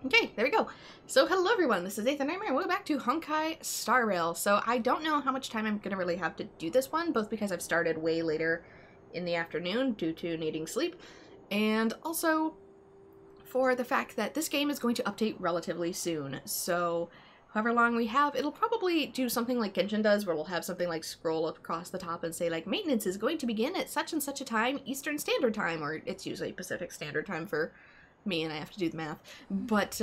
Okay, there we go. So hello everyone, this is AetherNightmare and welcome back to Honkai Star Rail. So I don't know how much time I'm going to really have to do this one, both because I've started way later in the afternoon due to needing sleep, and also for the fact that this game is going to update relatively soon. So however long we have, it'll probably do something like Genshin does, where we'll have something like scroll up across the top and say like, maintenance is going to begin at such and such a time, Eastern Standard Time, or it's usually Pacific Standard Time for me, and I have to do the math. But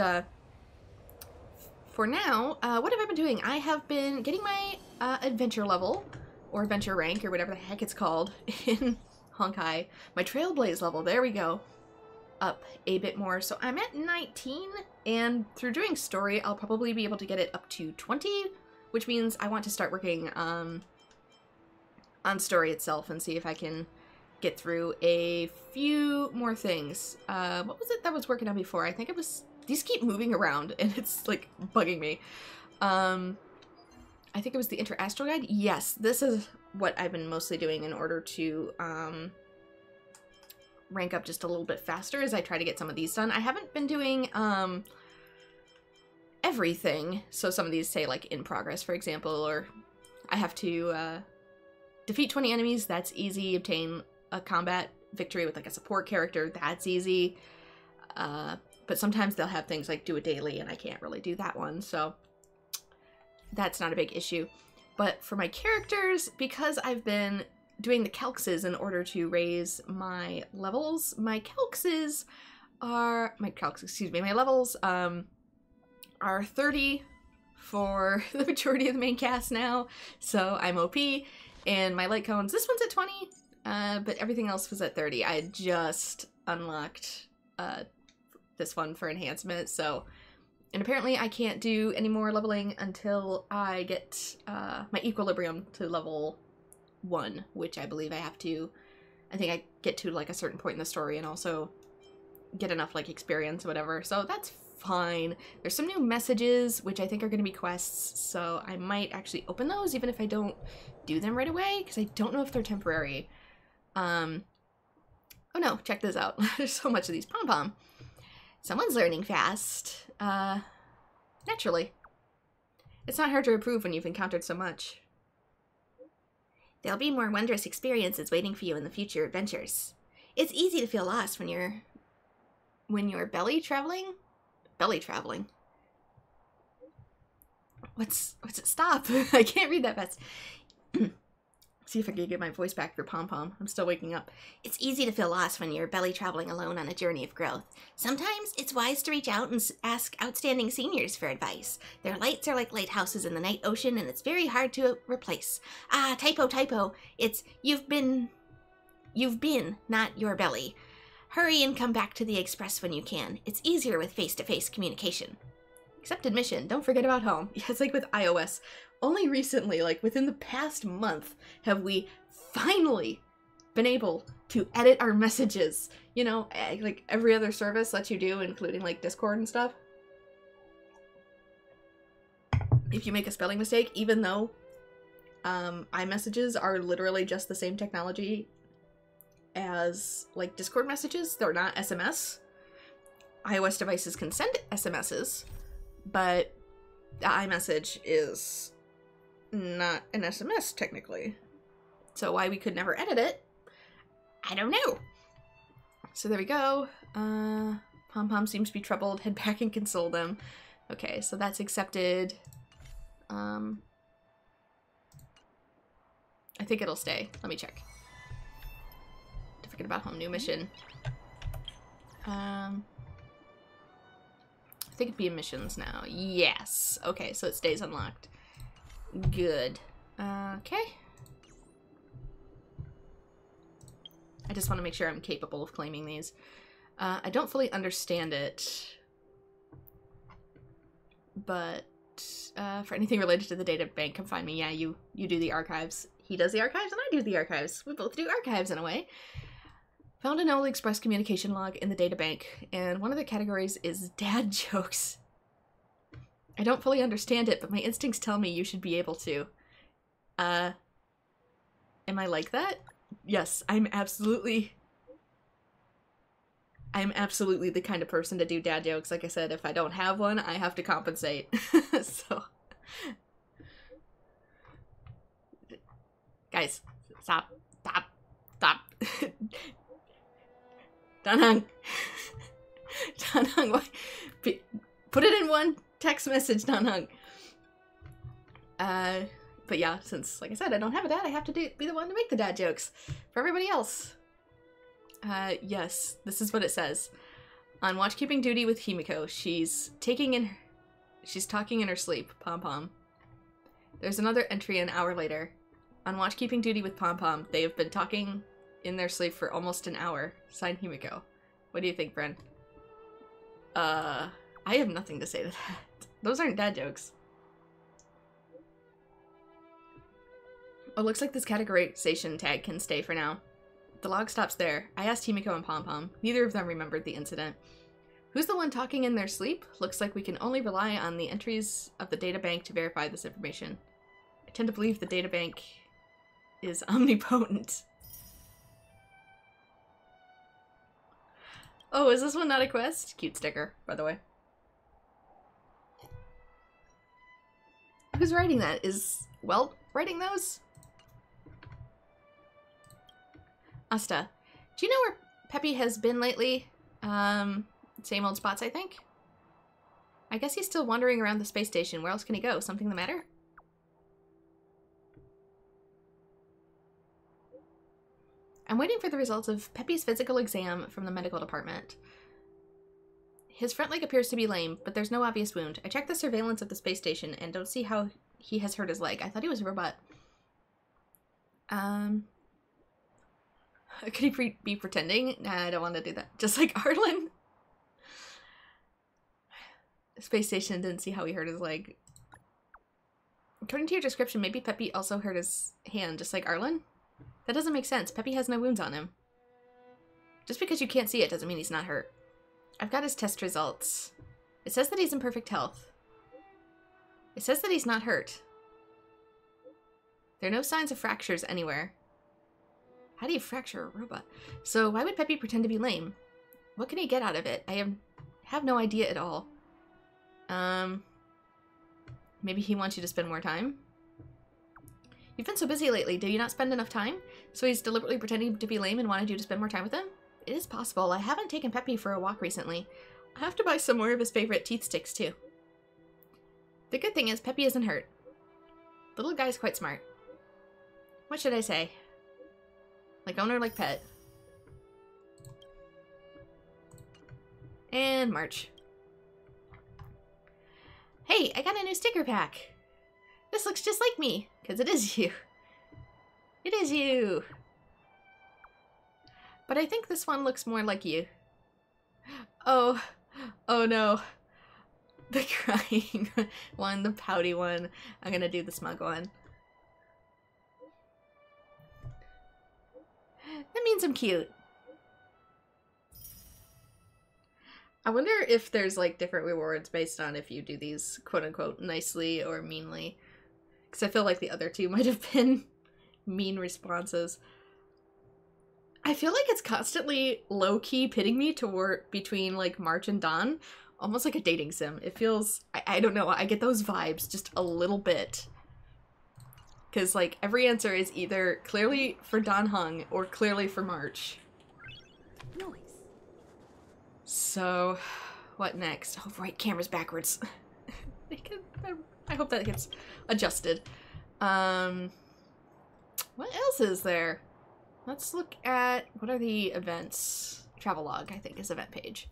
for now, what have I been doing? I have been getting my adventure level, or adventure rank, or whatever the heck it's called in Honkai. My Trailblaze level, there we go, up a bit more. So I'm at 19, and through doing story, I'll probably be able to get it up to 20, which means I want to start working on story itself and see if I can get through a few more things. What was it that I was working on before? I think it was... These keep moving around, and it's, like, bugging me. I think it was the Inter-Astral Guide? Yes, this is what I've been mostly doing in order to, rank up just a little bit faster as I try to get some of these done. I haven't been doing, everything. So some of these say, like, in progress, for example, or I have to, defeat 20 enemies, that's easy. Obtain a combat victory with like a support character, that's easy. But sometimes they'll have things like do a daily, and I can't really do that one, so that's not a big issue. But for my characters, because I've been doing the calxes in order to raise my levels, my levels are 30 for the majority of the main cast now, so I'm OP. And my light cones, this one's at 20, but everything else was at 30. I had just unlocked this one for enhancement, so... And apparently I can't do any more leveling until I get my equilibrium to level 1, which I believe I have to... I think I get to, like, a certain point in the story and also get enough, like, experience or whatever, so that's fine. There's some new messages, which I think are going to be quests, so I might actually open those, even if I don't do them right away, because I don't know if they're temporary. Oh no, check this out. There's so much of these. Pom-pom. Someone's learning fast. Naturally. It's not hard to improve when you've encountered so much. There'll be more wondrous experiences waiting for you in the future adventures. It's easy to feel lost when you're belly traveling? Belly traveling. What's it? Stop. I can't read that fast. See if I can get my voice back for Pom-Pom. I'm still waking up. It's easy to feel lost when you're belly traveling alone on a journey of growth. Sometimes it's wise to reach out and ask outstanding seniors for advice. Their lights are like lighthouses in the night ocean, and it's very hard to replace. Ah, typo. It's you've been, not your belly. Hurry and come back to the express when you can. It's easier with face-to-face communication. Accepted mission. Don't forget about home. Yeah, it's like with iOS. Only recently, like within the past month, have we finally been able to edit our messages. You know, like every other service lets you do, including like Discord and stuff. If you make a spelling mistake, even though iMessages are literally just the same technology as like Discord messages, they're not SMS. iOS devices can send SMSs, but the iMessage is not an SMS technically. So why we could never edit it, I don't know. So there we go. Pom-Pom seems to be troubled. Head back and console them. Okay, so that's accepted. I think it'll stay. Let me check. Don't forget about home. New mission. I think it'd be missions now. Yes. Okay, so it stays unlocked. Good. Okay. I just want to make sure I'm capable of claiming these. I don't fully understand it, but for anything related to the data bank, come find me. Yeah, you do the archives. He does the archives and I do the archives. We both do archives in a way. Found an old express communication log in the databank, and one of the categories is dad jokes. I don't fully understand it, but my instincts tell me you should be able to. Am I like that? Yes, I'm absolutely I'm absolutely the kind of person to do dad jokes. Like I said, if I don't have one, I have to compensate. So, guys, stop. Danhung. Danhung, put it in one text message, Danhung. But yeah, since, like I said, I don't have a dad, I have to be the one to make the dad jokes for everybody else. Yes, this is what it says. On watchkeeping duty with Himiko, she's talking in her sleep. Pom Pom. There's another entry an hour later. On watchkeeping duty with Pom Pom, they have been talking in their sleep for almost an hour. Signed, Himiko. What do you think, Bren? I have nothing to say to that. Those aren't dad jokes. Oh, looks like this categorization tag can stay for now. The log stops there. I asked Himiko and Pom Pom. Neither of them remembered the incident. Who's the one talking in their sleep? Looks like we can only rely on the entries of the databank to verify this information. I tend to believe the databank is omnipotent. Oh, is this one not a quest? Cute sticker, by the way. Who's writing that? Is Welt writing those? Asta, do you know where Peppy has been lately? Same old spots, I think. I guess he's still wandering around the space station. Where else can he go? Something the matter? I'm waiting for the results of Peppy's physical exam from the medical department. His front leg appears to be lame, but there's no obvious wound. I checked the surveillance of the space station and don't see how he has hurt his leg. I thought he was a robot. Could he be pretending? Nah, I don't want to do that. Just like Arlen. Space station didn't see how he hurt his leg. According to your description, maybe Peppy also hurt his hand, just like Arlen? That doesn't make sense. Peppy has no wounds on him. Just because you can't see it doesn't mean he's not hurt. I've got his test results. It says that he's in perfect health. It says that he's not hurt. There are no signs of fractures anywhere. How do you fracture a robot? So why would Peppy pretend to be lame? What can he get out of it? I have no idea at all. Maybe he wants you to spend more time? You've been so busy lately. Do you not spend enough time? So he's deliberately pretending to be lame and wanted you to spend more time with him? It is possible. I haven't taken Peppy for a walk recently. I have to buy some more of his favorite teeth sticks too. The good thing is Peppy isn't hurt. The little guy's quite smart. What should I say? Like owner, like pet. And March. Hey, I got a new sticker pack. This looks just like me, because it is you. It is you. But I think this one looks more like you. Oh no. The crying one, the pouty one. I'm gonna do the smug one. That means I'm cute. I wonder if there's like different rewards based on if you do these quote-unquote nicely or meanly. Because I feel like the other two might have been mean responses. I feel like it's constantly low-key pitting me between like March and Dawn. Almost like a dating sim. It feels, I don't know, I get those vibes just a little bit. Because like every answer is either clearly for Danhung or clearly for March. Noise. So, what next? Oh, right, camera's backwards. I hope that gets adjusted. What else is there? Let's look at, what are the events? Travelogue, I think, is event page.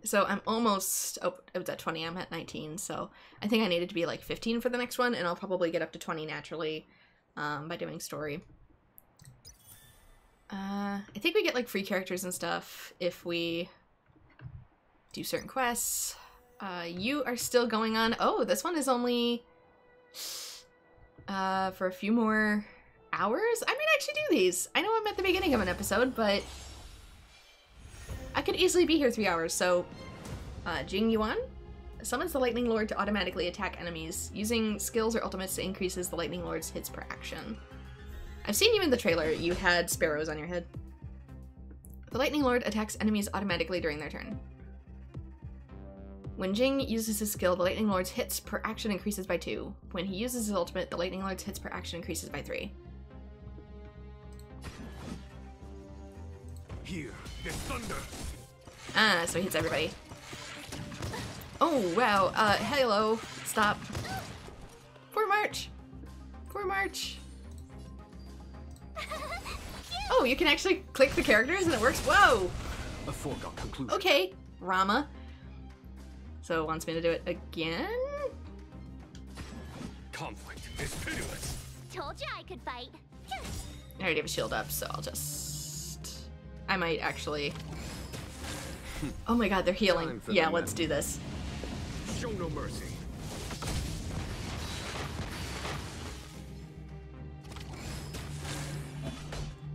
So I'm almost, oh, it was at 20, I'm at 19, so I think I needed to be like 15 for the next one, and I'll probably get up to 20 naturally by doing story. I think we get like free characters and stuff if we do certain quests. You are still going on. Oh, this one is only for a few more hours. I might actually do these. I know I'm at the beginning of an episode, but I could easily be here 3 hours. So, Jing Yuan summons the Lightning Lord to automatically attack enemies using skills or ultimates that increases the Lightning Lord's hits per action. I've seen you in the trailer. You had sparrows on your head. The Lightning Lord attacks enemies automatically during their turn. When Jing uses his skill, the Lightning Lord's hits per action increases by 2. When he uses his ultimate, the Lightning Lord's hits per action increases by 3. Here, there's thunder. Ah, so he hits everybody. Oh, wow. Hello. Stop. For March. For March. Oh, you can actually click the characters and it works? Whoa! A foregone conclusion. Okay, Rama. So it wants me to do it again? Conflict is pitiless. Told you I could fight. I already have a shield up, so I'll just... I might actually... Oh my god, they're healing. Yeah, let's do this. Show no mercy.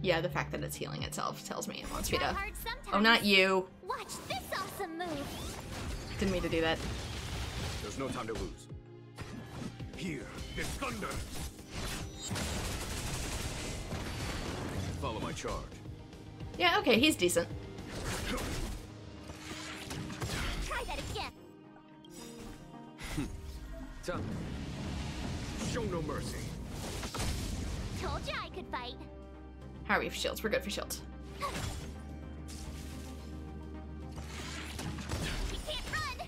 Yeah, the fact that it's healing itself tells me it wants me Try to... hard sometimes. Oh, not you. Watch this awesome move. Didn't mean to do that. There's no time to lose. Here, there's thunder. Follow my charge. Yeah, okay, he's decent. Try that again. Time. Show no mercy. Told you I could fight. How are we for shields? We're good for shields. You can't run.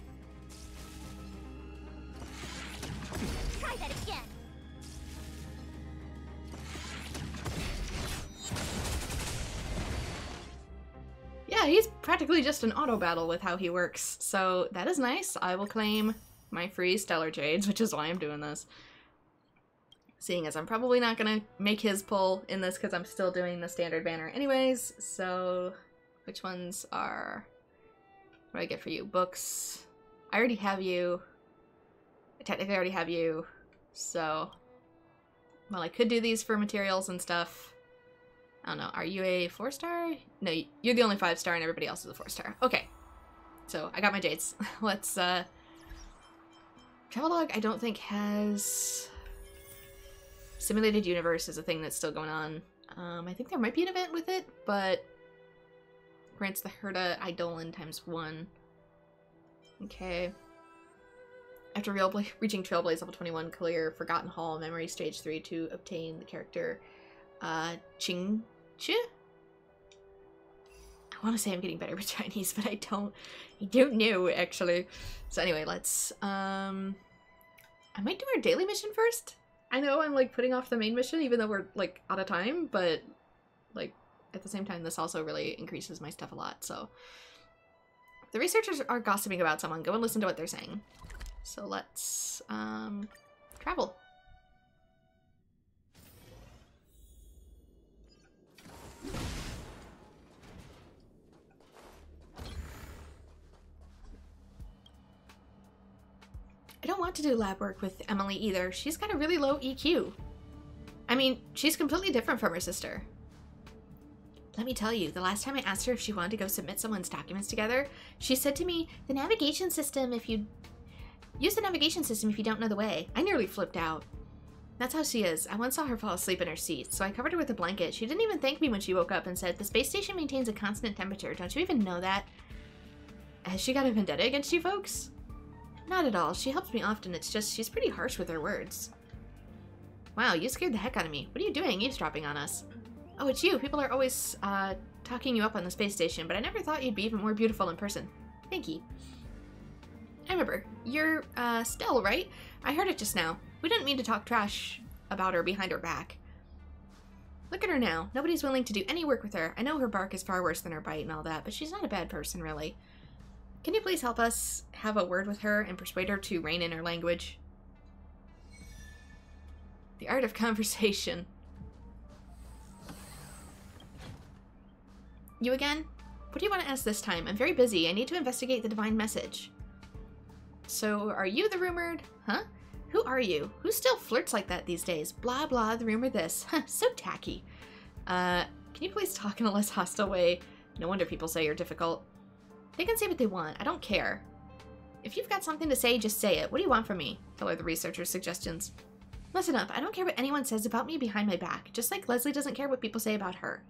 Try that again. Yeah, he's practically just an auto battle with how he works, so that is nice. I will claim my free Stellar Jades, which is why I'm doing this. Seeing as I'm probably not gonna make his pull in this because I'm still doing the standard banner anyways, so which ones are... What do I get for you? Books. I already have you. I technically already have you, so... Well, I could do these for materials and stuff. I don't know, are you a 4-star? No, you're the only 5-star and everybody else is a 4-star. Okay. So, I got my Jades. Let's, Travelogue, I don't think has... Simulated Universe is a thing that's still going on. I think there might be an event with it, but... Grants the Herda Eidolon ×1. Okay. After reaching Trailblaze level 21, clear Forgotten Hall Memory Stage 3 to obtain the character, Ching Chi? I want to say I'm getting better with Chinese, but I don't know, actually. So anyway, let's, I might do our daily mission first. I know I'm, like, putting off the main mission, even though we're, like, out of time, but, like, at the same time, this also really increases my stuff a lot, so. If the researchers are gossiping about someone, go and listen to what they're saying. So let's, travel. I don't want to do lab work with Emily either. She's got a really low EQ. I mean, she's completely different from her sister. Let me tell you, the last time I asked her if she wanted to go submit someone's documents together, she said to me, use the navigation system if you don't know the way. I nearly flipped out. That's how she is. I once saw her fall asleep in her seat, so I covered her with a blanket. She didn't even thank me when she woke up and said, the space station maintains a constant temperature. Don't you even know that? Has she got a vendetta against you folks? Not at all. She helps me often. It's just she's pretty harsh with her words. Wow, you scared the heck out of me. What are you doing eavesdropping on us? Oh, it's you. People are always, talking you up on the space station, but I never thought you'd be even more beautiful in person. Thank you. I remember. You're, Stell, right? I heard it just now. We didn't mean to talk trash about her behind her back. Look at her now. Nobody's willing to do any work with her. I know her bark is far worse than her bite and all that, but she's not a bad person, really. Can you please help us have a word with her and persuade her to rein in her language? The art of conversation. You again? What do you want to ask this time? I'm very busy. I need to investigate the divine message. So, are you the rumored? Huh? Who are you? Who still flirts like that these days? Blah blah, the rumor this. Huh, so tacky. Can you please talk in a less hostile way? No wonder people say you're difficult. They can say what they want. I don't care. If you've got something to say, just say it. What do you want from me? Tell her the researcher's suggestions. Listen up. I don't care what anyone says about me behind my back. Just like Leslie doesn't care what people say about her.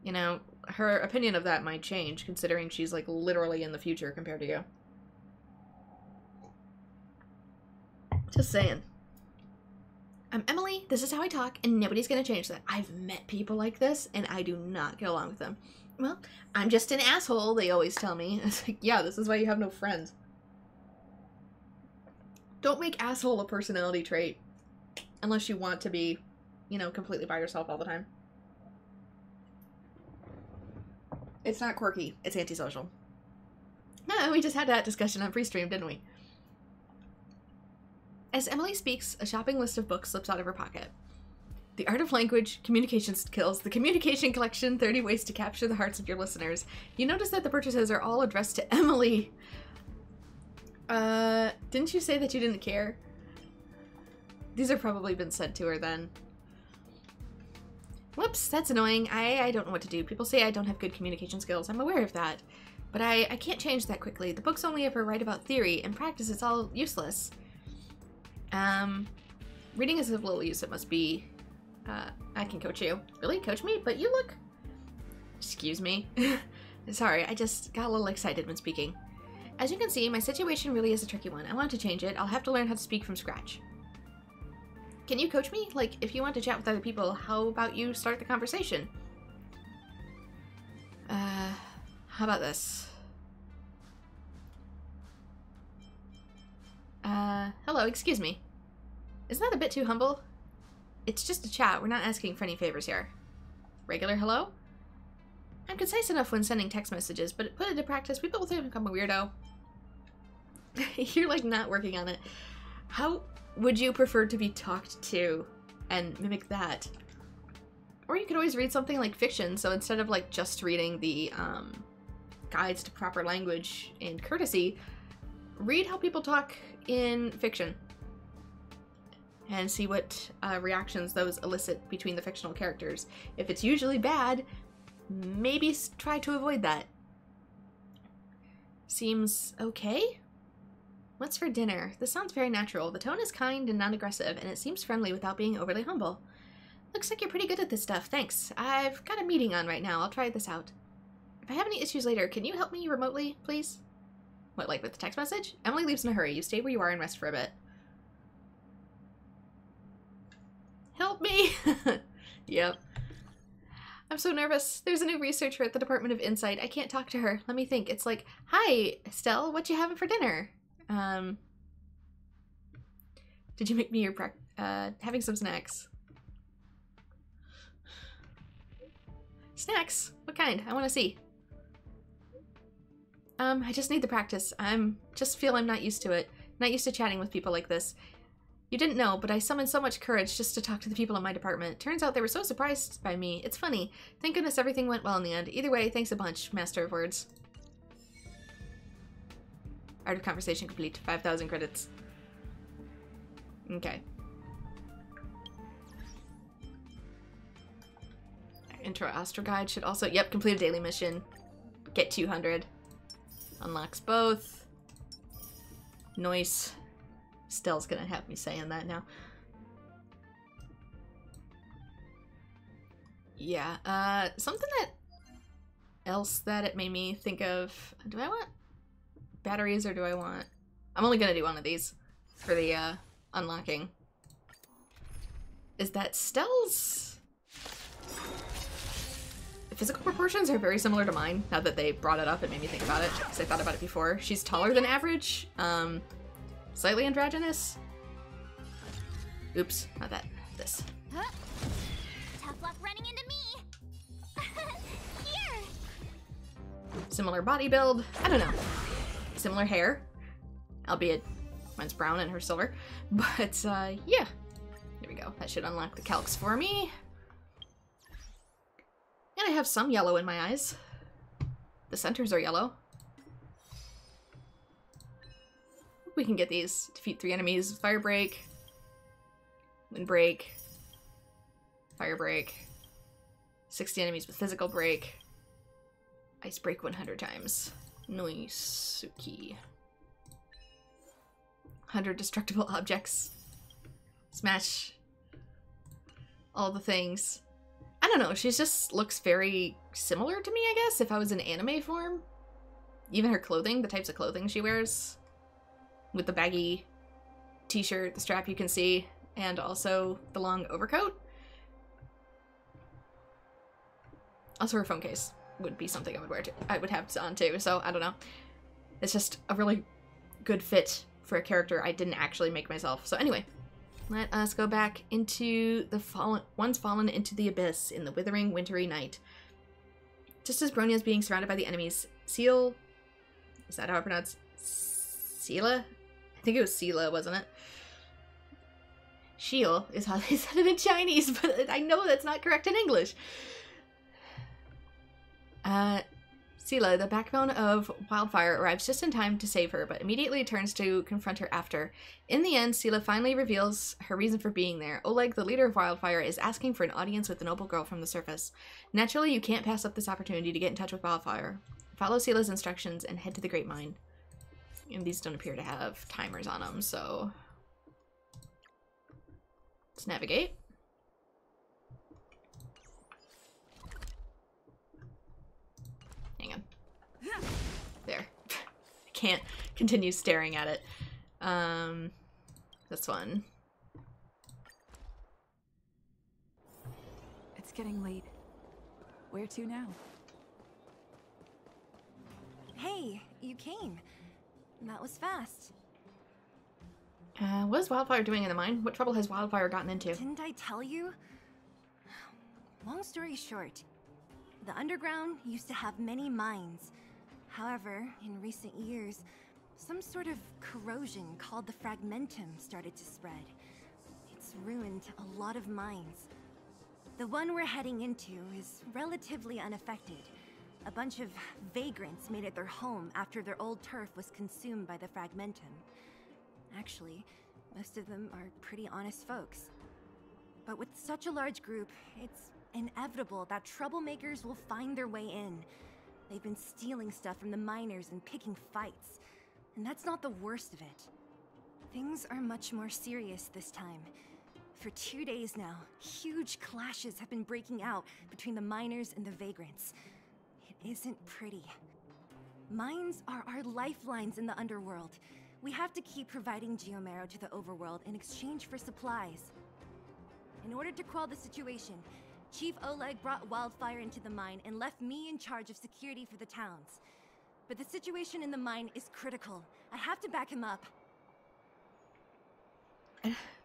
You know, her opinion of that might change, considering she's, like, literally in the future compared to you. Just saying. I'm Emily, this is how I talk, and nobody's gonna change that. I've met people like this, and I do not get along with them. Well, I'm just an asshole, they always tell me. It's like, yeah, this is why you have no friends. Don't make asshole a personality trait. Unless you want to be, you know, completely by yourself all the time. It's not quirky, it's antisocial. No, we just had that discussion on pre-stream, didn't we? As Emily speaks, a shopping list of books slips out of her pocket. The Art of Language, Communication Skills, The Communication Collection, 30 Ways to Capture the Hearts of Your Listeners. You notice that the purchases are all addressed to Emily. Didn't you say that you didn't care? These have probably been sent to her then. Whoops, that's annoying. I don't know what to do. People say I don't have good communication skills. I'm aware of that. But I can't change that quickly. The books only ever write about theory. In practice, it's all useless. Reading is of little use. It must be... I can coach you. Really? Coach me? But you look... Excuse me. Sorry, I just got a little excited when speaking. As you can see, my situation really is a tricky one. I want to change it. I'll have to learn how to speak from scratch. Can you coach me? Like, if you want to chat with other people, how about you start the conversation? How about this? Hello, excuse me. Isn't that a bit too humble? It's just a chat. We're not asking for any favors here. Regular hello? I'm concise enough when sending text messages, but put it to practice, people will think I'm a weirdo. You're, like, not working on it. How would you prefer to be talked to and mimic that? Or you could always read something like fiction, so instead of, like, just reading the, guides to proper language and courtesy, read how people talk in fiction. And see what reactions those elicit between the fictional characters. If it's usually bad, maybe try to avoid that. Seems okay? What's for dinner? This sounds very natural. The tone is kind and non-aggressive, and it seems friendly without being overly humble. Looks like you're pretty good at this stuff, thanks. I've got a meeting on right now. I'll try this out. If I have any issues later, can you help me remotely, please? What, like with the text message? Emily leaves in a hurry. You stay where you are and rest for a bit. Help me! Yep. I'm so nervous. There's a new researcher at the Department of Insight. I can't talk to her. Let me think. It's like, hi, Estelle, what you having for dinner? Did you make me your having some snacks. Snacks? What kind? I want to see. I just need the practice. Just feel I'm not used to it. Not used to chatting with people like this. You didn't know, but I summoned so much courage just to talk to the people in my department. Turns out they were so surprised by me. It's funny. Thank goodness everything went well in the end. Either way, thanks a bunch, Master of Words. Art of Conversation complete. 5,000 credits. Okay. Intro Astro Guide should also... Yep, complete a daily mission. Get 200. Unlocks both. Nice. Stell's gonna have me saying that now. Yeah, something else that it made me think of... Do I want batteries or do I want... I'm only gonna do one of these for the, unlocking. Is that Stell's... physical proportions are very similar to mine. Now that they brought it up, it made me think about it, because I thought about it before. She's taller than average, slightly androgynous. Oops, not that. This. Huh? Tough luck running into me. Here. Similar body build. I don't know. Similar hair, albeit mine's brown and her silver. But yeah, there we go. That should unlock the calcs for me. And I have some yellow in my eyes. The centers are yellow. We can get these. Defeat 3 enemies with Fire Break, Wind Break, Fire Break, 60 enemies with Physical Break, Ice Break 100 times. Noisuki. 100 destructible objects. Smash all the things. I don't know, she just looks very similar to me, I guess, if I was in anime form. Even her clothing, the types of clothing she wears, with the baggy t-shirt, the strap you can see, and also the long overcoat. Also her phone case would be something I would wear too. I would have on too, so I don't know. It's just a really good fit for a character I didn't actually make myself. So anyway, let us go back into the once fallen into the abyss in the withering wintry night. Just as Bronya is being surrounded by the enemies, Seal, is that how I pronounce Sela? I think it was Sela, wasn't it? Shiel is how they said it in Chinese, but I know that's not correct in English. Sela, the backbone of Wildfire, arrives just in time to save her, but immediately turns to confront her after. In the end, Sela finally reveals her reason for being there. Oleg, the leader of Wildfire, is asking for an audience with the noble girl from the surface. Naturally, you can't pass up this opportunity to get in touch with Wildfire. Follow Sela's instructions and head to the Great Mine. And these don't appear to have timers on them, so let's navigate. Hang on. There. I can't continue staring at it. This one. It's getting late. Where to now? Hey, you came. That was fast. What is Wildfire doing in the mine? What trouble has Wildfire gotten into? Didn't I tell you? Long story short, the underground used to have many mines. However, in recent years, some sort of corrosion called the fragmentum started to spread. It's ruined a lot of mines. The one we're heading into is relatively unaffected. A bunch of vagrants made it their home after their old turf was consumed by the fragmentum. Actually, most of them are pretty honest folks. But with such a large group, it's inevitable that troublemakers will find their way in. They've been stealing stuff from the miners and picking fights. And that's not the worst of it. Things are much more serious this time. For 2 days now, huge clashes have been breaking out between the miners and the vagrants. It isn't pretty. Mines are our lifelines in the underworld. We have to keep providing geomarrow to the overworld in exchange for supplies. In order to quell the situation, Chief Oleg brought Wildfire into the mine and left me in charge of security for the towns. But the situation in the mine is critical. I have to back him up.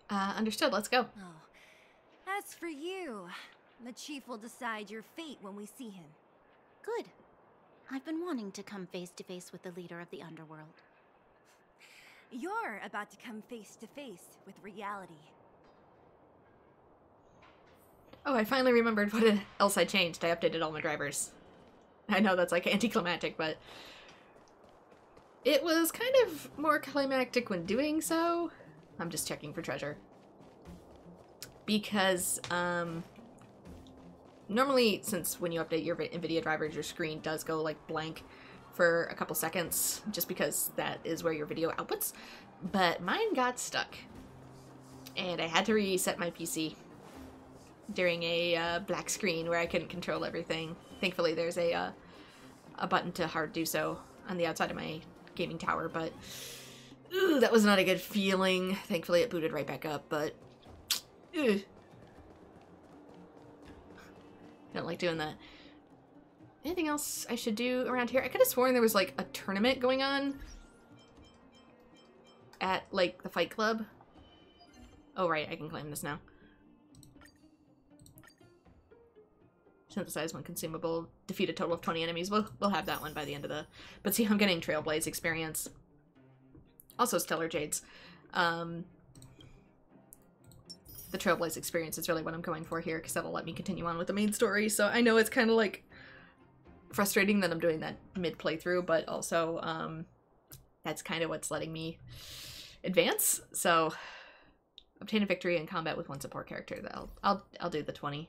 Understood, let's go. Oh. As for you, the Chief will decide your fate when we see him. Good. I've been wanting to come face to face with the leader of the underworld. You're about to come face to face with reality. Oh, I finally remembered what else I changed. I updated all my drivers. I know that's like anticlimactic, but it was kind of more climactic when doing so. I'm just checking for treasure. Because, normally, since when you update your NVIDIA drivers, your screen does go, like, blank for a couple seconds, just because that is where your video outputs. But mine got stuck. And I had to reset my PC during a black screen where I couldn't control everything. Thankfully, there's a button to hard do so on the outside of my gaming tower, but ooh, that was not a good feeling. Thankfully, it booted right back up, but ugh. Don't like doing that. Anything else I should do around here? I could have sworn there was like a tournament going on at like the Fight Club. Oh right, I can claim this now. Synthesize one consumable, defeat a total of 20 enemies. We'll have that one by the end of the... But see, I'm getting Trailblaze experience. Also Stellar Jades. The Trailblaze experience is really what I'm going for here, because that'll let me continue on with the main story. So I know it's kind of like frustrating that I'm doing that mid-playthrough, but also that's kind of what's letting me advance. So obtain a victory in combat with one support character. I'll do the 20.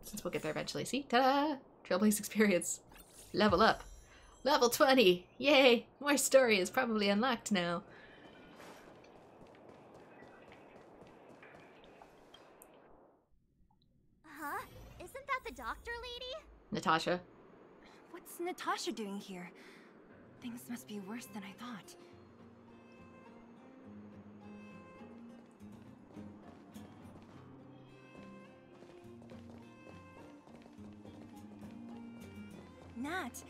Since we'll get there eventually. See? Ta-da! Trailblaze experience. Level up. Level 20! Yay! More story is probably unlocked now. Huh? Isn't that doctor lady? Natasha. What's Natasha doing here? Things must be worse than I thought. Nat,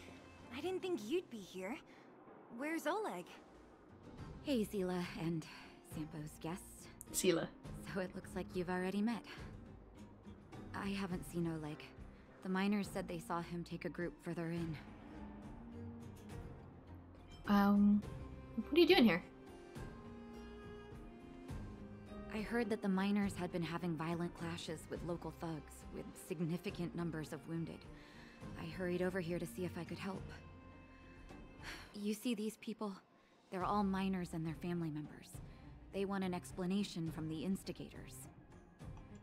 I didn't think you'd be here. Where's Oleg? Hey, Zila and Sampo's guests. Sela. So it looks like you've already met. I haven't seen Oleg. The miners said they saw him take a group further in. What are you doing here? I heard that the miners had been having violent clashes with local thugs, with significant numbers of wounded. I hurried over here to see if I could help. You see these people? They're all miners and their family members. They want an explanation from the instigators.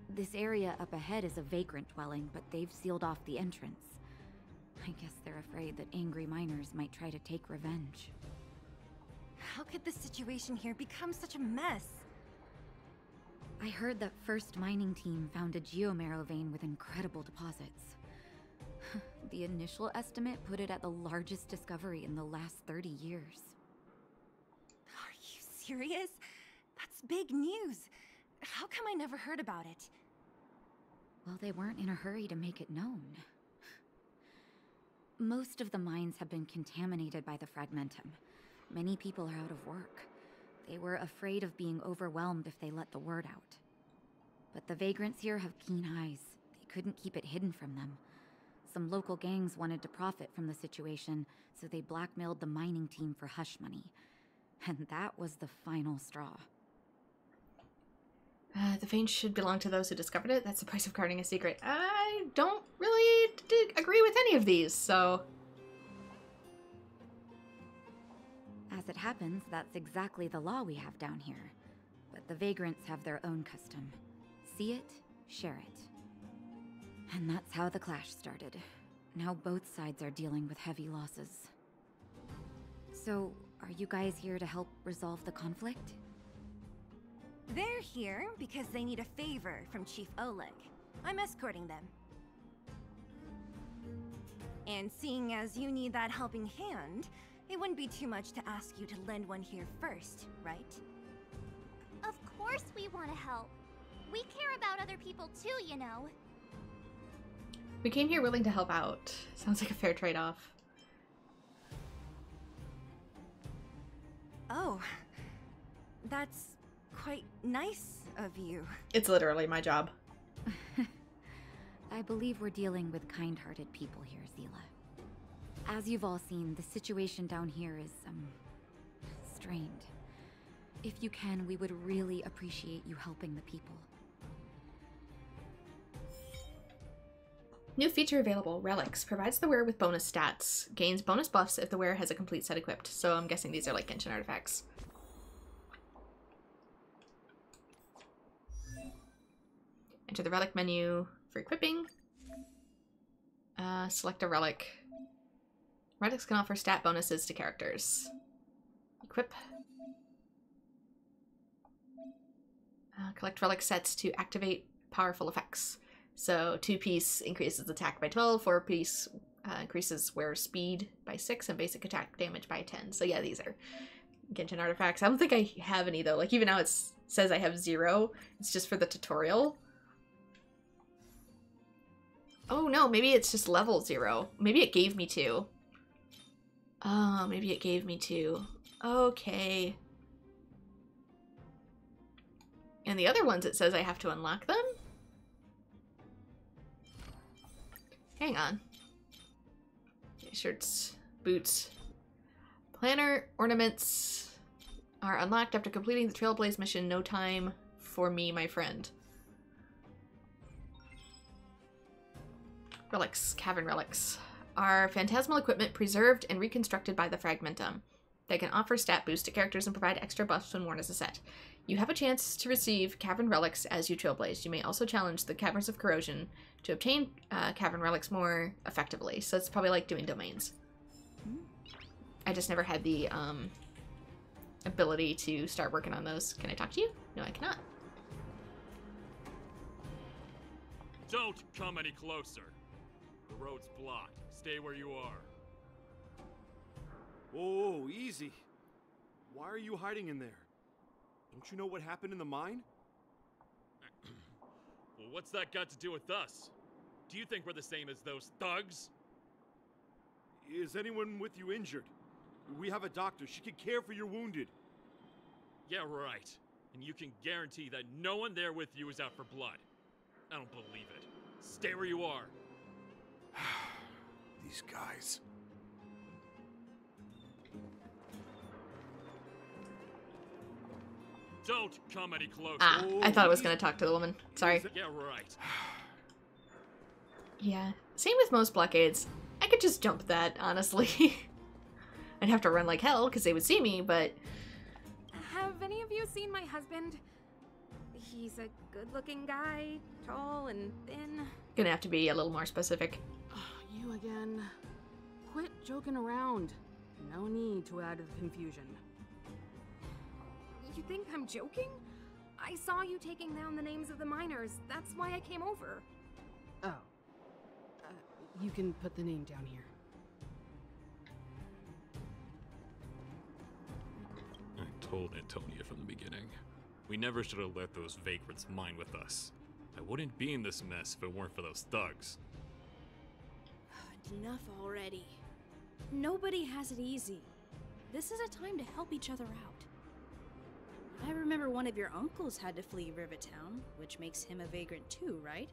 This area up ahead is a vagrant dwelling, but they've sealed off the entrance. I guess they're afraid that angry miners might try to take revenge. How could the situation here become such a mess? I heard that First Mining Team found a geomarrow vein with incredible deposits. The initial estimate put it at the largest discovery in the last 30 years. Are you serious? That's big news. How come I never heard about it? Well, they weren't in a hurry to make it known. Most of the mines have been contaminated by the fragmentum. Many people are out of work. They were afraid of being overwhelmed if they let the word out. But the vagrants here have keen eyes. They couldn't keep it hidden from them. Some local gangs wanted to profit from the situation, so they blackmailed the mining team for hush money. And that was the final straw. The vein should belong to those who discovered it. That's the price of guarding a secret. I don't really agree with any of these, so... As it happens, that's exactly the law we have down here. But the vagrants have their own custom. See it, share it. And that's how the clash started. Now both sides are dealing with heavy losses. So, are you guys here to help resolve the conflict? They're here because they need a favor from Chief Oleg. I'm escorting them. And seeing as you need that helping hand, it wouldn't be too much to ask you to lend one here first, right? Of course we want to help. We care about other people too, you know. We came here willing to help out. Sounds like a fair trade-off. Oh, that's quite nice of you. It's literally my job. I believe we're dealing with kind-hearted people here, Zila. As you've all seen, the situation down here is, strained. If you can, we would really appreciate you helping the people. New feature available, Relics. Provides the wearer with bonus stats. Gains bonus buffs if the wearer has a complete set equipped. So I'm guessing these are like Genshin artifacts. Enter the relic menu for equipping. Select a relic. Relics can offer stat bonuses to characters. Equip. Collect relic sets to activate powerful effects. So 2-piece increases attack by 12, 4-piece increases wearer speed by 6, and basic attack damage by 10. So yeah, these are Genshin artifacts. I don't think I have any though. Like even now it says I have 0. It's just for the tutorial. Oh no, maybe it's just level 0. Maybe it gave me 2. Oh, maybe it gave me 2. Okay. And the other ones it says I have to unlock them? Hang on. Shirts, boots. Planner ornaments are unlocked after completing the Trailblaze mission. No time for me, my friend. Relics, cavern relics, are phantasmal equipment preserved and reconstructed by the Fragmentum. They can offer stat boosts to characters and provide extra buffs when worn as a set. You have a chance to receive cavern relics as you trailblaze. You may also challenge the Caverns of Corrosion to obtain cavern relics more effectively. So it's probably like doing domains. I just never had the ability to start working on those. Can I talk to you? No, I cannot. Don't come any closer. The road's blocked. Stay where you are. Whoa, easy. Why are you hiding in there? Don't you know what happened in the mine? Well, what's that got to do with us? Do you think we're the same as those thugs? Is anyone with you injured? We have a doctor. She can care for your wounded. Yeah, right. And you can guarantee that no one there with you is out for blood. I don't believe it. Stay where you are. These guys. Don't come any closer. Ah, I thought I was gonna talk to the woman. Sorry. Yeah, right. Yeah. Same with most blockades. I could just jump that, honestly. I'd have to run like hell because they would see me, but... Have any of you seen my husband? He's a good-looking guy, tall and thin. Gonna have to be a little more specific. You again. Quit joking around. No need to add to the confusion. You think I'm joking? I saw you taking down the names of the miners. That's why I came over. Oh. You can put the name down here. I told Antonia from the beginning. We never should have let those vagrants mine with us. I wouldn't be in this mess if it weren't for those thugs. Enough already. Nobody has it easy. This is a time to help each other out. I remember one of your uncles had to flee Rivertown, which makes him a vagrant too, right?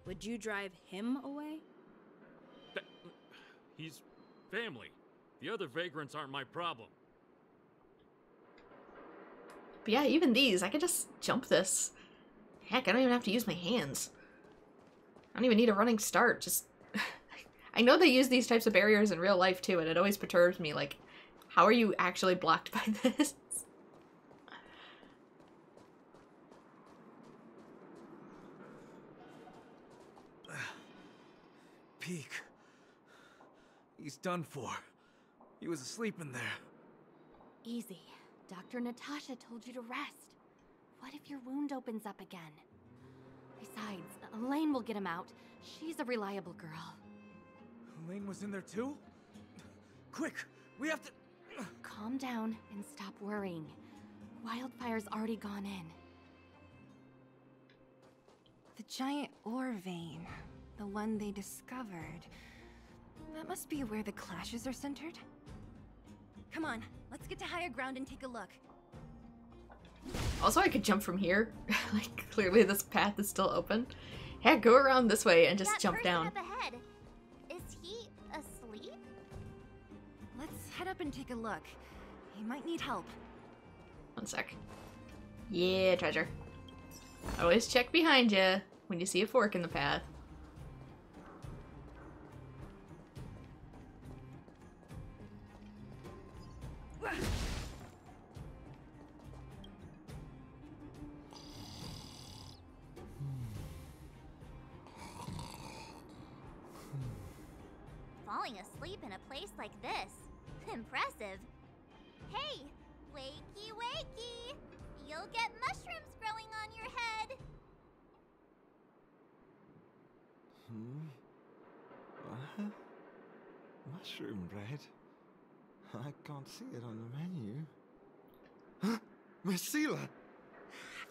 Would you drive him away? He's family. The other vagrants aren't my problem. But yeah, even these, I could just jump this. Heck, I don't even have to use my hands. I don't even need a running start, just... I know they use these types of barriers in real life too, and it always perturbs me, like, how are you actually blocked by this? Peak. He's done for. He was asleep in there. Easy. Dr. Natasha told you to rest. What if your wound opens up again? Besides, Elaine will get him out. She's a reliable girl. Elaine was in there too? Quick, we have to... Calm down and stop worrying. Wildfire's already gone in. The giant ore vein. The one they discovered. That must be where the clashes are centered. Come on, let's get to higher ground and take a look. Also, I could jump from here. Like, clearly this path is still open. Heck, go around this way and just jump down. Up ahead. Is he asleep? Let's head up and take a look. He might need help. One sec. Yeah, treasure. Always check behind you when you see a fork in the path. Falling asleep in a place like this. Impressive. Hey, wakey wakey! You'll get mushrooms growing on your head. What? Mushroom bread? I can't see it on the menu. Huh? Marcela! Have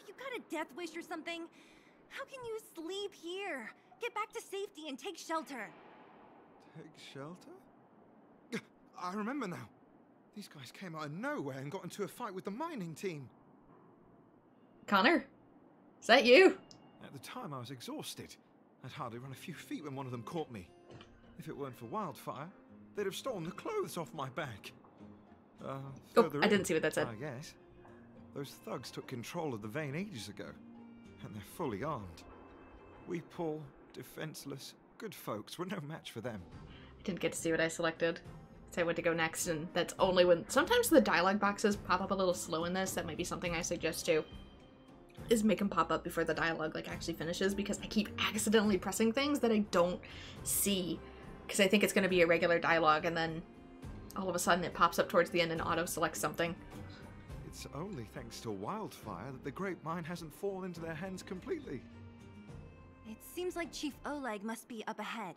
you got a death wish or something? How can you sleep here? Get back to safety and take shelter. Take shelter? I remember now. These guys came out of nowhere and got into a fight with the mining team. Connor? Is that you? At the time, I was exhausted. I'd hardly run a few feet when one of them caught me. If it weren't for wildfire, they'd have stolen the clothes off my back. Oh, I didn't see what that said. I guess. Those thugs took control of the vein ages ago, and they're fully armed. We poor, defenseless, good folks were no match for them. I didn't get to see what I selected. So I went to go next, and that's only when... Sometimes the dialogue boxes pop up a little slow in this. That might be something I suggest too. Is make them pop up before the dialogue like actually finishes, because I keep accidentally pressing things that I don't see. Because I think it's going to be a regular dialogue, and then all of a sudden it pops up towards the end and auto-selects something. It's only thanks to wildfire that the great mine hasn't fallen into their hands completely. It seems like Chief Oleg must be up ahead.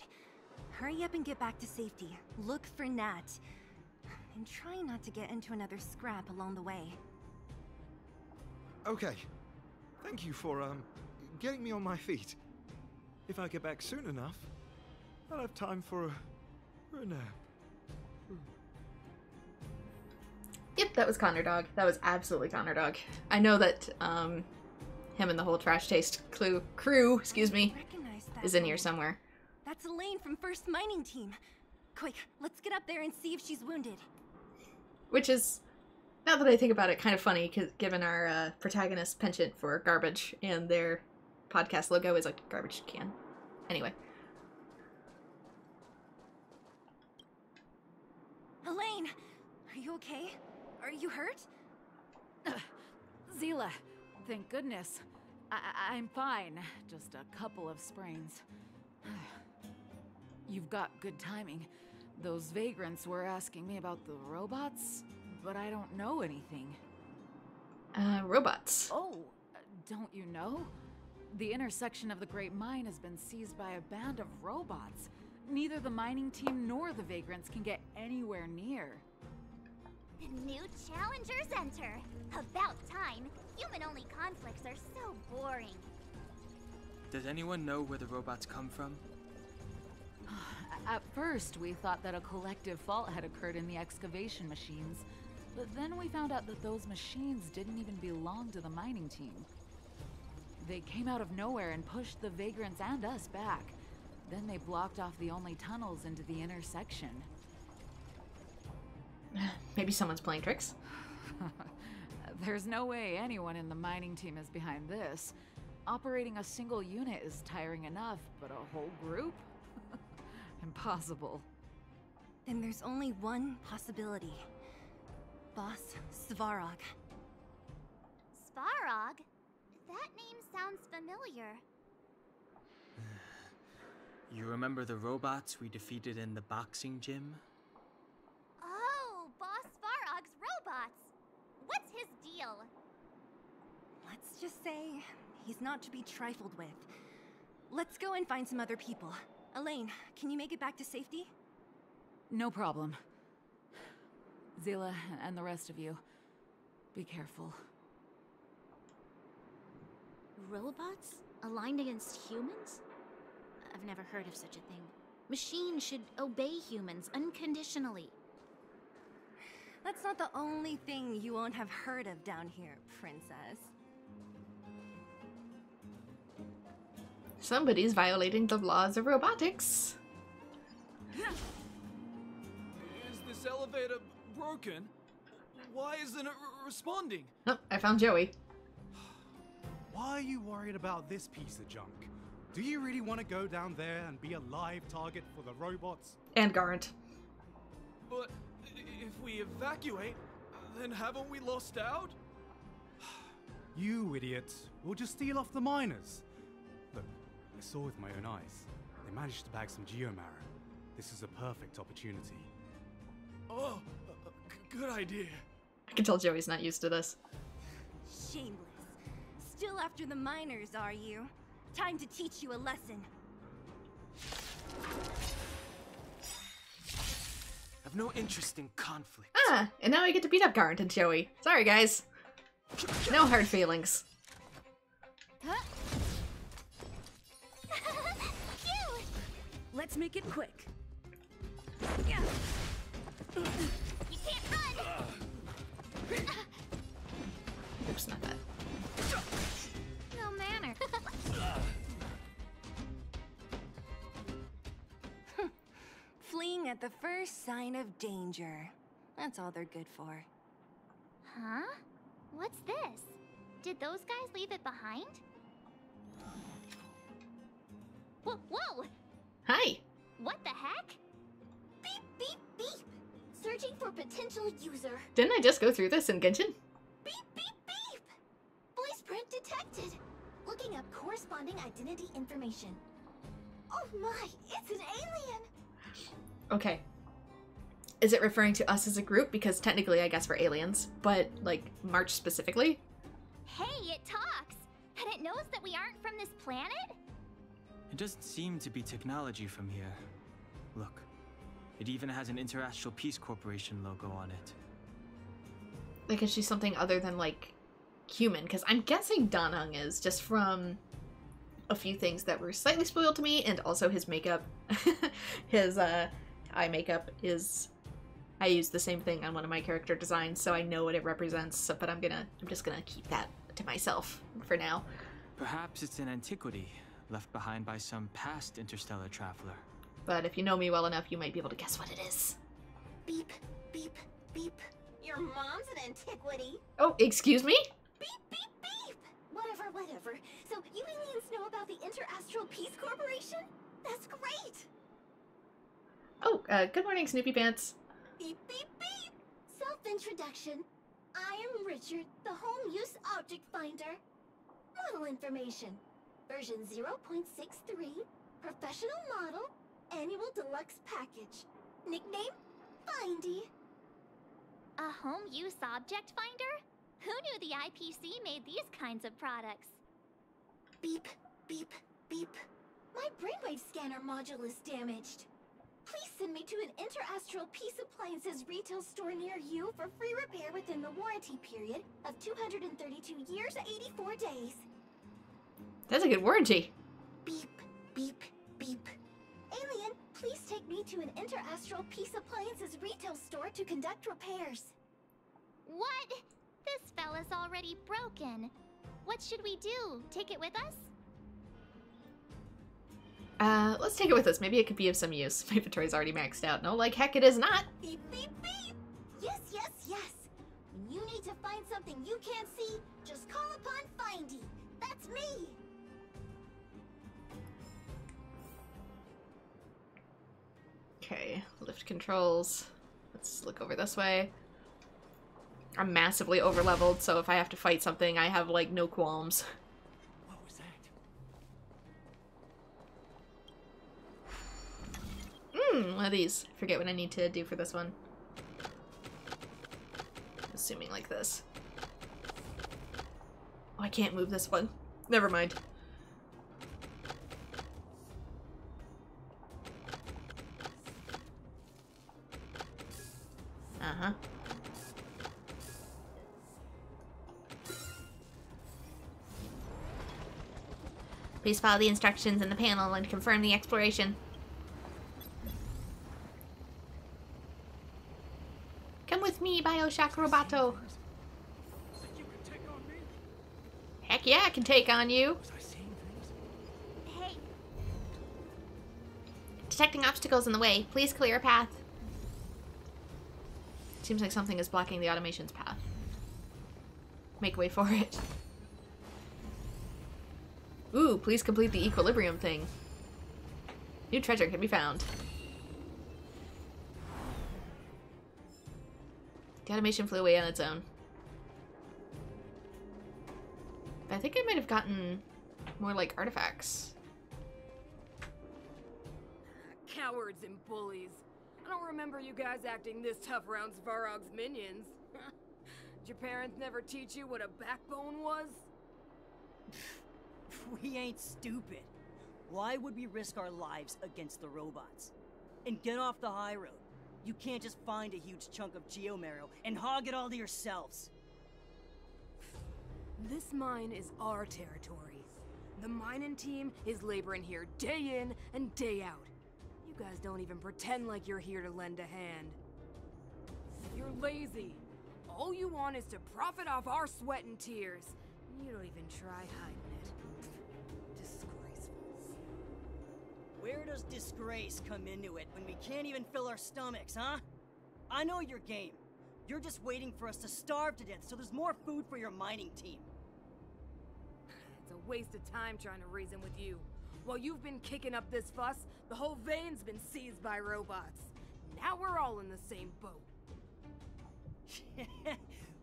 Hurry up and get back to safety. Look for Nat. And try not to get into another scrap along the way. Okay. Thank you for, getting me on my feet. If I get back soon enough, I'll have time for a nap. Yep, that was Connor Dog. That was absolutely Connor Dog. I know that, him and the whole Trash Taste crew, excuse me, is in here somewhere. That's Elaine from First Mining Team. Quick, let's get up there and see if she's wounded. Which is, now that I think about it, kind of funny, given our protagonist penchant for garbage, and their podcast logo is a garbage can. Anyway. Elaine, are you okay? Are you hurt? Zila, thank goodness. I'm fine. Just a couple of sprains. You've got good timing. Those vagrants were asking me about the robots, but I don't know anything. Robots. Oh, don't you know? The intersection of the Great Mine has been seized by a band of robots. Neither the mining team nor the vagrants can get anywhere near. New challengers enter. About time. Human-only conflicts are so boring. Does anyone know where the robots come from? At first, we thought that a collective fault had occurred in the excavation machines, but then we found out that those machines didn't even belong to the mining team. They came out of nowhere and pushed the vagrants and us back. Then they blocked off the only tunnels into the intersection. Maybe someone's playing tricks? There's no way anyone in the mining team is behind this. Operating a single unit is tiring enough, but a whole group? Impossible. Then there's only one possibility. Boss Svarog. Svarog? That name sounds familiar. You remember the robots we defeated in the boxing gym? Oh, Boss Svarog's robots! What's his deal? Let's just say he's not to be trifled with. Let's go and find some other people. Elaine, can you make it back to safety? No problem. Zila and the rest of you, be careful. Robots? Aligned against humans? I've never heard of such a thing. Machines should obey humans unconditionally. That's not the only thing you won't have heard of down here, Princess. Somebody's violating the laws of robotics. Is this elevator broken? Why isn't it responding? Nope, I found Joey. Why are you worried about this piece of junk? Do you really want to go down there and be a live target for the robots? And Garant. But if we evacuate, then haven't we lost out? You idiots. We'll just steal off the miners. Look, I saw with my own eyes. They managed to bag some geomarrow. This is a perfect opportunity. Oh, good idea. I can tell Joey's not used to this. Shameless. Still after the miners, are you? Time to teach you a lesson. I've no interest in conflict. Ah, and now I get to beat up Garant and Joey. Sorry, guys. No hard feelings. Let's make it quick. You can't run! Oops, not that. No manner. Fleeing at the first sign of danger. That's all they're good for. Huh? What's this? Did those guys leave it behind? Whoa! Hi! What the heck? Beep, beep, beep! Searching for potential user. Didn't I just go through this in Genshin? Beep, beep, beep! Voice print detected. Looking up corresponding identity information. Oh my, it's an alien! Okay. Is it referring to us as a group? Because technically, I guess we're aliens. But, like, March specifically? Hey, it talks! And it knows that we aren't from this planet? It doesn't seem to be technology from here. Look, it even has an Interastral Peace Corporation logo on it. Like, is she something other than, like, human? Because I'm guessing Danheng is, just from a few things that were slightly spoiled to me, and also his makeup. His eye makeup is... I used the same thing on one of my character designs, so I know what it represents, so, but I'm just gonna keep that to myself for now. Perhaps it's an antiquity, left behind by some past interstellar traveler. But if you know me well enough, you might be able to guess what it is. Beep, beep, beep. Your mom's an antiquity. Oh, excuse me? Beep, beep, beep. Whatever, whatever. So you aliens know about the Interastral Peace Corporation? That's great. Oh, good morning, Snoopy Pants. Beep, beep, beep. Self-introduction. I am Richard, the Home Use Object Finder. Model information. Version 0.63. Professional model. Annual deluxe package. Nickname? Findy. A home use object finder? Who knew the IPC made these kinds of products? Beep, beep, beep. My brainwave scanner module is damaged. Please send me to an Interastral Peace Appliances retail store near you for free repair within the warranty period of 232 years, 84 days. That's a good warranty. Beep, beep, beep. Alien, please take me to an Interastral Peace Appliances retail store to conduct repairs. What? This fella's already broken. What should we do? Take it with us? Let's take it with us. Maybe it could be of some use. My inventory's already maxed out. No, like heck it is not. Beep, beep, beep! Yes, yes, yes! When you need to find something you can't see, just call upon Findy. That's me! Okay, lift controls. Let's look over this way. I'm massively over-leveled, so if I have to fight something, I have, like, no qualms. What was that? One of these. I forget what I need to do for this one. Assuming like this. Oh, I can't move this one. Never mind. Uh-huh. Please follow the instructions in the panel and confirm the exploration. Come with me, Bioshock Roboto. Heck yeah, I can take on you. Hey. Detecting obstacles in the way. Please clear a path. Seems like something is blocking the automation's path. Make way for it. Ooh, please complete the equilibrium thing. New treasure can be found. The automation flew away on its own. I think I might have gotten more like artifacts. Cowards and bullies. I don't remember you guys acting this tough around Svarog's minions. Did your parents never teach you what a backbone was? We ain't stupid. Why would we risk our lives against the robots? And get off the high road. You can't just find a huge chunk of geomarrow and hog it all to yourselves. This mine is our territory. The mining team is laboring here day in and day out. You guys don't even pretend like you're here to lend a hand. You're lazy. All you want is to profit off our sweat and tears. You don't even try hiding it. Disgracefuls. Where does disgrace come into it when we can't even fill our stomachs, huh? I know your game. You're just waiting for us to starve to death so there's more food for your mining team. It's a waste of time trying to reason with you. While you've been kicking up this fuss, the whole vein's been seized by robots. Now we're all in the same boat.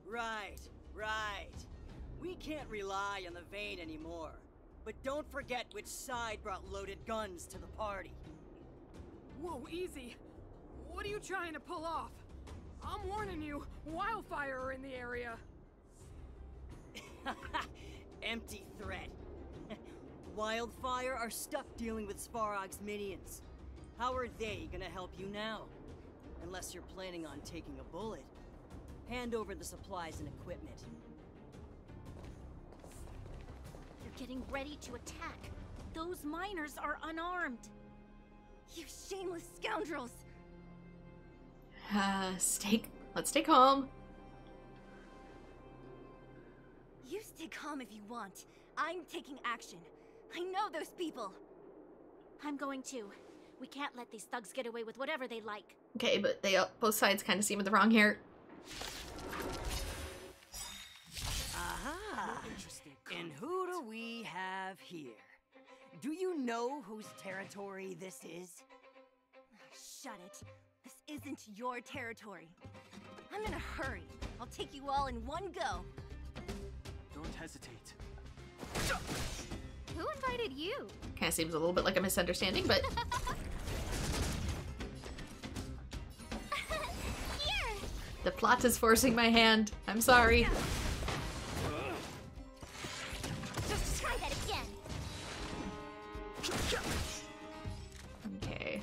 Right, right. We can't rely on the vein anymore. But don't forget which side brought loaded guns to the party. Whoa, easy. What are you trying to pull off? I'm warning you, wildfire are in the area. Empty threat. Wildfire are stuck dealing with Svarog's minions. How are they gonna help you now? Unless you're planning on taking a bullet. Hand over the supplies and equipment. They're getting ready to attack. Those miners are unarmed. You shameless scoundrels! Let's stay calm. You stay calm if you want. I'm taking action. I know those people. I'm going to. We can't let these thugs get away with whatever they like. Okay, but both sides kind of seem in the wrong here. Aha! And who do we have here? Do you know whose territory this is? Shut it. This isn't your territory. I'm in a hurry. I'll take you all in one go. Don't hesitate. Who invited you? Kind of seems a little bit like a misunderstanding, but... Here! The plot is forcing my hand. I'm sorry. Just try that again. Okay.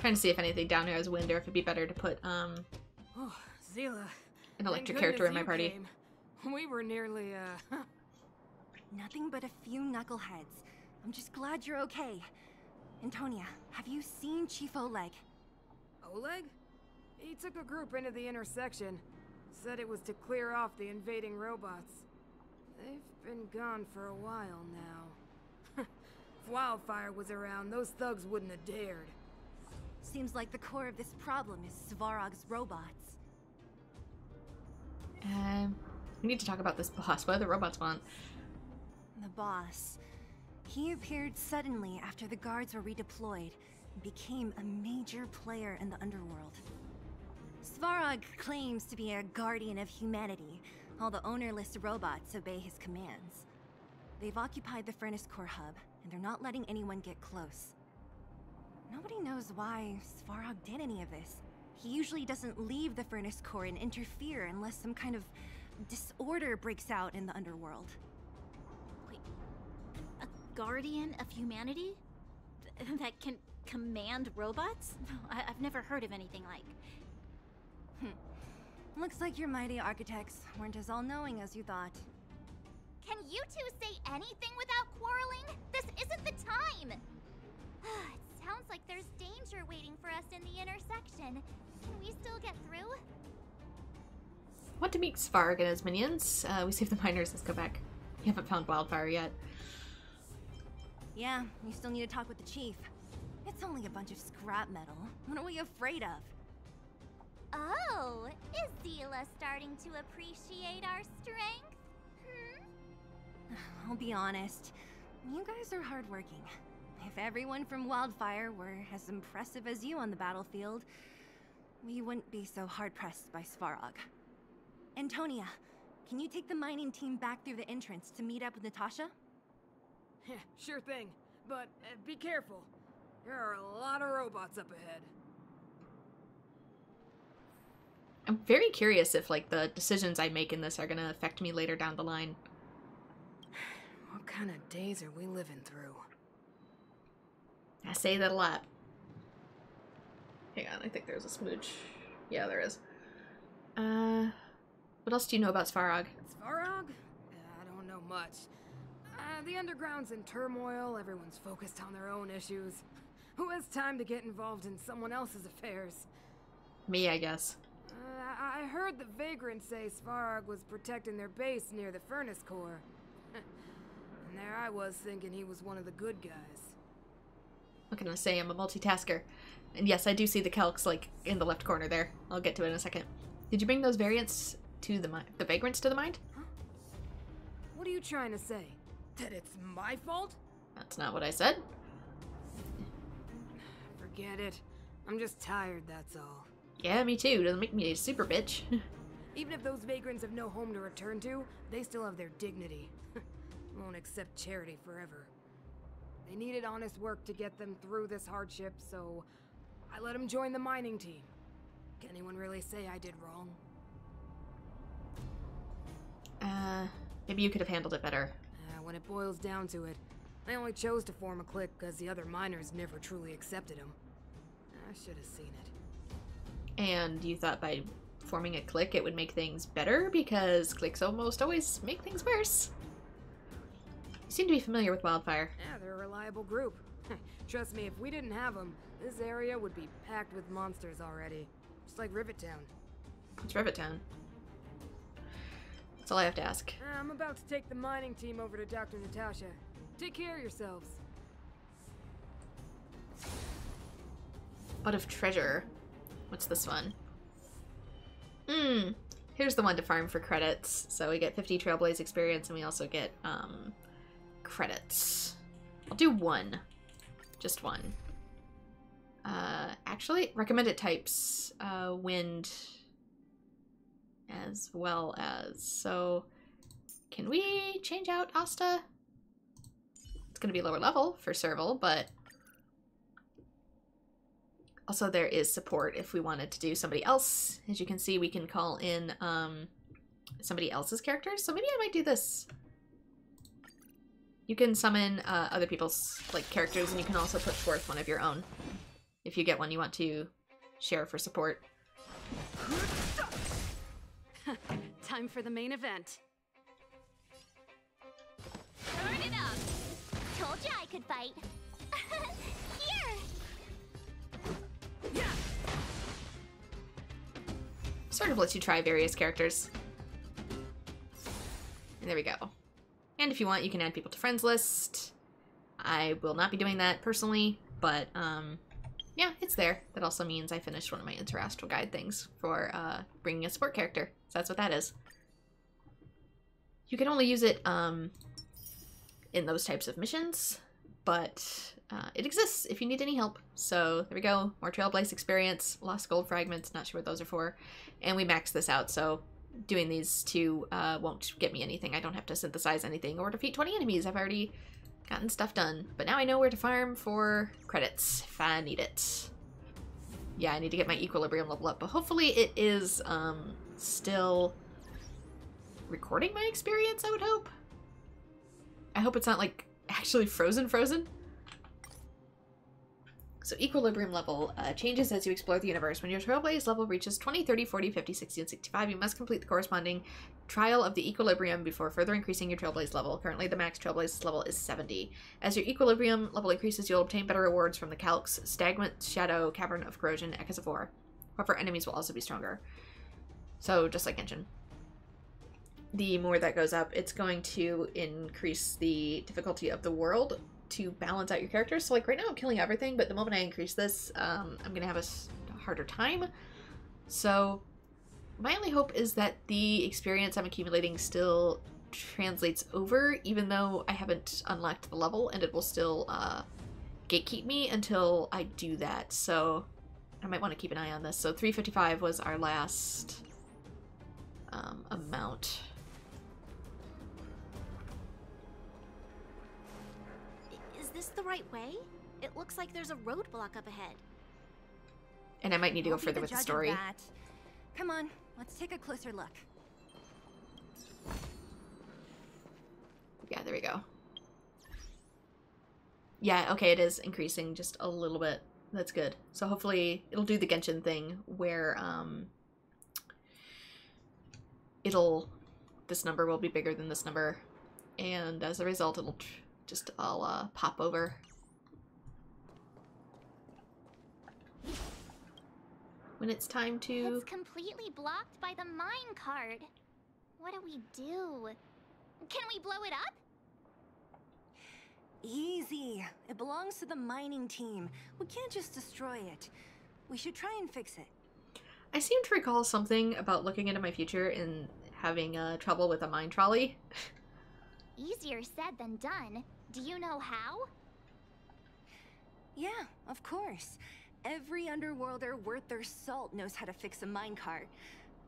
Trying to see if anything down here has wind, or if it'd be better to put Oh, Zila. an electric character in my party. Came. We were nearly, Nothing but a few knuckleheads. I'm just glad you're okay. Antonia, have you seen Chief Oleg? Oleg? He took a group into the intersection. Said it was to clear off the invading robots. They've been gone for a while now. If Wildfire was around, those thugs wouldn't have dared. Seems like the core of this problem is Svarog's robots. We need to talk about this boss. What do the robots want? The boss. He appeared suddenly after the guards were redeployed and became a major player in the underworld. Svarog claims to be a guardian of humanity. All the ownerless robots obey his commands. They've occupied the Furnace Core hub, and they're not letting anyone get close. Nobody knows why Svarog did any of this. He usually doesn't leave the Furnace Core and interfere unless some kind of disorder breaks out in the underworld. Wait, a guardian of humanity? That can command robots? I've never heard of anything like. Looks like your mighty architects weren't as all-knowing as you thought. Can you two say anything without quarreling? This isn't the time! It sounds like there's danger waiting for us in the intersection. Can we still get through? Want to meet Svarog and his minions. We saved the miners. Let's go back. We haven't found Wildfire yet. Yeah, you still need to talk with the chief. It's only a bunch of scrap metal. What are we afraid of? Oh, is Zila starting to appreciate our strength? I'll be honest. You guys are hardworking. If everyone from Wildfire were as impressive as you on the battlefield, we wouldn't be so hard-pressed by Svarog. Antonia, can you take the mining team back through the entrance to meet up with Natasha? Yeah, sure thing. But be careful. There are a lot of robots up ahead. I'm very curious if, like, the decisions I make in this are gonna affect me later down the line. What kind of days are we living through? I say that a lot. Hang on, I think there's a smooch. Yeah, there is. What else do you know about Svarog? Svarog? I don't know much. The underground's in turmoil, everyone's focused on their own issues. Who has time to get involved in someone else's affairs? Me, I guess. I heard the vagrants say Svarog was protecting their base near the Furnace Core. And there I was thinking he was one of the good guys. What can I say? I'm a multitasker. And yes, I do see the Kelks, like, in the left corner there. I'll get to it in a second. Did you bring those variants to the vagrants to the mine? Huh? What are you trying to say? That it's my fault? That's not what I said. Forget it. I'm just tired, that's all. Yeah, me too. Doesn't make me a super bitch. Even if those vagrants have no home to return to, they still have their dignity. Won't accept charity forever. They needed honest work to get them through this hardship, so I let them join the mining team. Can anyone really say I did wrong? Maybe you could have handled it better. When it boils down to it, I only chose to form a clique because the other miners never truly accepted him. I should have seen it. And you thought by forming a clique it would make things better, because cliques almost always make things worse. You seem to be familiar with Wildfire. Yeah, they're a reliable group. Trust me, if we didn't have them, this area would be packed with monsters already. Just like Rivet Town. It's Rivet Town. That's all I have to ask. I'm about to take the mining team over to Dr. Natasha. Take care of yourselves. Butt of treasure. What's this one? Here's the one to farm for credits. So we get 50 Trailblaze experience, and we also get credits. I'll do one. Just one. Actually, recommended types. Wind as well as. So can we change out Asta? It's going to be lower level for Serval, but also there is support if we wanted to do somebody else. As you can see, we can call in somebody else's characters. So maybe I might do this. You can summon other people's characters, and you can also put forth one of your own if you get one you want to share for support. Time for the main event. Turn it up! Told you I could fight. Here! Sort of lets you try various characters. And there we go. And if you want, you can add people to friends list. I will not be doing that personally, but yeah, it's there. That also means I finished one of my Interastral Guide things for bringing a support character. So that's what that is. You can only use it in those types of missions, but it exists if you need any help. So there we go. More Trailblaze experience, lost gold fragments, not sure what those are for. And we maxed this out, so doing these two won't get me anything. I don't have to synthesize anything or defeat 20 enemies. I've already gotten stuff done. But now I know where to farm for credits if I need it. Yeah, I need to get my equilibrium level up, but hopefully it is still recording my experience, I would hope. I hope it's not actually frozen. So equilibrium level changes as you explore the universe. When your Trailblaze level reaches 20, 30, 40, 50, 60, and 65, you must complete the corresponding trial of the equilibrium before further increasing your Trailblaze level. Currently, the max Trailblaze level is 70. As your equilibrium level increases, you'll obtain better rewards from the Calcs, Stagnant, Shadow, Cavern of Corrosion, Echoes of War. However, enemies will also be stronger. So, just like Genshin. The more that goes up, it's going to increase the difficulty of the world to balance out your characters. So right now I'm killing everything, but the moment I increase this, I'm gonna have a harder time. So my only hope is that the experience I'm accumulating still translates over, even though I haven't unlocked the level, and it will still gatekeep me until I do that. So I might want to keep an eye on this. So 355 was our last amount. Is this the right way? It looks like there's a roadblock up ahead. And I might need to go further with the story. Come on, let's take a closer look. Yeah, there we go. Yeah, okay, it is increasing just a little bit. That's good. So hopefully it'll do the Genshin thing where this number will be bigger than this number, and as a result it'll just all pop over. When it's time to... It's completely blocked by the mine card. What do we do? Can we blow it up? Easy. It belongs to the mining team. We can't just destroy it. We should try and fix it. I seem to recall something about looking into my future and having trouble with a mine trolley. Easier said than done. Do you know how? Yeah, of course. Every underworlder worth their salt knows how to fix a minecart.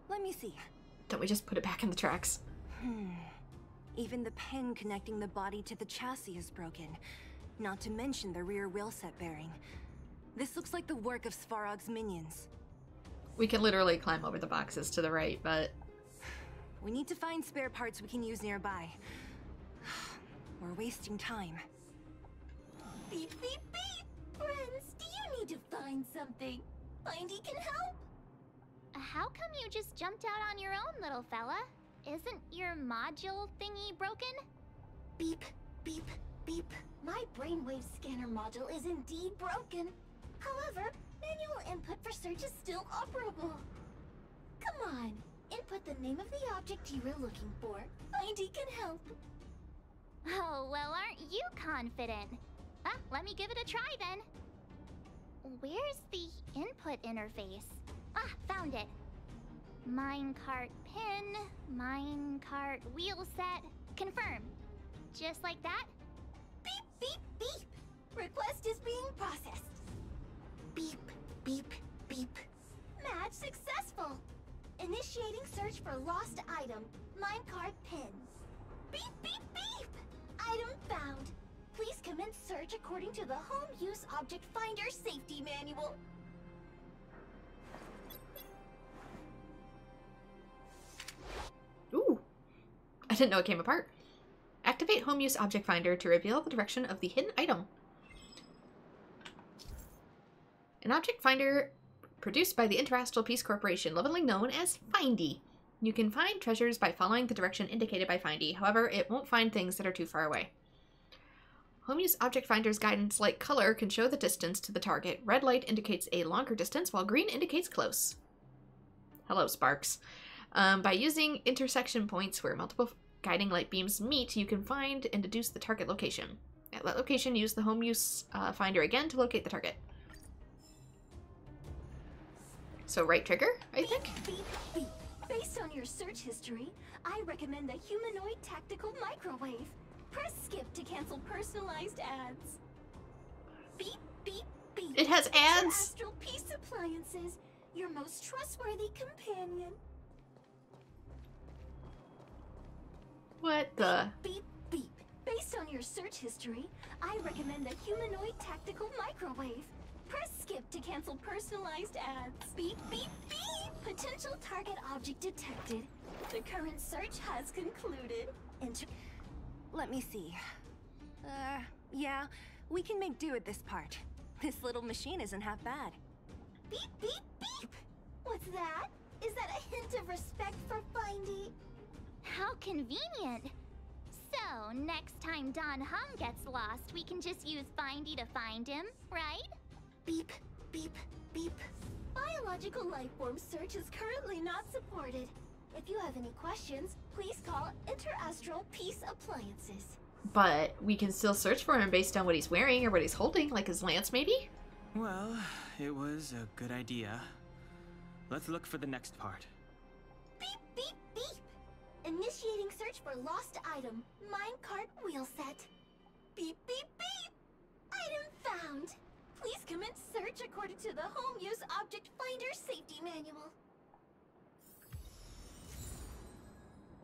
Let me see. Don't we just put it back in the tracks? Even the pin connecting the body to the chassis is broken. Not to mention the rear wheel set bearing. This looks like the work of Svarog's minions. We can literally climb over the boxes to the right, but... We need to find spare parts we can use nearby. We're wasting time. Beep, beep, beep! Friends, do you need to find something? Findy can help? How come you just jumped out on your own, little fella? Isn't your module thingy broken? Beep, beep, beep. My brainwave scanner module is indeed broken. However, manual input for search is still operable. Come on, input the name of the object you were looking for. Findy can help. Oh, well, aren't you confident? Let me give it a try then. Where's the input interface? Found it. Minecart pin, minecart wheel set, confirm. Just like that? Beep, beep, beep. Request is being processed. Beep, beep, beep. Match successful. Initiating search for lost item, minecart pin. Beep, beep, beep. Item found. Please commence search according to the Home Use Object Finder Safety Manual. Ooh. I didn't know it came apart. Activate Home Use Object Finder to reveal the direction of the hidden item. An object finder produced by the Interastral Peace Corporation, lovingly known as Findy. You can find treasures by following the direction indicated by Findy. However, it won't find things that are too far away. Home Use Object Finder's guidance light color can show the distance to the target. Red light indicates a longer distance, while green indicates close. Hello, Sparks. By using intersection points where multiple guiding light beams meet, you can find and deduce the target location. At that location, use the Home Use Finder again to locate the target. So right trigger, I think? Beep, beep, beep. Based on your search history, I recommend the humanoid tactical microwave. Press skip to cancel personalized ads. Beep, beep, beep. It has ads? Astral Peace Appliances, your most trustworthy companion. What the? Beep, beep. Based on your search history, I recommend the humanoid tactical microwave. Press skip to cancel personalized ads. Beep, beep, beep. Potential target object detected. The current search has concluded. Let me see. Yeah, we can make do with this part. This little machine isn't half bad. Beep, beep, beep! What's that? Is that a hint of respect for Findy? How convenient. So, next time Don Hum gets lost, we can just use Findy to find him, right? Beep, beep, beep. Biological life form search is currently not supported. If you have any questions, please call Interastral Peace Appliances. But we can still search for him based on what he's wearing or what he's holding, like his lance maybe? Well, it was a good idea. Let's look for the next part. Beep, beep, beep! Initiating search for lost item, minecart wheel set. Beep, beep, beep! Item found! Please commence search according to the Home Use Object Finder Safety Manual.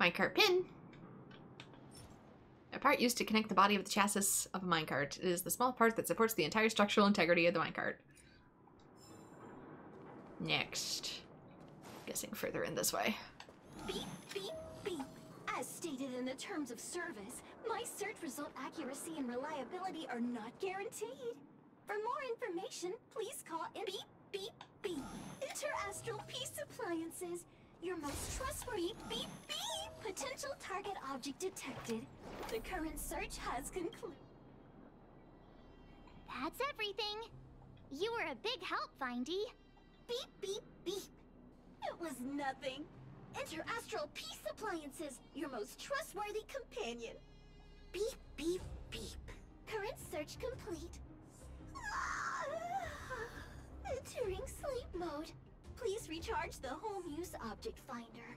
Minecart pin. A part used to connect the body of the chassis of a minecart. It is the small part that supports the entire structural integrity of the minecart. Next. Guessing further in this way. Beep, beep, beep. As stated in the terms of service, my search result accuracy and reliability are not guaranteed. For more information, please call in beep, beep, beep. Interastral Peace Appliances, your most trustworthy beep, beep. Potential target object detected. The current search has concluded. That's everything. You were a big help, Findy. Beep, beep, beep. It was nothing. Interastral Peace Appliances, your most trustworthy companion. Beep, beep, beep. Current search complete. Entering sleep mode. Please recharge the Home Use Object Finder.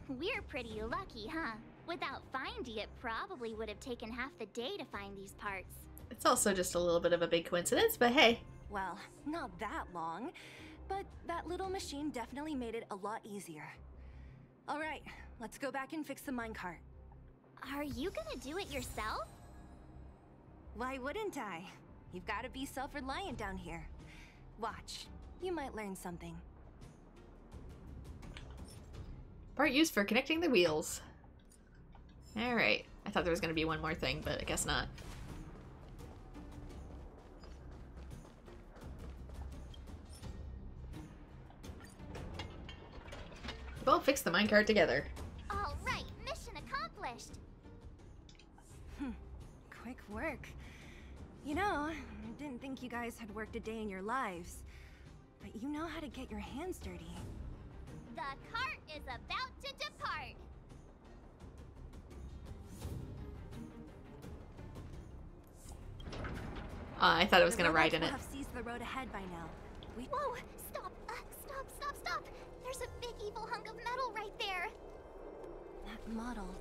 We're pretty lucky, huh? Without Findy, it probably would have taken half the day to find these parts. It's also just a little bit of a big coincidence, but hey. Well, not that long, but that little machine definitely made it a lot easier. All right, let's go back and fix the minecart. Are you gonna do it yourself? Why wouldn't I? You've got to be self-reliant down here. Watch, you might learn something. Part used for connecting the wheels. Alright. I thought there was going to be one more thing, but I guess not. We'll fix the minecart together. All right, mission accomplished. Quick work. You know, I didn't think you guys had worked a day in your lives, but you know how to get your hands dirty. The cart is about to depart. I thought I was gonna ride in it. Have seized the road ahead by now. Whoa! Stop! Stop! There's a big evil hunk of metal right there. That model.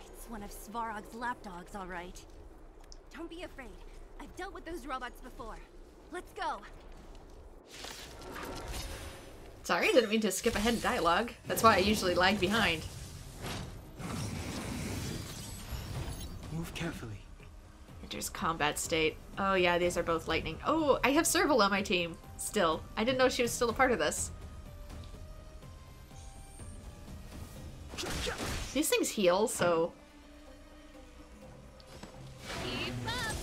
It's one of Svarog's lapdogs, all right. Don't be afraid. I've dealt with those robots before. Let's go. Sorry, didn't mean to skip ahead in dialogue. That's why I usually lag behind. Move carefully. Enters combat state. Oh yeah, these are both lightning. Oh, I have Serval on my team. Still. I didn't know she was still a part of this. These things heal, so... Keep up.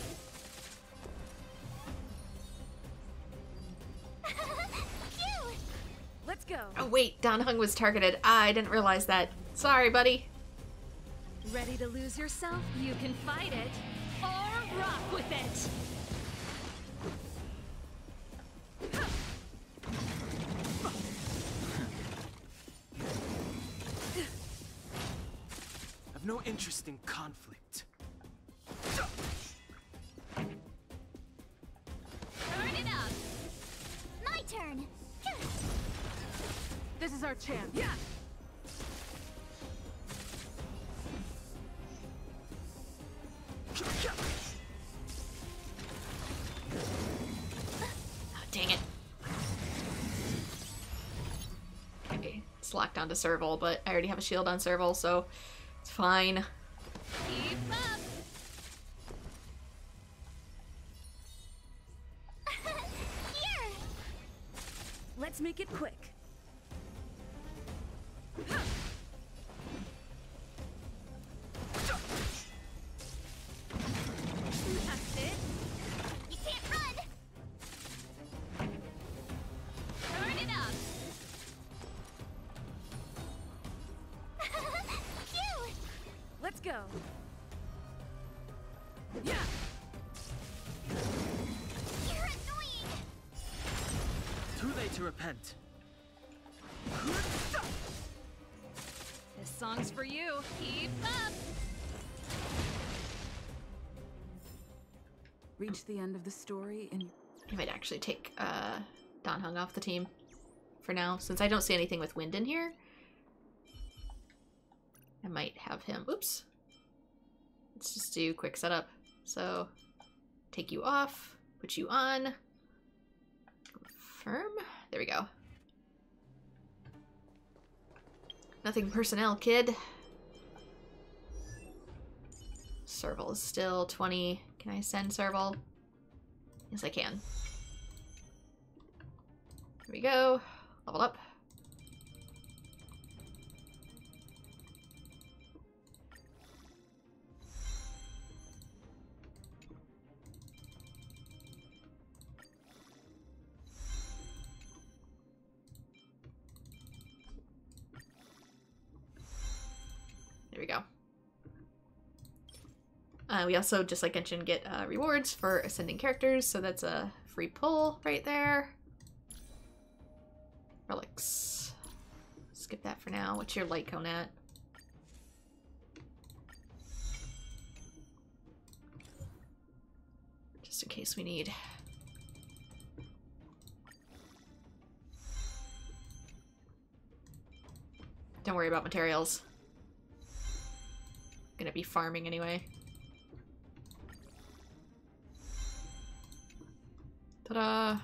Cute. Let's go. Oh wait, Dan Hung was targeted. Ah, I didn't realize that. Sorry, buddy. Ready to lose yourself? You can fight it, or rock with it! I've no interest in conflict. Turn it up. My turn. This is our chance. Yeah! Oh, dang it. Okay, it's locked onto Serval, but I already have a shield on Serval, so it's fine. Keep up. Here. Let's make it quick. That's it. You can't run. Turn it up. Cute. Let's go. Yeah. You're annoying. Too late to repent. This song's for you. Keep up. Reach the end of the story and I might actually take Dan Hung off the team for now, since I don't see anything with wind in here. I might have him. Oops. Let's just do quick setup. So, take you off, put you on. Confirm. There we go. Nothing personnel, kid. Serval is still 20. Can I send Serval? Yes, I can. There we go. Level up. There we go. We also, just like Genshin, get rewards for ascending characters, so that's a free pull right there. Relics. Skip that for now. What's your light cone at? Just in case we need. Don't worry about materials. Gonna be farming anyway. Ta-da!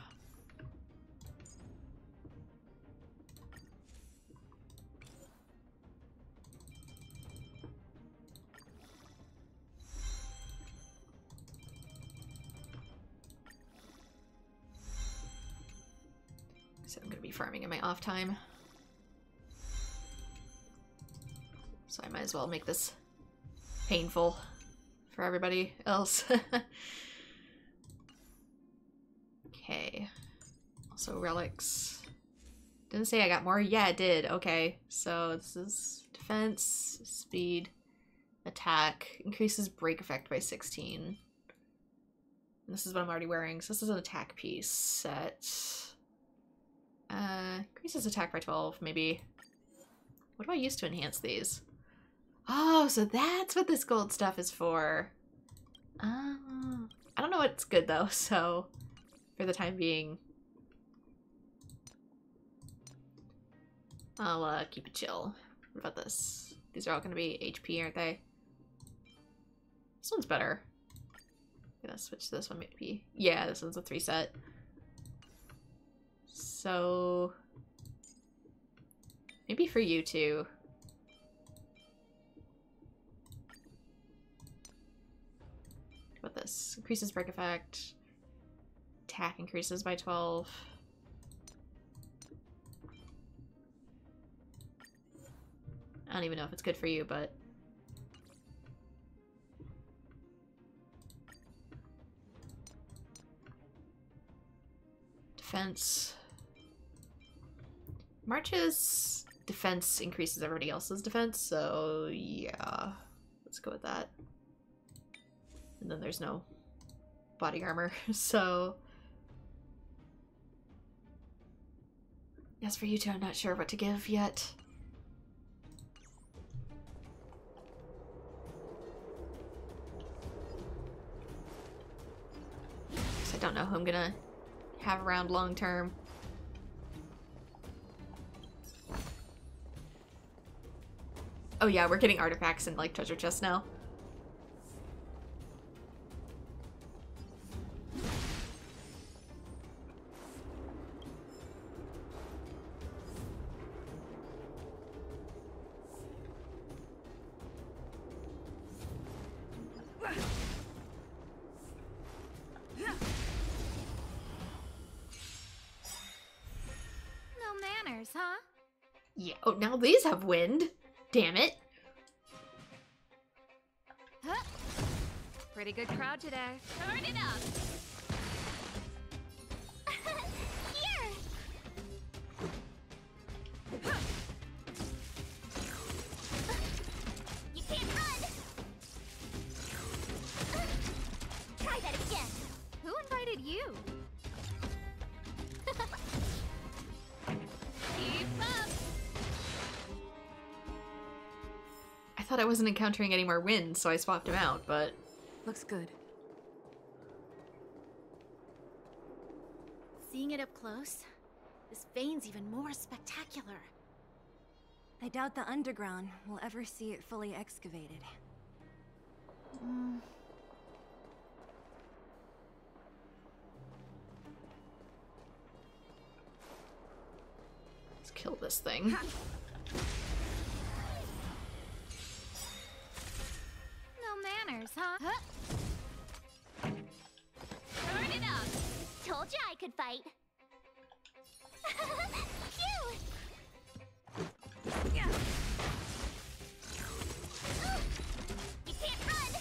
So I'm gonna be farming in my off time. So I might as well make this painful for everybody else. Okay. Also relics. Didn't say I got more. Yeah, it did. Okay, so this is defense, speed, attack, increases break effect by 16. And this is what I'm already wearing, so this is an attack piece set. Increases attack by 12, maybe. What do I use to enhance these? Oh, so that's what this gold stuff is for. I don't know what's good though, so for the time being, I'll keep it chill. What about this? These are all gonna be HP, aren't they? This one's better. I'm gonna switch to this one, maybe. Yeah, this one's a 3 set. So maybe for you too. What about this? Increases break effect. Attack increases by 12. I don't even know if it's good for you, but defense. March's defense increases everybody else's defense, so yeah. Let's go with that. And then there's no body armor, so as for you two, I'm not sure what to give yet. I don't know who I'm gonna have around long term. Oh yeah, we're getting artifacts and like treasure chests now. Huh? Yeah. Oh, now these have wind. Damn it. Huh? Pretty good crowd today. Turn it up. Here. You can't run. Try that again. Who invited you? I thought I wasn't encountering any more wind, so I swapped him out, but Looks good. Seeing it up close, this vein's even more spectacular. I doubt the underground will ever see it fully excavated. let's kill this thing. Huh? Turn it up. Told you I could fight. Phew. You can't run.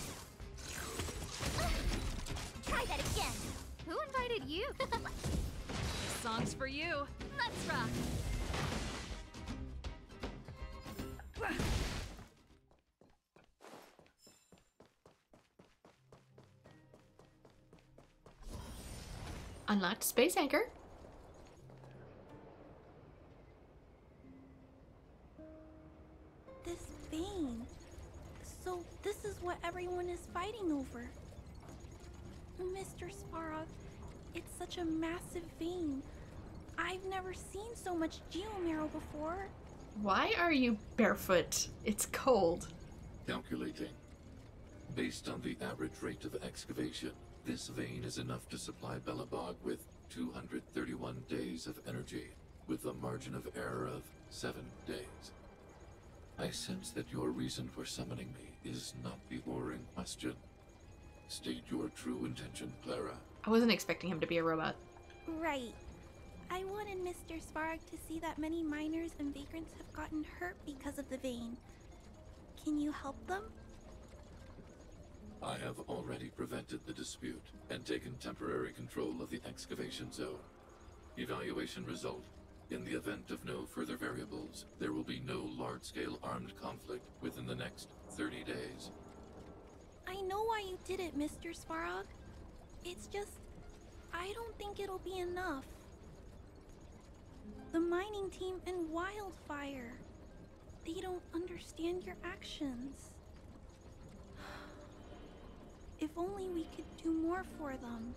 Try that again. Who invited you? This song's for you. Let's rock. Unlocked space anchor. This vein. So this is what everyone is fighting over. Mr. Sparrow, it's such a massive vein. I've never seen so much geomarrow before. Why are you barefoot? It's cold. Calculating. Based on the average rate of excavation, this vein is enough to supply Belobog with 231 days of energy, with a margin of error of 7 days. I sense that your reason for summoning me is not the ore in question. State your true intention, Clara. I wasn't expecting him to be a robot. Right. I wanted Mr. Sparrow to see that many miners and vagrants have gotten hurt because of the vein. Can you help them? I have already prevented the dispute and taken temporary control of the excavation zone. Evaluation result. In the event of no further variables, there will be no large-scale armed conflict within the next 30 days. I know why you did it, Mr. Svarog. It's just, I don't think it'll be enough. The mining team and Wildfire, they don't understand your actions. If only we could do more for them.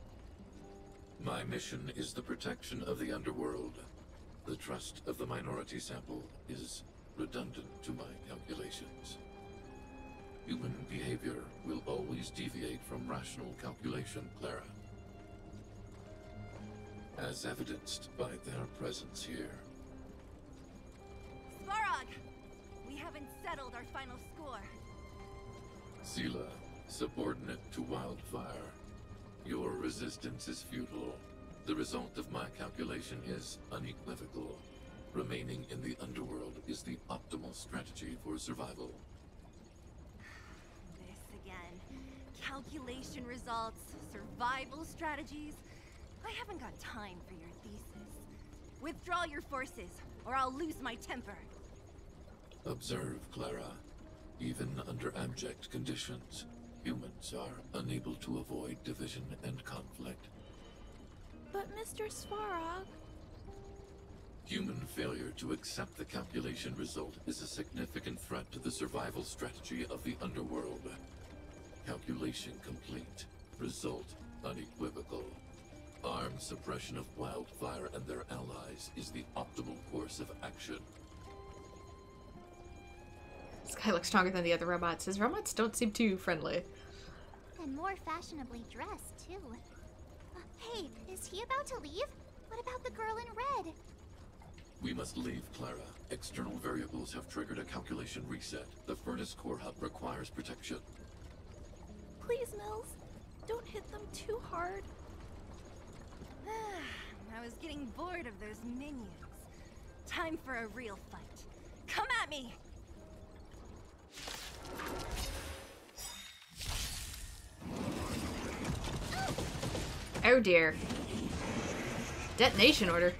My mission is the protection of the underworld. The trust of the minority sample is redundant to my calculations. Human behavior will always deviate from rational calculation, Clara. As evidenced by their presence here. Svarog! We haven't settled our final score. Seela, subordinate to Wildfire. Your resistance is futile. The result of my calculation is unequivocal. Remaining in the underworld is the optimal strategy for survival. This again. Calculation results, survival strategies. I haven't got time for your thesis. Withdraw your forces, or I'll lose my temper. Observe, Clara. Even under abject conditions, humans are unable to avoid division and conflict. But Mr. Svarog... Human failure to accept the calculation result is a significant threat to the survival strategy of the underworld. Calculation complete. Result unequivocal. Armed suppression of Wildfire and their allies is the optimal course of action. This guy looks stronger than the other robots. His robots don't seem too friendly. And more fashionably dressed, too. Hey, is he about to leave? What about the girl in red? We must leave, Clara. External variables have triggered a calculation reset. The furnace core hub requires protection. Please, Mills, don't hit them too hard. I was getting bored of those minions. Time for a real fight. Come at me! Oh dear. Detonation order.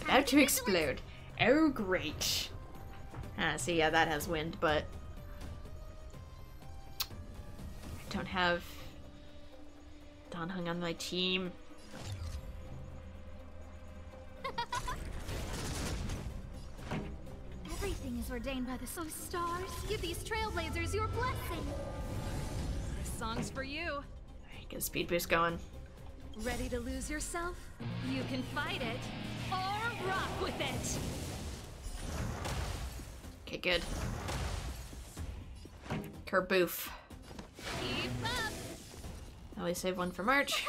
About to explode. Oh great. Ah, see, yeah, that has wind, but I don't have Don Hung on my team. Everything is ordained by the stars. Give these trailblazers your blessing. This song's for you. Get a speed boost going. Ready to lose yourself? You can fight it, or rock with it! Okay, good. Kerboof. Keep up! Always save one for March.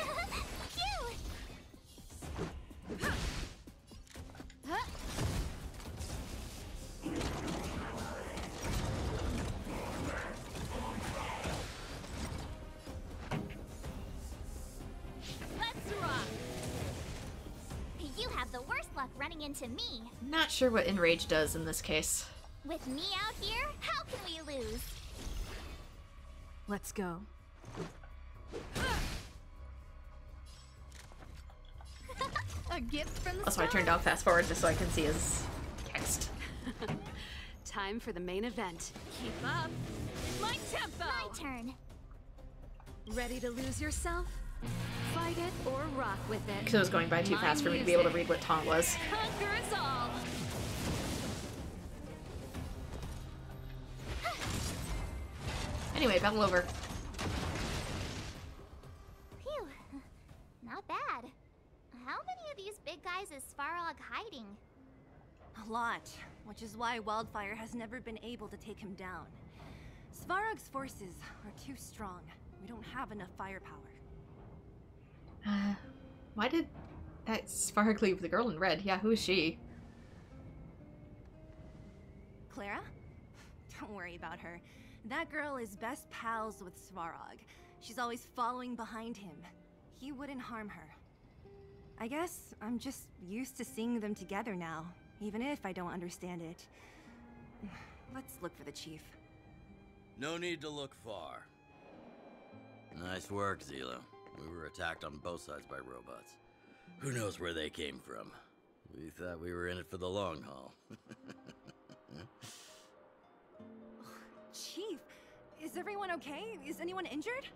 Running into me. Not sure what Enrage does in this case. With me out here, how can we lose? Let's go. A gift from the Also, I turned off fast forward just so I can see his text. Time for the main event. Keep up. My tempo. My turn. Ready to lose yourself? Fight it or rock with it. Because it was going by too fast for me to be able to read what taunt was. Conquer us all. Anyway, battle over. Phew. Not bad. How many of these big guys is Svarog hiding? A lot, which is why Wildfire has never been able to take him down. Svarog's forces are too strong. We don't have enough firepower. Why did that Svarog leave the girl in red? Yeah, who is she? Clara? Don't worry about her. That girl is best pals with Svarog. She's always following behind him. He wouldn't harm her. I guess I'm just used to seeing them together now, even if I don't understand it. Let's look for the chief. No need to look far. Nice work, Zelo. We were attacked on both sides by robots. Who knows where they came from? We thought we were in it for the long haul. Chief, is everyone okay? Is anyone injured?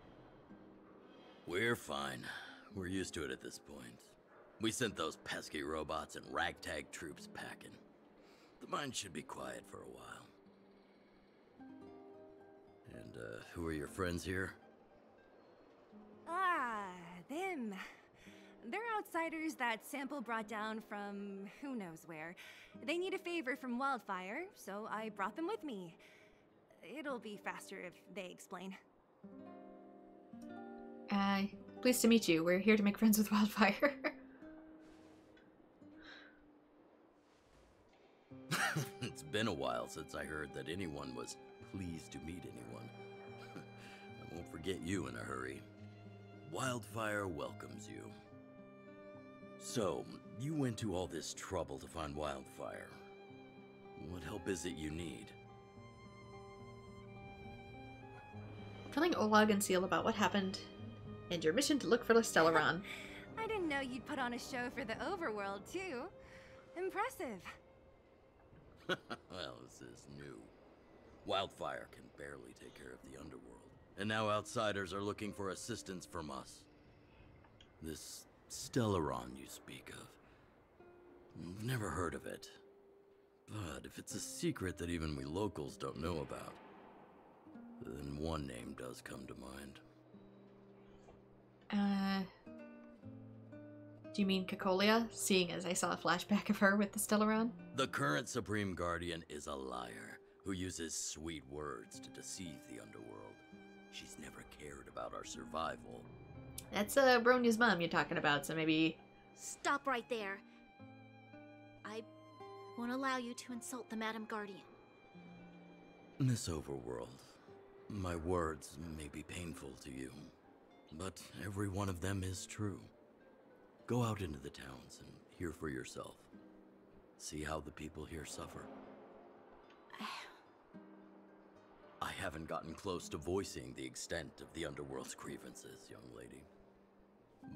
We're fine. We're used to it at this point. We sent those pesky robots and ragtag troops packing. The mine should be quiet for a while. And, who are your friends here? Ah, them. They're outsiders that Sample brought down from who knows where. They need a favor from Wildfire, so I brought them with me. It'll be faster if they explain. Pleased to meet you. We're here to make friends with Wildfire. It's been a while since I heard that anyone was pleased to meet anyone. I won't forget you in a hurry. Wildfire welcomes you. So, you went to all this trouble to find Wildfire. What help is it you need? Telling Olag and Seal about what happened, and your mission to look for Stellaron. I didn't know you'd put on a show for the overworld, too. Impressive. Well, this is new. Wildfire can barely take care of the underworld, and now outsiders are looking for assistance from us. This Stellaron you speak of. I've never heard of it. But if it's a secret that even we locals don't know about, then one name does come to mind. Do you mean Cacolia? Seeing as I saw a flashback of her with the Stellaron? The current Supreme Guardian is a liar who uses sweet words to deceive the underworld. She's never cared about our survival. That's Bronya's mom you're talking about, so maybe... Stop right there. I won't allow you to insult the Madam Guardian. Miss Overworld, my words may be painful to you, but every one of them is true. Go out into the towns and hear for yourself. See how the people here suffer. I haven't gotten close to voicing the extent of the underworld's grievances, young lady.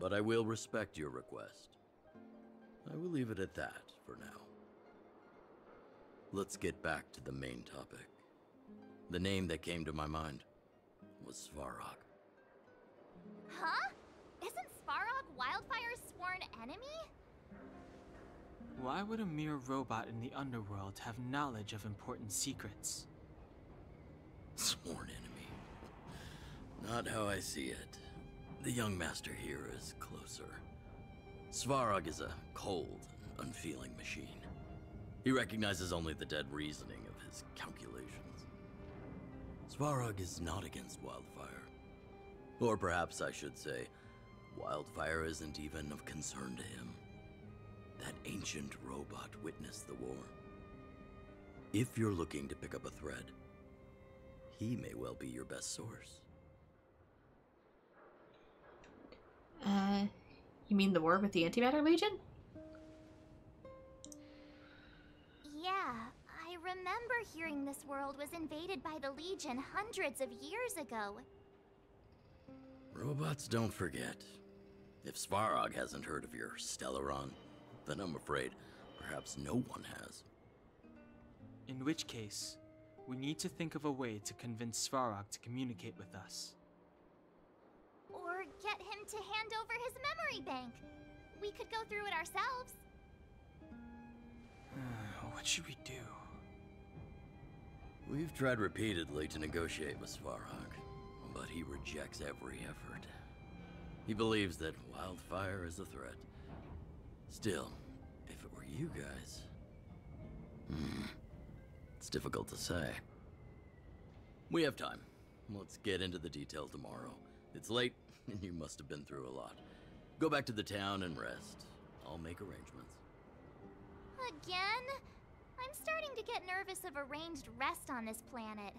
But I will respect your request. I will leave it at that for now. Let's get back to the main topic. The name that came to my mind was Svarog. Huh? Isn't Svarog Wildfire's sworn enemy? Why would a mere robot in the underworld have knowledge of important secrets? Sworn enemy. Not how I see it. The young master here is closer. Svarog is a cold and unfeeling machine. He recognizes only the dead reasoning of his calculations. Svarog is not against Wildfire. Or perhaps I should say, Wildfire isn't even of concern to him. That ancient robot witnessed the war. If you're looking to pick up a thread, he may well be your best source. You mean the war with the Antimatter Legion? Yeah, I remember hearing this world was invaded by the Legion hundreds of years ago. Robots don't forget. If Svarog hasn't heard of your Stellaron, then I'm afraid perhaps no one has. In which case, we need to think of a way to convince Svarog to communicate with us. Or get him to hand over his memory bank. We could go through it ourselves. What should we do? We've tried repeatedly to negotiate with Svarog, but he rejects every effort. He believes that Wildfire is a threat. Still, if it were you guys... it's difficult to say. We have time. Let's get into the details tomorrow. It's late, and you must have been through a lot. Go back to the town and rest. I'll make arrangements. Again? I'm starting to get nervous of arranged rest on this planet.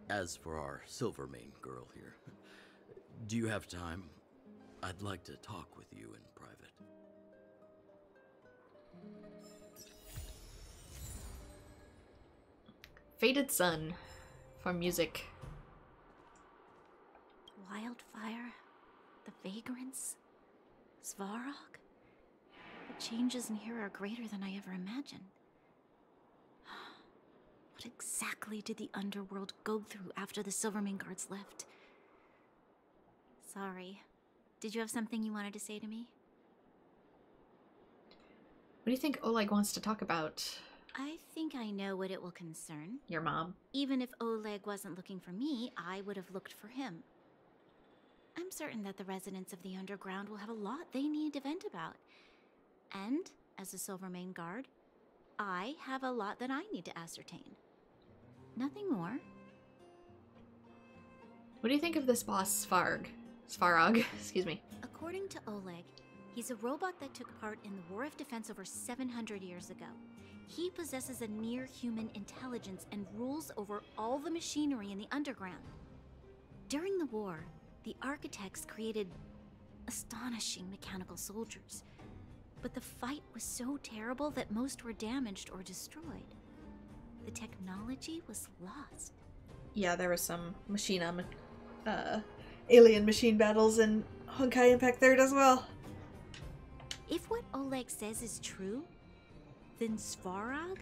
As for our Silvermane girl here, do you have time? I'd like to talk with you in private. Faded Sun for music. Wildfire, the vagrants, Svarog? The changes in here are greater than I ever imagined. What exactly did the underworld go through after the Silvermane guards left? Sorry. Did you have something you wanted to say to me? What do you think Oleg wants to talk about? I think I know what it will concern. Your mom. Even if Oleg wasn't looking for me, I would have looked for him. I'm certain that the residents of the underground will have a lot they need to vent about. And, as a Silvermane guard, I have a lot that I need to ascertain. Nothing more. What do you think of this boss, Svarog, excuse me. According to Oleg, he's a robot that took part in the War of Defense over 700 years ago. He possesses a near-human intelligence and rules over all the machinery in the underground. During the war, the architects created astonishing mechanical soldiers. But the fight was so terrible that most were damaged or destroyed. The technology was lost. Yeah, there was some alien machine battles in Honkai Impact 3rd as well. If what Oleg says is true, then Svarog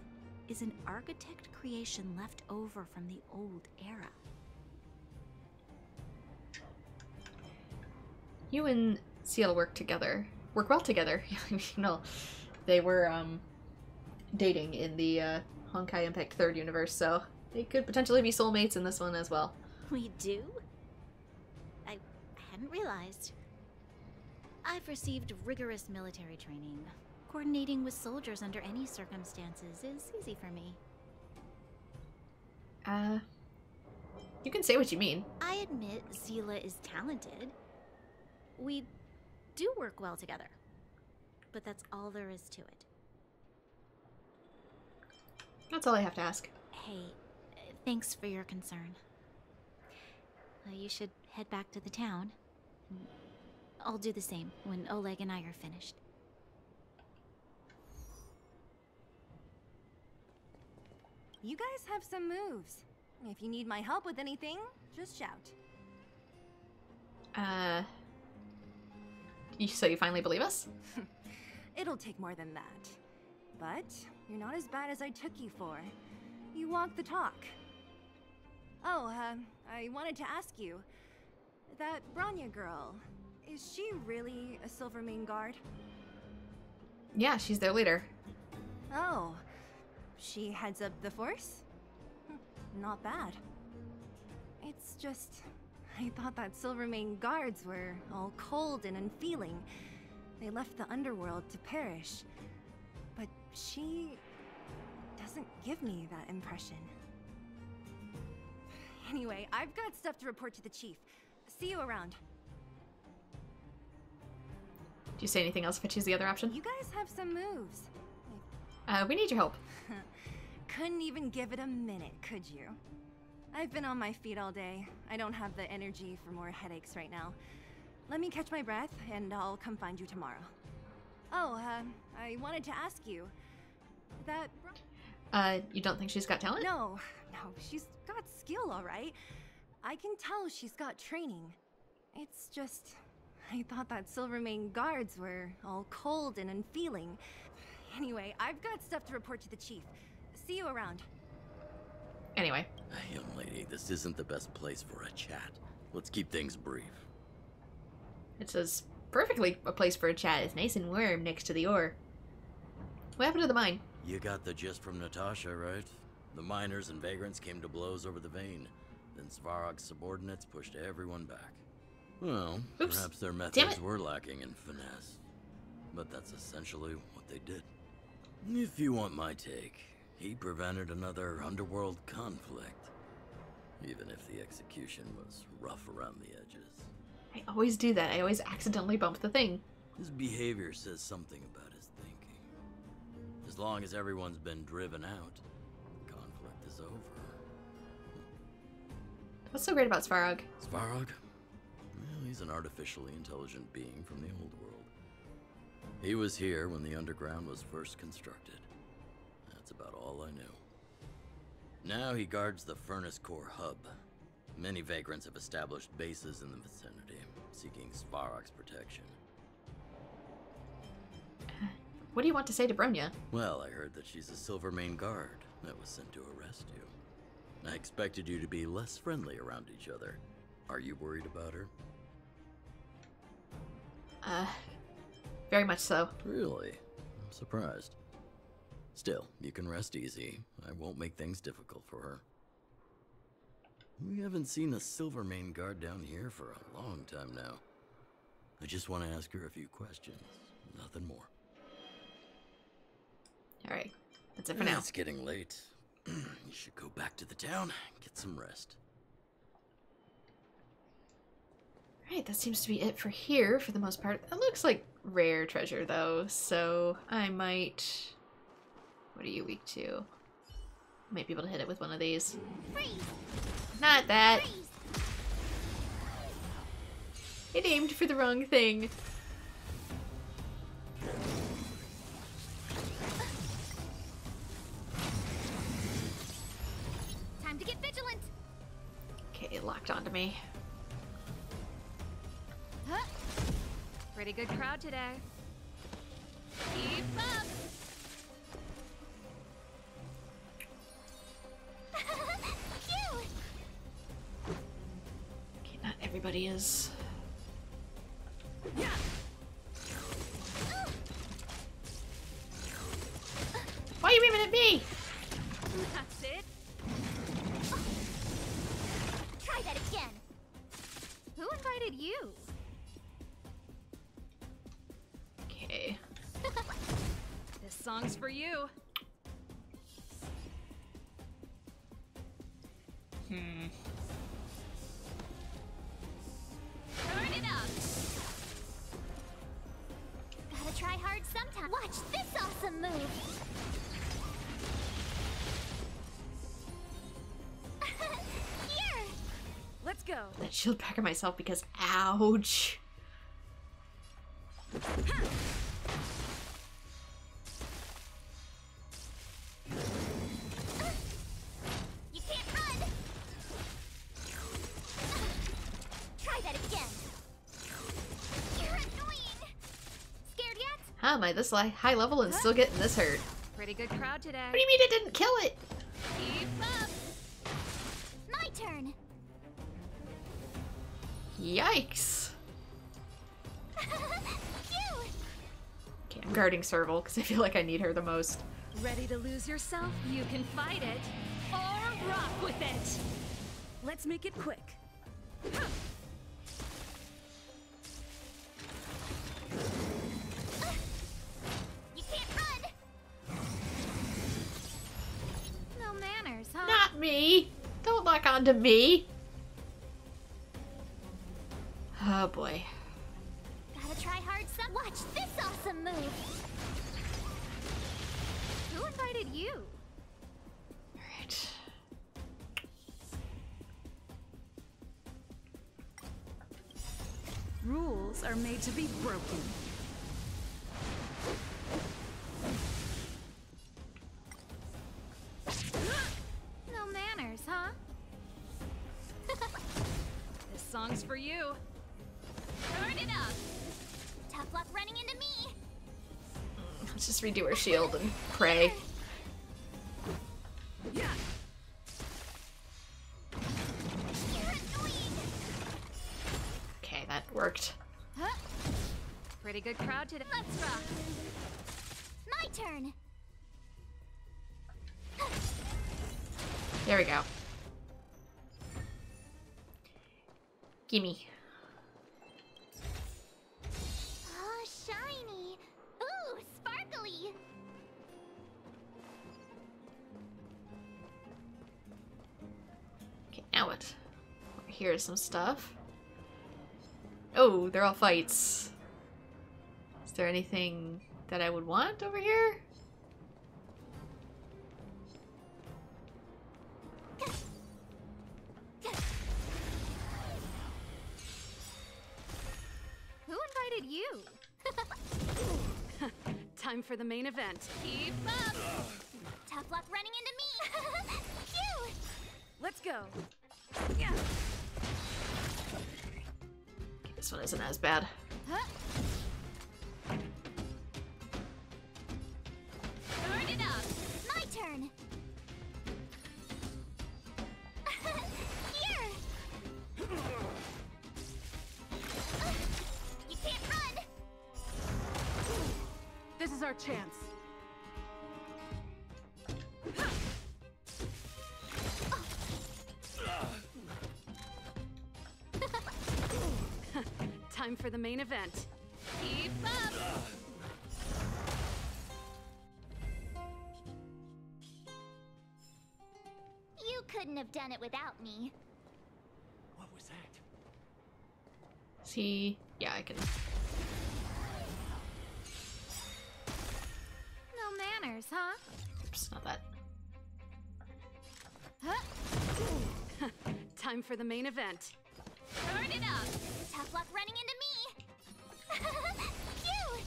is an architect creation left over from the old era. You and Seal work well together. You know, they were dating in the Honkai Impact 3rd universe, so they could potentially be soulmates in this one as well. We do? I hadn't realized. I've received rigorous military training. Coordinating with soldiers under any circumstances is easy for me. You can say what you mean. I admit Zila is talented. We do work well together. But that's all there is to it. That's all I have to ask. Hey, thanks for your concern. You should head back to the town. I'll do the same when Oleg and I are finished. You guys have some moves. If you need my help with anything, just shout. So you finally believe us? It'll take more than that. But you're not as bad as I took you for. You walk the talk. Oh, I wanted to ask you. That Bronya girl, is she really a Silvermane guard? Yeah, she's their leader. Oh, she heads up the force? Not bad. It's just, I thought that Silvermane guards were all cold and unfeeling. They left the underworld to perish. But she doesn't give me that impression. Anyway, I've got stuff to report to the chief. See you around. Do you say anything else if I choose the other option? You guys have some moves. We need your help. Couldn't even give it a minute, could you? I've been on my feet all day. I don't have the energy for more headaches right now. Let me catch my breath, and I'll come find you tomorrow. Oh, I wanted to ask you. That... You don't think she's got talent? No, she's got skill, all right. I can tell she's got training. It's just... I thought that Silvermane guards were all cold and unfeeling. Anyway, I've got stuff to report to the chief. See you around. Anyway. Young lady, this isn't the best place for a chat. Let's keep things brief. It's perfectly a place for a chat. It's nice and warm next to the ore. What happened to the mine? You got the gist from Natasha, right? The miners and vagrants came to blows over the vein. Then Svarog's subordinates pushed everyone back. Well, Oops. Perhaps their methods were lacking in finesse. But that's essentially what they did. If you want my take, he prevented another underworld conflict. Even if the execution was rough around the edges. I always do that. I always accidentally bump the thing. His behavior says something about his thinking. As long as everyone's been driven out, the conflict is over. What's so great about Svarog? Svarog? Well, he's an artificially intelligent being from the old world. He was here when the underground was first constructed. That's about all I knew. Now he guards the Furnace Core hub. Many vagrants have established bases in the vicinity, seeking Svarog's protection. What do you want to say to Bronya? Well, I heard that she's a Silvermane guard that was sent to arrest you. I expected you to be less friendly around each other. Are you worried about her? Very much so. Really? I'm surprised. Still, you can rest easy. I won't make things difficult for her. We haven't seen a Silvermane guard down here for a long time now. I just want to ask her a few questions. Nothing more. Alright, that's it for now. It's getting late. You should go back to the town, get some rest. Alright, that seems to be it for here for the most part. It looks like rare treasure though, so I might... What are you weak to? Might be able to hit it with one of these. Freeze. Not that! Freeze. It aimed for the wrong thing. Time to get vigilant. Okay, it locked onto me. Huh? Pretty good crowd today. Keep up. Phew. Okay, not everybody is. Why are you aiming at me? That's it. Try that again. Who invited you? Okay. This song's for you. Turn it up. Gotta try hard sometime. Watch this awesome move. Here. Let's go. That shield back on myself because ouch. You can't run. Try that again. You're annoying. Scared yet? How am I this high level and still getting this hurt? Pretty good crowd today. What do you mean it didn't kill it? Keep up. My turn. Yikes. Phew. Okay, I'm guarding Serval because I feel like I need her the most. Ready to lose yourself? You can fight it or rock with it. Let's make it quick. You can't run. No manners, huh? Not me. Don't lock onto me. Oh boy. Gotta try hard some. Watch this awesome move. Who invited you? Alright. Rules are made to be broken. No manners, huh? This song's for you. Turn it up. Tough luck running into me. Let's just redo her shield and pray. You're annoying. Okay, that worked. Huh? Pretty good crowd today. Let's rock. My turn. There we go. Gimme. Oh, shiny. Ooh, sparkly. Okay, now what? Here's some stuff. Oh, they're all fights. Is there anything that I would want over here? Who invited you? Time for the main event. Keep up. Tough luck running into me. Phew. Let's go. Okay, this one isn't as bad. Huh? our chance. Time for the main event. Keep up! You couldn't have done it without me. What was that? See? Yeah, I can. No manners, huh? Oops, not that. Huh? Time for the main event. Turn it up! Tough luck running into me! Phew!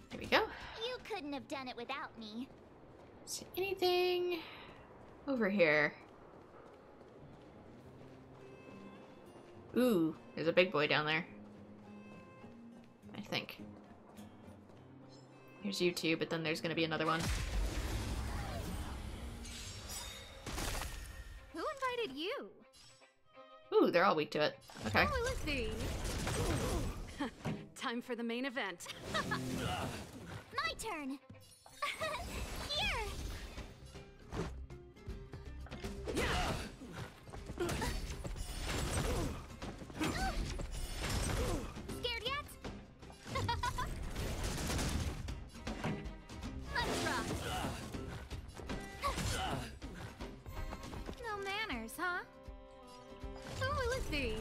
There we go. You couldn't have done it without me. Is there anything over here? Ooh, there's a big boy down there. I think. Here's you two, but then there's gonna be another one. Who invited you? Ooh, they're all weak to it. Okay. Oh, let's see. Time for the main event. My turn. Here. Scared yet? Let's rock. No manners, huh? Oh, let's see.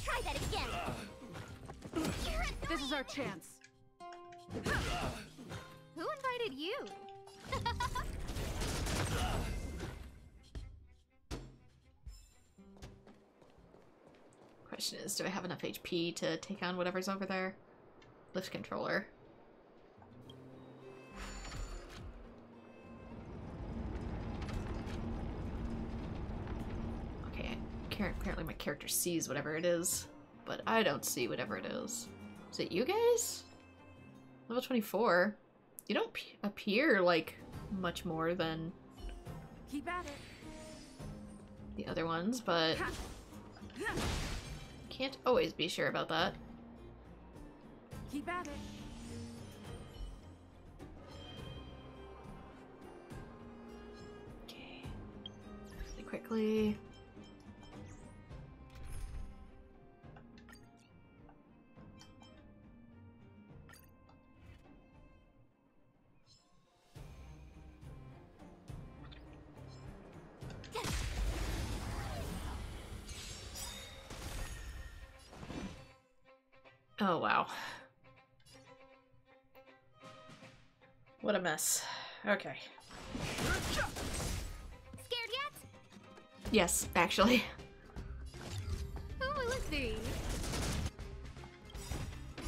Try that again. This is our chance. Who invited you? Question is, do I have enough HP to take on whatever's over there? Lift controller. Okay, apparently my character sees whatever it is, but I don't see whatever it is. Is it you guys? Level 24. You don't appear like much more than Keep at it. the other ones, but can't always be sure about that. Keep at it. Okay. Really quickly. Oh, wow. What a mess. Okay. Scared yet? Yes, actually. Oh, let's see.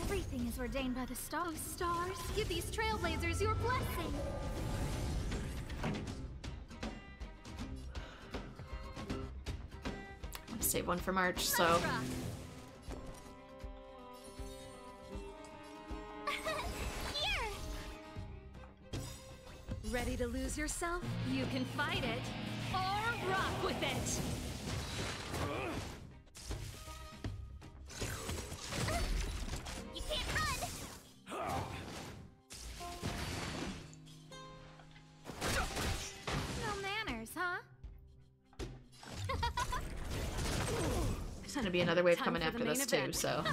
Everything is ordained by the stars. Stars, give these trailblazers your blessing. I'm gonna save one for March, so. Let's rock. Here. Ready to lose yourself? You can fight it or rock with it. You can't run. No manners, huh? There's gonna be another wave Time coming for after the main this too, event. so.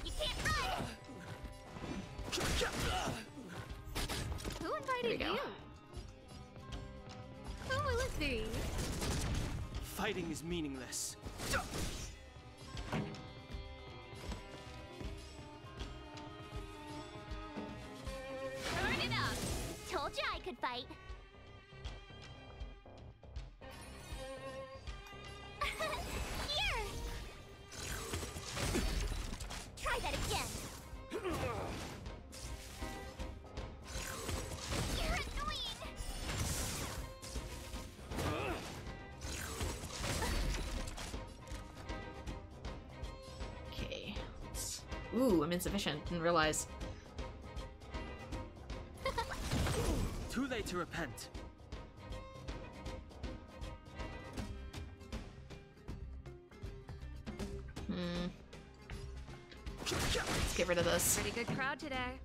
You can't run. Who There we invited go. you? Oh, let's see. Fighting is meaningless. Turn it up. Told you I could fight. Here. Try that again. Ooh, I'm insufficient. Didn't realize. Too late to repent. Let's get rid of this. Pretty good crowd today.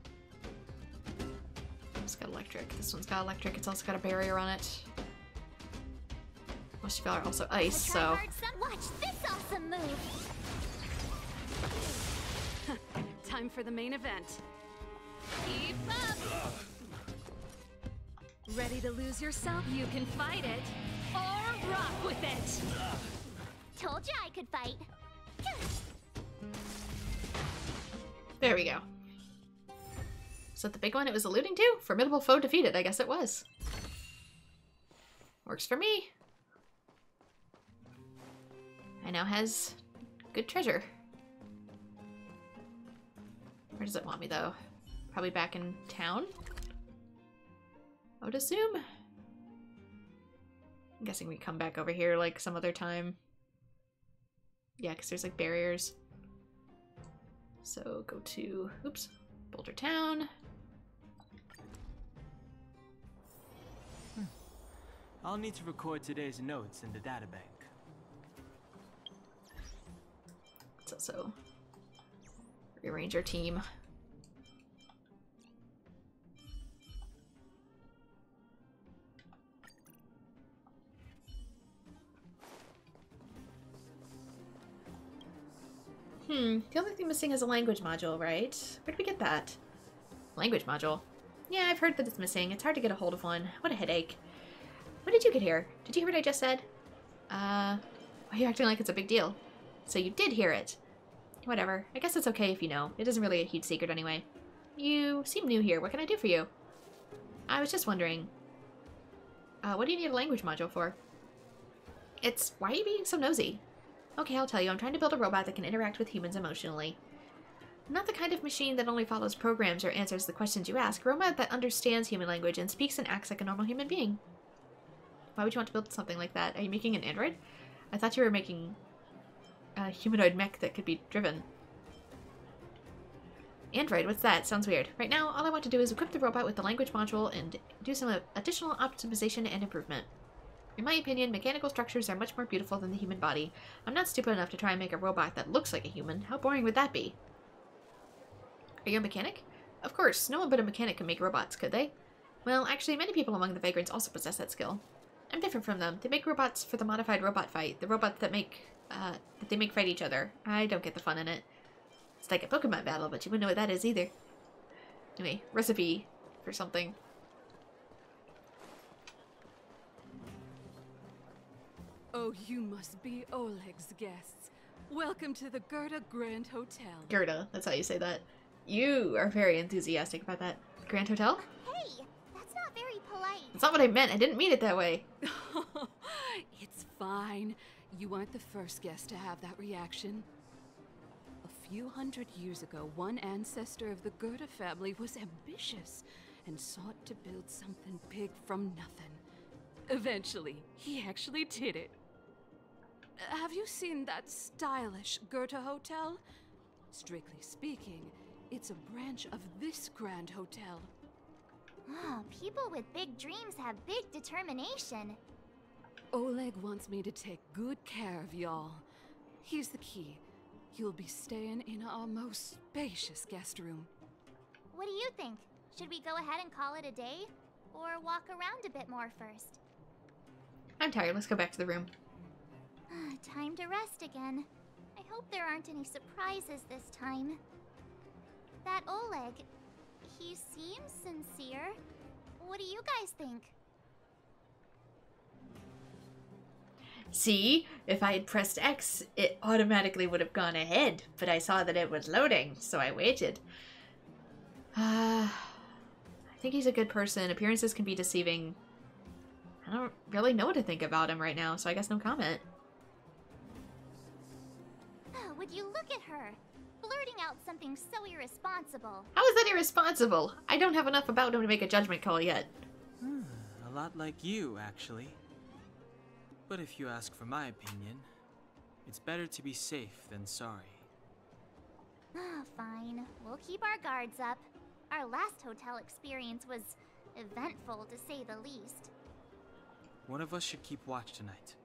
It's got electric. This one's got electric. It's also got a barrier on it. Most of y'all are also ice, so. Watch this awesome move. Time for the main event. Keep up. Ready to lose yourself? You can fight it or rock with it. Told you I could fight. There we go. Is that the big one it was alluding to? Formidable foe defeated. I guess it was. Works for me. I now has good treasure. Where does it want me though? Probably back in town? I would assume. I'm guessing we come back over here like some other time. Yeah, because there's like barriers. So go to, oops, Boulder Town. I'll need to record today's notes in the databank. Let's also rearrange our team. The only thing missing is a language module, right? Where did we get that? Language module. Yeah, I've heard that it's missing. It's hard to get a hold of one. What a headache. When did you get here? Did you hear what I just said? Why are you acting like it's a big deal? So you did hear it. Whatever. I guess it's okay if you know. It isn't really a huge secret anyway. You seem new here. What can I do for you? I was just wondering. What do you need a language module for? Why are you being so nosy? Okay, I'll tell you. I'm trying to build a robot that can interact with humans emotionally. Not the kind of machine that only follows programs or answers the questions you ask. A robot that understands human language and speaks and acts like a normal human being. Why would you want to build something like that? Are you making an android? I thought you were making a humanoid mech that could be driven. Android? What's that? Sounds weird. Right now, all I want to do is equip the robot with the language module and do some additional optimization and improvement. In my opinion, mechanical structures are much more beautiful than the human body. I'm not stupid enough to try and make a robot that looks like a human. How boring would that be? Are you a mechanic? Of course, no one but a mechanic can make robots, could they? Well, actually, many people among the vagrants also possess that skill. I'm different from them. They make robots for the modified robot fight. The robots that they make fight each other. I don't get the fun in it. It's like a Pokemon battle, but you wouldn't know what that is either. Anyway, recipe for something. Oh, you must be Oleg's guests. Welcome to the Gerda Grand Hotel. Gerda, that's how you say that. You are very enthusiastic about that. Grand Hotel? Hey, that's not very polite. That's not what I meant. I didn't mean it that way. It's fine. You aren't the first guest to have that reaction. A few hundred years ago, one ancestor of the Gerda family was ambitious and sought to build something big from nothing. Eventually, he actually did it. Have you seen that stylish Gerda Hotel? Strictly speaking, it's a branch of this Grand Hotel. Oh, people with big dreams have big determination. Oleg wants me to take good care of y'all. Here's the key. You'll be staying in our most spacious guest room. What do you think? Should we go ahead and call it a day? Or walk around a bit more first? I'm tired. Let's go back to the room. Time to rest again. I hope there aren't any surprises this time. That Oleg, he seems sincere. What do you guys think? See, if I had pressed X, it automatically would have gone ahead, but I saw that it was loading, so I waited. I think he's a good person. Appearances can be deceiving. I don't really know what to think about him right now, so I guess no comment. Would you look at her? Blurting out something so irresponsible. How is that irresponsible? I don't have enough about him to make a judgment call yet. A lot like you, actually. But if you ask for my opinion, it's better to be safe than sorry. Fine. We'll keep our guards up. Our last hotel experience was eventful, to say the least. One of us should keep watch tonight.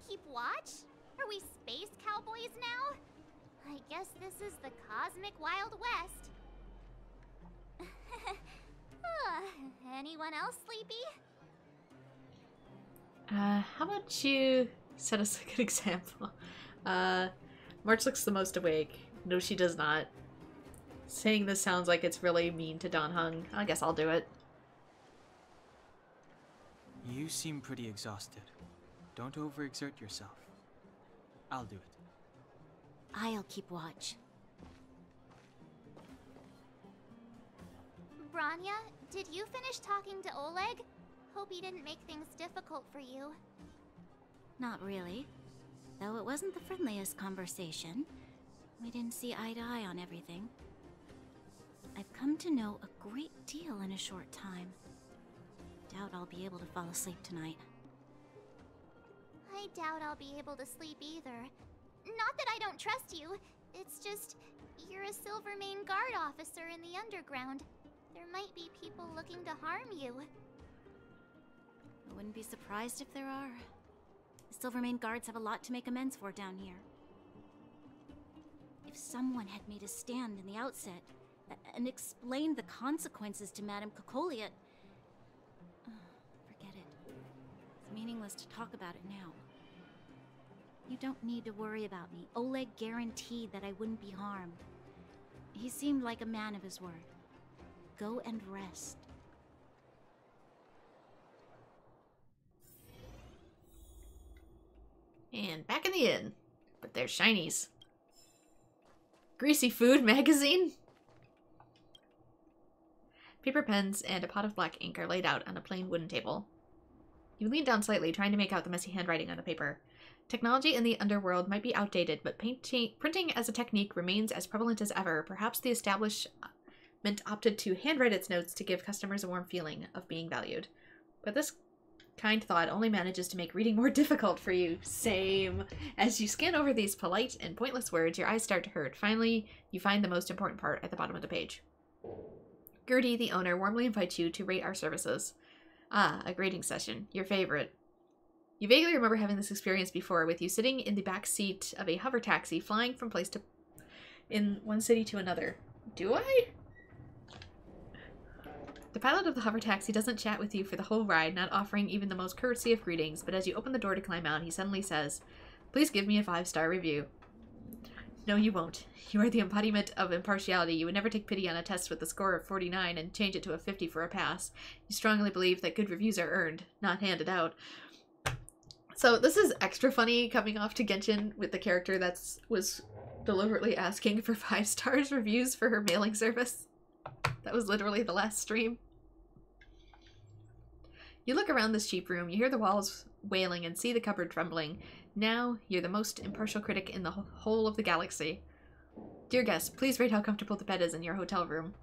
Keep watch? Are we space cowboys now? I guess this is the cosmic Wild West. Anyone else sleepy? How about you set us a good example? March looks the most awake. No, she does not. Saying this sounds like it's really mean to Don Hung. I guess I'll do it. You seem pretty exhausted. Don't overexert yourself. I'll do it. I'll keep watch. Branya, did you finish talking to Oleg? Hope he didn't make things difficult for you. Not really. Though it wasn't the friendliest conversation. We didn't see eye to eye on everything. I've come to know a great deal in a short time. Doubt I'll be able to fall asleep tonight. I doubt I'll be able to sleep either. Not that I don't trust you. It's just, you're a Silvermane Guard officer in the underground. There might be people looking to harm you. I wouldn't be surprised if there are. The Silvermane Guards have a lot to make amends for down here. If someone had made a stand in the outset and explained the consequences to Madame Cocolia... forget it. It's meaningless to talk about it now. You don't need to worry about me. Oleg guaranteed that I wouldn't be harmed. He seemed like a man of his word. Go and rest. And back in the inn. But they're shinies. Greasy food magazine? Paper pens and a pot of black ink are laid out on a plain wooden table. You lean down slightly, trying to make out the messy handwriting on the paper. Technology in the underworld might be outdated, but printing as a technique remains as prevalent as ever. Perhaps the establishment opted to handwrite its notes to give customers a warm feeling of being valued. But this kind thought only manages to make reading more difficult for you. Same. As you scan over these polite and pointless words, your eyes start to hurt. Finally, you find the most important part at the bottom of the page. Gertie, the owner, warmly invites you to rate our services. Ah, a grading session. Your favorite. You vaguely remember having this experience before, with you sitting in the back seat of a hover taxi, flying from place to in one city to another. Do I? The pilot of the hover taxi doesn't chat with you for the whole ride, not offering even the most courtesy of greetings, but as you open the door to climb out, he suddenly says, "Please give me a 5-star review." No, you won't. You are the embodiment of impartiality. You would never take pity on a test with a score of 49 and change it to a 50 for a pass. You strongly believe that good reviews are earned, not handed out. So this is extra funny coming off to Genshin with the character that was deliberately asking for 5 stars reviews for her mailing service. That was literally the last stream. You look around this cheap room, you hear the walls wailing and see the cupboard trembling. Now, you're the most impartial critic in the whole of the galaxy. Dear guests, please rate how comfortable the bed is in your hotel room.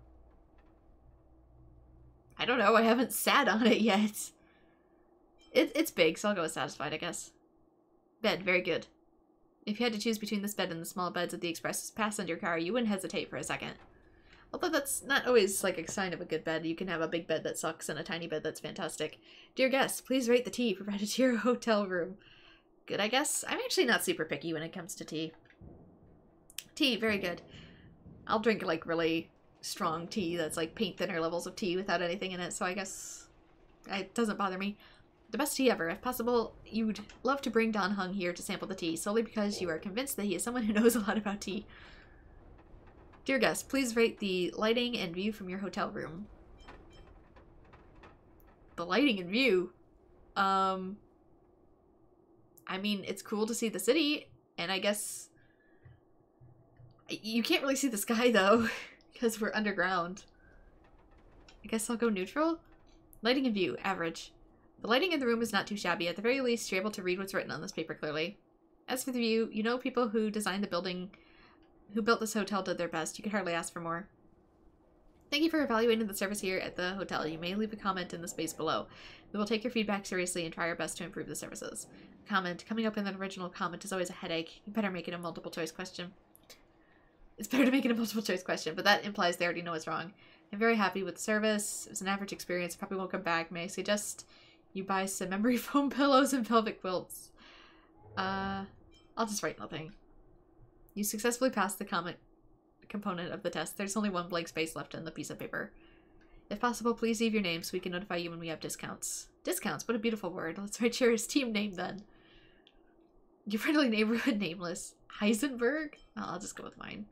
I don't know, I haven't sat on it yet. It's big, so I'll go with satisfied, I guess. Bed, very good. If you had to choose between this bed and the small beds at the express passenger car, you wouldn't hesitate for a second. Although that's not always like a sign of a good bed. You can have a big bed that sucks and a tiny bed that's fantastic. Dear guests, please rate the tea provided to your hotel room. Good, I guess. I'm actually not super picky when it comes to tea. Tea, very good. I'll drink like really strong tea that's like paint thinner levels of tea without anything in it, so I guess it doesn't bother me. The best tea ever. If possible, you'd love to bring Don Hung here to sample the tea, solely because you are convinced that he is someone who knows a lot about tea. Dear guests, please rate the lighting and view from your hotel room. The lighting and view? I mean, it's cool to see the city, and I guess... You can't really see the sky, though, because we're underground. I guess I'll go neutral? Lighting and view, average. The lighting in the room is not too shabby. At the very least, you're able to read what's written on this paper clearly. As for the view, you know people who designed the building, who built this hotel did their best. You could hardly ask for more. Thank you for evaluating the service here at the hotel. You may leave a comment in the space below. We will take your feedback seriously and try our best to improve the services. Comment. Coming up in the original comment is always a headache. You better make it a multiple choice question. It's better to make it a multiple choice question, but that implies they already know what's wrong. I'm very happy with the service. It was an average experience. Probably won't come back. May I suggest you buy some memory foam pillows and velvet quilts? I'll just write nothing. You successfully passed the comment component of the test. There's only one blank space left on the piece of paper. If possible, please leave your name so we can notify you when we have discounts. Discounts? What a beautiful word. Let's write your team name then. Your friendly neighborhood nameless. Heisenberg? Oh, I'll just go with mine.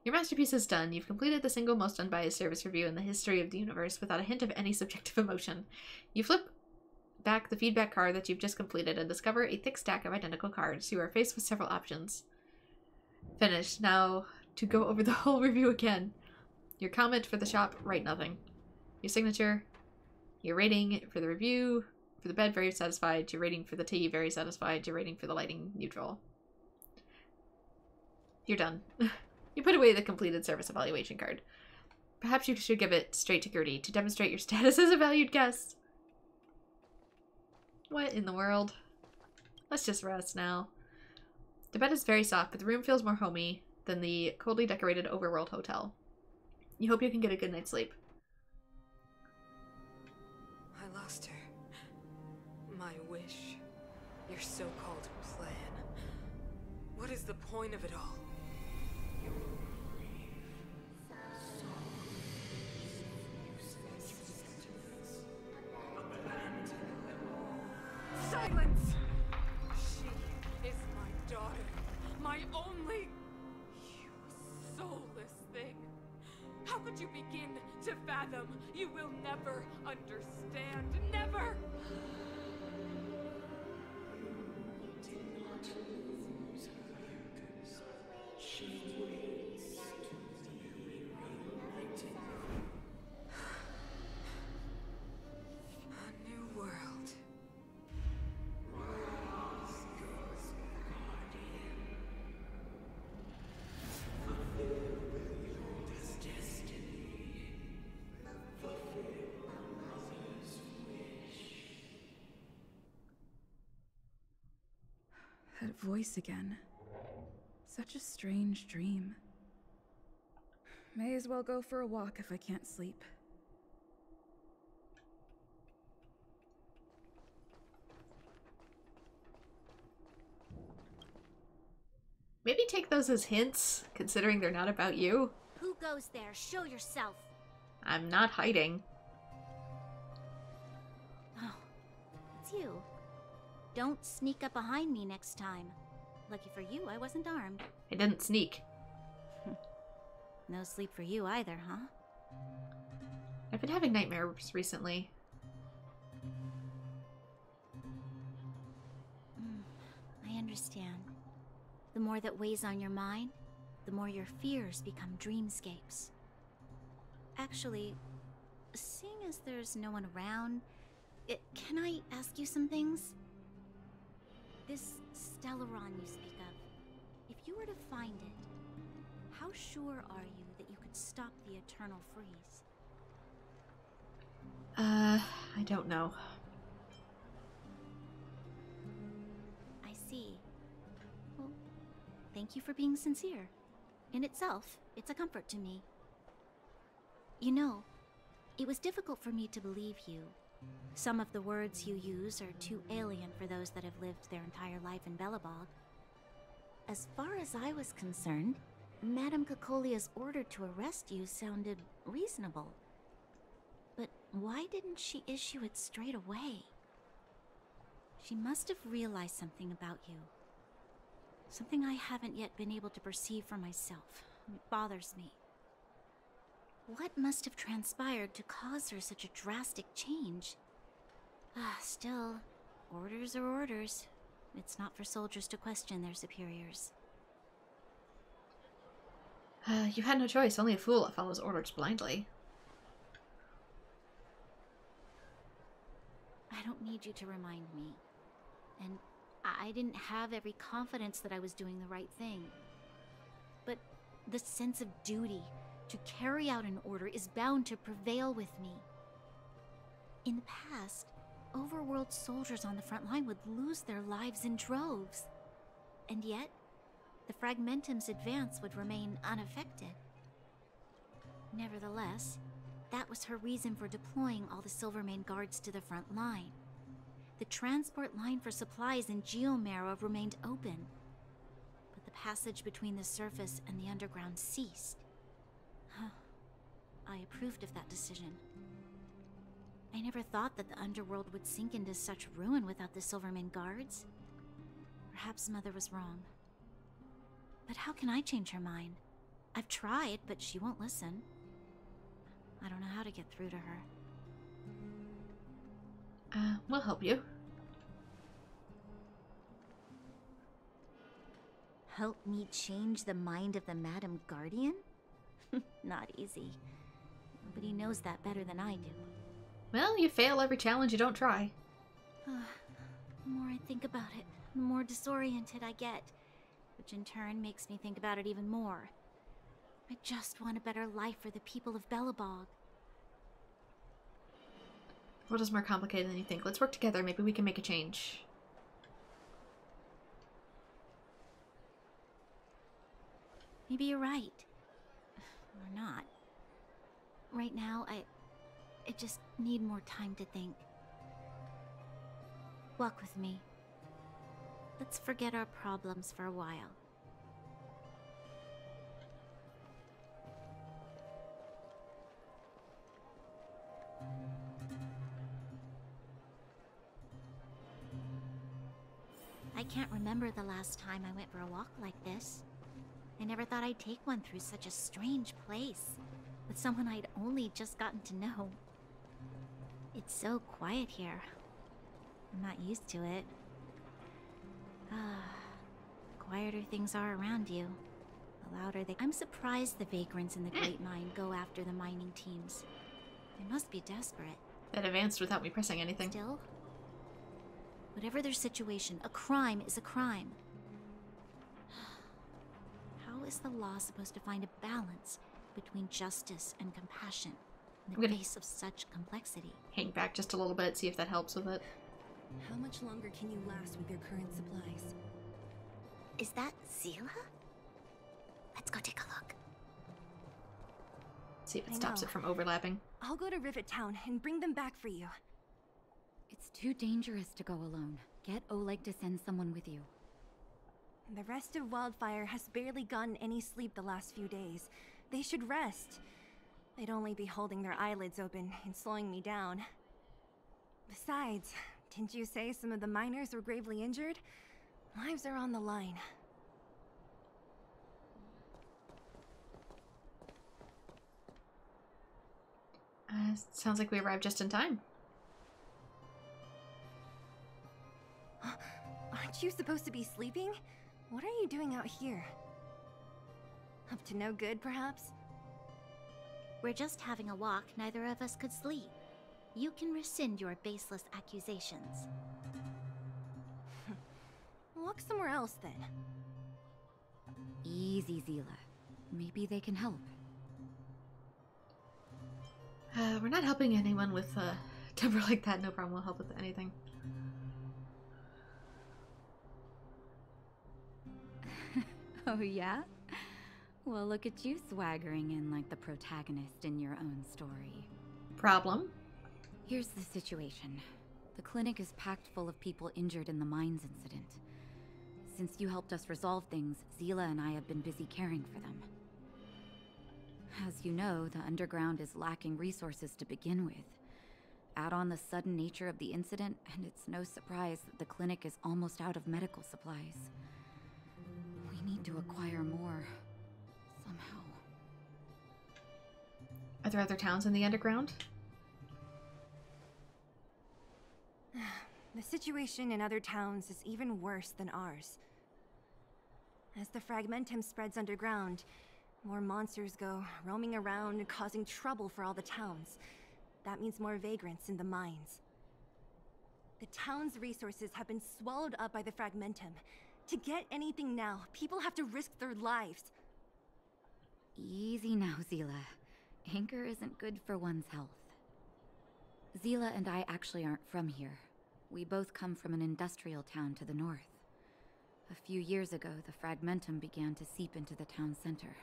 Your masterpiece is done. You've completed the single most unbiased service review in the history of the universe without a hint of any subjective emotion. You flip back the feedback card that you've just completed and discover a thick stack of identical cards. You are faced with several options. Finished. Now, to go over the whole review again. Your comment for the shop, write nothing. Your signature, your rating for the review, for the bed, very satisfied. Your rating for the tea, very satisfied. Your rating for the lighting, neutral. You're done. You put away the completed service evaluation card. Perhaps you should give it straight to Gertie to demonstrate your status as a valued guest. What in the world? Let's just rest now. The bed is very soft, but the room feels more homey than the coldly decorated overworld hotel. You hope you can get a good night's sleep. I lost her. My wish. Your so-called plan. What is the point of it all? Silence! She is my daughter. My only... You soulless thing. How could you begin to fathom? You will never understand. Never! A new world. That voice again. Such a strange dream. May as well go for a walk if I can't sleep. Maybe take those as hints, considering they're not about you. Who goes there? Show yourself. I'm not hiding. Oh, it's you. Don't sneak up behind me next time. Lucky for you, I wasn't armed. I didn't sneak. No sleep for you either, huh? I've been having nightmares recently. I understand. The more that weighs on your mind, the more your fears become dreamscapes. Actually, seeing as there's no one around, can I ask you some things? This Stellaron you speak of, if you were to find it, how sure are you that you could stop the eternal freeze? I don't know. I see. Well, thank you for being sincere. In itself, it's a comfort to me. You know, it was difficult for me to believe you. Some of the words you use are too alien for those that have lived their entire life in Belobog. As far as I was concerned, Madame Cocolia's order to arrest you sounded reasonable. But why didn't she issue it straight away? She must have realized something about you. Something I haven't yet been able to perceive for myself. It bothers me. What must have transpired to cause her such a drastic change? Still, orders are orders. It's not for soldiers to question their superiors. You had no choice. Only a fool follows orders blindly. I don't need you to remind me. And I didn't have every confidence that I was doing the right thing. But the sense of duty to carry out an order is bound to prevail with me. In the past, overworld soldiers on the front line would lose their lives in droves. And yet, the Fragmentum's advance would remain unaffected. Nevertheless, that was her reason for deploying all the Silvermane guards to the front line. The transport line for supplies in Geomarrow remained open, but the passage between the surface and the underground ceased. I approved of that decision. I never thought that the underworld would sink into such ruin without the Silvermane guards. Perhaps Mother was wrong. But how can I change her mind? I've tried, but she won't listen. I don't know how to get through to her. We'll help you. Help me change the mind of the Madam Guardian? Not easy. Nobody knows that better than I do. Well, you fail every challenge you don't try. The more I think about it, the more disoriented I get, which in turn makes me think about it even more. I just want a better life for the people of Belobog. What is more complicated than you think? Let's work together. Maybe we can make a change. Maybe you're right. Or not. Right now, I just need more time to think. Walk with me. Let's forget our problems for a while. I can't remember the last time I went for a walk like this. I never thought I'd take one through such a strange place, with someone I'd only just gotten to know. It's so quiet here. I'm not used to it. Quieter things are around you, the louder they... I'm surprised the vagrants in the Great Mine go after the mining teams. They must be desperate. That advanced without me pressing anything. Still, whatever their situation, a crime is a crime. How is the law supposed to find a balance between justice and compassion in the face of such complexity? Hang back just a little bit, see if that helps with it. How much longer can you last with your current supplies? Is that Zila? Let's go take a look. See if it stops it from overlapping. I'll go to Rivet Town and bring them back for you. It's too dangerous to go alone. Get Oleg to send someone with you. The rest of Wildfire has barely gotten any sleep the last few days. They should rest. They'd only be holding their eyelids open and slowing me down. Besides, didn't you say some of the miners were gravely injured? Lives are on the line. Sounds like we arrived just in time. Aren't you supposed to be sleeping? What are you doing out here? Up to no good, perhaps? We're just having a walk. Neither of us could sleep. You can rescind your baseless accusations. Walk somewhere else, then. Easy, Zila. Maybe they can help. We're not helping anyone with temper like that. No problem. We'll help with anything. Oh, yeah? Well, look at you swaggering in like the protagonist in your own story. Problem? Here's the situation. The clinic is packed full of people injured in the mines incident. Since you helped us resolve things, Zila and I have been busy caring for them. As you know, the underground is lacking resources to begin with. Add on the sudden nature of the incident, and it's no surprise that the clinic is almost out of medical supplies. We need to acquire more, somehow. Are there other towns in the underground? The situation in other towns is even worse than ours. As the Fragmentum spreads underground, more monsters go roaming around, causing trouble for all the towns. That means more vagrants in the mines. The town's resources have been swallowed up by the Fragmentum. To get anything now, people have to risk their lives. Easy now, Zila. Anger isn't good for one's health. Zila and I actually aren't from here. We both come from an industrial town to the north. A few years ago, the fragmentum began to seep into the town center.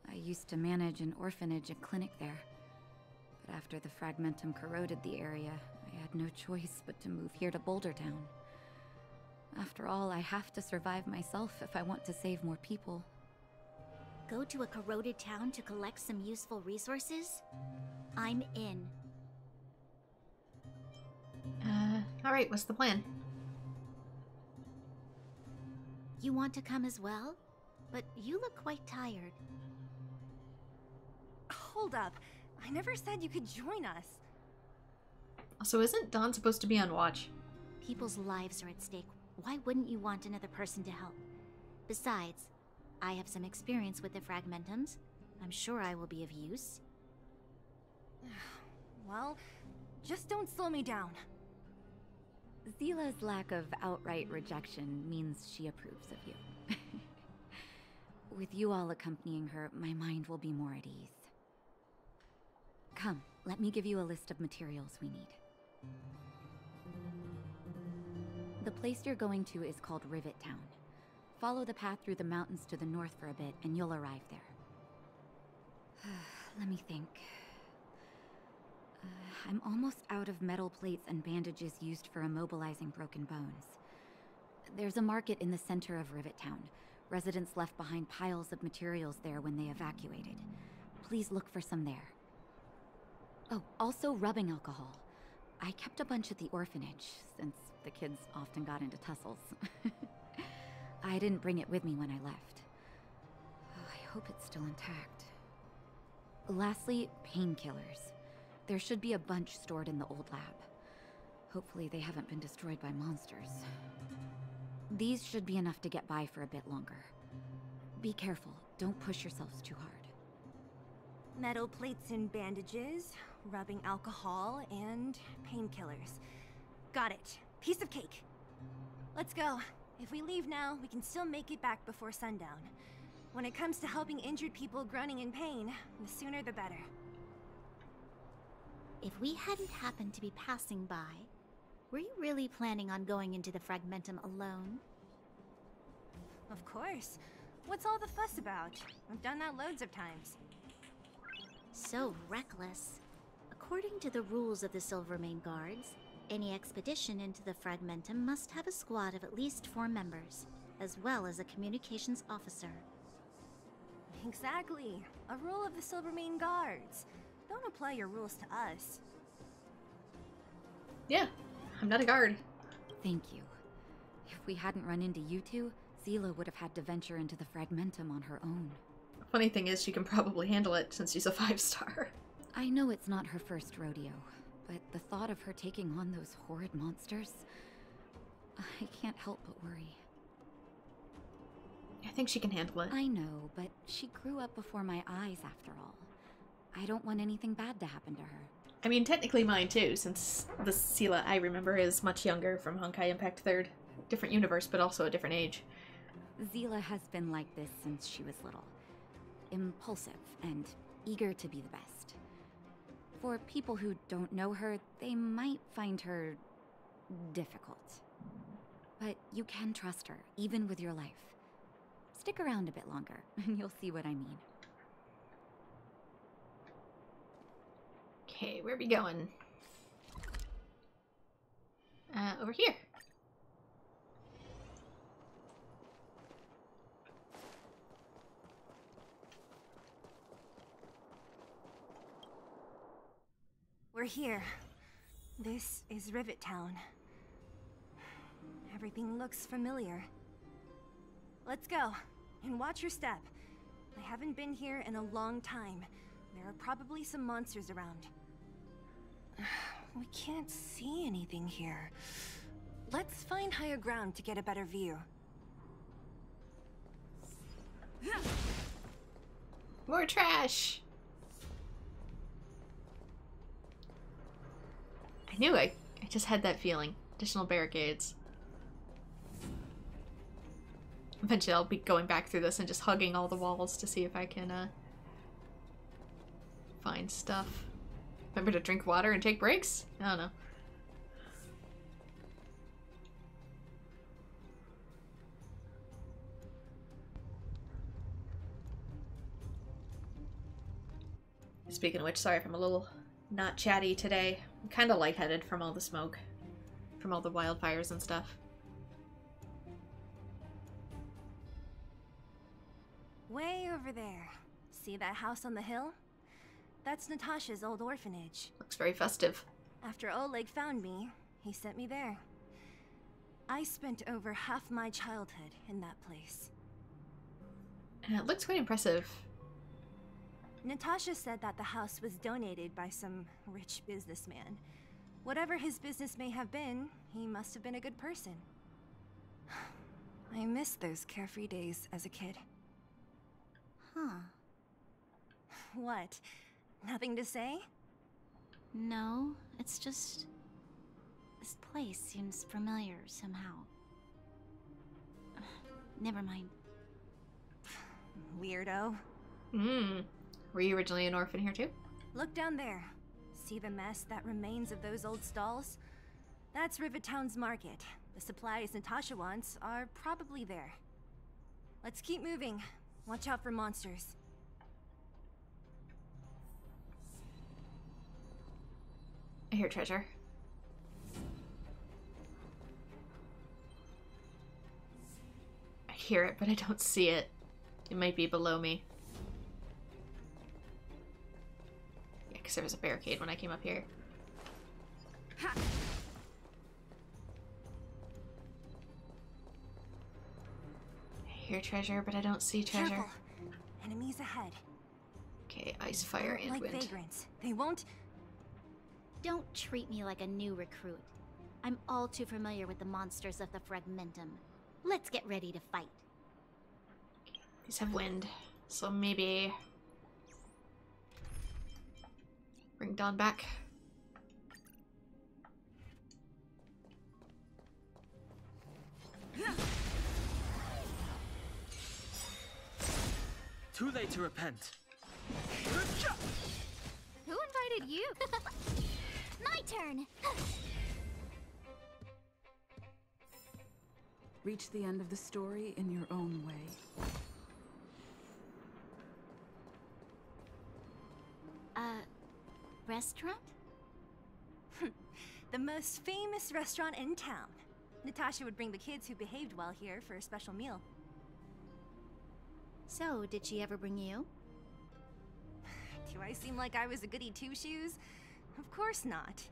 I used to manage an orphanage and clinic there. But after the fragmentum corroded the area, I had no choice but to move here to Boulder Town. After all, I have to survive myself if I want to save more people. Go to a corroded town to collect some useful resources? I'm in. Alright, what's the plan? You want to come as well? But you look quite tired. Hold up. I never said you could join us. Also, isn't Dawn supposed to be on watch? People's lives are at stake. Why wouldn't you want another person to help? Besides, I have some experience with the fragmentums. I'm sure I will be of use. Well, just don't slow me down. Zila's lack of outright rejection means she approves of you. With you all accompanying her, my mind will be more at ease. Come, let me give you a list of materials we need. The place you're going to is called Rivet Town. Follow the path through the mountains to the north for a bit, and you'll arrive there. Let me think. I'm almost out of metal plates and bandages used for immobilizing broken bones. There's a market in the center of Rivet Town. Residents left behind piles of materials there when they evacuated. Please look for some there. Oh, also rubbing alcohol. I kept a bunch at the orphanage, since the kids often got into tussles. I didn't bring it with me when I left. I hope it's still intact. Lastly, painkillers. There should be a bunch stored in the old lab. Hopefully they haven't been destroyed by monsters. These should be enough to get by for a bit longer. Be careful, don't push yourselves too hard. Metal plates and bandages, rubbing alcohol, and painkillers. Got it. Piece of cake. Let's go. If we leave now, we can still make it back before sundown. When it comes to helping injured people groaning in pain, the sooner the better. If we hadn't happened to be passing by, were you really planning on going into the fragmentum alone? Of course. What's all the fuss about? I've done that loads of times. So reckless. According to the rules of the Silvermane Guards, any expedition into the fragmentum must have a squad of at least 4 members, as well as a communications officer. Exactly. A rule of the Silvermane Guards. Don't apply your rules to us. Yeah, I'm not a guard. Thank you. If we hadn't run into you two, Zila would have had to venture into the fragmentum on her own. Funny thing is, she can probably handle it since she's a 5-star. I know it's not her first rodeo, but the thought of her taking on those horrid monsters, I can't help but worry. I think she can handle it. I know, but she grew up before my eyes after all. I don't want anything bad to happen to her. I mean, technically mine too, since the Sela I remember is much younger from Honkai Impact 3rd. Different universe, but also a different age. Zila has been like this since she was little. Impulsive and eager to be the best. For people who don't know her, they might find her difficult. But you can trust her, even with your life. Stick around a bit longer, and you'll see what I mean. Okay, where are we going? Over here. We're here. This is Rivet Town. Everything looks familiar. Let's go, and watch your step. I haven't been here in a long time. There are probably some monsters around. We can't see anything here. Let's find higher ground to get a better view. More trash! I knew I just had that feeling. Additional barricades. Eventually I'll be going back through this and just hugging all the walls to see if I can, find stuff. Remember to drink water and take breaks? I don't know. Speaking of which, sorry if I'm a little not chatty today. I'm kind of lightheaded from all the smoke. From all the wildfires and stuff. Way over there. See that house on the hill? That's Natasha's old orphanage. Looks very festive. After Oleg found me, he sent me there. I spent over half my childhood in that place. And it looks quite impressive. Natasha said that the house was donated by some rich businessman. Whatever his business may have been, he must have been a good person. I miss those carefree days as a kid. Huh. What? Nothing to say? No, it's just... this place seems familiar somehow. Never mind. Weirdo. Were you originally an orphan here too? Look down there. See the mess that remains of those old stalls? That's Rivet Town's market. The supplies Natasha wants are probably there. Let's keep moving. Watch out for monsters. I hear treasure. I hear it, but I don't see it. It might be below me. Yeah, because there was a barricade when I came up here. Ha! I hear treasure, but I don't see treasure. Careful. Enemies ahead. Okay, ice, fire, and like wind. vagrants. They won't... Don't treat me like a new recruit. I'm all too familiar with the monsters of the Fragmentum. Let's get ready to fight. These have wind, so maybe... bring Dawn back. Too late to repent. Who invited you? My turn! Reach the end of the story in your own way. Restaurant? The most famous restaurant in town. Natasha would bring the kids who behaved well here for a special meal. So, did she ever bring you? Do I seem like I was a goody two-shoes? Of course not.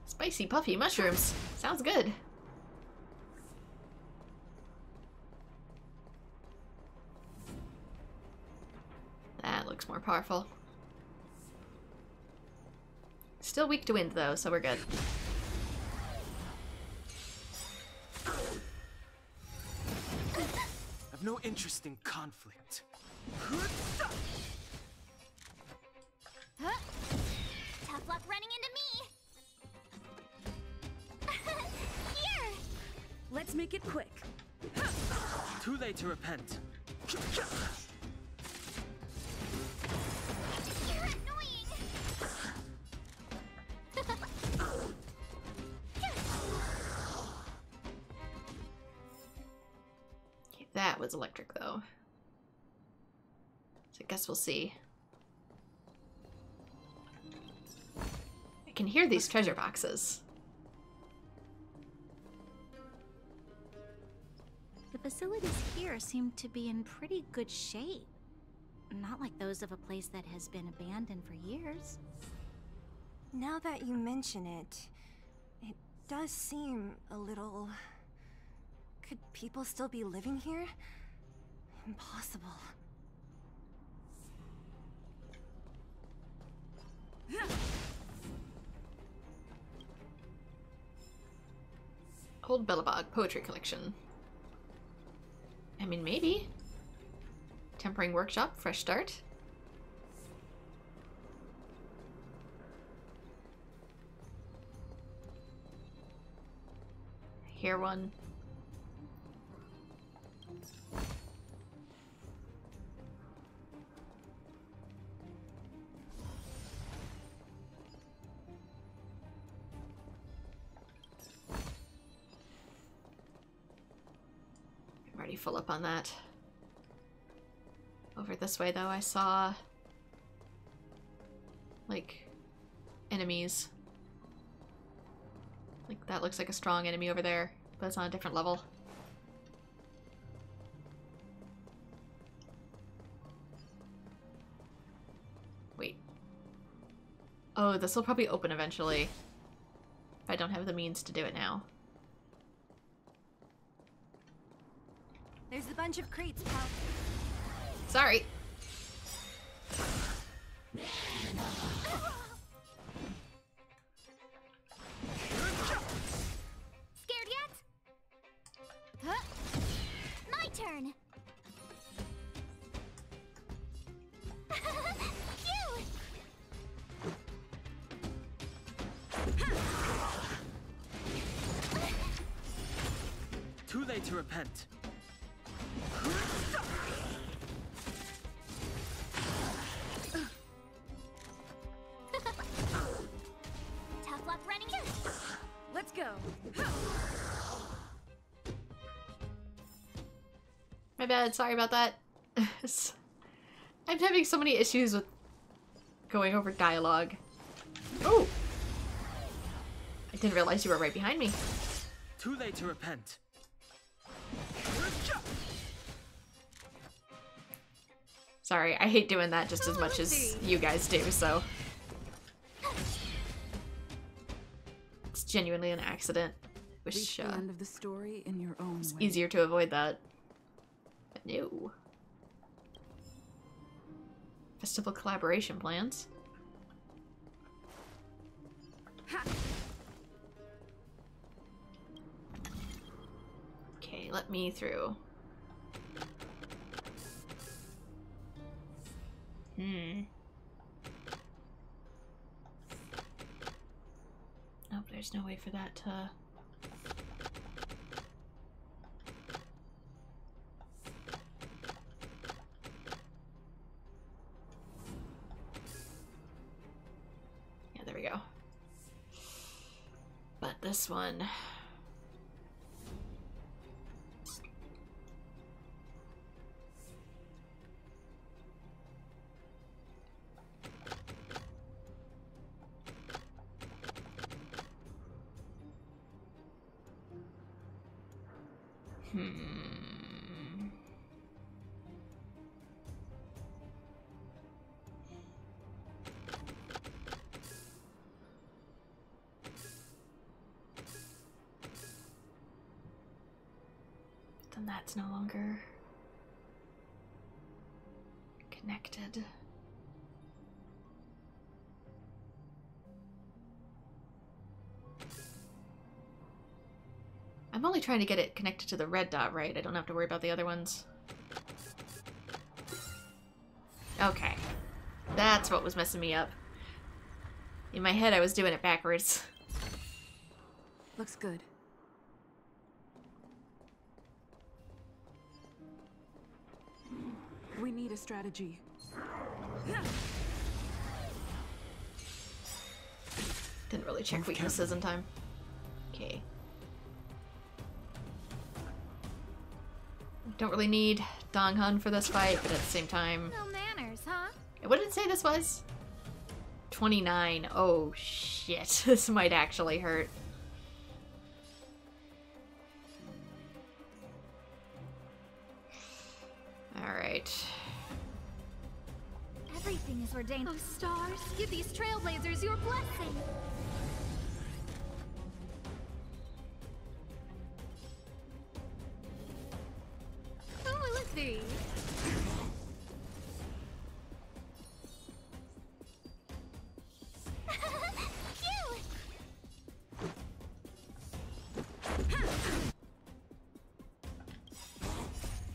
Spicy puffy mushrooms. Sounds good. That looks more powerful. Still weak to wind though, so we're good. I've no interest in conflict. Tough luck running into me! Here! Let's make it quick. Too late to repent. You're annoying! Okay, that was electric though. So I guess we'll see. I can hear these treasure boxes. The facilities here seem to be in pretty good shape. Not like those of a place that has been abandoned for years. Now that you mention it, it does seem a little... Could people still be living here? Impossible. Old Bellabog poetry collection. I mean, maybe. Tempering workshop, fresh start. Here one. I'm already full up on that. Over this way, though, I saw, like, enemies. Like, that looks like a strong enemy over there, but it's on a different level. Wait. Oh, this will probably open eventually. If I don't have the means to do it now. There's a bunch of crates, pal. Sorry. Scared yet? Huh? My turn. Cute. Too late to repent. Tough luck running in. Let's go. My bad, sorry about that. I'm having so many issues with going over dialogue. Oh! I didn't realize you were right behind me. Too late to repent. Sorry, I hate doing that just as much as you guys do, so. It's genuinely an accident. Reach Wish the end of the story in your own it's way. easier to avoid that. But no. Festival collaboration plans. Okay, let me through. Nope, there's no way for that to... Yeah, there we go. But this one... Then that's no longer connected. I'm only trying to get it connected to the red dot, right? I don't have to worry about the other ones. Okay. That's what was messing me up. In my head, I was doing it backwards. Looks good. We need a strategy. Didn't really check weaknesses in time. Okay. Don't really need Dong Hun for this fight, but at the same time... No manners, huh? What did it say this was? 29. Oh, shit. This might actually hurt. Alright. Everything is ordained. Oh, stars, give these trailblazers your blessing. Oh, Withering.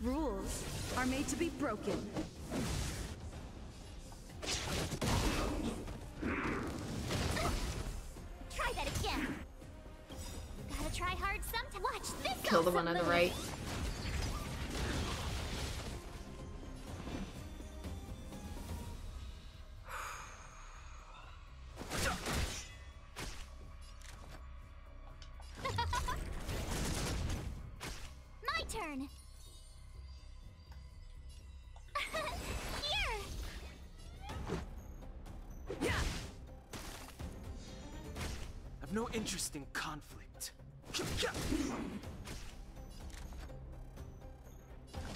Rules are made to be broken. Try that again. Gotta try hard sometime. Watch this. Kill the one on the right. My turn. I've no interest in conflict.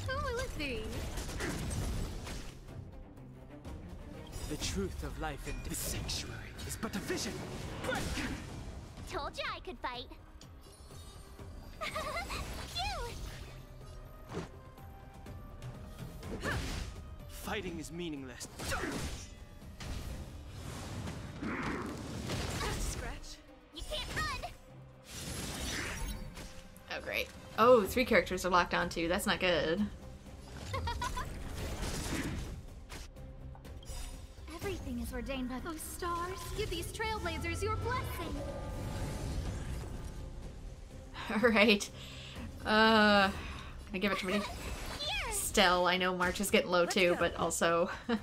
Oh, let's see. The truth of life in this sanctuary is but a vision. Told you I could fight. Phew! Fighting is meaningless. Scratch. You can't run. Oh, great. Oh, 3 characters are locked on too. That's not good. Everything is ordained by those stars. Give these trailblazers your blessing. Alright. Gonna give it to me. Stell, I know March is getting low too, but also... Gotta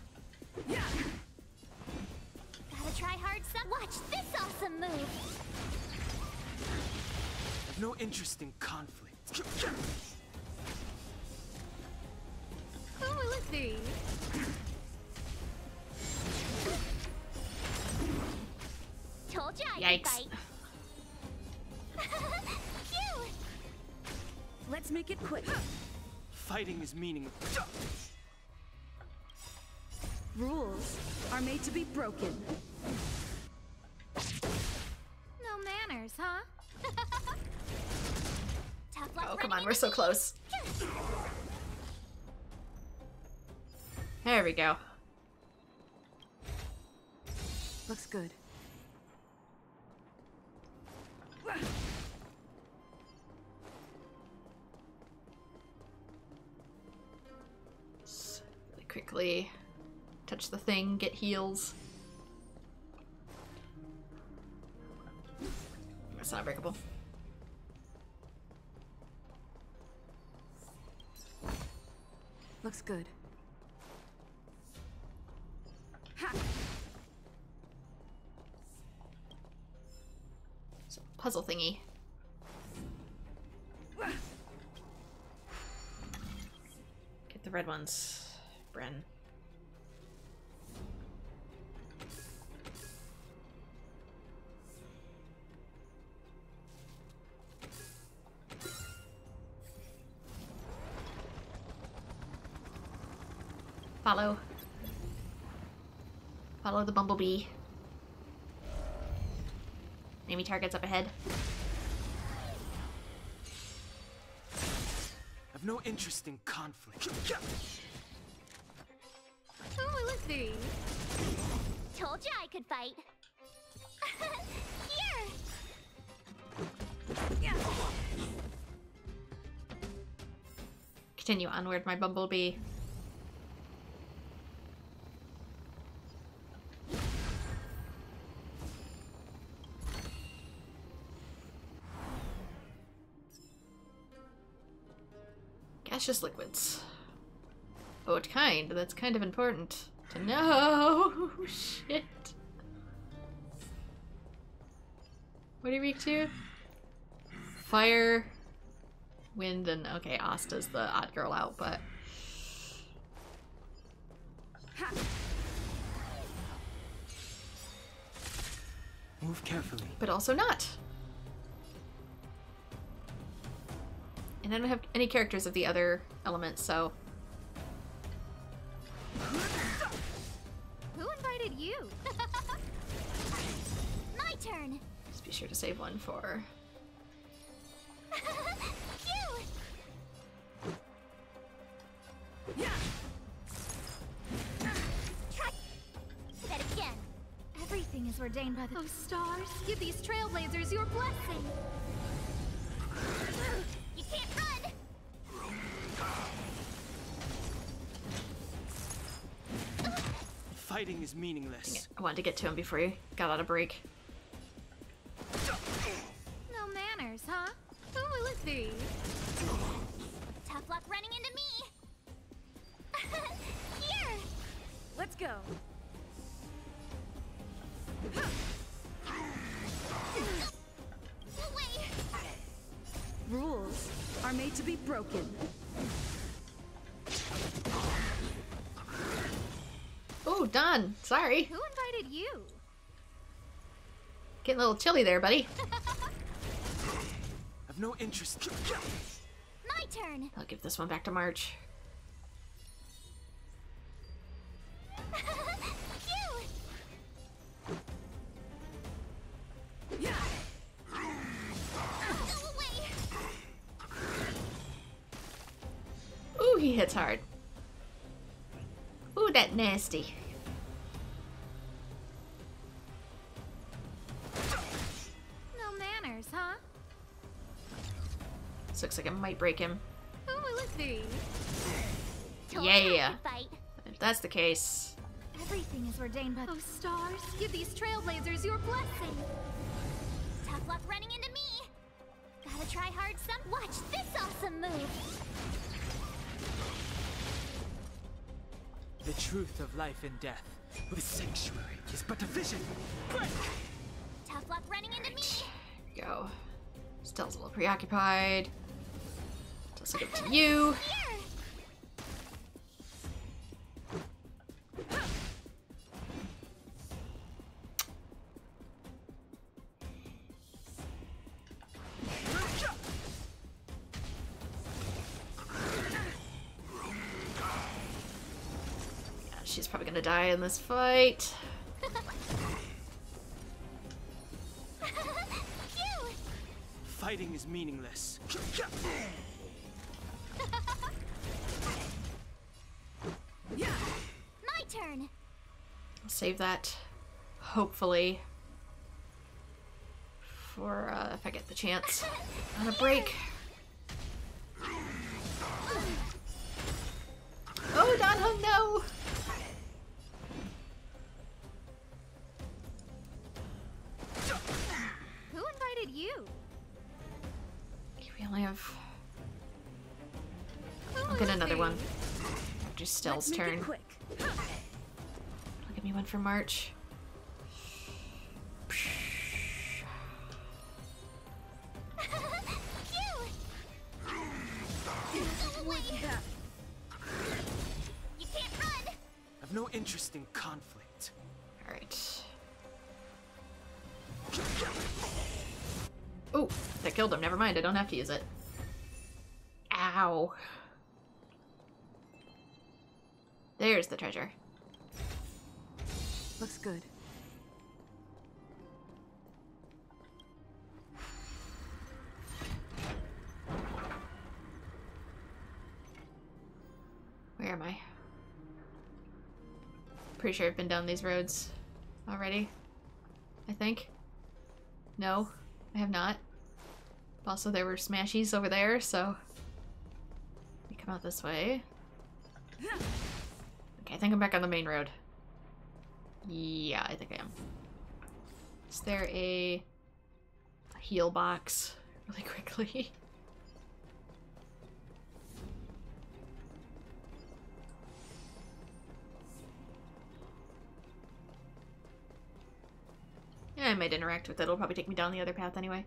try hard some. Watch this awesome move. I've no interest in conflict. Oh, let's see. Told you I Yikes. could fight. Phew! Let's make it quick. Fighting is meaningless. Rules are made to be broken. No manners, huh? Tough luck Oh, come running on, we're so close. There we go. Looks good. Just really quickly touch the thing, get heals. That's not breakable. Looks good. So, puzzle thingy. Get the red ones, Bren. Follow. Follow the bumblebee. Enemy targets up ahead. I've no interest in conflict. Oh, let's see. Told you I could fight. Here! Continue onward, my bumblebee. Gaseous liquids. Oh, what kind? That's kind of important to know. Shit. What are you weak to? Fire, wind, and okay, Asta's the odd girl out, but Move carefully. but also not. And I don't have any characters of the other elements, so Who invited you? My turn. just be sure to save one for. Phew! Try that again. Everything is ordained by those stars. Give these trailblazers your blessing. You can't run. Fighting is meaningless. I wanted to get to him before he got out of break. No manners, huh? Oh, let's see. Tough luck running into me. Here. Let's go. Wait. Rules are made to be broken. Oh, done. Sorry. Who invited you? Getting a little chilly there, buddy. I've no interest. My turn. I'll give this one back to March. Ooh, he hits hard. Ooh, that nasty. No manners, huh? This looks like it might break him. Ooh, Withering. Yeah. If that's the case. Everything is ordained by those stars. Give these trailblazers your blessing. Tough luck running into me. Gotta try hard some. Watch this awesome move. The truth of life and death. The sanctuary is but a vision. Break! Tough luck running into me. Go. Stell's a little preoccupied. Just look up to you. She's probably gonna die in this fight. Fighting is meaningless. My turn. I'll save that, hopefully, for if I get the chance on a break. Oh, Donhung, no! Who invited you? We only have... I'll get another one. After Stell's turn. I'll give me one for March. You can't run. I've no interest in conflict. Alright. Oh, that killed him. Never mind, I don't have to use it. Ow. There's the treasure. Looks good. Where am I? Pretty sure I've been down these roads already. I think. No, I have not. Also, there were smashies over there, so... Let me come out this way. Okay, I think I'm back on the main road. Yeah, I think I am. Is there a heal box really quickly? Yeah, I might interact with it. It'll probably take me down the other path anyway.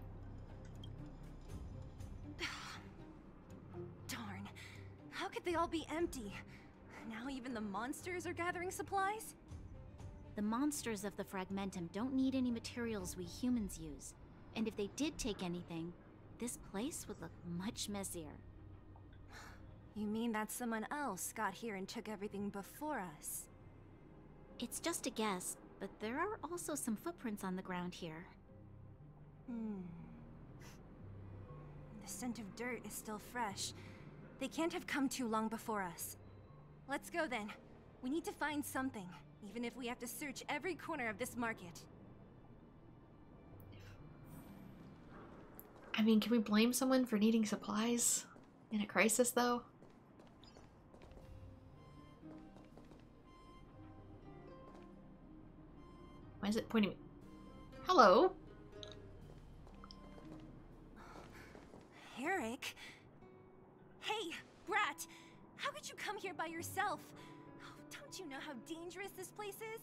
Darn. How could they all be empty? Now even the monsters are gathering supplies? The monsters of the Fragmentum don't need any materials we humans use. And if they did take anything, this place would look much messier. You mean that someone else got here and took everything before us? It's just a guess, but there are also some footprints on the ground here. The scent of dirt is still fresh. They can't have come too long before us. Let's go then. We need to find something, even if we have to search every corner of this market. I mean, can we blame someone for needing supplies in a crisis, though? Why is it pointing me? Hello? Eric? Hey, Brat! How could you come here by yourself? Oh, don't you know how dangerous this place is?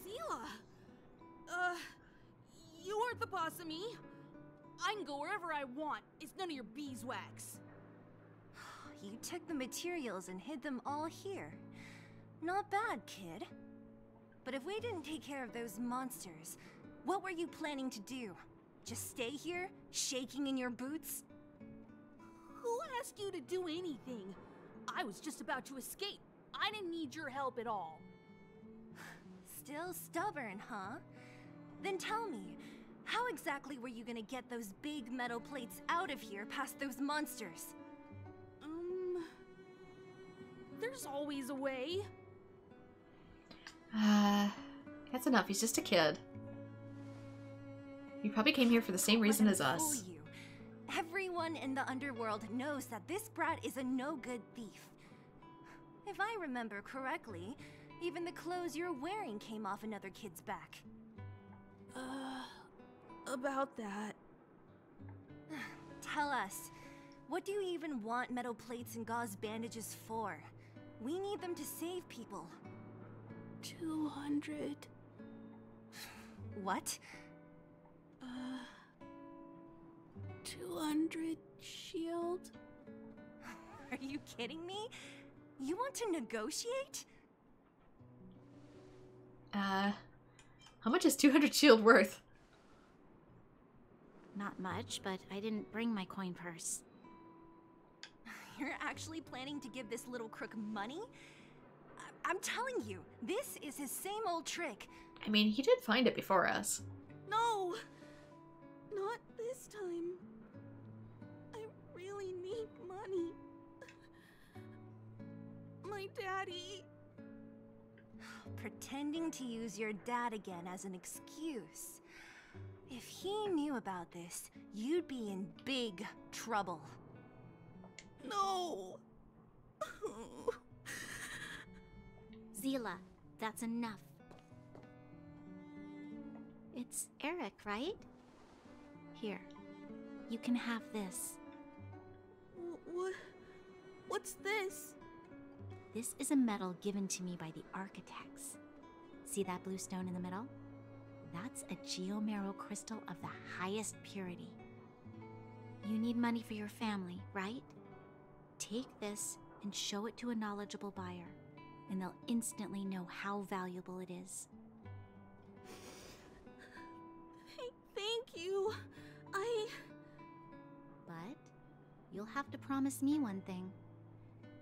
Zila! You aren't the boss of me. I can go wherever I want. It's none of your beeswax. You took the materials and hid them all here. Not bad, kid. But if we didn't take care of those monsters, What were you planning to do? Just stay here, shaking in your boots? Who asked you to do anything? I was just about to escape. I didn't need your help at all. Still stubborn, huh? Then tell me, how exactly were you gonna get those big metal plates out of here past those monsters? There's always a way. That's enough. He's just a kid. You probably came here for the same reason as us. You. Everyone in the underworld knows that this brat is a no-good thief. If I remember correctly, even the clothes you're wearing came off another kid's back. About that. Tell us, what do you even want metal plates and gauze bandages for? We need them to save people. 200. What? 200 shield? Are you kidding me? You want to negotiate? How much is 200 shield worth? Not much, but I didn't bring my coin purse. You're actually planning to give this little crook money? I'm telling you, this is his same old trick. I mean, he did find it before us. No! Not this time. I really need money. My daddy... Pretending to use your dad again as an excuse. If he knew about this, you'd be in big trouble. No! Zila, that's enough. It's Eric, right? Here, you can have this. What's this? This is a medal given to me by the architects. See that blue stone in the middle? That's a geomarrow crystal of the highest purity. You need money for your family, right? Take this and show it to a knowledgeable buyer, and they'll instantly know how valuable it is. Thank you. But you'll have to promise me one thing.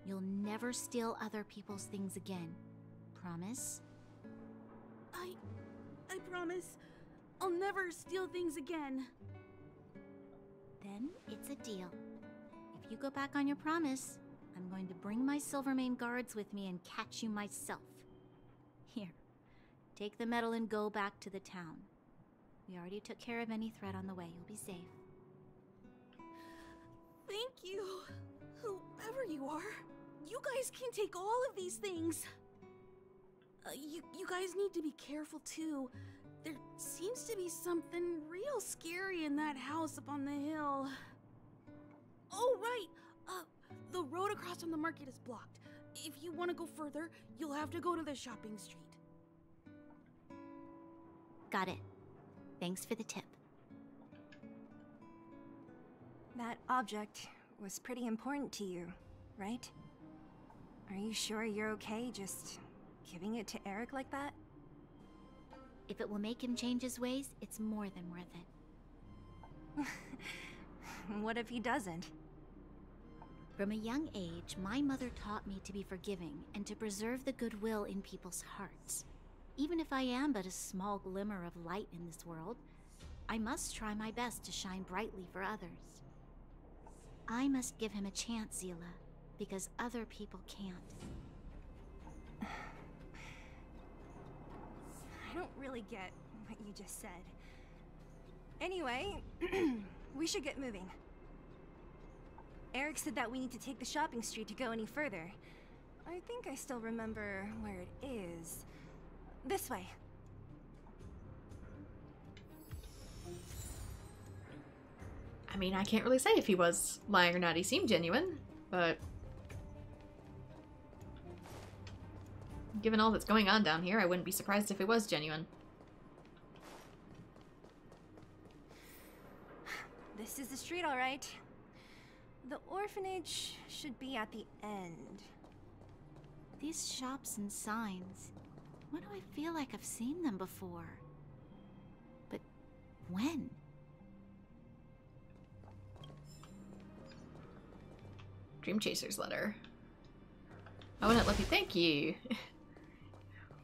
You'll never steal other people's things again. Promise? I promise. I'll never steal things again. Then it's a deal. If you go back on your promise, I'm going to bring my Silvermane guards with me and catch you myself. Here, take the medal and go back to the town. We already took care of any threat on the way. You'll be safe. Thank you. Whoever you are, you guys can take all of these things. You guys need to be careful too. There seems to be something real scary in that house up on the hill. Oh, right. The road across from the market is blocked. If you want to go further, you'll have to go to the shopping street. Got it. Thanks for the tip. That object was pretty important to you, right? Are you sure you're okay just giving it to Eric like that? If it will make him change his ways, it's more than worth it. What if he doesn't? From a young age, my mother taught me to be forgiving and to preserve the goodwill in people's hearts. Even if I am but a small glimmer of light in this world, I must try my best to shine brightly for others. I must give him a chance, Zila, because other people can't. I don't really get what you just said. Anyway, we should get moving. Eric said that we need to take the shopping street to go any further. I think I still remember where it is. This way. I mean, I can't really say if he was lying or not. He seemed genuine, but given all that's going on down here, I wouldn't be surprised if it was genuine. This is the street, all right. The orphanage should be at the end. These shops and signs, why do I feel like I've seen them before? But When? Dream Chaser's letter. I wouldn't let me thank you.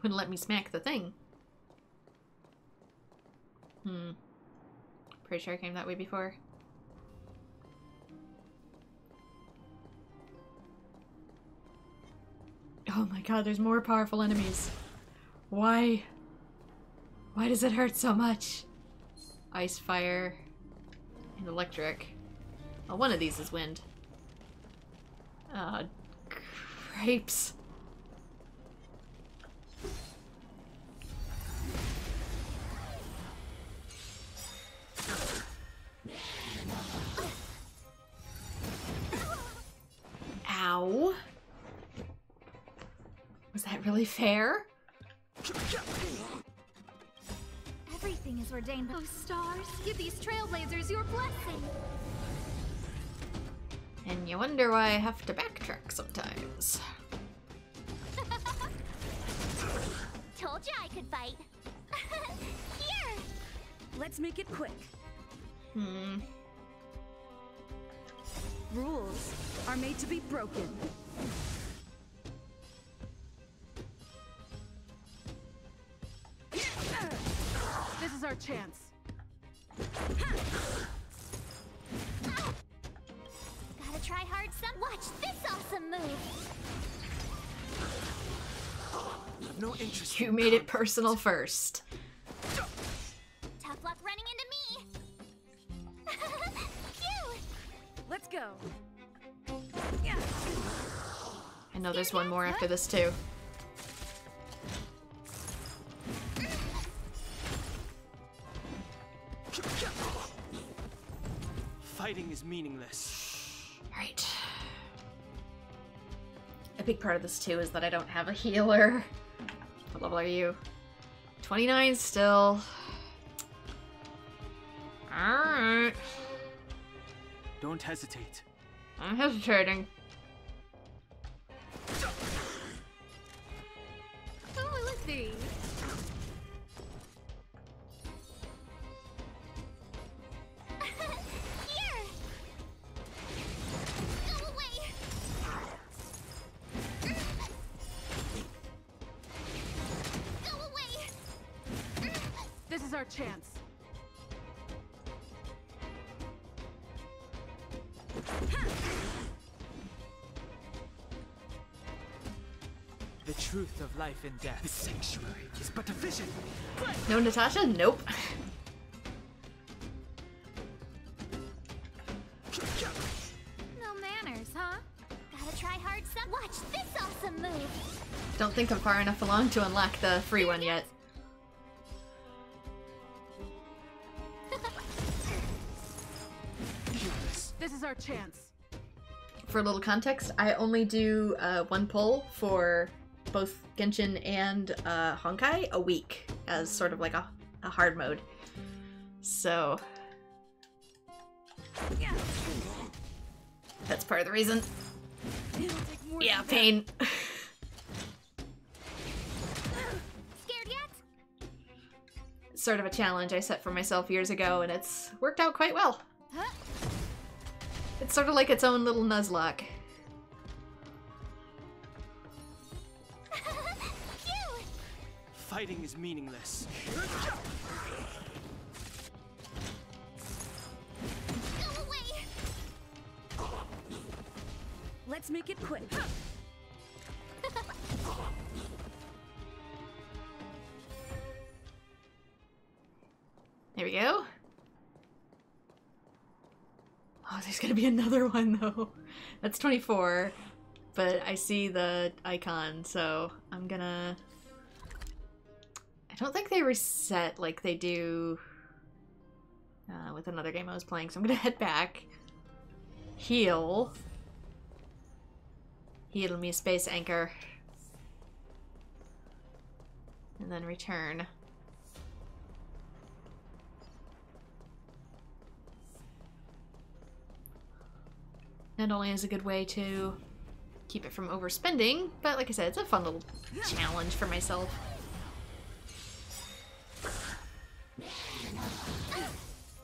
Wouldn't let me smack the thing. Pretty sure I came that way before. Oh my god, there's more powerful enemies. Why? Why does it hurt so much? Ice, fire, and electric. Oh, one of these is wind. Grapes. Ow. Was that really fair? Everything is ordained. Oh, stars, give these trailblazers your blessing. And you wonder why I have to backtrack sometimes. Told you I could fight. Here! Let's make it quick. Rules are made to be broken. This is our chance. Gotta try hard some. Watch this awesome move. No interest. You made it personal first. Tough luck running into me. Phew. Let's go. I know there's one more after this too. Fighting is meaningless. Right. A big part of this too is that I don't have a healer. What level are you? 29 still. Alright. Don't hesitate. I'm hesitating. Oh, let's see. Here. Go away. Go away. This is our chance. The truth of life and death. The sanctuary is but a vision. No Natasha? Nope. No manners, huh? Gotta try hard some. Watch this awesome move. Don't think I'm far enough along to unlock the free one yet. This is our chance. For a little context, I only do one pull for both Genshin and Honkai a week as sort of like a hard mode. So that's part of the reason. Yeah, pain. Scared yet? Sort of a challenge I set for myself years ago, and it's worked out quite well. Huh? It's sort of like its own little Nuzlocke. Fighting is meaningless. Go away. Let's make it quick. There we go. Oh, there's gonna be another one though. That's 24, but I see the icon, so I'm gonna... I don't think they reset like they do with another game I was playing, so I'm gonna head back, heal me a space anchor, and then return. Not only is a good way to keep it from overspending, but like I said, it's a fun little challenge for myself.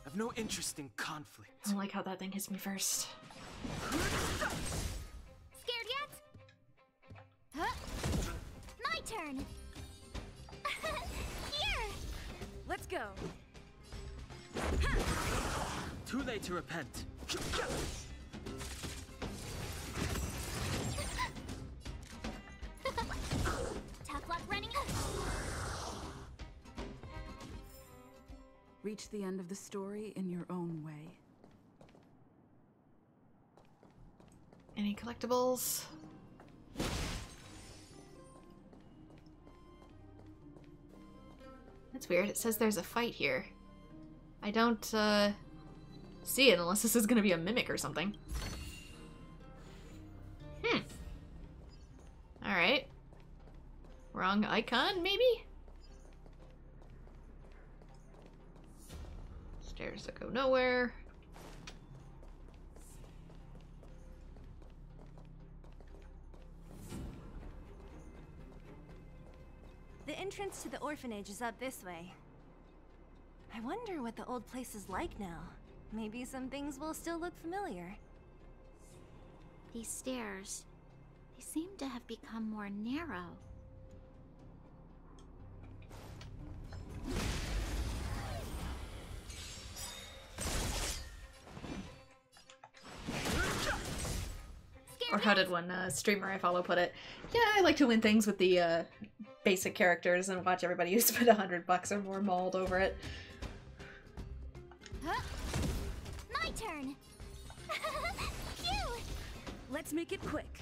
I've no interest in conflict. I don't like how that thing hits me first. Scared yet? Huh? My turn. Here. Let's go. Too late to repent. Tough luck running. Reach the end of the story in your own way. Any collectibles? That's weird. It says there's a fight here. I don't see it unless this is gonna be a mimic or something. Alright. Wrong icon, maybe? Stairs that go nowhere. The entrance to the orphanage is up this way. I wonder what the old place is like now. Maybe some things will still look familiar. These stairs, they seem to have become more narrow. Or how did one streamer I follow put it? Yeah, I like to win things with the basic characters and watch everybody who spent $100 or more mauled over it. Huh? My turn. Phew. Let's make it quick.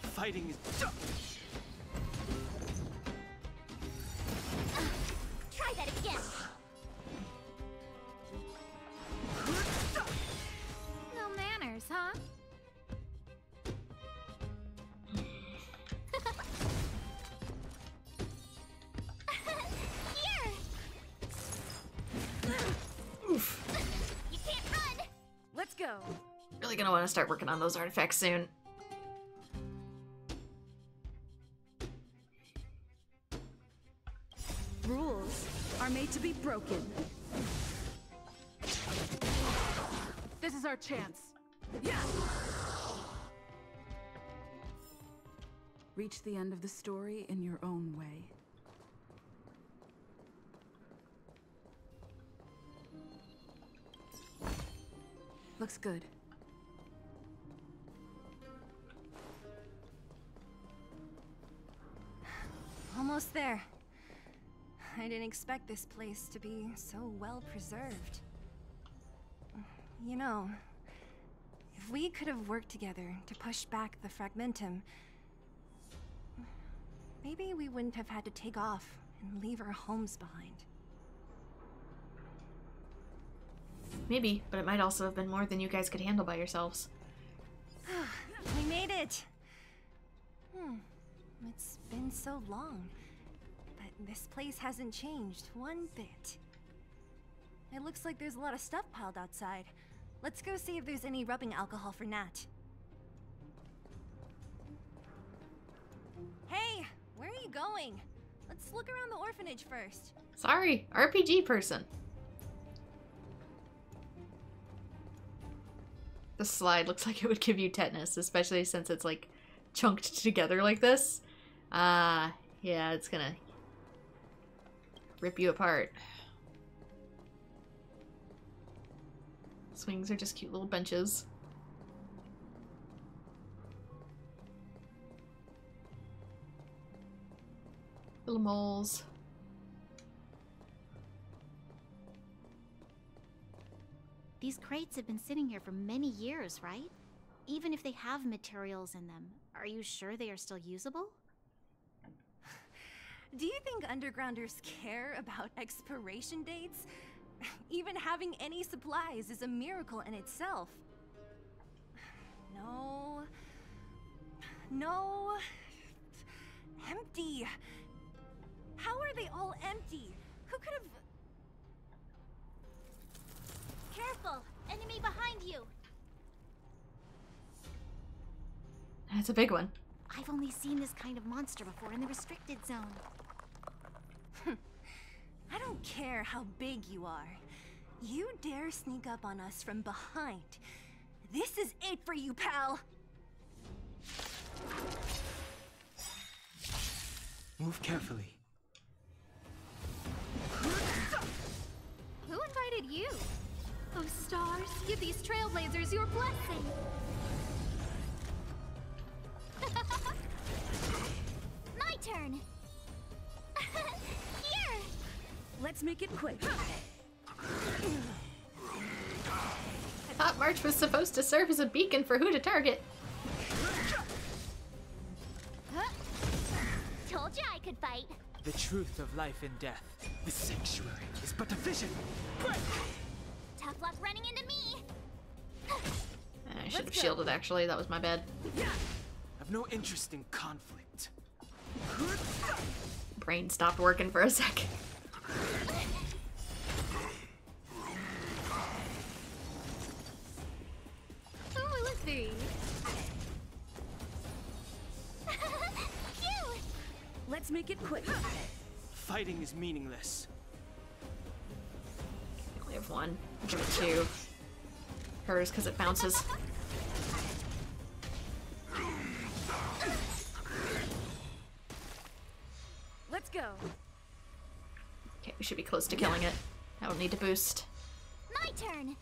Fighting is dumb. Try that again. No manners, huh? Here. Oof. You can't run. Let's go. Really gonna want to start working on those artifacts soon. Rules are made to be broken. This is our chance. Yeah. Reach the end of the story in your own way. Looks good. Almost there. I didn't expect this place to be so well preserved. You know, if we could have worked together to push back the Fragmentum, maybe we wouldn't have had to take off and leave our homes behind. Maybe, but it might also have been more than you guys could handle by yourselves. We made it! It's been so long, but this place hasn't changed one bit. It looks like there's a lot of stuff piled outside. Let's go see if there's any rubbing alcohol for Nat. Hey, where are you going? Let's look around the orphanage first. Sorry, RPG person. The slide looks like it would give you tetanus, especially since it's like chunked together like this. Yeah, it's gonna rip you apart. Swings are just cute little benches. Little moles. These crates have been sitting here for many years, right? Even if they have materials in them, are you sure they are still usable? Do you think undergrounders care about expiration dates? Even having any supplies is a miracle in itself. No. No. Empty. How are they all empty? Who could have... Careful! Enemy behind you! That's a big one. I've only seen this kind of monster before in the restricted zone. I don't care how big you are. You dare sneak up on us from behind. This is it for you, pal! Move carefully. Who invited you? Oh, stars, give these trailblazers your blessing. My turn. Here. Let's make it quick. I thought March was supposed to serve as a beacon for who to target. Told you I could fight. The truth of life and death. The sanctuary is but a vision. Tough luck running into me. I should have shielded, actually. That was my bad. I've no interest in conflict. Brain stopped working for a sec. Withering. Let's make it quick. Fighting is meaningless. We have one. Give it to hers because it bounces. Let's go. Okay, we should be close to killing it. I don't need to boost. My turn.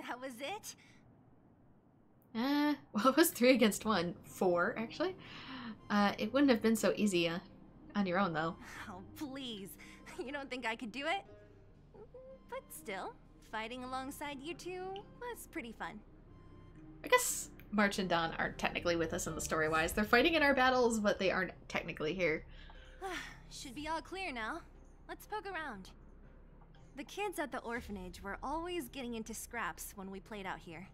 That was it? Well, it was 3 against 1. 4, actually. It wouldn't have been so easy on your own, though. Oh, please. You don't think I could do it? But still, fighting alongside you two was pretty fun. I guess March and Dawn aren't technically with us in the story-wise. They're fighting in our battles, but they aren't technically here. Should be all clear now. Let's poke around. The kids at the orphanage were always getting into scraps when we played out here.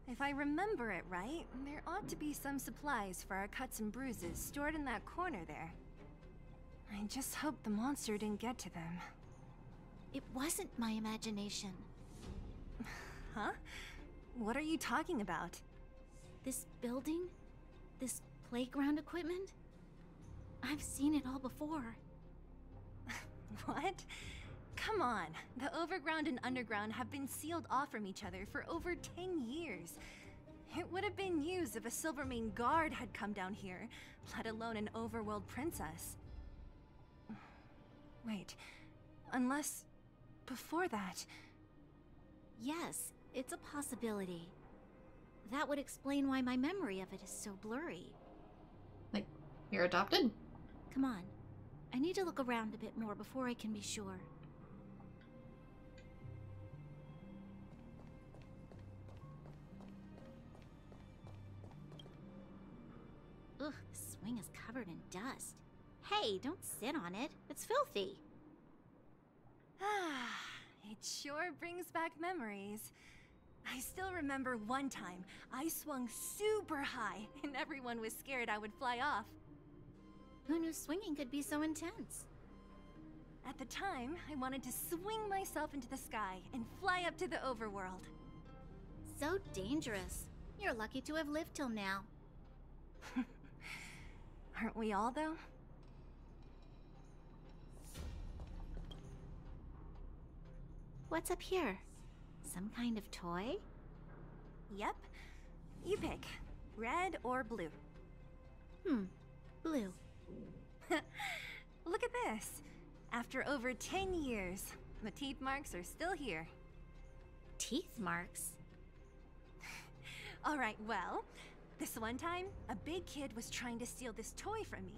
If I remember it right, there ought to be some supplies for our cuts and bruises stored in that corner there. I just hope the monster didn't get to them. It wasn't my imagination. Huh? What are you talking about? This building? This playground equipment? I've seen it all before. What? Come on, the overground and underground have been sealed off from each other for over 10 years. It would have been news if a Silvermane guard had come down here, let alone an overworld princess. Wait, unless before that... Yes, it's a possibility. That would explain why my memory of it is so blurry. Like, you're adopted? Come on. I need to look around a bit more before I can be sure. Ugh, the swing is covered in dust. Hey, don't sit on it. It's filthy. Ah, it sure brings back memories. I still remember one time I swung super high and everyone was scared I would fly off. Who knew swinging could be so intense? At the time, I wanted to swing myself into the sky and fly up to the overworld. So dangerous. You're lucky to have lived till now. Aren't we all, though? What's up here? Some kind of toy? Yep. You pick. Red or blue. Blue. Look at this. After over 10 years, the teeth marks are still here. Teeth marks? Alright, well, this one time, a big kid was trying to steal this toy from me.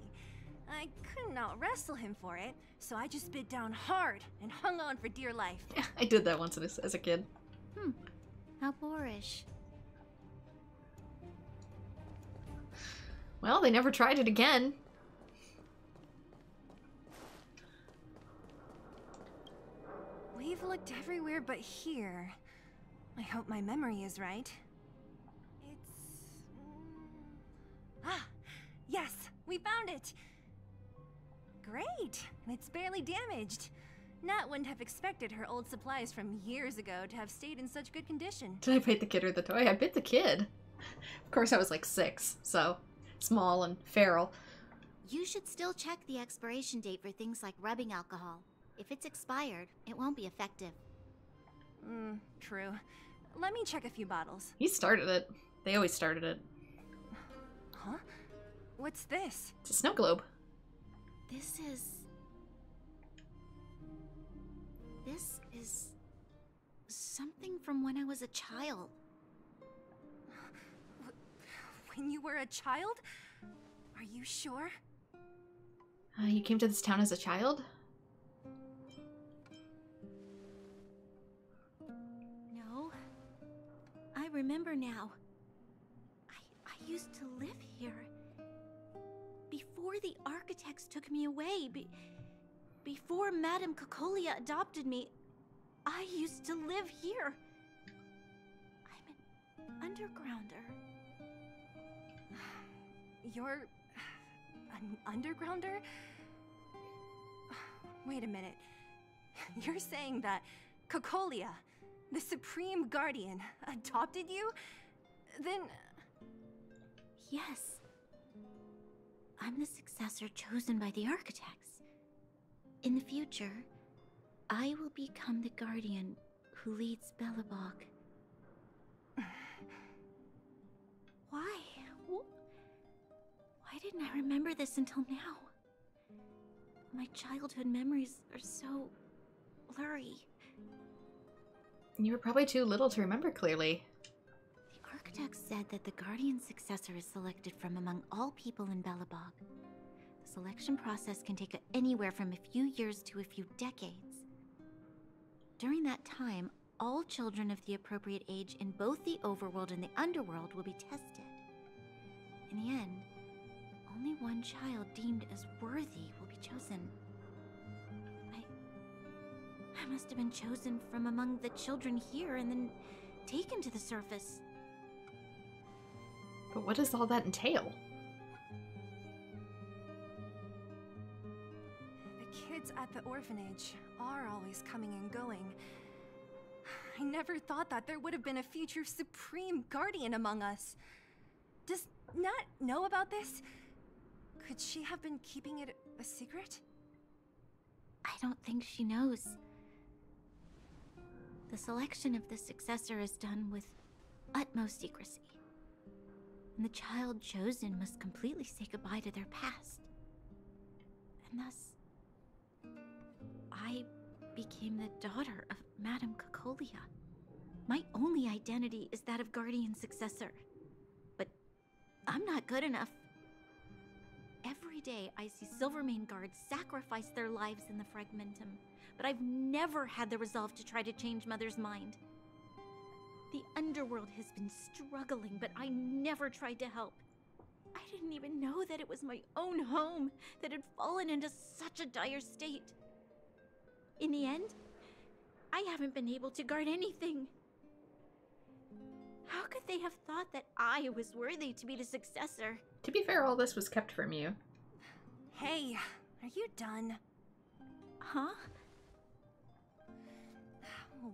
I couldn't out-wrestle him for it, so I just bit down hard and hung on for dear life. Yeah, I did that once as a kid. How boorish. Well, they never tried it again. We've looked everywhere but here. I hope my memory is right. It's... Ah! Yes! We found it! Great! And it's barely damaged. Nat wouldn't have expected her old supplies from years ago to have stayed in such good condition. Did I bite the kid or the toy? I bit the kid. Of course, I was like 6, so small and feral. You should still check the expiration date for things like rubbing alcohol. If it's expired, it won't be effective. True. Let me check a few bottles. He started it. They always started it. Huh? What's this? It's a snow globe. This is something from when I was a child. When you were a child? Are you sure? You came to this town as a child? No. I remember now. I used to live here. Before the architects took me away, before Madame Cocolia adopted me, I used to live here. I'm an undergrounder. You're an undergrounder? Wait a minute. You're saying that Cocolia, the Supreme Guardian, adopted you? Then... Yes. I'm the successor chosen by the architects. In the future, I will become the guardian who leads Belobog. Why? Why didn't I remember this until now? My childhood memories are so blurry. You were probably too little to remember clearly. The architects said that the guardian's successor is selected from among all people in Belobog. The selection process can take anywhere from a few years to a few decades. During that time, all children of the appropriate age in both the overworld and the underworld will be tested. In the end, only one child deemed as worthy will be chosen. I must have been chosen from among the children here and then taken to the surface. But what does all that entail? The kids at the orphanage are always coming and going. I never thought that there would have been a future Supreme Guardian among us. Does Nat know about this? Could she have been keeping it a secret? I don't think she knows. The selection of the successor is done with utmost secrecy. And the child chosen must completely say goodbye to their past. And thus, I became the daughter of Madame Cocolia. My only identity is that of guardian successor. But I'm not good enough. Every day I see Silvermane guards sacrifice their lives in the Fragmentum, but I've never had the resolve to try to change Mother's mind. The underworld has been struggling, but I never tried to help. I didn't even know that it was my own home that had fallen into such a dire state. In the end, I haven't been able to guard anything. How could they have thought that I was worthy to be the successor? To be fair, all this was kept from you. Hey, are you done? Huh?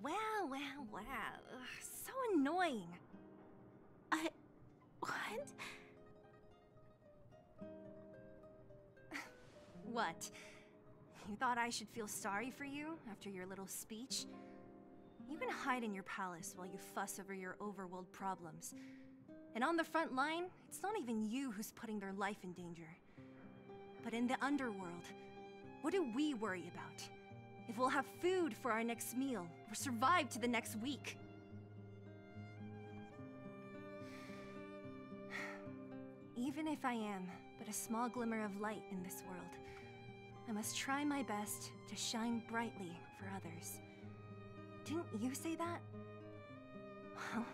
Wow. So annoying. What? What? You thought I should feel sorry for you after your little speech? You can hide in your palace while you fuss over your overworld problems. And on the front line, it's not even you who's putting their life in danger. But in the underworld, what do we worry about? If we'll have food for our next meal, or survive to the next week. Even if I am but a small glimmer of light in this world, I must try my best to shine brightly for others. Didn't you say that? Well,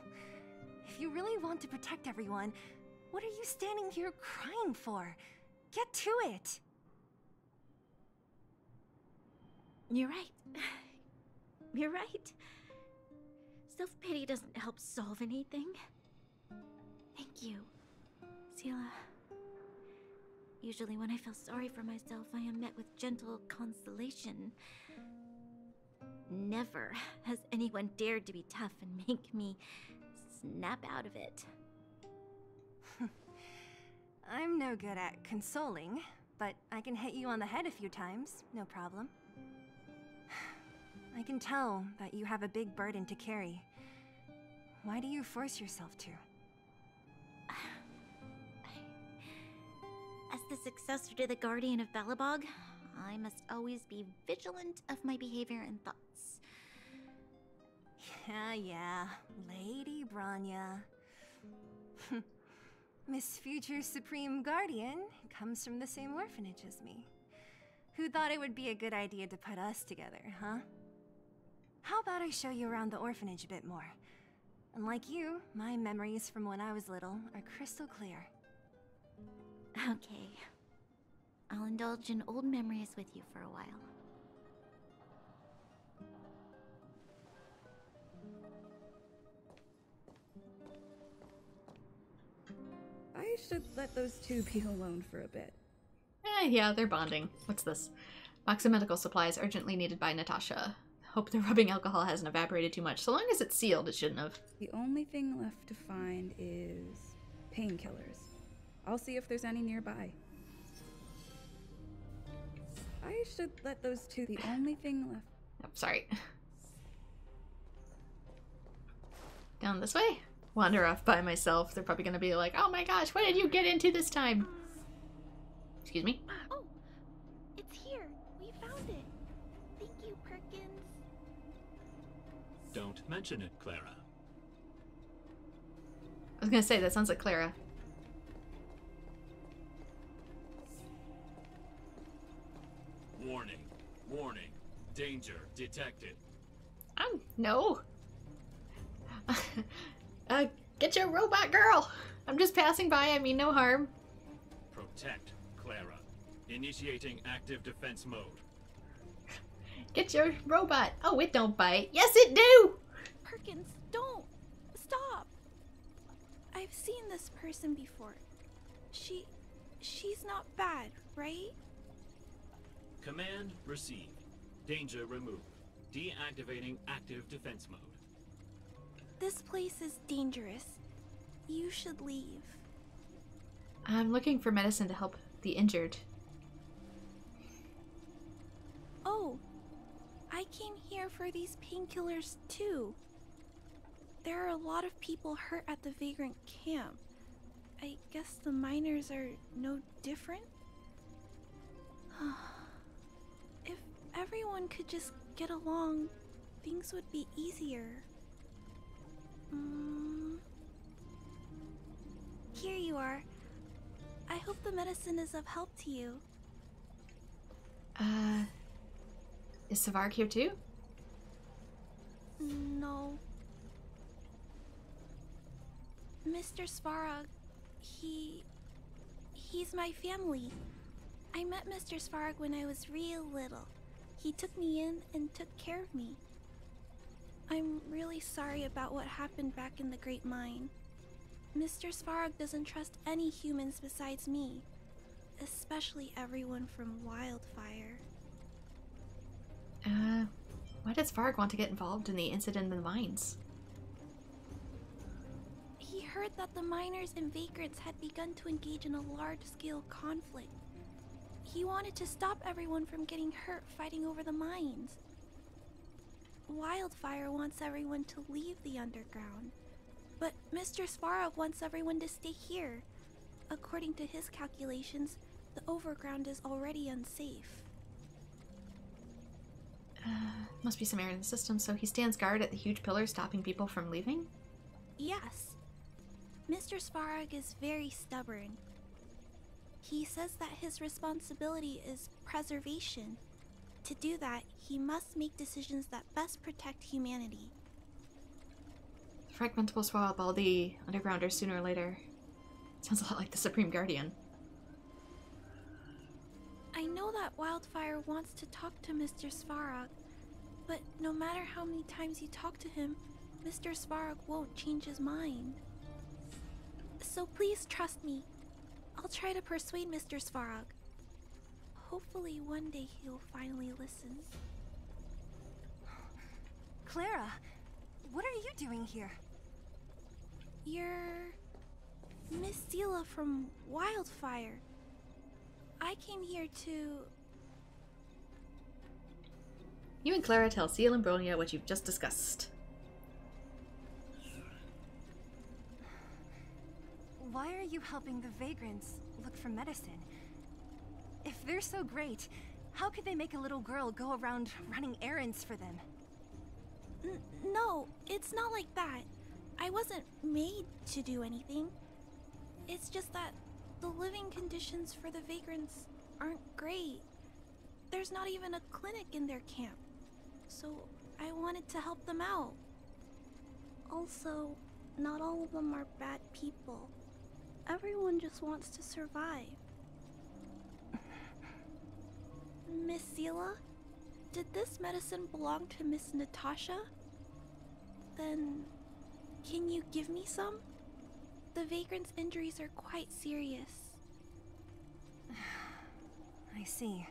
if you really want to protect everyone, what are you standing here crying for? Get to it! You're right. You're right. Self-pity doesn't help solve anything. Thank you, Selah. Usually when I feel sorry for myself, I am met with gentle consolation. Never has anyone dared to be tough and make me snap out of it. I'm no good at consoling, but I can hit you on the head a few times, no problem. I can tell that you have a big burden to carry. Why do you force yourself to? As the successor to the Guardian of Belobog, I must always be vigilant of my behavior and thoughts. Yeah, Lady Branya. Miss Future Supreme Guardian comes from the same orphanage as me. Who thought it would be a good idea to put us together, huh? How about I show you around the orphanage a bit more? Unlike you, my memories from when I was little are crystal clear. Okay. I'll indulge in old memories with you for a while. I should let those two be alone for a bit. Yeah, they're bonding. What's this? Box of medical supplies urgently needed by Natasha. Hope the rubbing alcohol hasn't evaporated too much. So long as it's sealed, it shouldn't have. The only thing left to find is painkillers. I'll see if there's any nearby. I should let those two. The only thing left. Oh, sorry. Down this way? Wander off by myself. They're probably gonna be like, oh my gosh, what did you get into this time? Excuse me? Oh, it's here. We found it. Thank you, Perkins. Don't mention it, Clara. I was gonna say, that sounds like Clara. Warning. Warning. Danger detected. No. Get your robot girl! I'm just passing by, I mean no harm. Protect, Clara. Initiating active defense mode. Get your robot! Oh, it don't bite. Yes, it do! Perkins, don't! Stop! I've seen this person before. She's not bad, right? Command received. Danger removed. Deactivating active defense mode. This place is dangerous. You should leave. I'm looking for medicine to help the injured. Oh, I came here for these painkillers too. There are a lot of people hurt at the Vagrant camp. I guess the miners are no different? If everyone could just get along, things would be easier. Here you are. I hope the medicine is of help to you. Is Savarg here too? No. Mr. Svarog, he's my family. I met Mr. Svarog when I was real little. He took me in and took care of me. I'm really sorry about what happened back in the Great Mine. Mr. Svarog doesn't trust any humans besides me, especially everyone from Wildfire. Why did Svarg want to get involved in the incident in the mines? He heard that the miners and vagrants had begun to engage in a large-scale conflict. He wanted to stop everyone from getting hurt fighting over the mines. Wildfire wants everyone to leave the underground, but Mr. Svarog wants everyone to stay here. According to his calculations, the overground is already unsafe. Must be some error in the system, so he stands guard at the huge pillar stopping people from leaving? Yes. Mr. Svarog is very stubborn. He says that his responsibility is preservation. To do that, he must make decisions that best protect humanity. Fragment will swallow up all the undergrounders sooner or later. Sounds a lot like the Supreme Guardian. I know that Wildfire wants to talk to Mr. Svarog, but no matter how many times you talk to him, Mr. Svarog won't change his mind. So please trust me. I'll try to persuade Mr. Svarog. Hopefully one day he'll finally listen. Clara, what are you doing here? You're Miss Sela from Wildfire. I came here to... You and Clara tell Seal and Bronia what you've just discussed. Why are you helping the vagrants look for medicine? If they're so great, how could they make a little girl go around running errands for them? No, it's not like that. I wasn't made to do anything. It's just that the living conditions for the vagrants aren't great. There's not even a clinic in their camp. So I wanted to help them out. Also, not all of them are bad people. Everyone just wants to survive. Miss Sela, did this medicine belong to Miss Natasha? Then, can you give me some? The vagrant's injuries are quite serious. I see.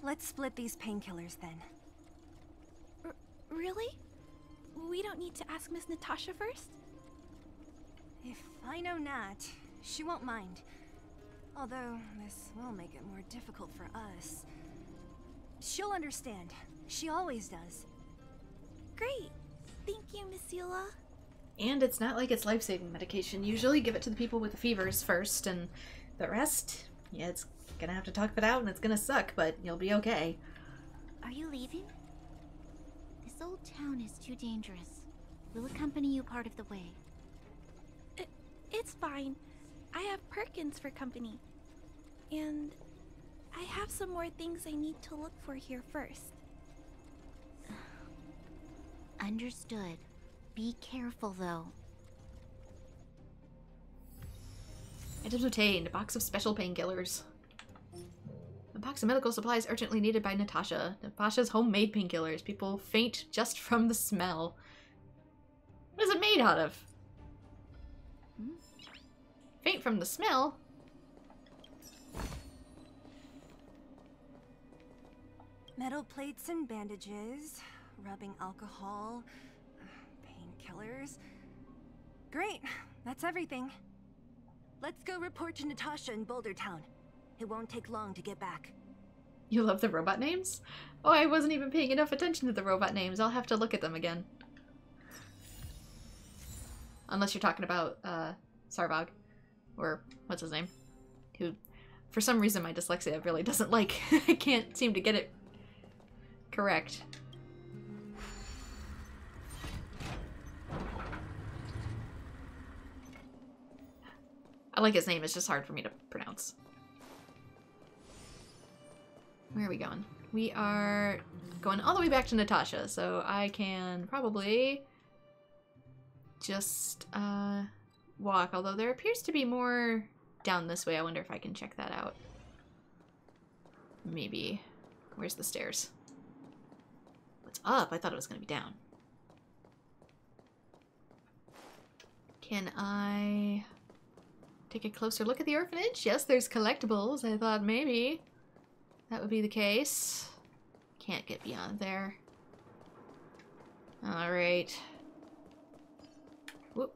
Let's split these painkillers then. Really? We don't need to ask Miss Natasha first? If I know Nat, she won't mind. Although, this will make it more difficult for us. She'll understand. She always does. Great. Thank you, Miss Sela. And it's not like it's life-saving medication. Usually give it to the people with the fevers first, and the rest, yeah, it's gonna have to tough it out and it's gonna suck, but you'll be okay. Are you leaving? This old town is too dangerous. We'll accompany you part of the way. It's fine. I have Perkins for company. And I have some more things I need to look for here first. Understood. Be careful, though. Items obtained. A box of special painkillers. A box of medical supplies urgently needed by Natasha. Natasha's homemade painkillers. People faint just from the smell. What is it made out of? Faint from the smell? Metal plates and bandages, rubbing alcohol, painkillers. Great, that's everything. Let's go report to Natasha in Boulder Town. It won't take long to get back. You love the robot names? Oh, I wasn't even paying enough attention to the robot names. I'll have to look at them again. Unless you're talking about, Sarvog. Or, what's his name? Who, for some reason, my dyslexia really doesn't like. I can't seem to get it correct. I like his name, it's just hard for me to pronounce. Where are we going? We are going all the way back to Natasha, so I can probably just, walk, although there appears to be more down this way. I wonder if I can check that out. Maybe. Where's the stairs? What's up? I thought it was going to be down. Can I take a closer look at the orphanage? Yes, there's collectibles. I thought maybe that would be the case. Can't get beyond there. Alright. Whoop.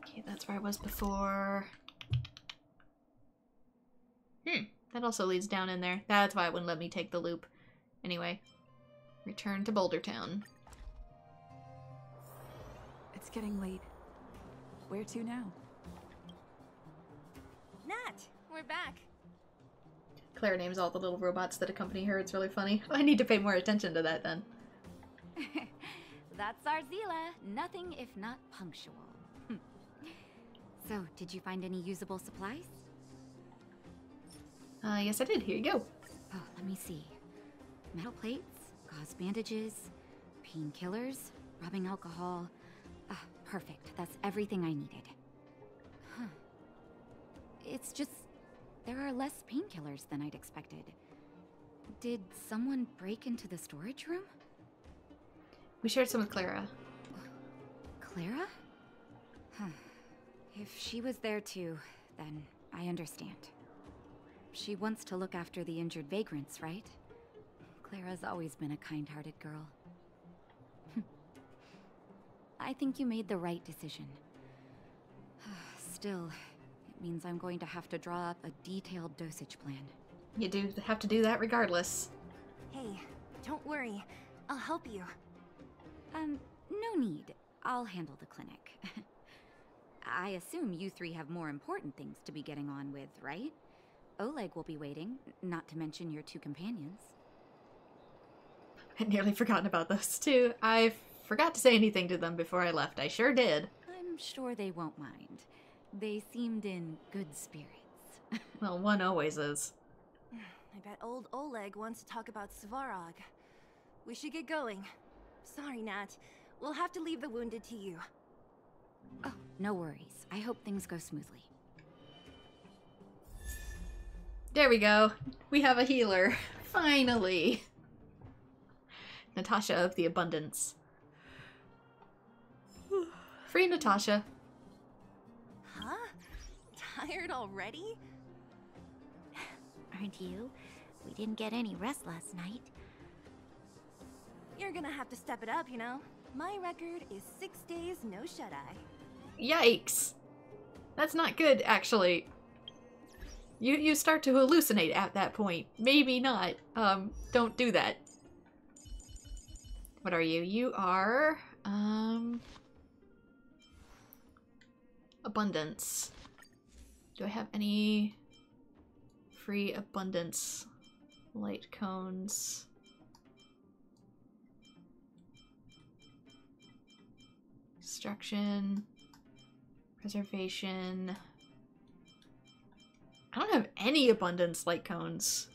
Okay, that's where I was before. That also leads down in there. That's why it wouldn't let me take the loop. Anyway, return to Boulder Town. It's getting late. Where to now? Nat, we're back. Claire names all the little robots that accompany her. It's really funny. I need to pay more attention to that then. That's our Zila. Nothing if not punctual. So, did you find any usable supplies? Yes I did. Here you go. Oh, let me see. Metal plates, gauze bandages, painkillers, rubbing alcohol. Ah, perfect. That's everything I needed. Huh. It's just, there are less painkillers than I'd expected. Did someone break into the storage room? We shared some with Clara. Clara? Huh. If she was there too, then I understand. She wants to look after the injured vagrants, right? Clara's always been a kind-hearted girl. I think you made the right decision. Still, it means I'm going to have to draw up a detailed dosage plan. You do have to do that regardless. Hey, don't worry. I'll help you. No need. I'll handle the clinic. I assume you three have more important things to be getting on with, right? Oleg will be waiting, not to mention your two companions. I'd nearly forgotten about those too. I forgot to say anything to them before I left. I sure did. I'm sure they won't mind. They seemed in good spirits. Well, one always is. I bet old Oleg wants to talk about Svarog. We should get going. Sorry, Nat. We'll have to leave the wounded to you. Oh, no worries. I hope things go smoothly. There we go. We have a healer. Finally. Natasha of the Abundance. Free Natasha. Huh? Tired already? Aren't you? We didn't get any rest last night. You're gonna have to step it up, you know? My record is 6 days, no shut-eye. Yikes. That's not good, actually. You start to hallucinate at that point. Maybe not. Don't do that. What are you? You are, Abundance. Do I have any free abundance light cones? Destruction. Preservation. I don't have any abundance light cones.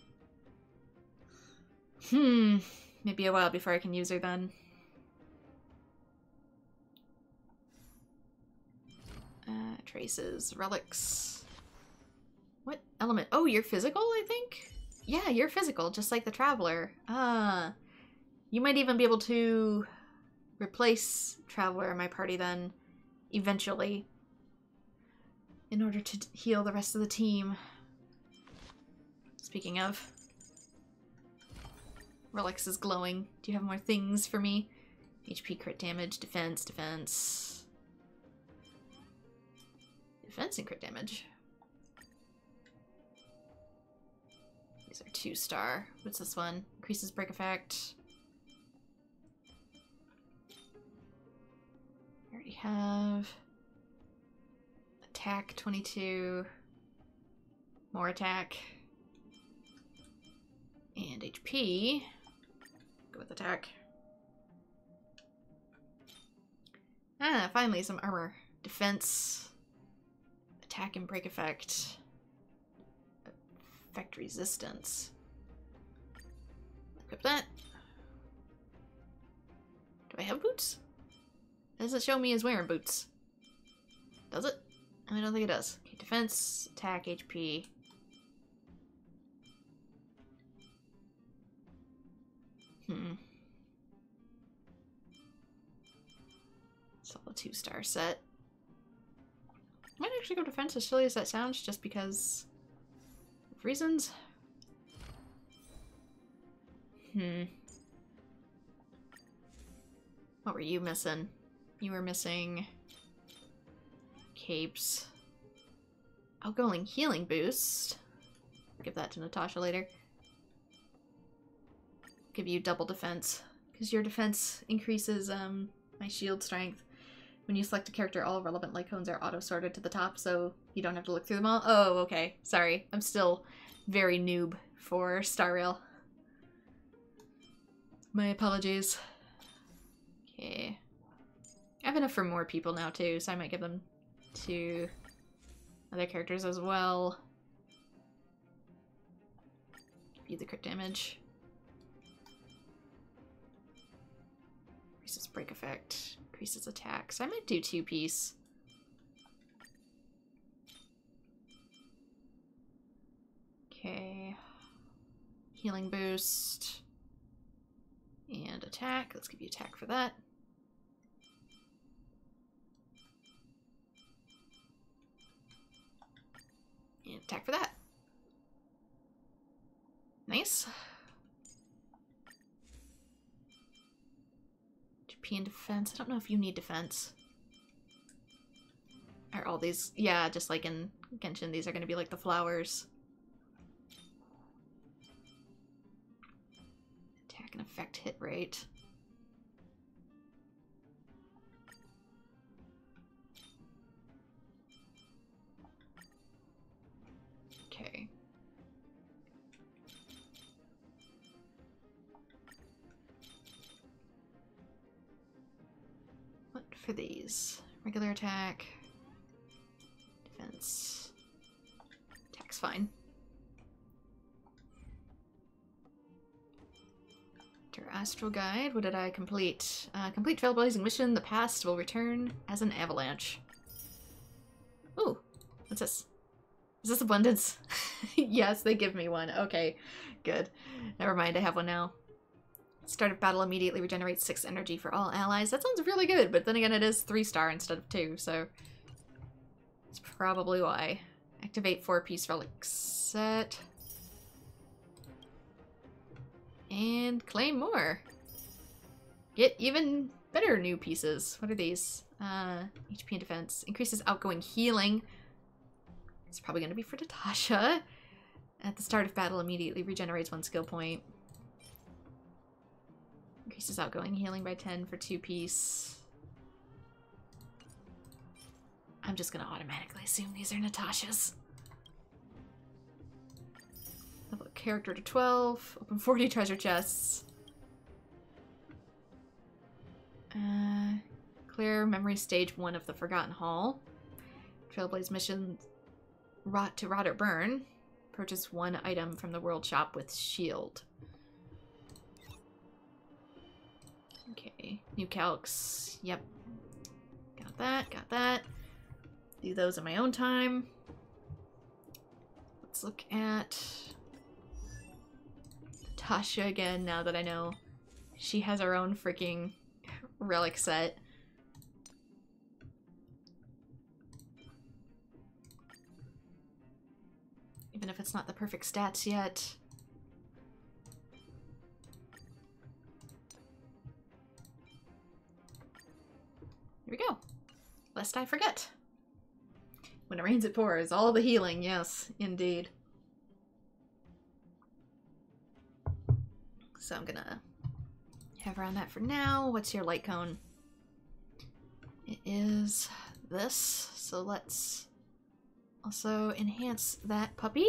Maybe a while before I can use her then. Traces, relics. What element? Oh, you're physical, I think? Yeah, you're physical, just like the Traveler. You might even be able to replace Traveler in my party then, eventually, in order to heal the rest of the team. Speaking of, relics is glowing. Do you have more things for me? HP, crit damage, defense, defense. Defense and crit damage. These are 2-star. What's this one? Increases break effect. I already have attack 22. More attack. And HP. Go with attack. Ah, finally some armor. Defense. Attack and break effect. Effect resistance. Equip that. Do I have boots? Does it show me as wearing boots? Does it? I don't think it does. Okay, defense, attack, HP. It's all a 2-star set. I might actually go defense, as silly as that sounds, just because of reasons. What were you missing? You were missing capes. Outgoing healing boost. Give that to Natasha later. Give you double defense, because your defense increases my shield strength. When you select a character, all relevant light cones are auto-sorted to the top, so you don't have to look through them all. Oh, okay. Sorry. I'm still very noob for Star Rail. My apologies. Okay. I have enough for more people now, too, so I might give them to other characters as well. Give you the crit damage. Increases break effect. Increases attack. So I might do 2-piece. Okay. Healing boost. And attack. Let's give you attack for that. And attack for that. Nice. GP and defense. I don't know if you need defense. Are all these... Yeah, just like in Genshin, these are going to be like the flowers. Attack and effect hit rate. Okay. What for these? Regular attack. Defense. Attack's fine. Enter Astral Guide. What did I complete? Complete Trailblazing mission. The past will return as an avalanche. Ooh. What's this? Is this abundance? Yes, they give me one. Okay, good. Never mind, I have one now. Start of battle immediately regenerates 6 energy for all allies. That sounds really good, but then again it is 3-star instead of 2, so... That's probably why. Activate 4-piece relic set. And claim more. Get even better new pieces. What are these? HP and defense. Increases outgoing healing. It's probably going to be for Natasha. At the start of battle, immediately regenerates 1 skill point. Increases outgoing healing by 10 for 2-piece. I'm just going to automatically assume these are Natasha's. Level character to 12. Open 40 treasure chests. Clear memory stage 1 of the Forgotten Hall. Trailblaze mission... Rot to rot or burn. Purchase 1 item from the world shop with shield. Okay, new calcs. Yep. Got that, got that. Do those in my own time. Let's look at Tasha again now that I know she has her own freaking relic set. Even if it's not the perfect stats yet. Here we go. Lest I forget. When it rains it pours. All the healing, yes, indeed. So I'm gonna have her on that for now. What's your light cone? It is this. So let's also enhance that puppy.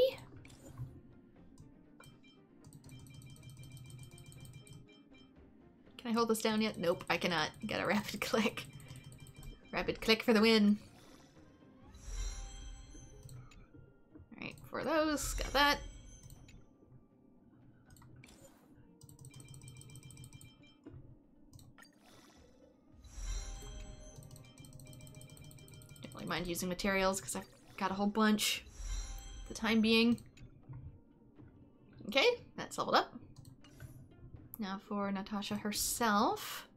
Can I hold this down yet? Nope, I cannot. Got a rapid click. Rapid click for the win. Alright, for those, got that. Don't really mind using materials because I've got a whole bunch for the time being. Okay, that's leveled up. Now for Natasha herself.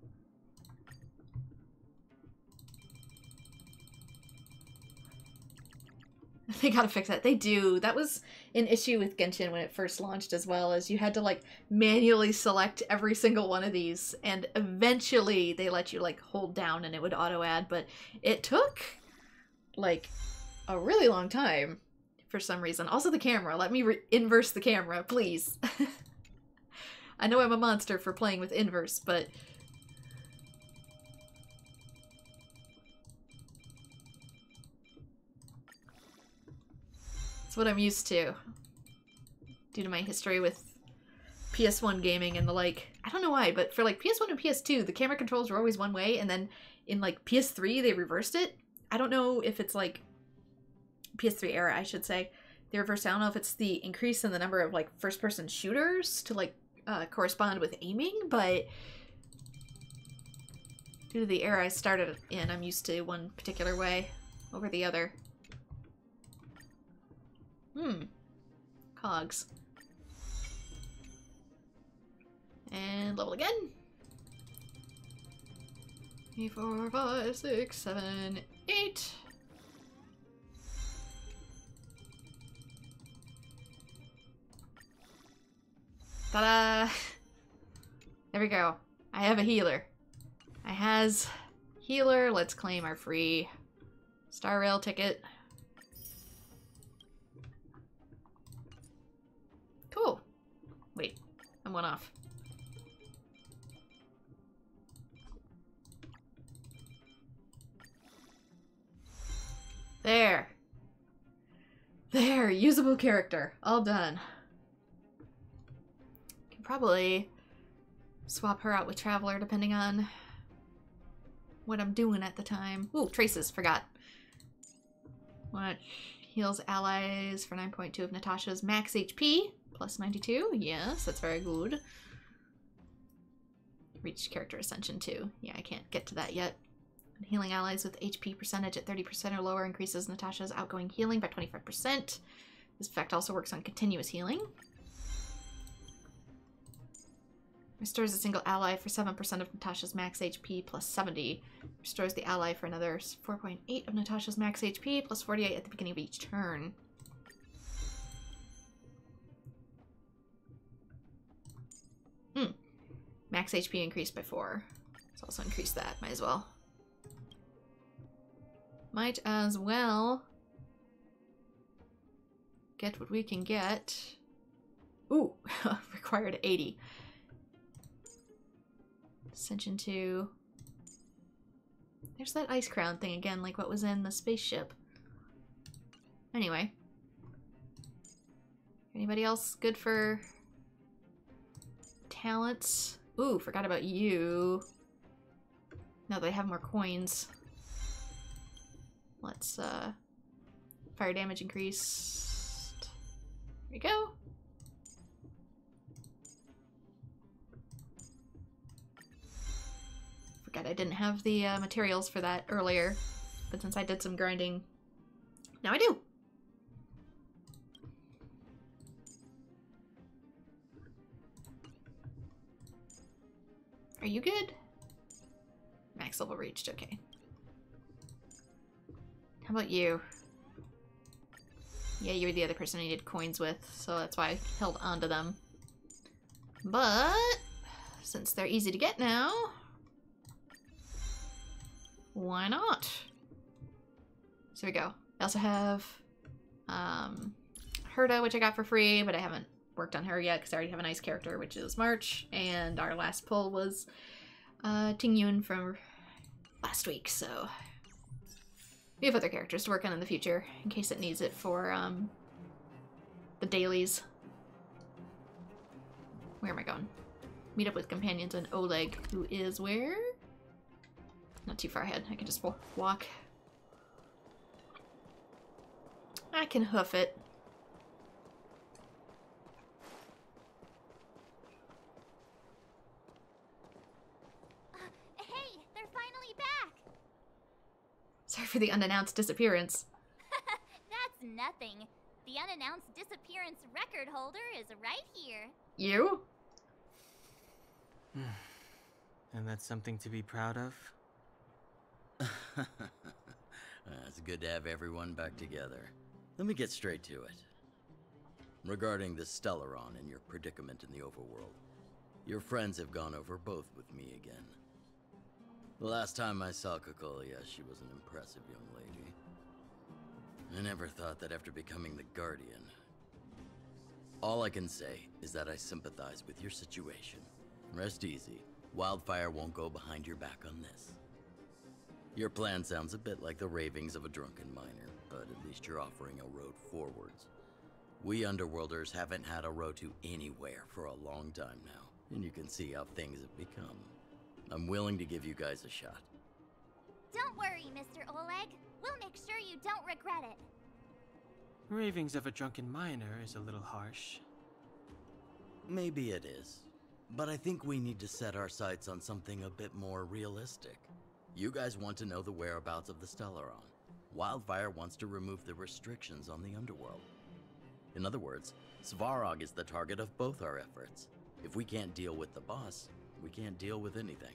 They gotta fix that. They do. That was an issue with Genshin when it first launched as well, as you had to like manually select every single one of these, and eventually they let you like hold down and it would auto add, but it took like a really long time for some reason. Also the camera. Let me inverse the camera, please. I know I'm a monster for playing with inverse, but... it's what I'm used to. Due to my history with PS1 gaming and the like. I don't know why, but for like PS1 and PS2, the camera controls were always one way, and then in like PS3, they reversed it. I don't know if it's like... PS3 era, I should say. They reversed, I don't know if it's the increase in the number of like first-person shooters to like correspond with aiming, but due to the era I started in, I'm used to one particular way over the other. Cogs. And level again. 3, 4, 5, 6, 7, 8. Ta-da! There we go. I have a healer. I has healer. Let's claim our free Star Rail ticket. Cool. Wait, I'm one off. There. There, usable character. All done. Can probably swap her out with Traveler depending on what I'm doing at the time. Ooh, Traces, forgot. What? Heals allies for 9.2 of Natasha's max HP. Plus 92. Yes, that's very good. Reach character ascension too. Yeah, I can't get to that yet. Healing allies with HP percentage at 30% or lower increases Natasha's outgoing healing by 25%. This effect also works on continuous healing. Restores a single ally for 7% of Natasha's max HP plus 70. Restores the ally for another 4.8 of Natasha's max HP plus 48 at the beginning of each turn. Max HP increased by 4. Let's also increase that. Might as well. Might as well get what we can get. Ooh, required 80. Ascension 2. There's that ice crown thing again, like what was in the spaceship. Anyway. Anybody else good for talents? Ooh, forgot about you. Now they have more coins. Let's, fire damage increased. There we go. Forgot I didn't have the materials for that earlier, but since I did some grinding, now I do. Are you good? Max level reached, okay. How about you? Yeah, you were the other person I needed coins with, so that's why I held on to them. But since they're easy to get now, why not? So we go. I also have Herda, which I got for free, but I haven't worked on her yet because I already have a nice character, which is March, and our last pull was Ting Yun from last week, so we have other characters to work on in the future in case it needs it for the dailies. Where am I going? Meet up with companions and Oleg, who is where? Not too far ahead. I can just walk. I can hoof it. Hey, they're finally back! Sorry for the unannounced disappearance. That's nothing. The unannounced disappearance record holder is right here. You? And that's something to be proud of? It's good to have everyone back together. Let me get straight to it. Regarding the Stellaron and your predicament in the overworld, your friends have gone over both with me again. The last time I saw Kokolia, she was an impressive young lady. I never thought that after becoming the Guardian. All I can say is that I sympathize with your situation. Rest easy. Wildfire won't go behind your back on this. Your plan sounds a bit like the ravings of a drunken miner, but at least you're offering a road forwards. We Underworlders haven't had a road to anywhere for a long time now, and you can see how things have become. I'm willing to give you guys a shot. Don't worry, Mr. Oleg. We'll make sure you don't regret it. Ravings of a drunken miner is a little harsh. Maybe it is, but I think we need to set our sights on something a bit more realistic. You guys want to know the whereabouts of the Stellaron. Wildfire wants to remove the restrictions on the Underworld. In other words, Svarog is the target of both our efforts. If we can't deal with the boss, we can't deal with anything.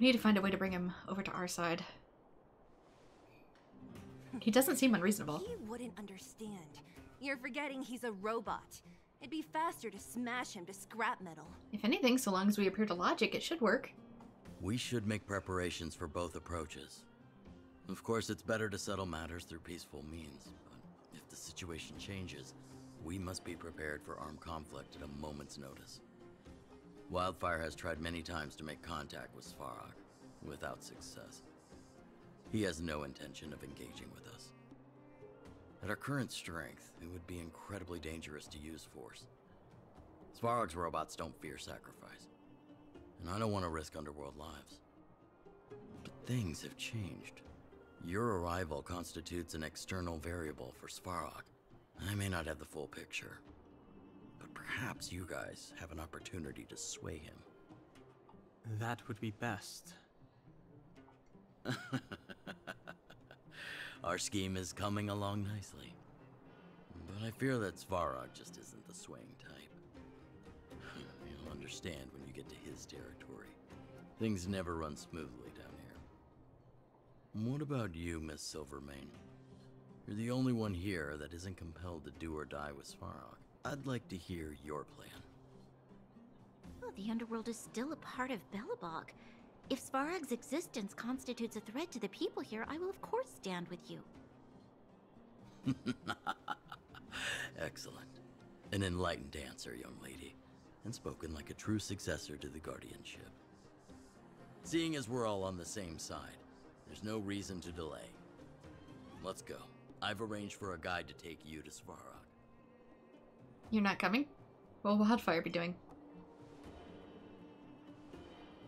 We need to find a way to bring him over to our side. He doesn't seem unreasonable. He wouldn't understand. You're forgetting he's a robot. It'd be faster to smash him to scrap metal. If anything, so long as we appear to logic, it should work. We should make preparations for both approaches. Of course, it's better to settle matters through peaceful means, but if the situation changes, we must be prepared for armed conflict at a moment's notice. Wildfire has tried many times to make contact with Svarog, without success. He has no intention of engaging with us. At our current strength, it would be incredibly dangerous to use force. Svarog's robots don't fear sacrifice, and I don't want to risk underworld lives. But things have changed. Your arrival constitutes an external variable for Svarog. I may not have the full picture, but perhaps you guys have an opportunity to sway him. That would be best. Our scheme is coming along nicely, but I fear that Svarog just isn't the swaying type. You'll understand when you get to his territory. Things never run smoothly down here. What about you, Miss Silvermane? You're the only one here that isn't compelled to do or die with Svarog. I'd like to hear your plan. Oh, the underworld is still a part of Belobog. If Svarog's existence constitutes a threat to the people here, I will of course stand with you. Excellent. An enlightened answer, young lady, and spoken like a true successor to the guardianship. Seeing as we're all on the same side, there's no reason to delay. Let's go. I've arranged for a guide to take you to Svarog. You're not coming? What will Wildfire be doing?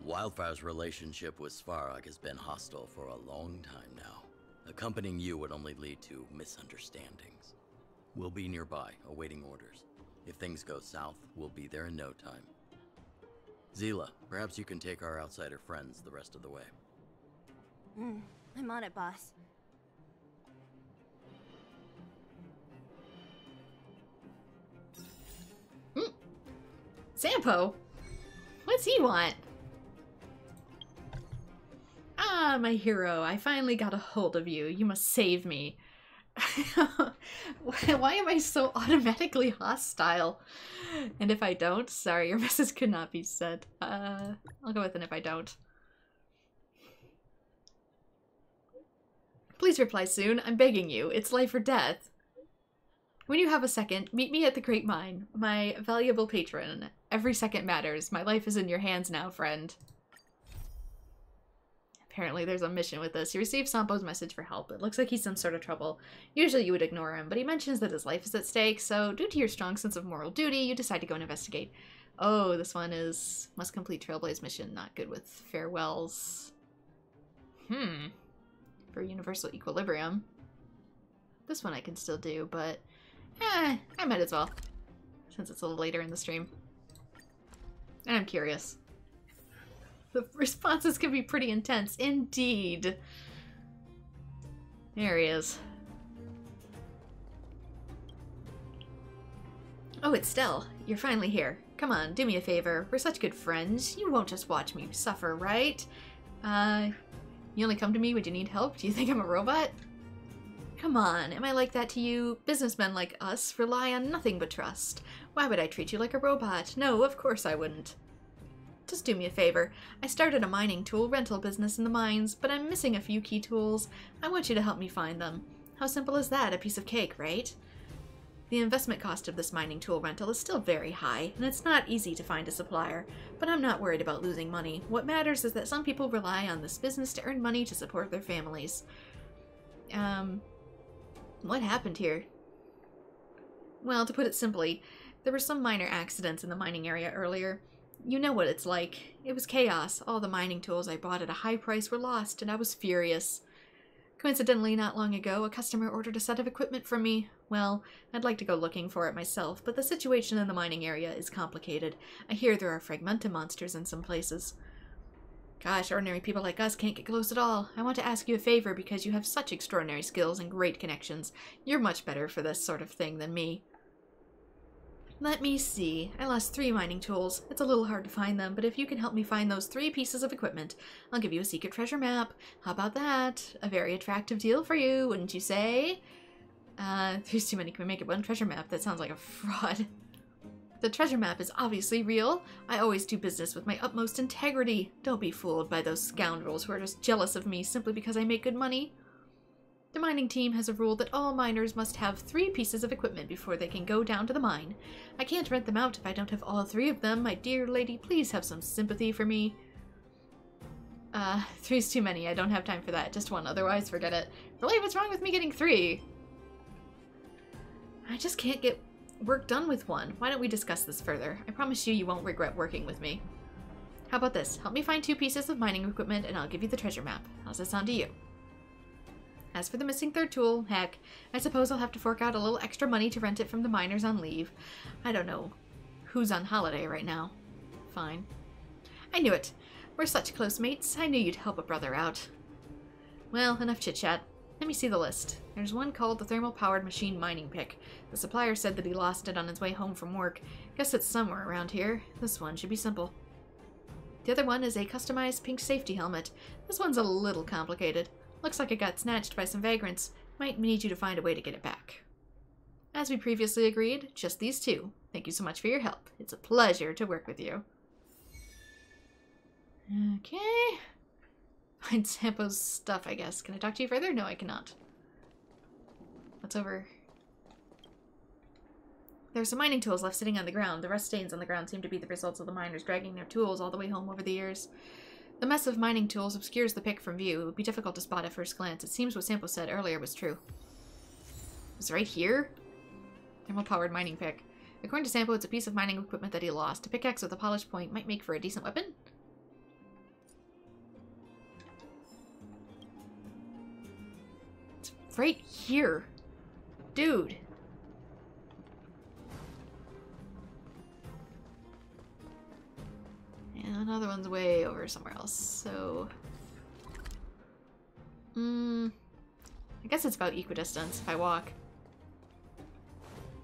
Wildfire's relationship with Svarog has been hostile for a long time now. Accompanying you would only lead to misunderstandings. We'll be nearby, awaiting orders. If things go south, we'll be there in no time. Zila, perhaps you can take our outsider friends the rest of the way. I'm on it, boss. Sampo? What's he want? Ah, my hero, I finally got a hold of you. You must save me. Why am I so automatically hostile? And if I don't, sorry, your message could not be said. I'll go with an if I don't. Please reply soon. I'm begging you. It's life or death. When you have a second, meet me at the Great Mine. My valuable patron. Every second matters. My life is in your hands now, friend. Apparently there's a mission with this. You received Sampo's message for help. It looks like he's some sort of trouble. Usually you would ignore him, but he mentions that his life is at stake, so due to your strong sense of moral duty, you decide to go and investigate. Oh, this one is must complete Trailblaze mission. Not good with farewells. For universal equilibrium. This one I can still do, but I might as well, since it's a little later in the stream. And I'm curious. The responses can be pretty intense. Indeed. There he is. Oh, it's Stell. You're finally here. Come on, do me a favor. We're such good friends. You won't just watch me suffer, right? You only come to me when you need help? Do you think I'm a robot? Come on, am I like that to you? Businessmen like us rely on nothing but trust. Why would I treat you like a robot? No, of course I wouldn't. Just do me a favor. I started a mining tool rental business in the mines, but I'm missing a few key tools. I want you to help me find them. How simple is that? A piece of cake, right? The investment cost of this mining tool rental is still very high, and it's not easy to find a supplier, but I'm not worried about losing money. What matters is that some people rely on this business to earn money to support their families. What happened here? Well, to put it simply, there were some minor accidents in the mining area earlier. You know what it's like. It was chaos. All the mining tools I bought at a high price were lost, and I was furious. Coincidentally, not long ago, a customer ordered a set of equipment from me. Well, I'd like to go looking for it myself, but the situation in the mining area is complicated. I hear there are fragmenta monsters in some places. Gosh, ordinary people like us can't get close at all. I want to ask you a favor because you have such extraordinary skills and great connections. You're much better for this sort of thing than me. Let me see. I lost 3 mining tools. It's a little hard to find them, but if you can help me find those 3 pieces of equipment, I'll give you a secret treasure map. How about that? A very attractive deal for you, wouldn't you say? There's too many. Can we make it one treasure map? That sounds like a fraud. The treasure map is obviously real. I always do business with my utmost integrity. Don't be fooled by those scoundrels who are just jealous of me simply because I make good money. The mining team has a rule that all miners must have 3 pieces of equipment before they can go down to the mine. I can't rent them out if I don't have all 3 of them. My dear lady, please have some sympathy for me. 3's too many. I don't have time for that. Just 1, otherwise forget it. Really, what's wrong with me getting 3? I just can't get work done with 1. Why don't we discuss this further? I promise you won't regret working with me. How about this? Help me find 2 pieces of mining equipment and I'll give you the treasure map. How's that sound to you? As for the missing 3rd tool, heck, I suppose I'll have to fork out a little extra money to rent it from the miners on leave. I don't know who's on holiday right now. Fine. I knew it. We're such close mates. I knew you'd help a brother out. Well, enough chit-chat. Let me see the list. There's one called the thermal-powered machine mining pick. The supplier said that he lost it on his way home from work. Guess it's somewhere around here. This one should be simple. The other one is a customized pink safety helmet. This one's a little complicated. Looks like it got snatched by some vagrants. Might need you to find a way to get it back. As we previously agreed, just these 2. Thank you so much for your help. It's a pleasure to work with you. Okay. Find Sampo's stuff, I guess. Can I talk to you further? No, I cannot. What's over? There's some mining tools left sitting on the ground. The rust stains on the ground seem to be the results of the miners dragging their tools all the way home over the years. The mess of mining tools obscures the pick from view. It would be difficult to spot at first glance. It seems what Sampo said earlier was true. It's right here? Thermal-powered mining pick. According to Sampo, it's a piece of mining equipment that he lost. A pickaxe with a polished point might make for a decent weapon. It's right here. Dude. And another one's way over somewhere else, so... I guess it's about equidistance if I walk.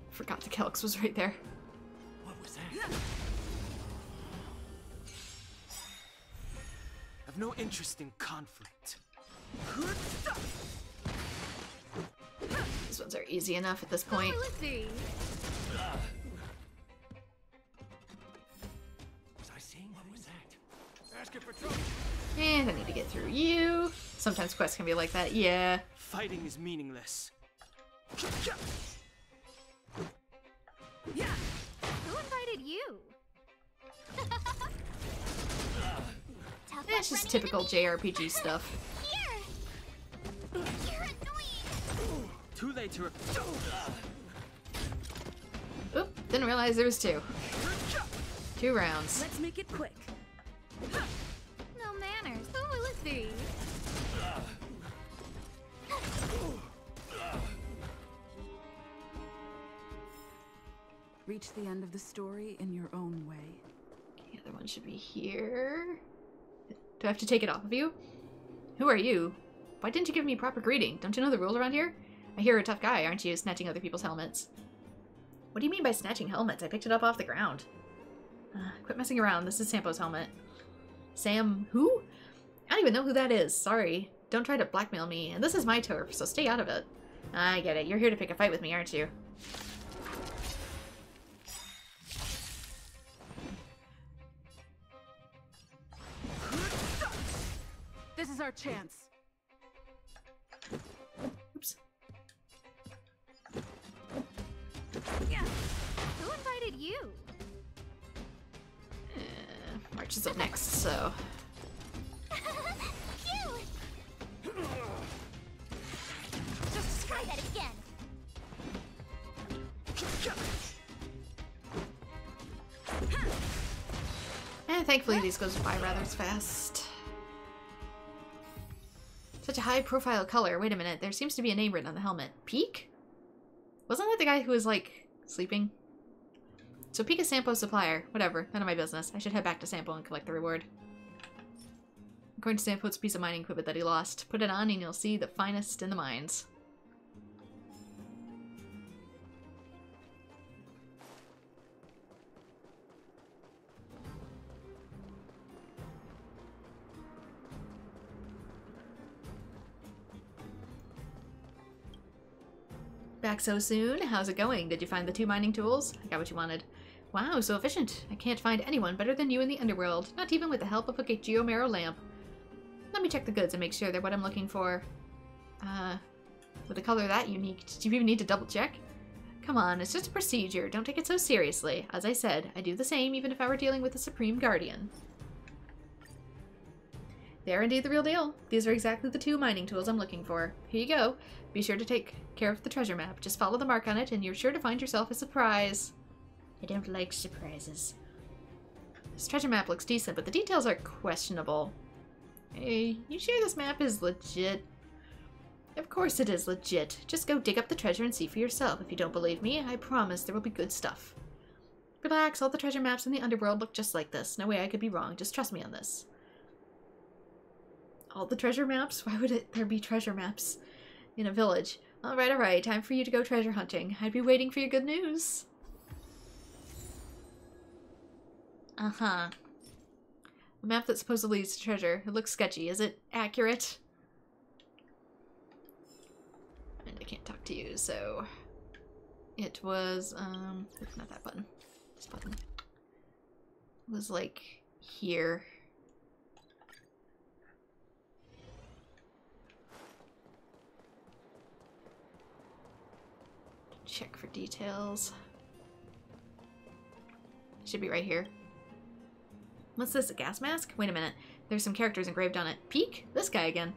Forgot the Kelix was right there. What was that? I've no interest in conflict. These ones are easy enough at this point. Oh, let's see. And I need to get through you. Sometimes quests can be like that, yeah. Fighting is meaningless. Yeah. Who invited you? It's just typical JRPG stuff. Here. You're annoying. Too late to. Oop, didn't realize there was 2. 2 rounds. Let's make it quick. No manners. Who will it be? Reach the end of the story in your own way. The other one should be here. Do I have to take it off of you? Who are you? Why didn't you give me proper greeting? Don't you know the rules around here? I hear you're a tough guy, aren't you, snatching other people's helmets? What do you mean by snatching helmets? I picked it up off the ground. Quit messing around. This is Sampo's helmet. Sam who? I don't even know who that is. Sorry. Don't try to blackmail me. And this is my turf, so stay out of it. I get it. You're here to pick a fight with me, aren't you? This is our chance. Oops. Yeah. Who invited you? March is up next, so... Just try that again. And thankfully these goes by rather fast. Such a high-profile color. Wait a minute, there seems to be a name written on the helmet. Peak? Wasn't that the guy who was, like, sleeping? So Peak is Sampo's supplier. Whatever, none of my business. I should head back to Sampo and collect the reward. According to Sampo, it's a piece of mining equipment that he lost. Put it on and you'll see the finest in the mines. Back so soon? How's it going? Did you find the 2 mining tools? I got what you wanted. Wow, so efficient. I can't find anyone better than you in the underworld, not even with the help of a geomarrow lamp. Let me check the goods and make sure they're what I'm looking for. With a color that unique, did you even need to double check? Come on, it's just a procedure. Don't take it so seriously. As I said, I do the same even if I were dealing with the Supreme Guardian. They are indeed the real deal. These are exactly the 2 mining tools I'm looking for. Here you go. Be sure to take care of the treasure map. Just follow the mark on it and you're sure to find yourself a surprise. I don't like surprises. This treasure map looks decent, but the details are questionable. Hey, you sure this map is legit? Of course it is legit. Just go dig up the treasure and see for yourself. If you don't believe me, I promise there will be good stuff. Relax, all the treasure maps in the underworld look just like this. No way I could be wrong. Just trust me on this. All the treasure maps? Why would there be treasure maps in a village? Alright, time for you to go treasure hunting. I'd be waiting for your good news. Uh-huh. A map that supposedly leads to treasure. It looks sketchy. Is it accurate? And I can't talk to you, so... It was, not that button. This button. It was, like, here. Check for details. Should be right here. What's this, a gas mask? Wait a minute. There's some characters engraved on it. Peak? This guy again.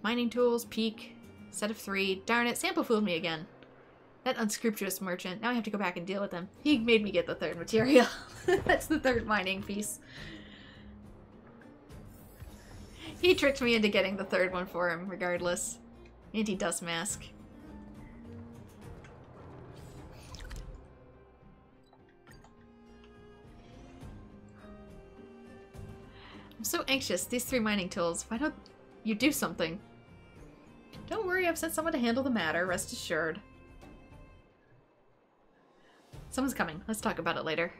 Mining tools, peak, set of 3. Darn it, Sampo fooled me again. That unscrupulous merchant. Now I have to go back and deal with him. He made me get the 3rd material. That's the 3rd mining piece. He tricked me into getting the 3rd one for him, regardless. Anti-dust mask. I'm so anxious. These 3 mining tools. Why don't you do something? Don't worry, I've sent someone to handle the matter. Rest assured. Someone's coming. Let's talk about it later.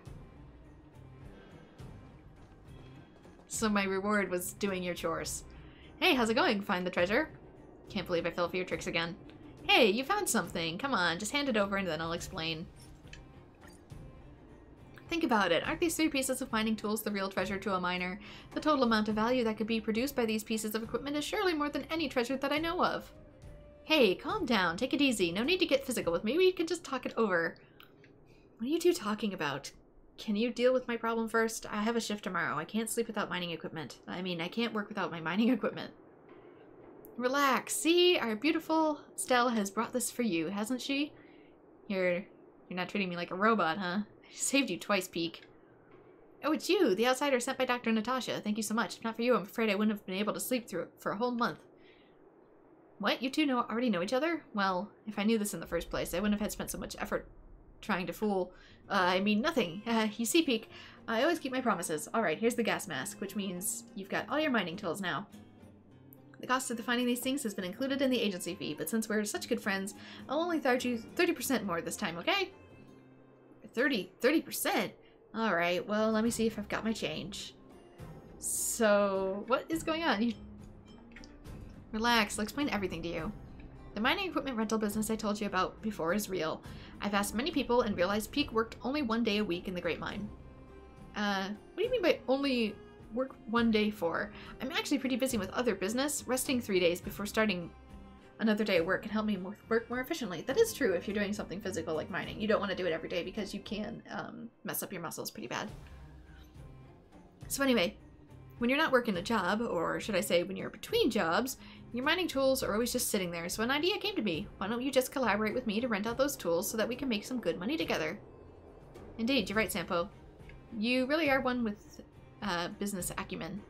So my reward was doing your chores. Hey, how's it going? Find the treasure? Can't believe I fell for your tricks again. Hey, you found something. Come on, just hand it over and then I'll explain. Think about it. Aren't these 3 pieces of mining tools the real treasure to a miner? The total amount of value that could be produced by these pieces of equipment is surely more than any treasure that I know of. Hey, calm down. Take it easy. No need to get physical with me. We can just talk it over. What are you 2 talking about? Can you deal with my problem first? I have a shift tomorrow. I can't sleep without mining equipment. I mean, I can't work without my mining equipment. Relax. See? Our beautiful Stella has brought this for you, hasn't she? You're not treating me like a robot, huh? I saved you twice, Peak. Oh, it's you, the outsider sent by Dr. Natasha. Thank you so much. If not for you, I'm afraid I wouldn't have been able to sleep through it for a whole month. What? You 2 already know each other? Well, if I knew this in the first place, I wouldn't have had spent so much effort trying to fool. I mean nothing. You see, Peak, I always keep my promises. Alright, here's the gas mask, which means you've got all your mining tools now. The cost of finding these things has been included in the agency fee, but since we're such good friends, I'll only charge you 30% more this time, okay? 30%? Alright, well, let me see if I've got my change. So, what is going on? Relax, I'll explain everything to you. The mining equipment rental business I told you about before is real. I've asked many people and realized Peak worked only 1 day a week in the Great Mine. What do you mean by only work 1 day for? I'm actually pretty busy with other business. Resting 3 days before starting another day of work can help me work more efficiently. That is true if you're doing something physical like mining. You don't want to do it every day because you can mess up your muscles pretty bad. So anyway, when you're not working a job, or should I say when you're between jobs, your mining tools are always just sitting there, so an idea came to me. Why don't you just collaborate with me to rent out those tools so that we can make some good money together? Indeed, you're right, Sampo. You really are one with business acumen.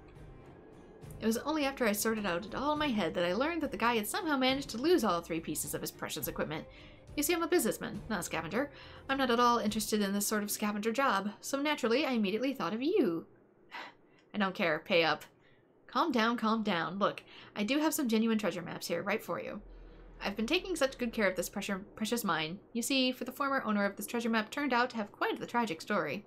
It was only after I sorted out it all in my head that I learned that the guy had somehow managed to lose all 3 pieces of his precious equipment. You see, I'm a businessman, not a scavenger. I'm not at all interested in this sort of scavenger job, so naturally I immediately thought of you. I don't care, pay up. Calm down, calm down. Look, I do have some genuine treasure maps here, right for you. I've been taking such good care of this precious mine. You see, for the former owner of this treasure map turned out to have quite the tragic story.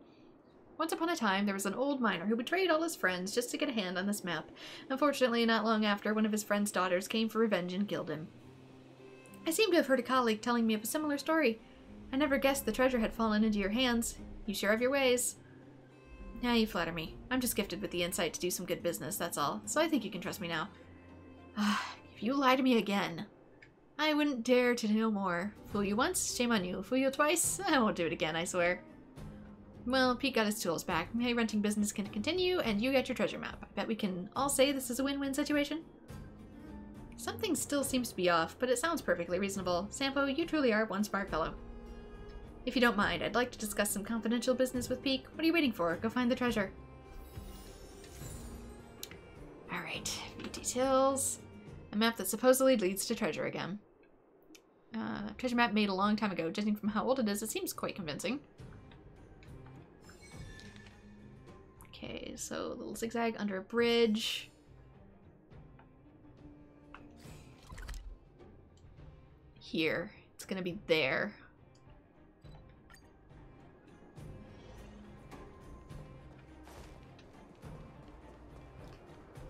Once upon a time, there was an old miner who betrayed all his friends just to get a hand on this map. Unfortunately, not long after, one of his friend's daughters came for revenge and killed him. I seem to have heard a colleague telling me of a similar story. I never guessed the treasure had fallen into your hands. You sure have your ways. Now you flatter me. I'm just gifted with the insight to do some good business, that's all. So I think you can trust me now. If you lie to me again, I wouldn't dare to know more. Fool you once, shame on you. Fool you twice, I won't do it again, I swear. Well, Pete got his tools back. My renting business can continue, and you get your treasure map. I bet we can all say this is a win-win situation. Something still seems to be off, but it sounds perfectly reasonable. Sampo, you truly are one smart fellow. If you don't mind, I'd like to discuss some confidential business with Peak. What are you waiting for? Go find the treasure. Alright, view details. A map that supposedly leads to treasure again. Treasure map made a long time ago. Judging from how old it is, it seems quite convincing. Okay, so a little zigzag under a bridge. Here. It's gonna be there.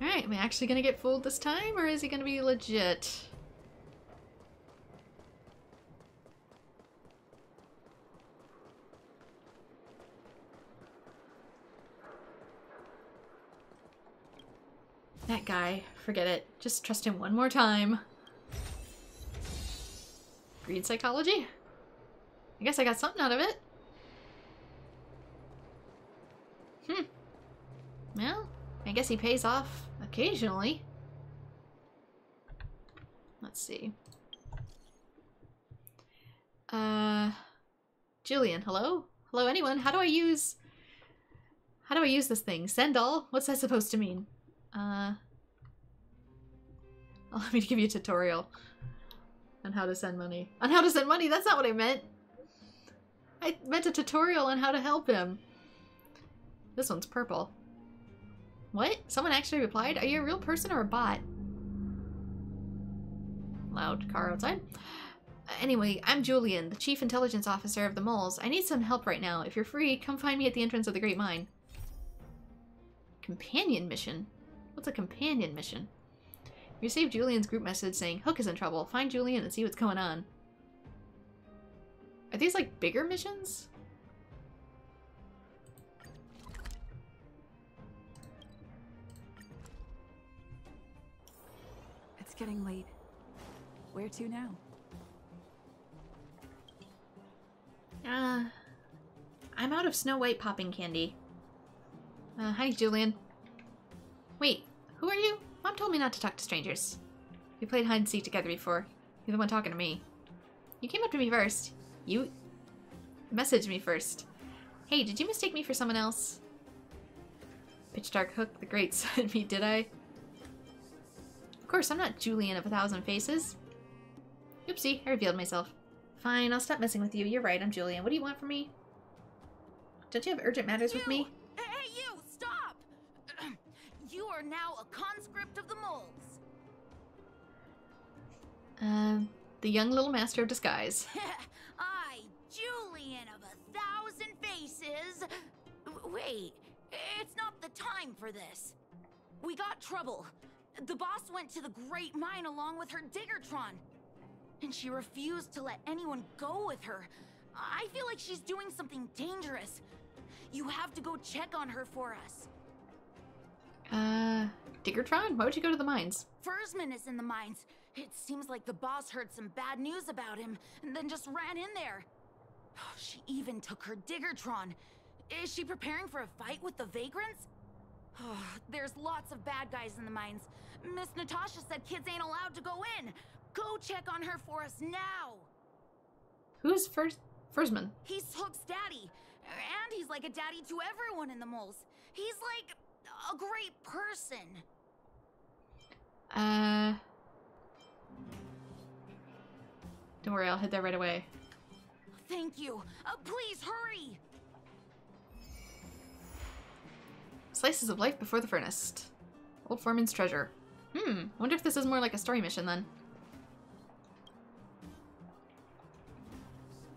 Alright, am I actually gonna get fooled this time, or is he gonna be legit? That guy, forget it. Just trust him one more time. Greed psychology? I guess I got something out of it. Well, I guess he pays off occasionally. Let's see. Julian, hello? Hello, anyone? How do I use this thing? Send all? What's that supposed to mean? Allow me to give you a tutorial on how to send money. On how to send money? That's not what I meant! I meant a tutorial on how to help him. This one's purple. What? Someone actually replied? Are you a real person or a bot? Loud car outside. Anyway, I'm Julian, the Chief Intelligence Officer of the Moles. I need some help right now. If you're free, come find me at the entrance of the Great Mine. Companion mission? What's a companion mission? You received Julian's group message saying Hook is in trouble. Find Julian and see what's going on. Are these like bigger missions? It's getting late. Where to now? I'm out of Snow White popping candy. Hi, Julian. Wait, who are you? Mom told me not to talk to strangers. We played hide and seek together before. You're the one talking to me. You came up to me first. You messaged me first. Hey, did you mistake me for someone else? Pitch Dark Hook the Great sent me, did I? Of course, I'm not Julian of 1,000 faces. Oopsie, I revealed myself. Fine, I'll stop messing with you. You're right, I'm Julian. What do you want from me? Don't you have urgent matters with me? Hey, you! Stop! You are now a conscript of the moles. The young little master of disguise. I, Julian of 1,000 faces. Wait, it's not the time for this. We got trouble. The boss went to the Great Mine along with her Diggertron. And she refused to let anyone go with her. I feel like she's doing something dangerous. You have to go check on her for us. Diggertron? Why would you go to the mines? Fursman is in the mines. It seems like the boss heard some bad news about him and then just ran in there. She even took her Diggertron. Is she preparing for a fight with the vagrants? There's lots of bad guys in the mines. Miss Natasha said kids ain't allowed to go in. Go check on her for us now. Who's Fursman? He's Hook's daddy. And he's like a daddy to everyone in the moles. He's like a great person. Don't worry, I'll head there right away. Thank you. Please hurry. Slices of life before the furnace. Old Foreman's treasure. Wonder if this is more like a story mission then.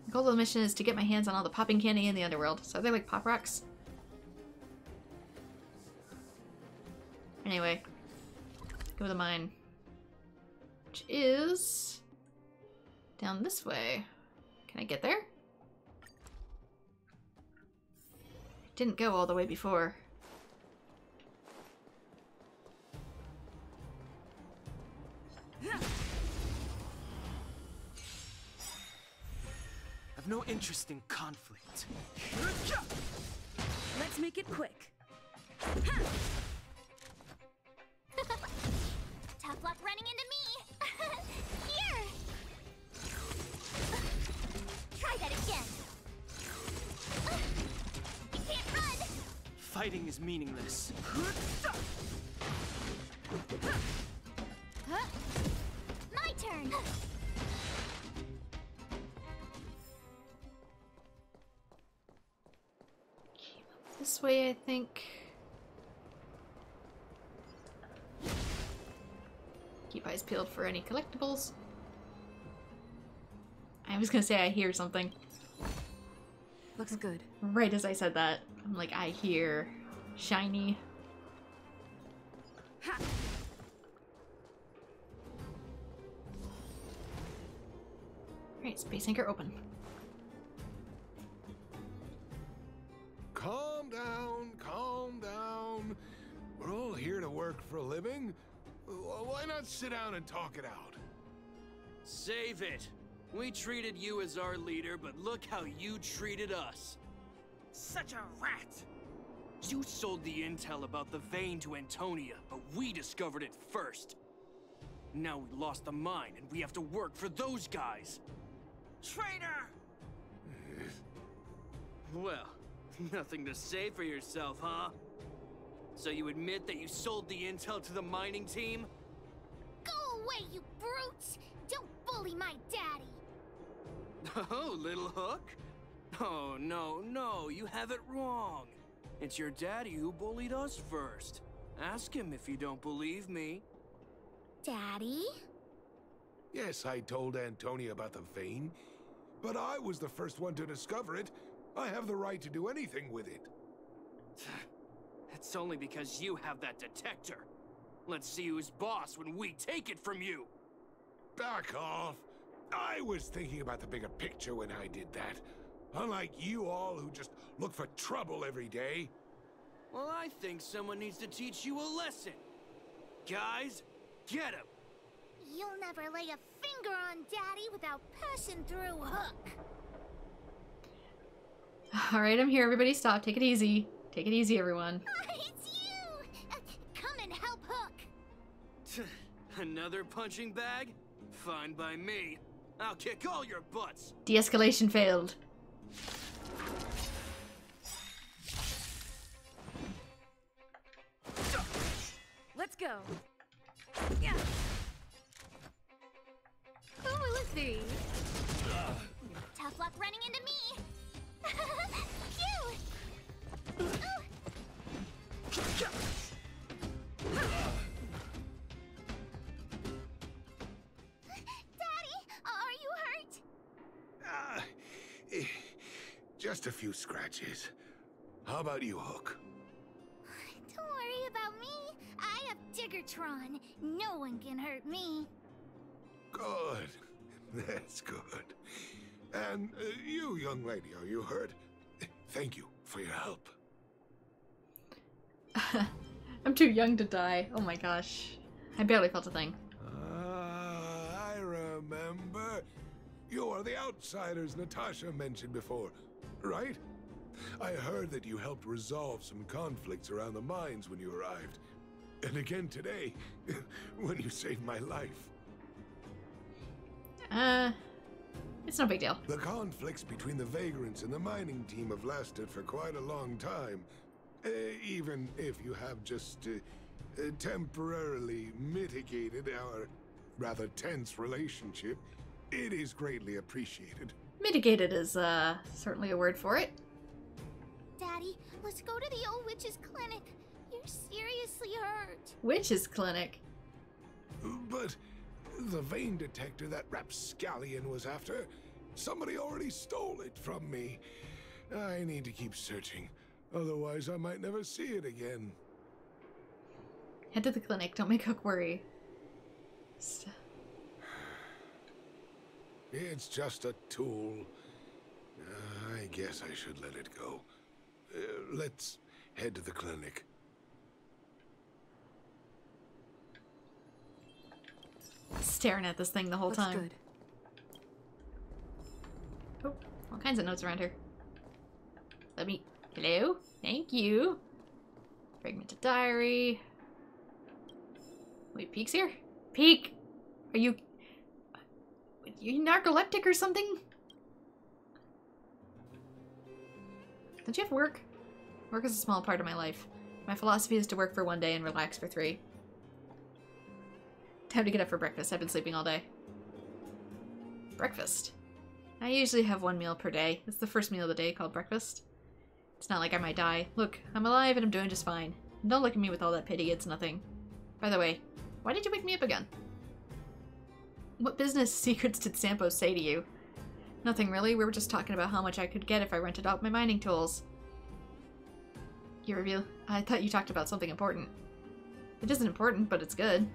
The goal of the mission is to get my hands on all the popping candy in the underworld. So are they like Pop Rocks? Anyway. Go to the mine. Which is down this way. Can I get there? Didn't go all the way before. I've no interest in conflict. Let's make it quick. Tough luck running into me. Here. Try that again. You can't run. Fighting is meaningless. My turn. This way, I think. Keep eyes peeled for any collectibles. I was gonna say I hear something. Looks good. Right as I said that, I'm like, I hear shiny. Alright, space anchor open. Calm down, calm down. We're all here to work for a living. Why not sit down and talk it out? Save it. We treated you as our leader, but look how you treated us. Such a rat! You sold the intel about the vein to Antonia, but we discovered it first. Now we lost the mine, and we have to work for those guys. Traitor! Well, nothing to say for yourself, huh? So you admit that you sold the intel to the mining team? Go away, you brutes! Don't bully my daddy! Oh, little hook? Oh, no, you have it wrong. It's your daddy who bullied us first. Ask him if you don't believe me. Daddy? Yes, I told Antonia about the vein, but I was the first one to discover it. I have the right to do anything with it. It's only because you have that detector. Let's see who's boss when we take it from you. Back off. I was thinking about the bigger picture when I did that. Unlike you all who just look for trouble every day. Well, I think someone needs to teach you a lesson. Guys, get him. You'll never lay a finger on Daddy without passing through Hook. Alright, I'm here. Everybody stop. Take it easy. Take it easy, everyone. It's you! Come and help Hook. Another punching bag? Fine by me. I'll kick all your butts. De-escalation failed. Let's go. Yeah. Who will it be? Tough luck running into me. Phew! Daddy, are you hurt? Just a few scratches. How about you, Hook? Don't worry about me. I have Diggertron. No one can hurt me. Good. That's good. And you, young lady, are you hurt? Thank you for your help. I'm too young to die. Oh my gosh. I barely felt a thing. I remember. You are the outsiders Natasha mentioned before, right? I heard that you helped resolve some conflicts around the mines when you arrived. And again today, when you saved my life. It's no big deal. The conflicts between the vagrants and the mining team have lasted for quite a long time. Even if you have just temporarily mitigated our rather tense relationship, it is greatly appreciated. Mitigated is certainly a word for it. Daddy, let's go to the old witch's clinic. You're seriously hurt. Witch's clinic? But the vein detector that rapscallion was after, somebody already stole it from me. I need to keep searching, otherwise I might never see it again. Head to the clinic, don't make Hook worry. It's just a tool. I guess I should let it go. let's head to the clinic. Staring at this thing the whole Looks time. good. Oh, all kinds of notes around here. Let me... Hello? Thank you. Fragmented diary. Wait, Peek's here? Peek! Are you narcoleptic or something? Don't you have work? Work is a small part of my life. My philosophy is to work for 1 day and relax for 3. Time to get up for breakfast. I've been sleeping all day. Breakfast. I usually have 1 meal per day. It's the first meal of the day called breakfast. It's not like I might die. Look, I'm alive and I'm doing just fine. And don't look at me with all that pity, it's nothing. By the way, why did you wake me up again? What business secrets did Sampo say to you? Nothing really, we were just talking about how much I could get if I rented out my mining tools. You reveal? I thought you talked about something important. It isn't important, but it's good.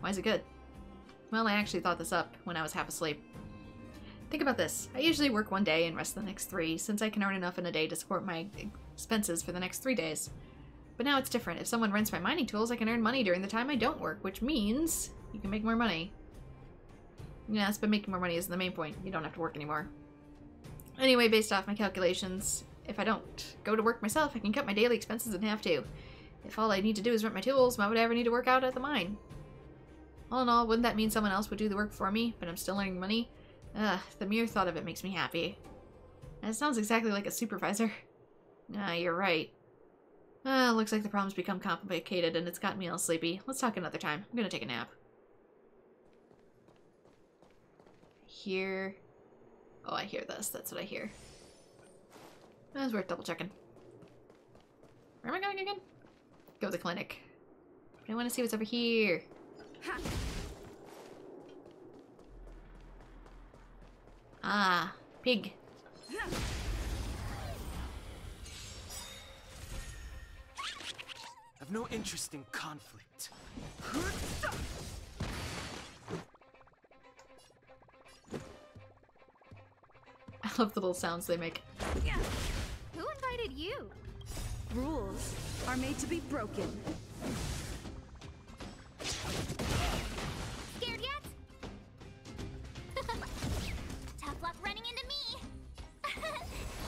Why is it good? Well, I actually thought this up when I was half asleep. Think about this. I usually work 1 day and rest the next 3, since I can earn enough in a day to support my expenses for the next 3 days. But now it's different. If someone rents my mining tools, I can earn money during the time I don't work, which means you can make more money. Yes, but making more money isn't the main point. You don't have to work anymore. Anyway, based off my calculations, if I don't go to work myself, I can cut my daily expenses in half too. If all I need to do is rent my tools, why would I ever need to work out at the mine? All in all, wouldn't that mean someone else would do the work for me, but I'm still earning money? Ugh, the mere thought of it makes me happy. That sounds exactly like a supervisor. Ah, you're right. Looks like the problem's become complicated and it's got me all sleepy. Let's talk another time. I'm gonna take a nap. Oh, I hear this. That's what I hear. That's worth double checking. Where am I going again? Go to the clinic. But I want to see what's over here. Ha. Ah, pig. I've no interest in conflict. I love the little sounds they make. Who invited you? Rules are made to be broken. Scared yet? Tough luck running into me.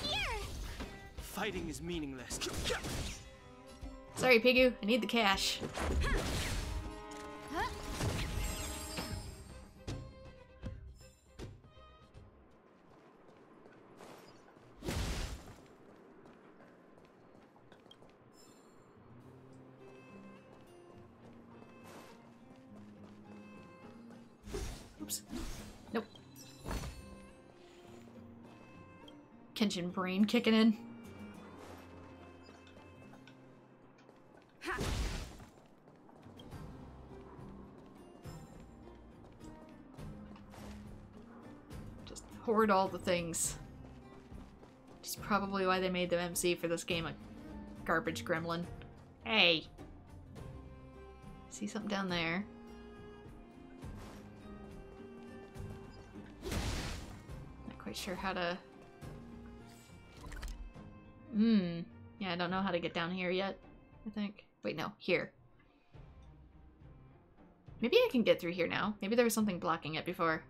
Here. Fighting is meaningless. Sorry, Pigu. I need the cash. Oops. Nope. Kenshin brain kicking in. Just hoard all the things. Which is probably why they made the MC for this game a garbage gremlin. Hey! See something down there? Not quite sure how to... Yeah, I don't know how to get down here yet, I think. Wait, no, here. Maybe I can get through here now. Maybe there was something blocking it before.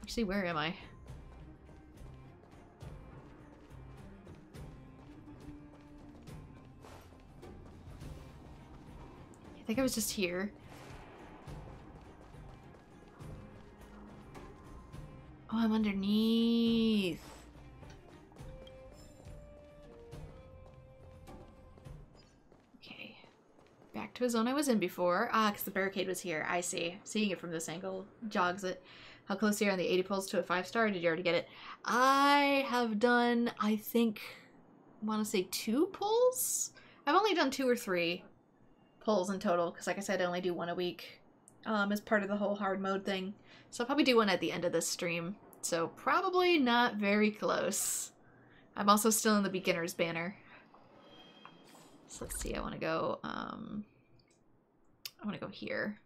Actually, where am I? I think I was just here. Oh, I'm underneath. Okay. Back to a zone I was in before. Ah, because the barricade was here. I see. Seeing it from this angle jogs it. How close are you on the 80 pulls to a 5-star? Did you already get it? I have done, I think, I want to say 2 pulls? I've only done 2 or 3 pulls in total, because like I said, I only do 1 a week as part of the whole hard mode thing. So I'll probably do 1 at the end of this stream. So probably not very close. I'm also still in the beginner's banner. So let's see, I want to go here.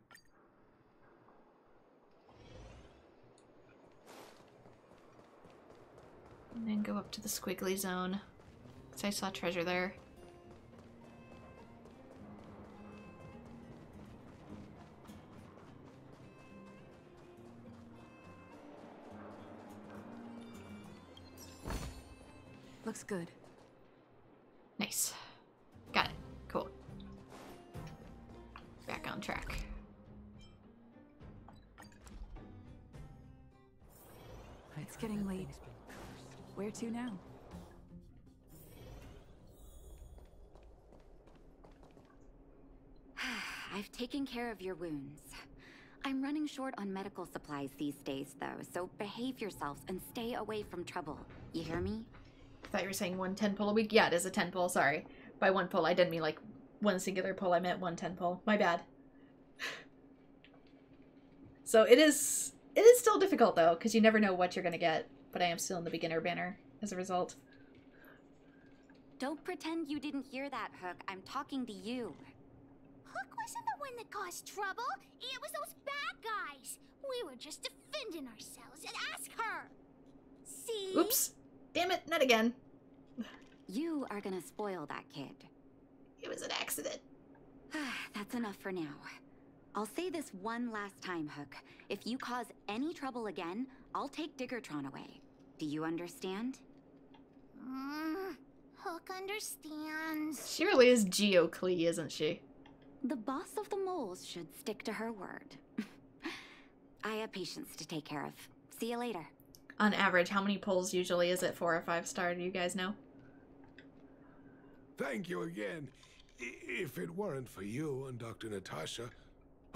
And then go up to the squiggly zone. Because I saw treasure there. Looks good. Nice. Got it. Cool. Back on track. It's getting late. Where to now? I've taken care of your wounds. I'm running short on medical supplies these days, though, so behave yourselves and stay away from trouble. You hear me? I thought you were saying 1 10 pull a week. Yeah, it is a 10 pull, sorry. By 1 pull, I didn't mean like 1 singular pull, I meant 1 10 pull. My bad. So it is still difficult, though, because you never know what you're going to get, but I am still in the beginner banner as a result. Don't pretend you didn't hear that, Hook. I'm talking to you. Hook wasn't the one that caused trouble. It was those bad guys. We were just defending ourselves. And ask her. See? Oops. Damn it, not again. You are gonna spoil that kid. It was an accident. That's enough for now. I'll say this one last time, Hook. If you cause any trouble again, I'll take Diggertron away. Do you understand? Hook understands. She really is Geoclee, isn't she? The boss of the moles should stick to her word. I have patients to take care of. See you later. On average, how many pulls usually is it 4 or 5 star? Do you guys know? Thank you again. If it weren't for you and Dr. Natasha,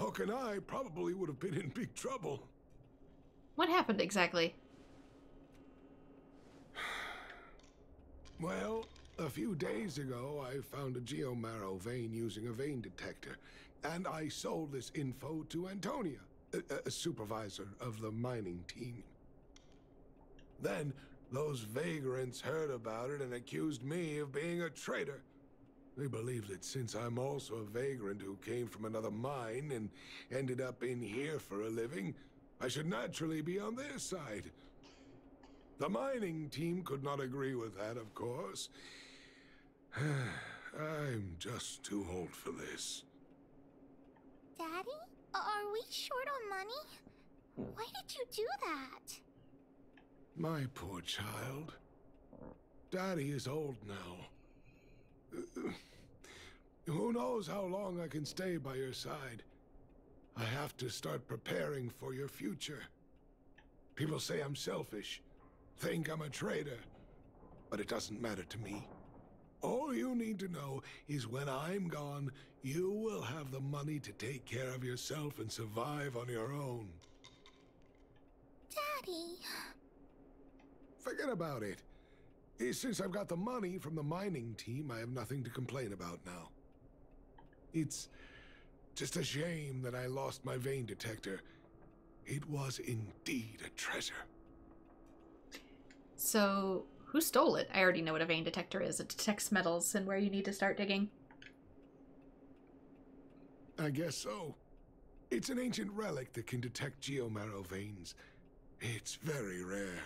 Hook and I probably would have been in big trouble. What happened exactly? Well, a few days ago, I found a geomarrow vein using a vein detector, and I sold this info to Antonia, a supervisor of the mining team. Then, those vagrants heard about it and accused me of being a traitor. They believe that since I'm also a vagrant who came from another mine and ended up in here for a living, I should naturally be on their side. The mining team could not agree with that, of course. I'm just too old for this. Daddy? Are we short on money? Why did you do that? My poor child. Daddy is old now. Who knows how long I can stay by your side? I have to start preparing for your future. People say I'm selfish, think I'm a traitor, but it doesn't matter to me. All you need to know is when I'm gone, you will have the money to take care of yourself and survive on your own. Daddy. Forget about it. Since I've got the money from the mining team, I have nothing to complain about now. It's just a shame that I lost my vein detector. It was indeed a treasure. So, who stole it? I already know what a vein detector is. It detects metals and where you need to start digging. I guess so. It's an ancient relic that can detect geomarrow veins. It's very rare.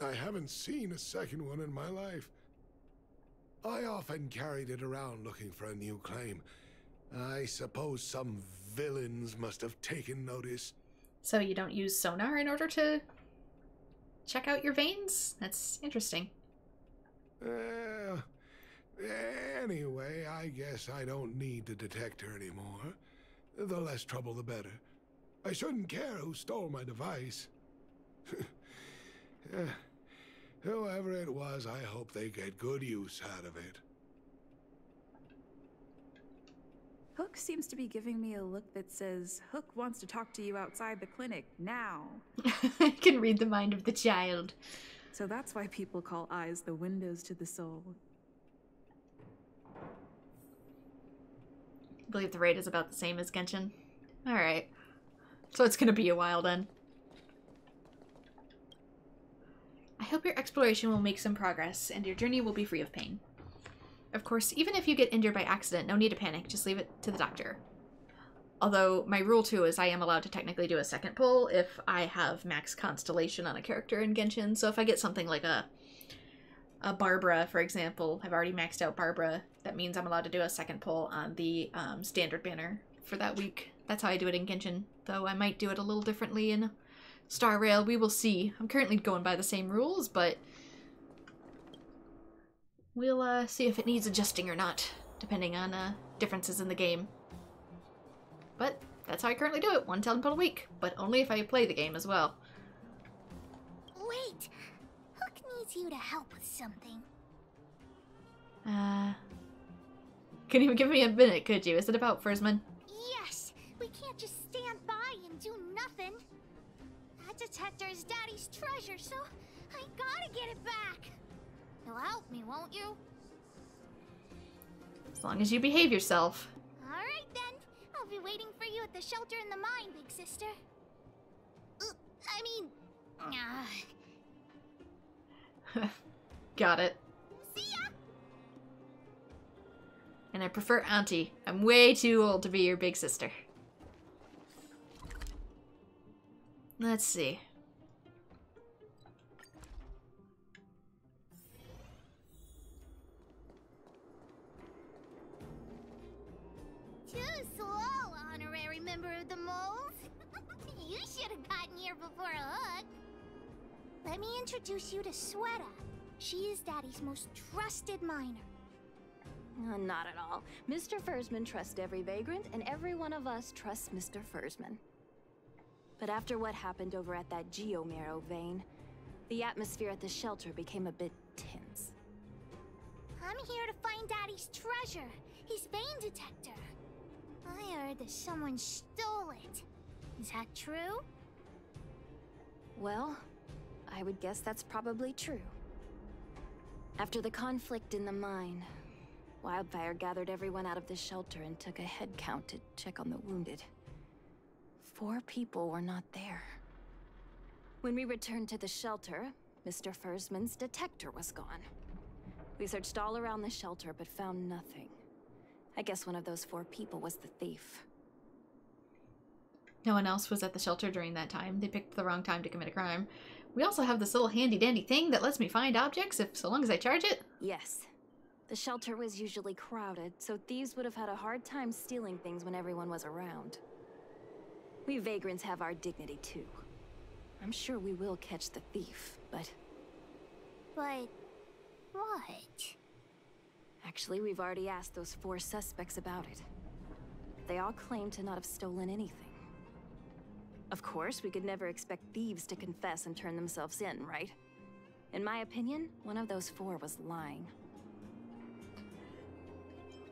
I haven't seen a second one in my life. I often carried it around looking for a new claim. I suppose some villains must have taken notice. So you don't use sonar in order to check out your veins? That's interesting. Anyway, I guess I don't need the detector anymore. The less trouble, the better. I shouldn't care who stole my device. Whoever it was, I hope they get good use out of it. Hook seems to be giving me a look that says, Hook wants to talk to you outside the clinic, now. I can read the mind of the child. So that's why people call eyes the windows to the soul. I believe the rate is about the same as Genshin. Alright. So it's gonna be a while then. I hope your exploration will make some progress, and your journey will be free of pain. Of course, even if you get injured by accident, no need to panic, just leave it to the doctor. Although, my rule too is I am allowed to technically do a second pull if I have max constellation on a character in Genshin, so if I get something like a a Barbara, for example. I've already maxed out Barbara. That means I'm allowed to do a second pull on the standard banner for that week. That's how I do it in Genshin, though I might do it a little differently in Star Rail. We will see. I'm currently going by the same rules, but we'll see if it needs adjusting or not, depending on differences in the game. But that's how I currently do it, one talent pull a week, but only if I play the game as well. Wait! Hook needs you to help with something. Couldn't even give me a minute, could you? Is it about Fursman? Yes! We can't just stand by and do nothing. That detector is Daddy's treasure, so I gotta get it back. You'll help me, won't you? As long as you behave yourself. Alright then. I'll be waiting for you at the shelter in the mine, big sister. Got it. See ya! And I prefer Auntie. I'm way too old to be your big sister. Let's see. Too slow, honorary member of the moles. You should have gotten here before Hook. Let me introduce you to Sweta. She is Daddy's most trusted miner. Not at all. Mr. Fursman trusts every vagrant, and every one of us trusts Mr. Fursman. But after what happened over at that geomarrow vein, the atmosphere at the shelter became a bit tense. I'm here to find Daddy's treasure, his vein detector. I heard that someone stole it. Is that true? Well, I would guess that's probably true. After the conflict in the mine, Wildfire gathered everyone out of the shelter and took a head count to check on the wounded. 4 people were not there. When we returned to the shelter, Mr. Fursman's detector was gone. We searched all around the shelter but found nothing. I guess one of those 4 people was the thief. No one else was at the shelter during that time. They picked the wrong time to commit a crime. We also have this little handy-dandy thing that lets me find objects so long as I charge it. Yes. The shelter was usually crowded, so thieves would have had a hard time stealing things when everyone was around. We vagrants have our dignity too. I'm sure we will catch the thief, but... But... what? Actually, we've already asked those 4 suspects about it. They all claim to not have stolen anything. Of course, we could never expect thieves to confess and turn themselves in, right? In my opinion, one of those 4 was lying.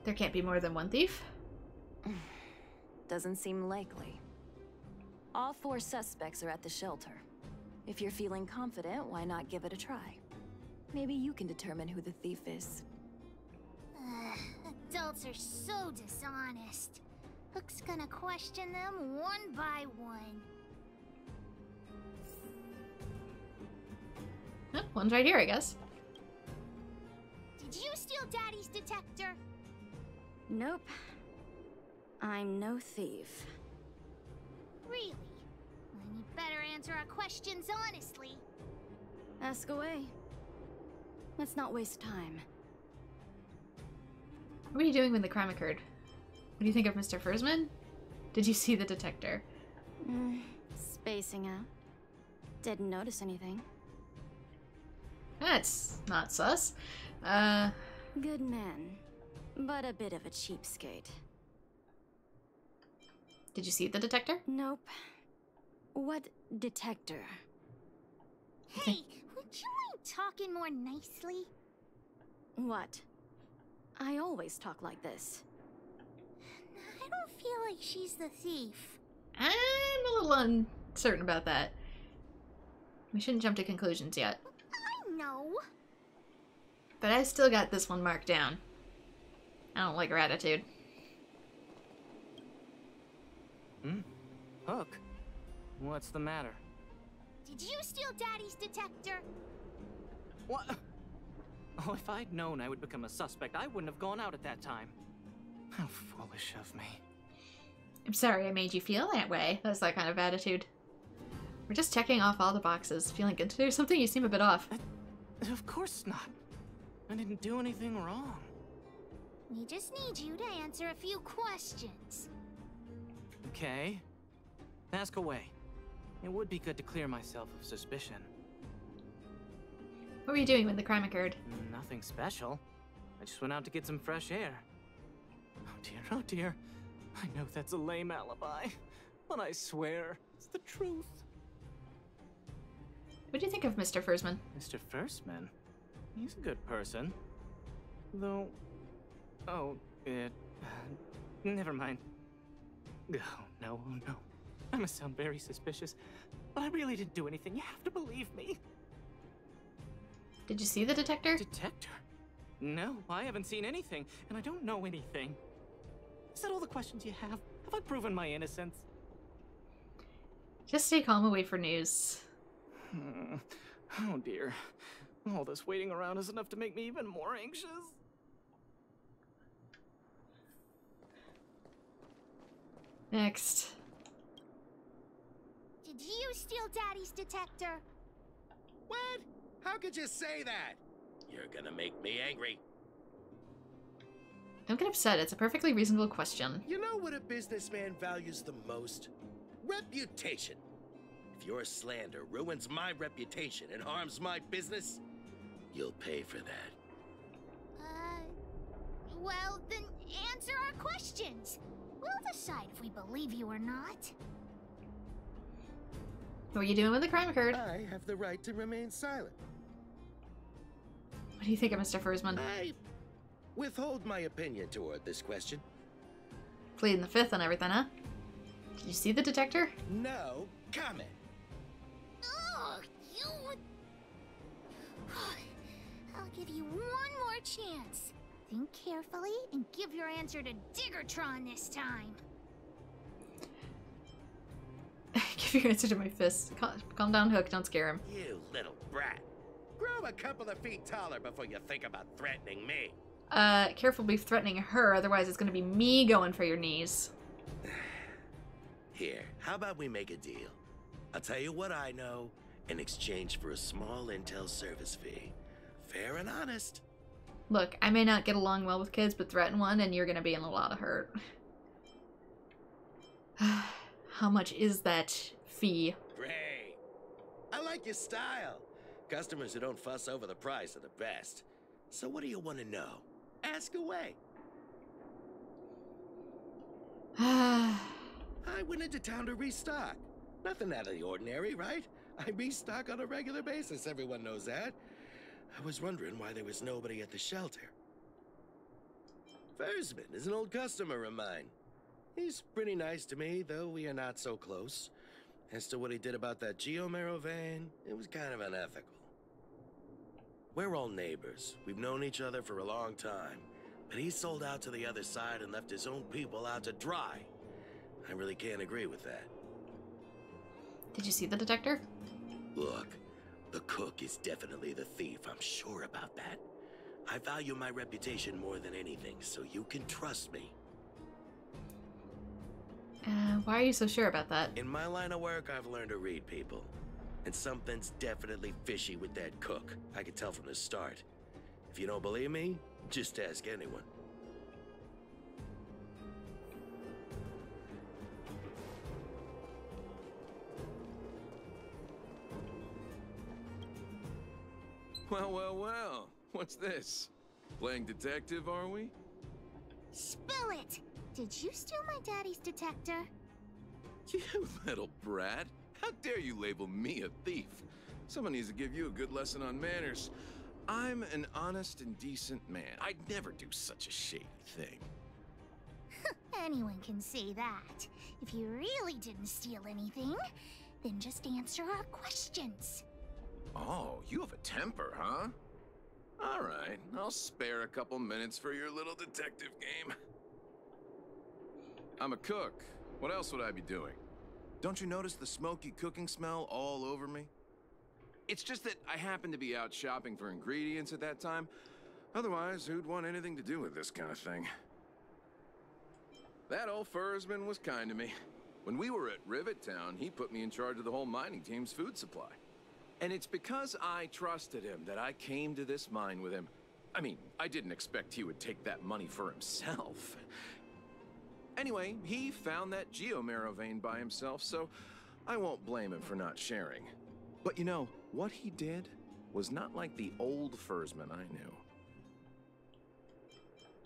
There can't be more than one thief? Doesn't seem likely. All 4 suspects are at the shelter. If you're feeling confident, why not give it a try? Maybe you can determine who the thief is. Adults are so dishonest. Hook's gonna question them one by one. Huh, one's right here, I guess. Did you steal Daddy's detector? Nope. I'm no thief. Really? Then you better answer our questions honestly. Ask away. Let's not waste time. What were you doing when the crime occurred? What do you think of Mr. Fursman? Did you see the detector? Spacing out. Didn't notice anything. That's not sus. Good man, but a bit of a cheapskate. Did you see the detector? Nope. What detector? Hey, would you mind talking more nicely? What? I always talk like this. I don't feel like she's the thief. I'm a little uncertain about that. We shouldn't jump to conclusions yet. I know. But I still got this one marked down. I don't like her attitude. Hook? What's the matter? Did you steal Daddy's detector? What? Oh, if I'd known I would become a suspect, I wouldn't have gone out at that time. How foolish of me. I'm sorry I made you feel that way. That's that kind of attitude. We're just checking off all the boxes. Feeling good to do something? You seem a bit off. Of course not. I didn't do anything wrong. We just need you to answer a few questions. Okay. Ask away. It would be good to clear myself of suspicion. What were you doing when the crime occurred? Nothing special. I just went out to get some fresh air. Oh dear. I know that's a lame alibi, but I swear it's the truth. What do you think of Mr. Fursman? Mr. Fursman? He's a good person. Though... Oh, never mind. Oh, no. I must sound very suspicious, but I really didn't do anything. You have to believe me. Did you see the detector? Detector? No, I haven't seen anything, and I don't know anything. Is that all the questions you have? Have I proven my innocence? Just stay calm and wait for news. Oh dear. All this waiting around is enough to make me even more anxious. Next. Did you steal Daddy's detector? What? How could you say that? You're gonna make me angry. Don't get upset, it's a perfectly reasonable question. You know what a businessman values the most? Reputation. If your slander ruins my reputation and harms my business, you'll pay for that. Well, then answer our questions. We'll decide if we believe you or not. What were you doing when the crime occurred? I have the right to remain silent. What do you think of Mr. Fursman? I withhold my opinion toward this question. Pleading the fifth on everything, huh? Did you see the detector? No comment. Oh, you would... I'll give you one more chance. Think carefully and give your answer to Diggertron this time. Give your answer to my fist. Calm down, Hook. Don't scare him. You little brat. Grow a couple of feet taller before you think about threatening me. Careful be threatening her, otherwise it's gonna be me going for your knees. Here, how about we make a deal? I'll tell you what I know in exchange for a small intel service fee. Fair and honest. Look, I may not get along well with kids, but threaten one and you're gonna be in a lot of hurt. How much is that fee? Great. I like your style. Customers who don't fuss over the price are the best. So what do you want to know? Ask away. I went into town to restock. Nothing out of the ordinary, right? I restock on a regular basis, everyone knows that. I was wondering why there was nobody at the shelter. Fursman is an old customer of mine. He's pretty nice to me, though we are not so close. As to what he did about that Geomero vein, it was kind of unethical. We're all neighbors. We've known each other for a long time. But he sold out to the other side and left his own people out to dry. I really can't agree with that. Did you see the detector? Look, the cook is definitely the thief. I'm sure about that. I value my reputation more than anything, so you can trust me. Why are you so sure about that? In my line of work, I've learned to read people. And something's definitely fishy with that cook. I could tell from the start. If you don't believe me, just ask anyone. Well. What's this? Playing detective, are we? Spill it! Did you steal my daddy's detector? You little brat. How dare you label me a thief? Someone needs to give you a good lesson on manners. I'm an honest and decent man. I'd never do such a shady thing. Anyone can say that. If you really didn't steal anything, then just answer our questions. Oh, you have a temper, huh? All right, I'll spare a couple minutes for your little detective game. I'm a cook. What else would I be doing? Don't you notice the smoky cooking smell all over me? It's just that I happened to be out shopping for ingredients at that time. Otherwise, who'd want anything to do with this kind of thing? That old Fursman was kind to me. When we were at Rivet Town, he put me in charge of the whole mining team's food supply. And it's because I trusted him that I came to this mine with him. I mean, I didn't expect he would take that money for himself. Anyway, he found that geomarrow vein by himself, so I won't blame him for not sharing. But you know, what he did was not like the old Fursman I knew.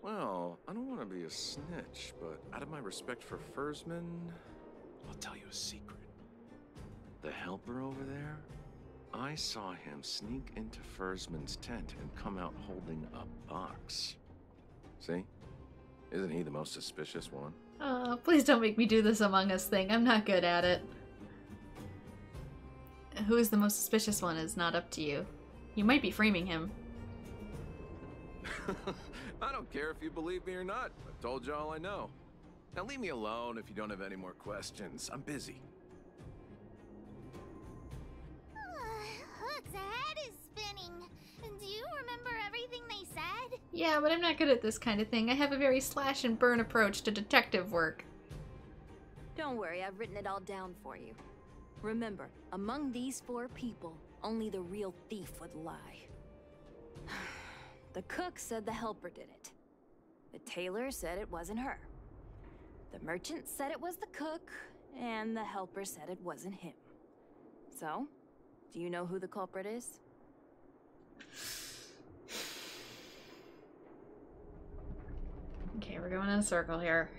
Well, I don't want to be a snitch, but out of my respect for Fursman, I'll tell you a secret. The helper over there, I saw him sneak into Fursman's tent and come out holding a box. See? Isn't he the most suspicious one? Oh, please don't make me do this Among Us thing. I'm not good at it. Who is the most suspicious one is not up to you. You might be framing him. I don't care if you believe me or not. I've told you all I know. Now leave me alone if you don't have any more questions. I'm busy. Hook's head is spinning. Do you remember everything they said? Yeah, but I'm not good at this kind of thing. I have a very slash and burn approach to detective work. Don't worry, I've written it all down for you. Remember, among these 4 people, only the real thief would lie. The cook said the helper did it. The tailor said it wasn't her. The merchant said it was the cook, and the helper said it wasn't him. So, do you know who the culprit is? Okay, we're going in a circle here.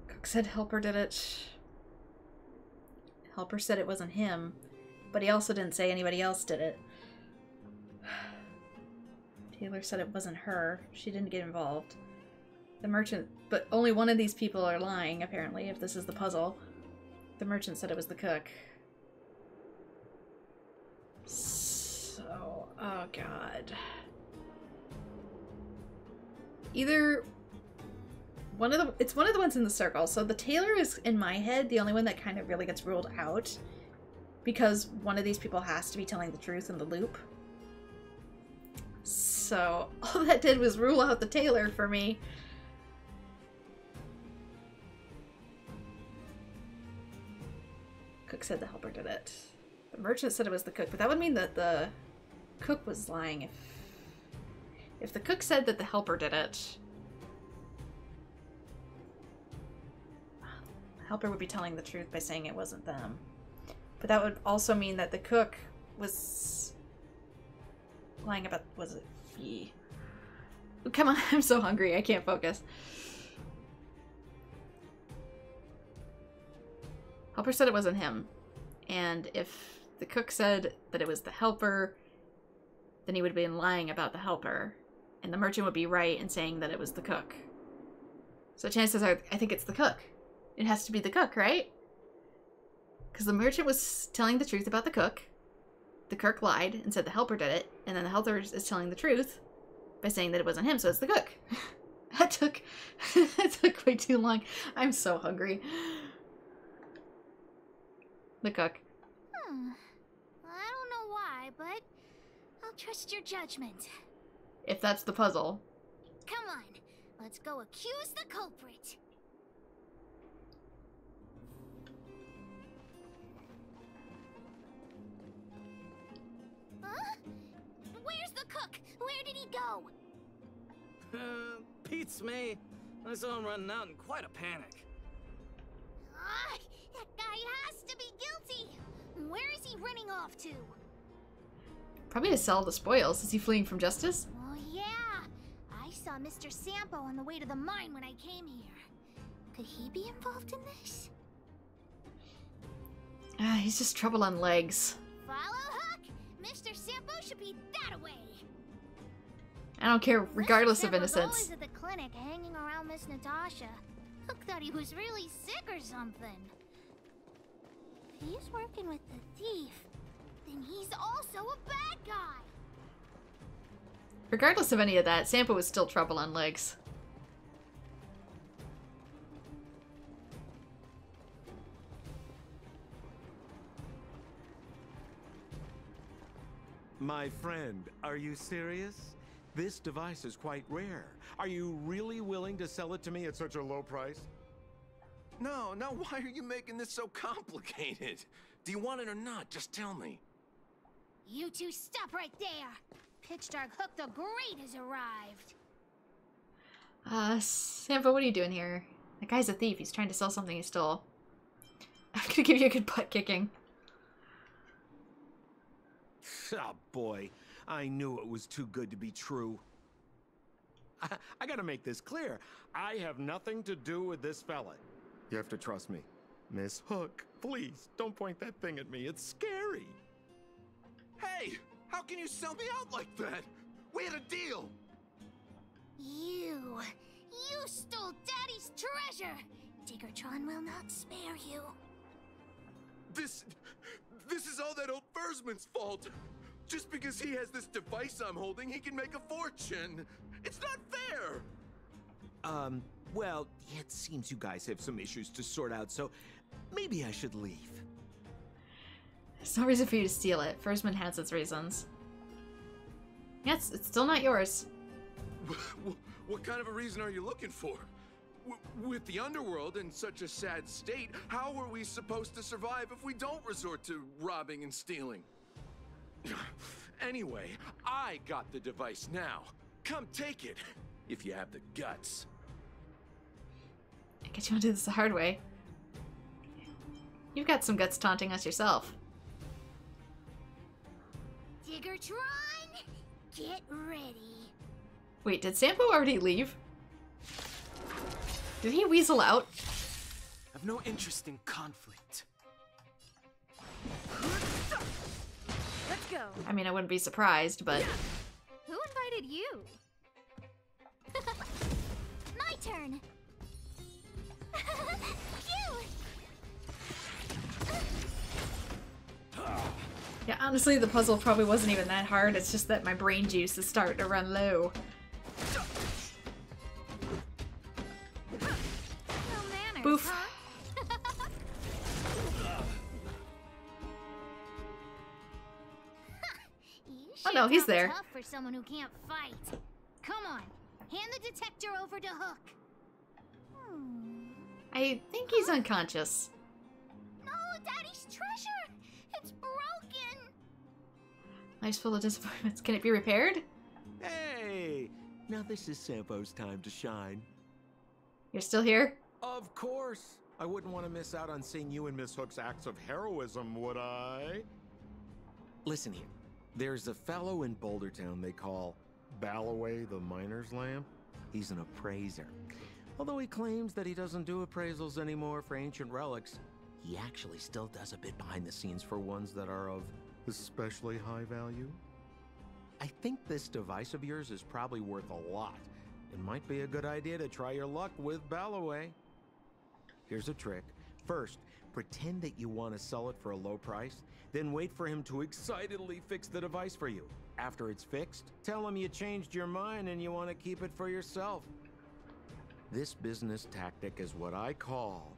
Cook said helper did it. Helper said it wasn't him, but he also didn't say anybody else did it. Taylor said it wasn't her. She didn't get involved. The merchant, but only one of these people are lying, apparently, if this is the puzzle. The merchant said it was the cook. So, oh god. Either it's one of the ones in the circle. So the tailor is, in my head, the only one that kind of really gets ruled out, because one of these people has to be telling the truth in the loop. So all that did was rule out the tailor for me. Cook said the helper did it. The merchant said it was the cook, but that would mean that the cook was lying. If the cook said that the helper did it, the helper would be telling the truth by saying it wasn't them. But that would also mean that the cook was lying about, was it Fee? Oh, come on, I'm so hungry, I can't focus. Helper said it wasn't him. And if the cook said that it was the helper, then he would have been lying about the helper. And the merchant would be right in saying that it was the cook. So chances are, I think it's the cook. It has to be the cook, right? Because the merchant was telling the truth about the cook. The cook lied and said the helper did it. And then the helper is telling the truth by saying that it wasn't him, so it's the cook. that took way too long. I'm so hungry. The cook. I don't know why, but I'll trust your judgment. If that's the puzzle. Come on, let's go accuse the culprit. Huh? Where's the cook? Where did he go? Beats me. I saw him running out in quite a panic. That guy has to be guilty. Where is he running off to? Probably to sell the spoils. Is he fleeing from justice? Oh yeah, I saw Mr. Sampo on the way to the mine when I came here. Could he be involved in this? He's just trouble on legs. Follow Hook? Mr. Sampo should be that way. I don't care, regardless of Sampo's innocence. always at the clinic hanging around Miss Natasha. Hook thought he was really sick or something. If he's working with the thief, then he's also a bad guy. Regardless of any of that, Sampo was still trouble on legs. My friend, are you serious? This device is quite rare. Are you really willing to sell it to me at such a low price? No, why are you making this so complicated? Do you want it or not? Just tell me. You two stop right there. pitch dark Hook the Great has arrived. Sampo, what are you doing here? That guy's a thief. He's trying to sell something he stole. I'm gonna give you a good butt kicking. Oh boy, I knew it was too good to be true. I gotta make this clear. I have nothing to do with this fella. You have to trust me. Miss Hook, please, don't point that thing at me. It's scary. Hey, how can you sell me out like that? We had a deal. You stole Daddy's treasure. Diggertron will not spare you. This is all that old Fursman's fault. Just because he has this device I'm holding, he can make a fortune. It's not fair. Well, it seems you guys have some issues to sort out, so maybe I should leave. There's no reason for you to steal it. Fursman has its reasons. Yes, it's still not yours. What kind of a reason are you looking for? With the underworld in such a sad state, how are we supposed to survive if we don't resort to robbing and stealing? Anyway, I got the device now. Come take it, if you have the guts. I guess you want to do this the hard way. You've got some guts taunting us yourself. Diggertron, get ready. Wait, did Sampo already leave? Did he weasel out? I've no interest in conflict. Let's go. I mean, I wouldn't be surprised, but... Who invited you? My turn. Yeah, honestly, the puzzle probably wasn't even that hard. It's just that my brain juice is starting to run low. Boof. Oh no, he's there. Tough for someone who can't fight. Come on, hand the detector over to Hook. I think he's unconscious. No, Daddy's treasure! It's broken! Life's full of disappointments. Can it be repaired? Hey, now this is Sampo's time to shine. You're still here? Of course. I wouldn't want to miss out on seeing you and Miss Hook's acts of heroism, would I? Listen here. There's a fellow in Boulder Town they call Balloway the Miner's Lamp. He's an appraiser. Although he claims that he doesn't do appraisals anymore for ancient relics, he actually still does a bit behind the scenes for ones that are of especially high value. I think this device of yours is probably worth a lot. It might be a good idea to try your luck with Balloway. Here's a trick. First, pretend that you want to sell it for a low price, then wait for him to excitedly fix the device for you. After it's fixed, tell him you changed your mind and you want to keep it for yourself. This business tactic is what I call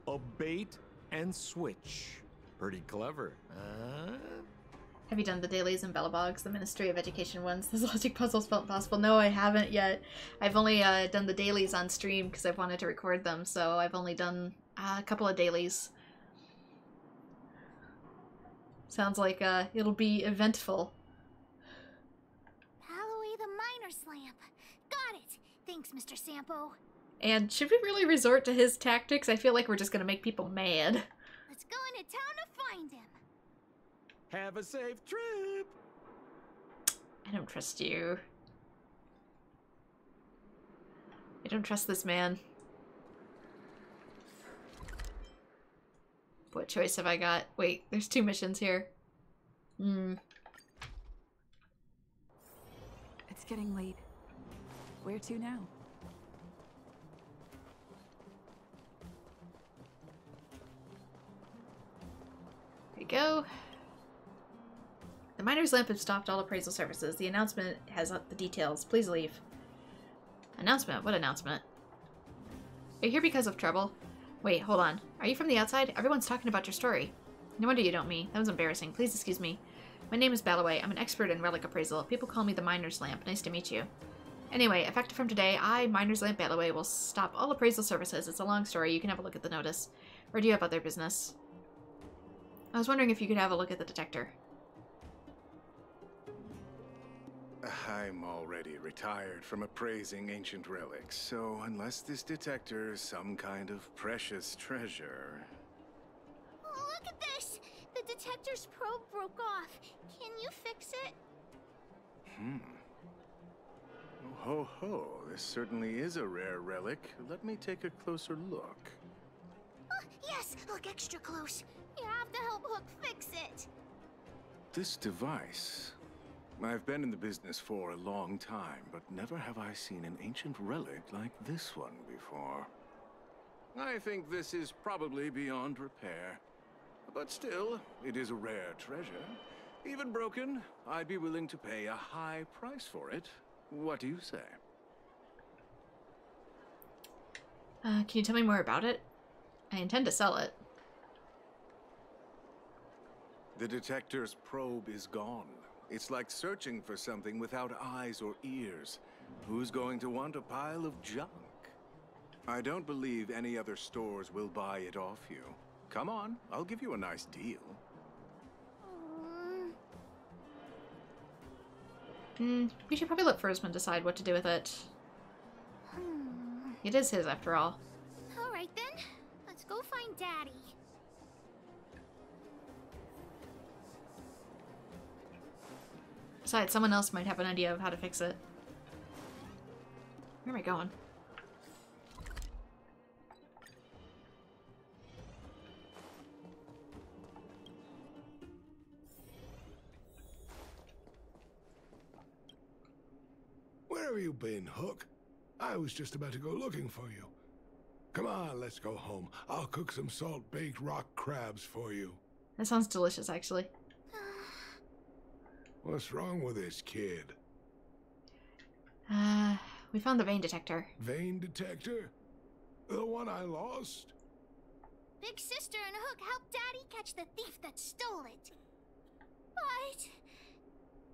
a bait and switch. Pretty clever, huh? Have you done the dailies and Bellabogs, the Ministry of Education ones? Those logic puzzles felt impossible. No, I haven't yet. I've only done the dailies on stream because I've wanted to record them, so I've only done a couple of dailies. Sounds like it'll be eventful. Balloway the Miner's Lamp. Got it. Thanks, Mr. Sampo. And should we really resort to his tactics? I feel like we're just gonna make people mad. Let's go into town to find him. Have a safe trip! I don't trust you. I don't trust this man. What choice have I got? Wait, there's 2 missions here. It's getting late. Where to now? There you go. The Miner's Lamp has stopped all appraisal services. The announcement has the details. Please leave. Announcement? What announcement? Are you here because of trouble? Wait, hold on. Are you from the outside? Everyone's talking about your story. No wonder you don't me. That was embarrassing. Please excuse me. My name is Balloway. I'm an expert in relic appraisal. People call me the Miner's Lamp. Nice to meet you. Anyway, effective from today, I, Miner's Lamp Balloway, will stop all appraisal services. It's a long story. You can have a look at the notice. Or do you have other business? I was wondering if you could have a look at the detector. I'm already retired from appraising ancient relics, so unless this detector is some kind of precious treasure... Look at this! The detector's probe broke off. Can you fix it? Oh, ho, ho. This certainly is a rare relic. Let me take a closer look. Yes, look extra close. You have to help Hook fix it. This device... I've been in the business for a long time, but never have I seen an ancient relic like this one before. I think this is probably beyond repair. But still, it is a rare treasure. Even broken, I'd be willing to pay a high price for it. What do you say? Can you tell me more about it? I intend to sell it. The detector's probe is gone. It's like searching for something without eyes or ears. Who's going to want a pile of junk? I don't believe any other stores will buy it off you. Come on, I'll give you a nice deal. We should probably look first and decide what to do with it. It is his, after all. Alright then, let's go find Daddy. Besides, someone else might have an idea of how to fix it. Where am I going? Where have you been, Hook? I was just about to go looking for you. Come on, let's go home. I'll cook some salt-baked rock crabs for you. That sounds delicious, actually. What's wrong with this kid? We found the vein detector. Vein detector? The one I lost? Big Sister and Hook helped Daddy catch the thief that stole it. But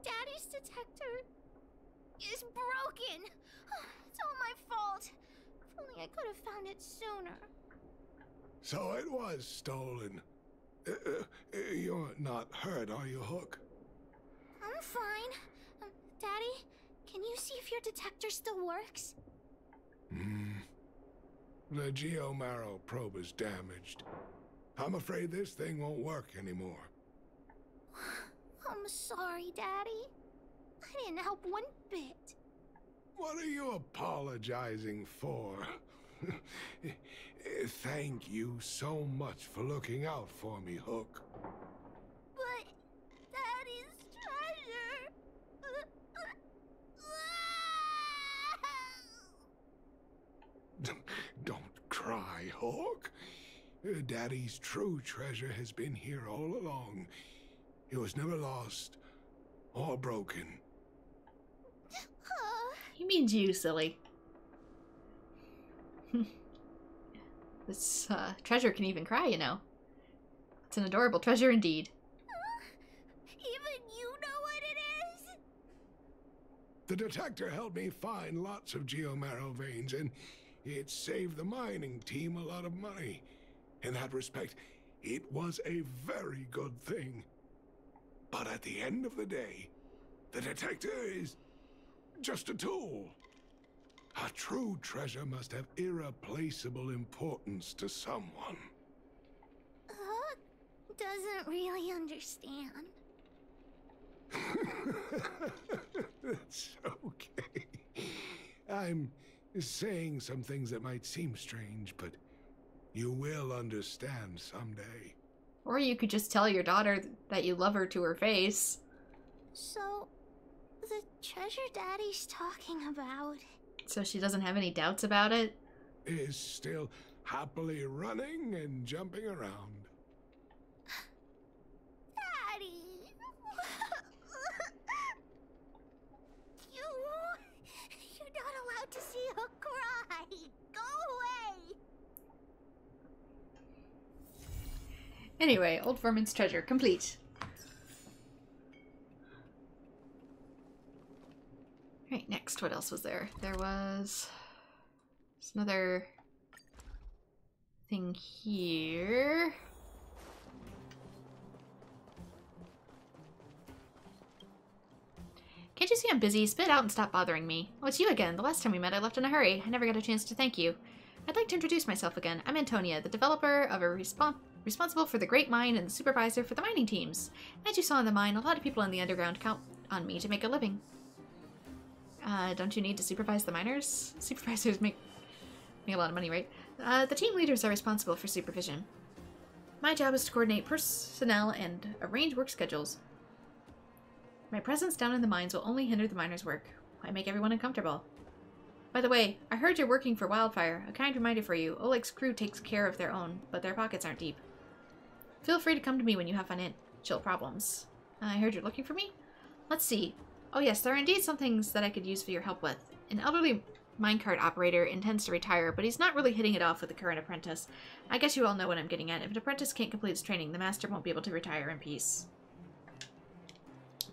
Daddy's detector is broken. It's all my fault. If only I could have found it sooner. So it was stolen. You're not hurt, are you, Hook? I'm fine. Daddy, can you see if your detector still works? The geomarrow probe is damaged. I'm afraid this thing won't work anymore. I'm sorry, Daddy. I didn't help one bit. What are you apologizing for? Thank you so much for looking out for me, Hook. But Daddy's treasure... Don't cry, Hook. Daddy's true treasure has been here all along. It was never lost or broken. He means you, silly. This treasure can even cry, you know. It's an adorable treasure indeed. Even you know what it is? The detector helped me find lots of geomarrow veins, and it saved the mining team a lot of money. In that respect, it was a very good thing. But at the end of the day, the detector is just a tool. A true treasure must have irreplaceable importance to someone. Hook doesn't really understand. It's okay. I'm saying some things that might seem strange, but you will understand someday. Or you could just tell your daughter that you love her to her face. So, the treasure Daddy's talking about... So she doesn't have any doubts about it? Is still happily running and jumping around. Daddy! You're not allowed to see Hook cry! Go away! Anyway, Old Foreman's treasure complete. Alright, next, what else was there? There was another thing here. Can't you you see I'm busy, spit out and stop bothering me. Oh, it's you again. The last time we met, I left in a hurry. I never got a chance to thank you. I'd like to introduce myself again. I'm Antonia, the developer of a responsible for the Great Mine and the supervisor for the mining teams. As you saw in the mine, a lot of people in the underground count on me to make a living. Don't you need to supervise the miners? Supervisors make a lot of money, right? The team leaders are responsible for supervision. My job is to coordinate personnel and arrange work schedules. My presence down in the mines will only hinder the miners' work. Why make everyone uncomfortable? By the way, I heard you're working for Wildfire. A kind reminder for you. Oleg's crew takes care of their own, but their pockets aren't deep. Feel free to come to me when you have financial problems. I heard you're looking for me? Let's see. Oh yes, there are indeed some things that I could use for your help with. An elderly minecart operator intends to retire, but he's not really hitting it off with the current apprentice. I guess you all know what I'm getting at. If an apprentice can't complete his training, the master won't be able to retire in peace.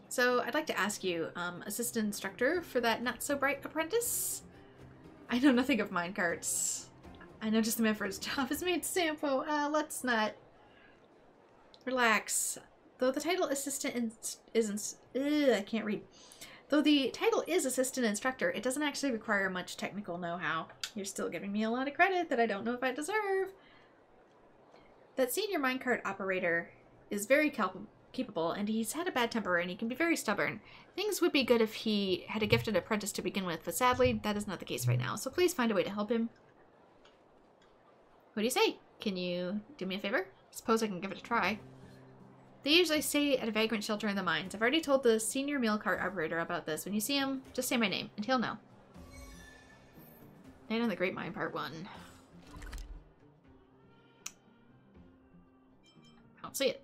So, I'd like to ask you, assistant instructor for that not-so-bright apprentice? I know nothing of minecarts. I know just the man for his job is made Sampo. Let's not. Relax. Though the title assistant I can't read. Though the title is assistant instructor, it doesn't actually require much technical know-how. You're still giving me a lot of credit that I don't know if I deserve. That senior minecart operator is very capable, and he's had a bad temper, and he can be very stubborn. Things would be good if he had a gifted apprentice to begin with, but sadly, that is not the case right now, so please find a way to help him. What do you say? Can you do me a favor? Suppose I can give it a try. They usually stay at a vagrant shelter in the mines. I've already told the senior meal cart operator about this. When you see him, just say my name, and he'll know. Night on the Great Mine, Part 1. I don't see it.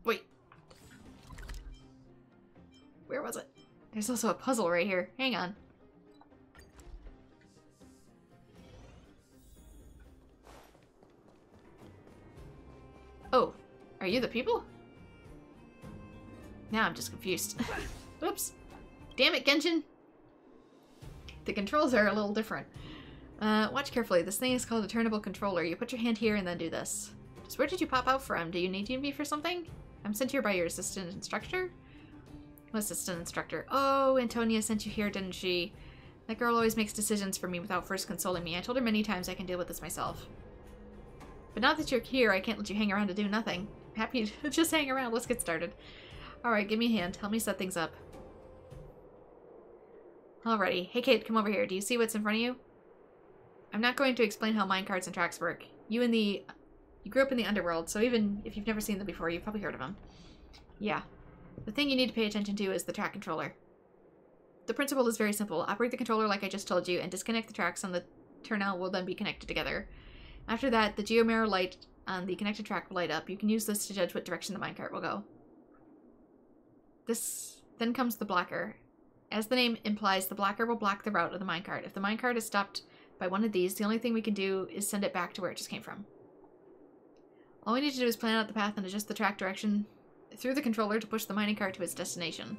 Wait. Where was it? There's also a puzzle right here. Hang on. Oh, are you the people? Now I'm just confused. Oops. Damn it, Genshin. The controls are a little different. Watch carefully. This thing is called a turnable controller. You put your hand here and then do this. Just where did you pop out from? Do you need me for something? I'm sent here by your assistant instructor? What assistant instructor? Oh, Antonia sent you here, didn't she? That girl always makes decisions for me without first consulting me. I told her many times I can deal with this myself. But now that you're here, I can't let you hang around to do nothing. I'm happy to just hang around. Let's get started. Alright, give me a hand. Help me set things up. Alrighty. Hey, Kate, come over here. Do you see what's in front of you? I'm not going to explain how minecarts and tracks work. You grew up in the underworld, so even if you've never seen them before, you've probably heard of them. Yeah. The thing you need to pay attention to is the track controller. The principle is very simple. Operate the controller like I just told you, and disconnect the tracks on the turnout will then be connected together. After that, the geomirror light on the connected track will light up. You can use this to judge what direction the minecart will go. Then comes the blocker. As the name implies, the blocker will block the route of the minecart. If the minecart is stopped by one of these, the only thing we can do is send it back to where it just came from. All we need to do is plan out the path and adjust the track direction through the controller to push the mining cart to its destination.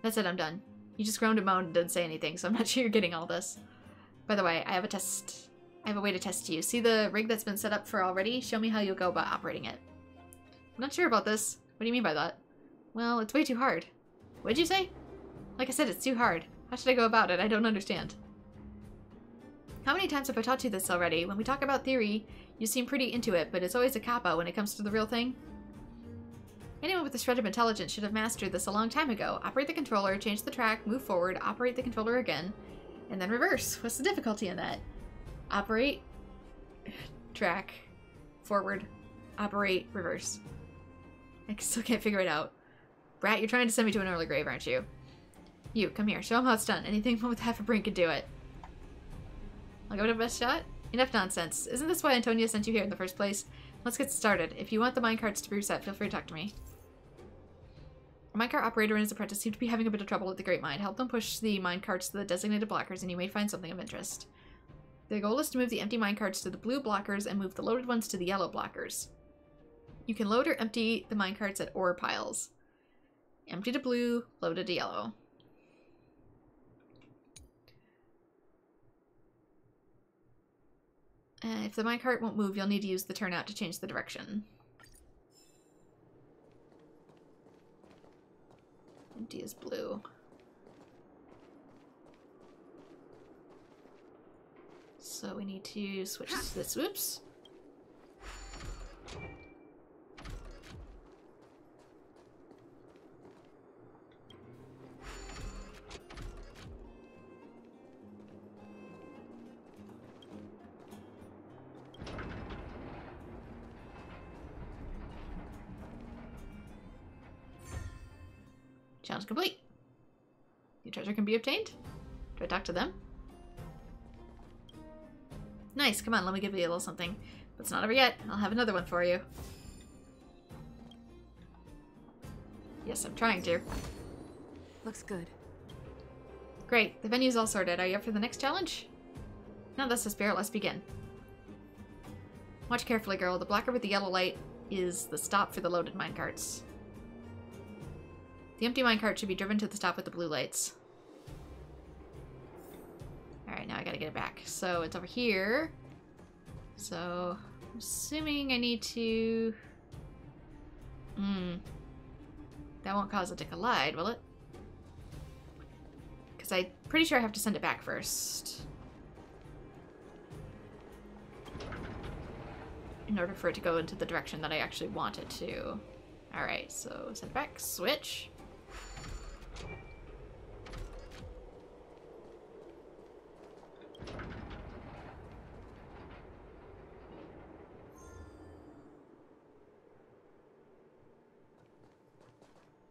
That's it, I'm done. You just groaned and moaned and didn't say anything, so I'm not sure you're getting all this. By the way, I have a way to test you. See the rig that's been set up for already? Show me how you'll go about operating it. I'm not sure about this. What do you mean by that? Well, it's way too hard. What'd you say? Like I said, it's too hard. How should I go about it? I don't understand. How many times have I taught you this already? When we talk about theory, you seem pretty into it, but it's always a cop-out when it comes to the real thing. Anyone with a shred of intelligence should have mastered this a long time ago. Operate the controller, change the track, move forward, operate the controller again, and then reverse. What's the difficulty in that? Operate, track, forward, operate, reverse. I still can't figure it out. Brat, you're trying to send me to an early grave, aren't you? You, come here. Show him how it's done. Anything with half a brain could do it. I'll give it a best shot? Enough nonsense. Isn't this why Antonia sent you here in the first place? Let's get started. If you want the minecarts to be reset, feel free to talk to me. A minecart operator and his apprentice seem to be having a bit of trouble with the Great Mine. Help them push the minecarts to the designated blockers and you may find something of interest. The goal is to move the empty minecarts to the blue blockers and move the loaded ones to the yellow blockers. You can load or empty the minecarts at ore piles. Empty to blue, loaded to yellow. If the minecart won't move, you'll need to use the turnout to change the direction. Empty is blue. So we need to switch this. Whoops. Challenge complete. New treasure can be obtained. Do I talk to them? Nice, come on, let me give you a little something. But it's not over yet. I'll have another one for you. Yes, I'm trying to. Looks good. Great, the venue's all sorted. Are you up for the next challenge? Now that's the spirit, let's begin. Watch carefully, girl. The blocker with the yellow light is the stop for the loaded minecarts. The empty minecart should be driven to the stop with the blue lights. Alright, now I gotta get it back. So it's over here. So I'm assuming I need to... That won't cause it to collide, will it? Because I'm pretty sure I have to send it back first. In order for it to go into the direction that I actually want it to. Alright, so send it back, switch.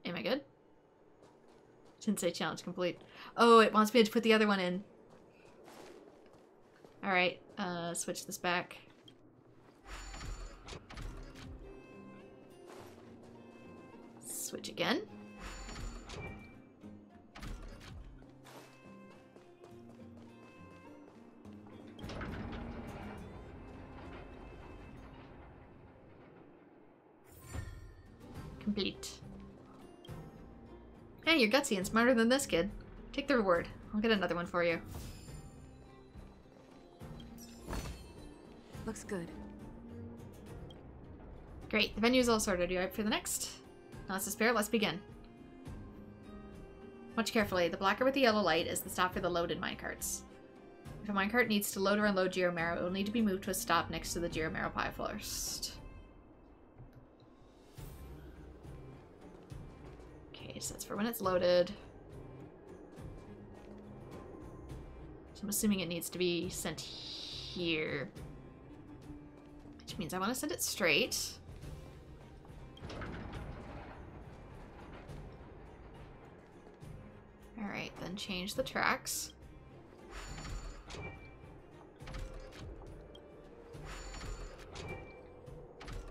Am I good? Didn't say challenge complete. Oh, it wants me to put the other one in. Alright, switch this back. Switch again. Complete. Hey, you're gutsy and smarter than this kid. Take the reward. I'll get another one for you. Looks good. Great, the venue's all sorted. Are you up for the next? Now it's the spirit, let's begin. Watch carefully. The blocker with the yellow light is the stop for the loaded minecarts. If a minecart needs to load or unload Geomarrow, it will need to be moved to a stop next to the Geomarrow pie first. Okay, so that's for when it's loaded. So I'm assuming it needs to be sent here. Which means I want to send it straight. Alright, then change the tracks.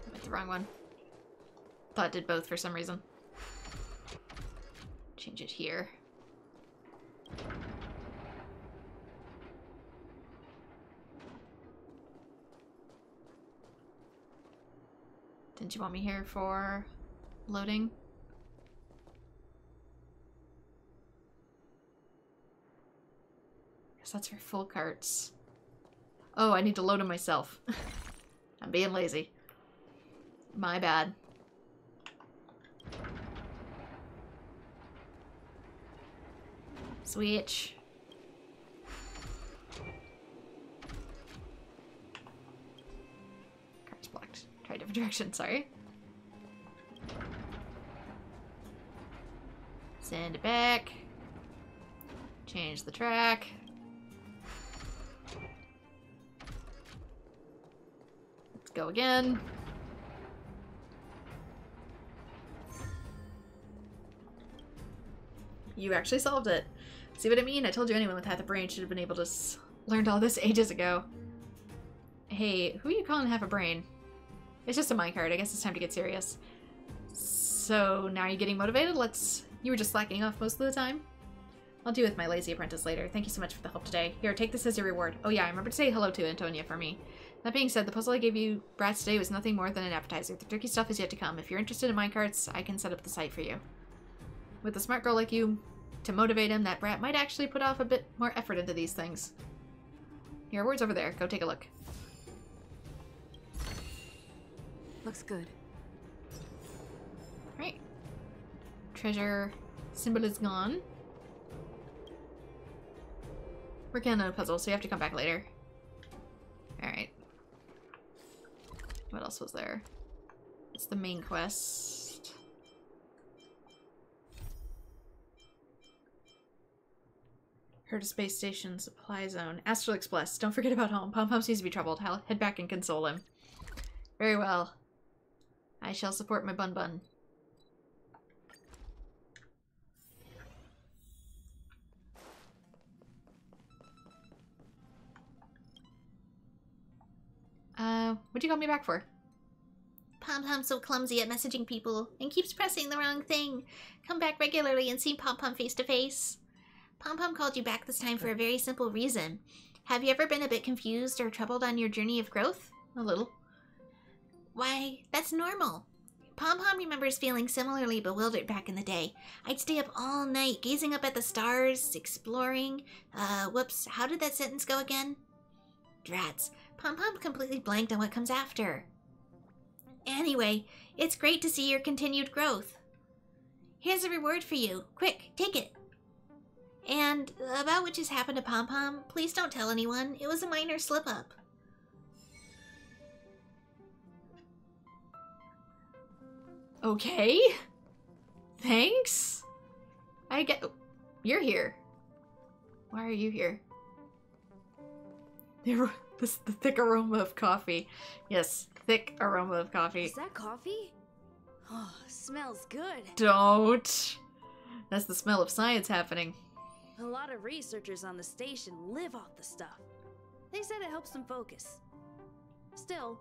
I went the wrong one. Thought it did both for some reason. Change it here. Didn't you want me here for loading? Guess that's for full carts. Oh, I need to load them myself. I'm being lazy. My bad. Switch. Cart's blocked. Try a different direction, sorry. Send it back. Change the track. Let's go again. You actually solved it. See what I mean? I told you anyone with half a brain should have been able to learned all this ages ago. Hey, who are you calling half a brain? It's just a minecart. I guess it's time to get serious. So now you're getting motivated? You were just slacking off most of the time? I'll deal with my lazy apprentice later. Thank you so much for the help today. Here, take this as your reward. Oh yeah, remember to say hello to Antonia for me. That being said, the puzzle I gave you brats today was nothing more than an appetizer. The tricky stuff is yet to come. If you're interested in minecarts, I can set up the site for you. With a smart girl like you to motivate him, that brat might actually put off a bit more effort into these things. Your reward's over there. Go take a look. Looks good. Right. Treasure symbol is gone. Working on a puzzle, so you have to come back later. Alright. What else was there? It's the main quest. Heard a space station supply zone. Astral Express. Don't forget about home. Pom-Pom seems to be troubled. I'll head back and console him. Very well. I shall support my bun-bun. What'd you call me back for? Pom-Pom's so clumsy at messaging people and keeps pressing the wrong thing. Come back regularly and see Pom-Pom face to face. Pom-Pom called you back this time for a very simple reason. Have you ever been a bit confused or troubled on your journey of growth? A little. Why, that's normal. Pom-Pom remembers feeling similarly bewildered back in the day. I'd stay up all night, gazing up at the stars, exploring. Whoops, how did that sentence go again? Drats. Pom-Pom completely blanked on what comes after. Anyway, it's great to see your continued growth. Here's a reward for you. Quick, take it. And about what just happened to Pom-Pom, please don't tell anyone. It was a minor slip-up. Okay. Thanks. I get... You're here. Why are you here? The thick aroma of coffee. Yes, thick aroma of coffee. Is that coffee? Oh, smells good. Don't. That's the smell of science happening. A lot of researchers on the station live off the stuff. They said it helps them focus. Still,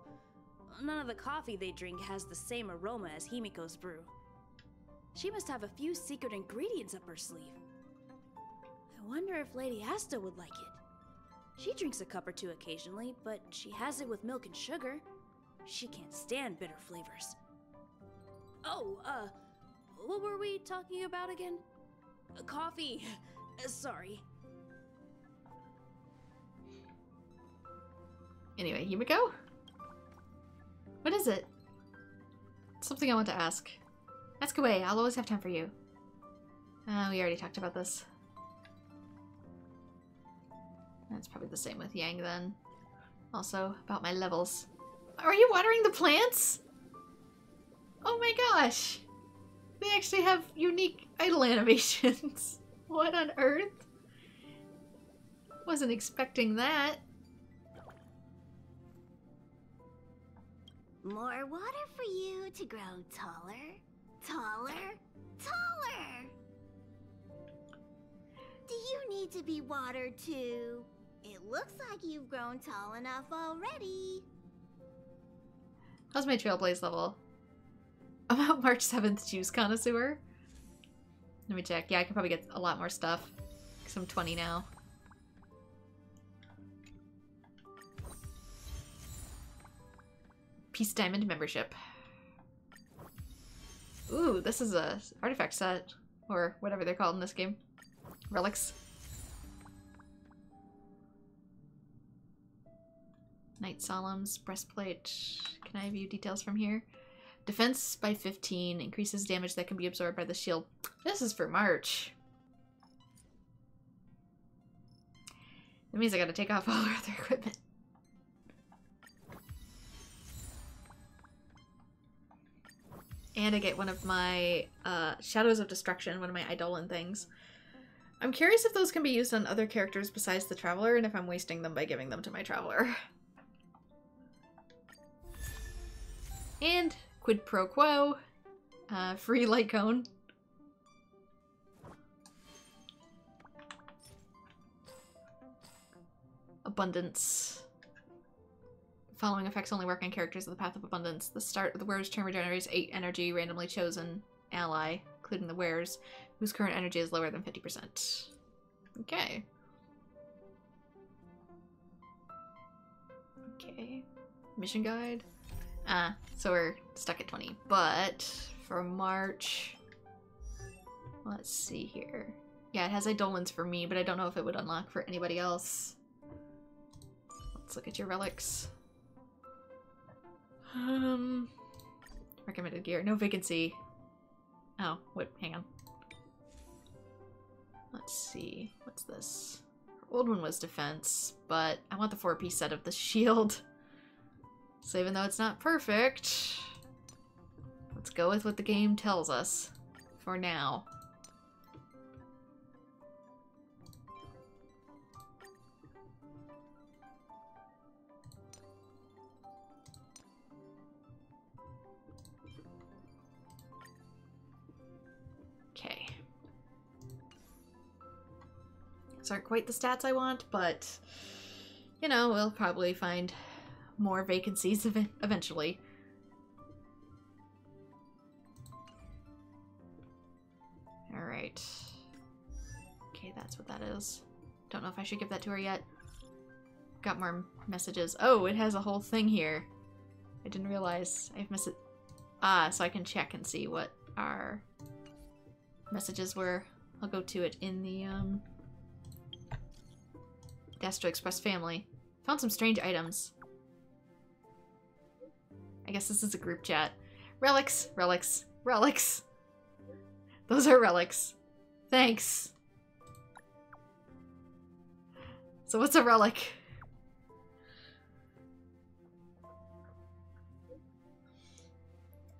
none of the coffee they drink has the same aroma as Himiko's brew. She must have a few secret ingredients up her sleeve. I wonder if Lady Asta would like it. She drinks a cup or two occasionally, but she has it with milk and sugar. She can't stand bitter flavors. Oh, what were we talking about again? Coffee. Sorry. Anyway, Himiko? What is it? Something I want to ask. Ask away, I'll always have time for you. We already talked about this. That's probably the same with Yang then. Also, about my levels. Are you watering the plants? Oh my gosh! They actually have unique idle animations. What on earth? Wasn't expecting that. More water for you to grow taller, taller, taller! Do you need to be watered too? It looks like you've grown tall enough already. How's my Trailblaze level? About March 7th juice connoisseur. Let me check. Yeah, I can probably get a lot more stuff. Because I'm 20 now. Peace Diamond membership. Ooh, this is a artifact set. Or whatever they're called in this game. Relics. Knight Solemn's breastplate. Can I view details from here? Defense by 15. Increases damage that can be absorbed by the shield. This is for March. That means I gotta take off all our other equipment. And I get one of my Shadows of Destruction, one of my Eidolon things. I'm curious if those can be used on other characters besides the Traveler, and if I'm wasting them by giving them to my Traveler. And quid pro quo, free light cone. Abundance. Following effects only work on characters of the Path of Abundance. The start of the wearer's turn regenerates 8 energy randomly chosen ally, including the wearer's, whose current energy is lower than 50%. Okay. Okay. Mission guide. So we're stuck at 20. But for March, let's see here. Yeah, it has Eidolons for me, but I don't know if it would unlock for anybody else. Let's look at your relics. Recommended gear. No vacancy. Oh, wait, hang on. Let's see. What's this? Her old one was defense, but I want the 4-piece set of the shield. So even though it's not perfect, let's go with what the game tells us for now. Okay. These aren't quite the stats I want, but, you know, we'll probably find more vacancies eventually. Alright. Okay, that's what that is. Don't know if I should give that to her yet. Got more messages. Oh, it has a whole thing here. I didn't realize I have message. Ah, so I can check and see what our messages were. I'll go to it in the Astro Express family. Found some strange items. I guess this is a group chat. Relics, relics, relics. Those are relics. Thanks. So what's a relic?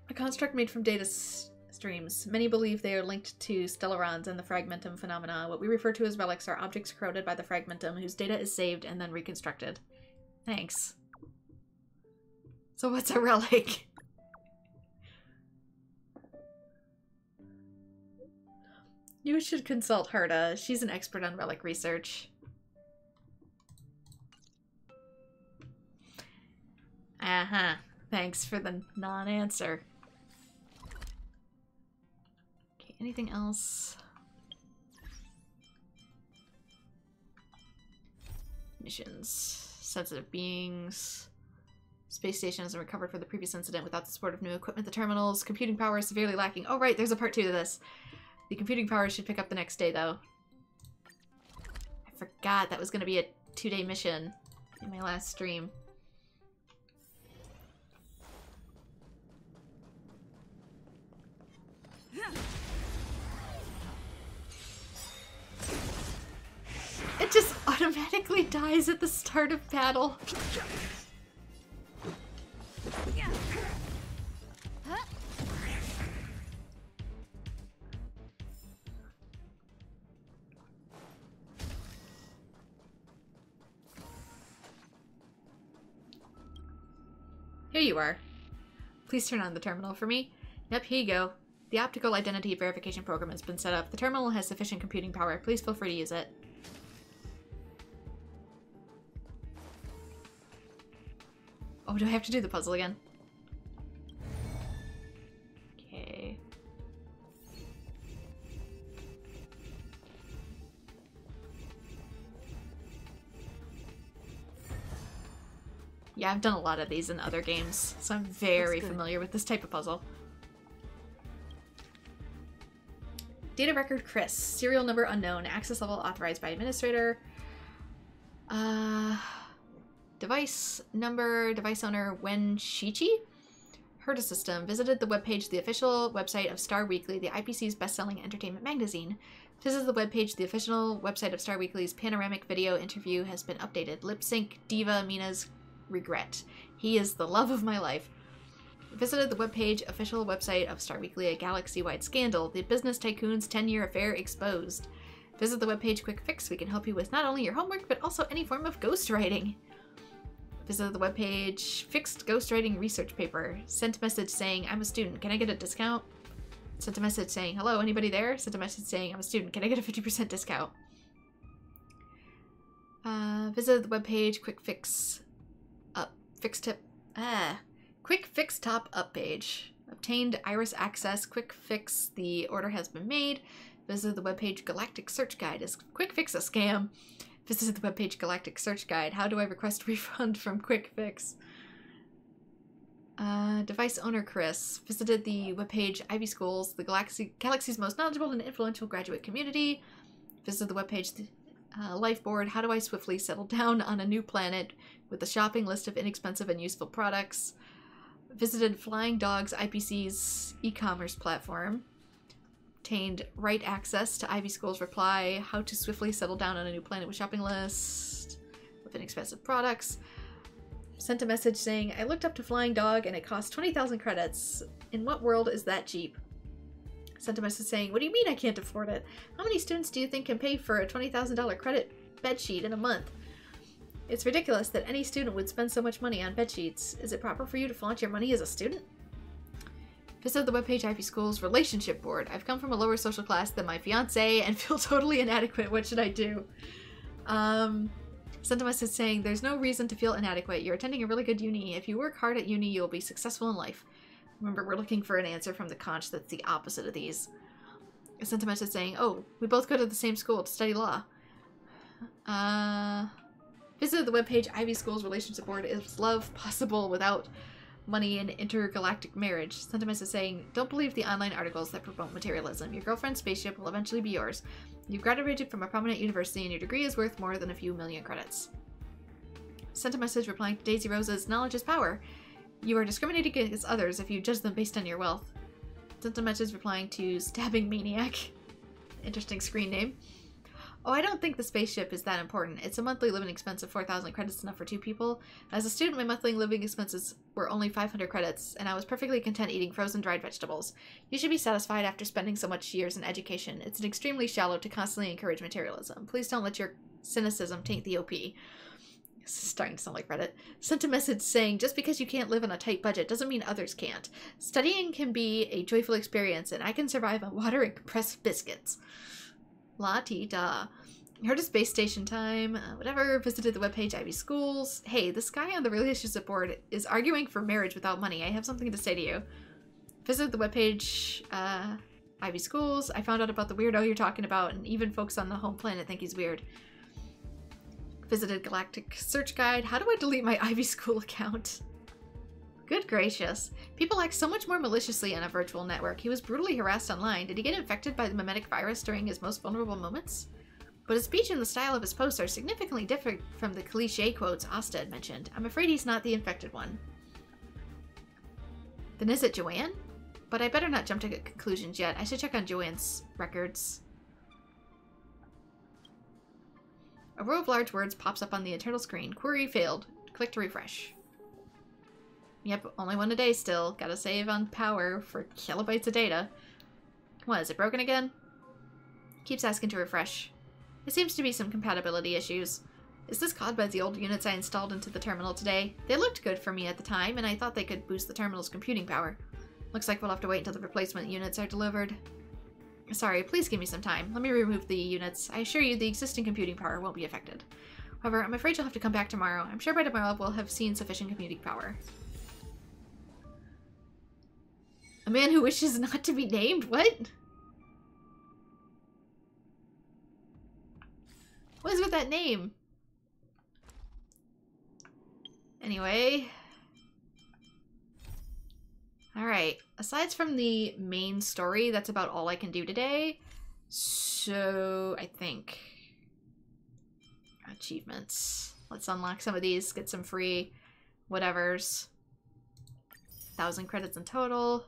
A construct made from data streams. Many believe they are linked to stellarons and the fragmentum phenomena. What we refer to as relics are objects corroded by the fragmentum whose data is saved and then reconstructed. Thanks. So what's a relic? You should consult Herta. She's an expert on relic research. Uh-huh. Thanks for the non-answer. Okay, anything else? Missions. Sensitive beings. Space station hasn't recovered for the previous incident without the support of new equipment. The terminals. Computing power is severely lacking. Oh, right, there's a part 2 to this. The computing power should pick up the next day, though. I forgot that was going to be a 2-day mission in my last stream. It just automatically dies at the start of battle. Here you are. Please turn on the terminal for me. Yep, here you go. The optical identity verification program has been set up. The terminal has sufficient computing power. Please feel free to use it. Oh, do I have to do the puzzle again? Okay. Yeah, I've done a lot of these in other games, so I'm very familiar with this type of puzzle. Data record Chris. Serial number unknown. Access level authorized by administrator. Device number, device owner Wen Shichi. Herta system. Visited the webpage, the official website of Star Weekly, the IPC's best-selling entertainment magazine. Visited the webpage, the official website of Star Weekly's panoramic video interview has been updated. Lip sync diva Mina's regret. He is the love of my life. Visited the webpage, official website of Star Weekly, a galaxy-wide scandal. The business tycoon's 10-year affair exposed. Visit the webpage Quick Fix. We can help you with not only your homework, but also any form of ghostwriting. Visit the webpage Fixed Ghostwriting Research Paper. Sent a message saying, I'm a student. Can I get a discount? Sent a message saying, hello, anybody there? Sent a message saying, I'm a student. Can I get a 50% discount? Visit the webpage Quick Fix Fix Tip. Quick Fix Top Up page. Obtained Iris access. Quick Fix. The order has been made. Visit the webpage Galactic Search Guide. Is Quick Fix a scam? Visit the webpage Galactic Search Guide. How do I request a refund from Quick Fix? Device owner Chris. Visited the webpage Ivy Schools, the galaxy's most knowledgeable and influential graduate community. Visited the webpage Life Board. How do I swiftly settle down on a new planet with a shopping list of inexpensive and useful products? Visited Flying Dogs IPC's e-commerce platform. Obtained right access to Ivy School's reply. How to swiftly settle down on a new planet with shopping list. With inexpensive products. Sent a message saying, I looked up to Flying Dog and it cost 20,000 credits. In what world is that cheap? Sent a message saying, what do you mean I can't afford it? How many students do you think can pay for a $20,000 credit bedsheet in a month? It's ridiculous that any student would spend so much money on bedsheets. Is it proper for you to flaunt your money as a student? Visit the webpage Ivy School's relationship board. I've come from a lower social class than my fiance and feel totally inadequate. What should I do? Sent a message saying, there's no reason to feel inadequate. You're attending a really good uni. If you work hard at uni, you'll be successful in life. Remember, we're looking for an answer from the conch that's the opposite of these. I sent a message saying, oh, we both go to the same school to study law. Visit the webpage Ivy School's relationship board. Is love possible without money and intergalactic marriage? Sent a message saying, don't believe the online articles that promote materialism. Your girlfriend's spaceship will eventually be yours. You've graduated from a prominent university and your degree is worth more than a few million credits. Sent a message replying to Daisy Rose's knowledge is power. You are discriminating against others if you judge them based on your wealth. Sent a message replying to Stabbing Maniac. Interesting screen name. Oh, I don't think the spaceship is that important. It's a monthly living expense of 4,000 credits, enough for 2 people. As a student, my monthly living expenses were only 500 credits, and I was perfectly content eating frozen dried vegetables. You should be satisfied after spending so much years in education. It's extremely shallow to constantly encourage materialism. Please don't let your cynicism taint the OP. This is starting to sound like Reddit. Sent a message saying, just because you can't live on a tight budget doesn't mean others can't. Studying can be a joyful experience, and I can survive on water and compressed biscuits. La-ti-da. Heard of space station time. Whatever. Visited the webpage Ivy Schools. Hey, this guy on the relationship board is arguing for marriage without money. I have something to say to you. Visited the webpage Ivy Schools. I found out about the weirdo you're talking about, and even folks on the home planet think he's weird. Visited Galactic Search Guide. How do I delete my Ivy School account? Good gracious. People act so much more maliciously in a virtual network. He was brutally harassed online. Did he get infected by the mimetic virus during his most vulnerable moments? But his speech and the style of his posts are significantly different from the cliché quotes Asta had mentioned. I'm afraid he's not the infected one. Then is it Joanne? But I better not jump to conclusions yet. I should check on Joanne's records. A row of large words pops up on the internal screen. Query failed. Click to refresh. Yep, only one a day still. Gotta save on power for kilobytes of data. What, is it broken again? Keeps asking to refresh. There seems to be some compatibility issues. Is this caused by the old units I installed into the terminal today? They looked good for me at the time, and I thought they could boost the terminal's computing power. Looks like we'll have to wait until the replacement units are delivered. Sorry, please give me some time. Let me remove the units. I assure you the existing computing power won't be affected. However, I'm afraid you'll have to come back tomorrow. I'm sure by tomorrow we'll have seen sufficient computing power. A man who wishes not to be named? What? What is with that name? Anyway. Alright. Aside from the main story, that's about all I can do today. So, I think. Achievements. Let's unlock some of these, get some free whatevers. 1,000 credits in total.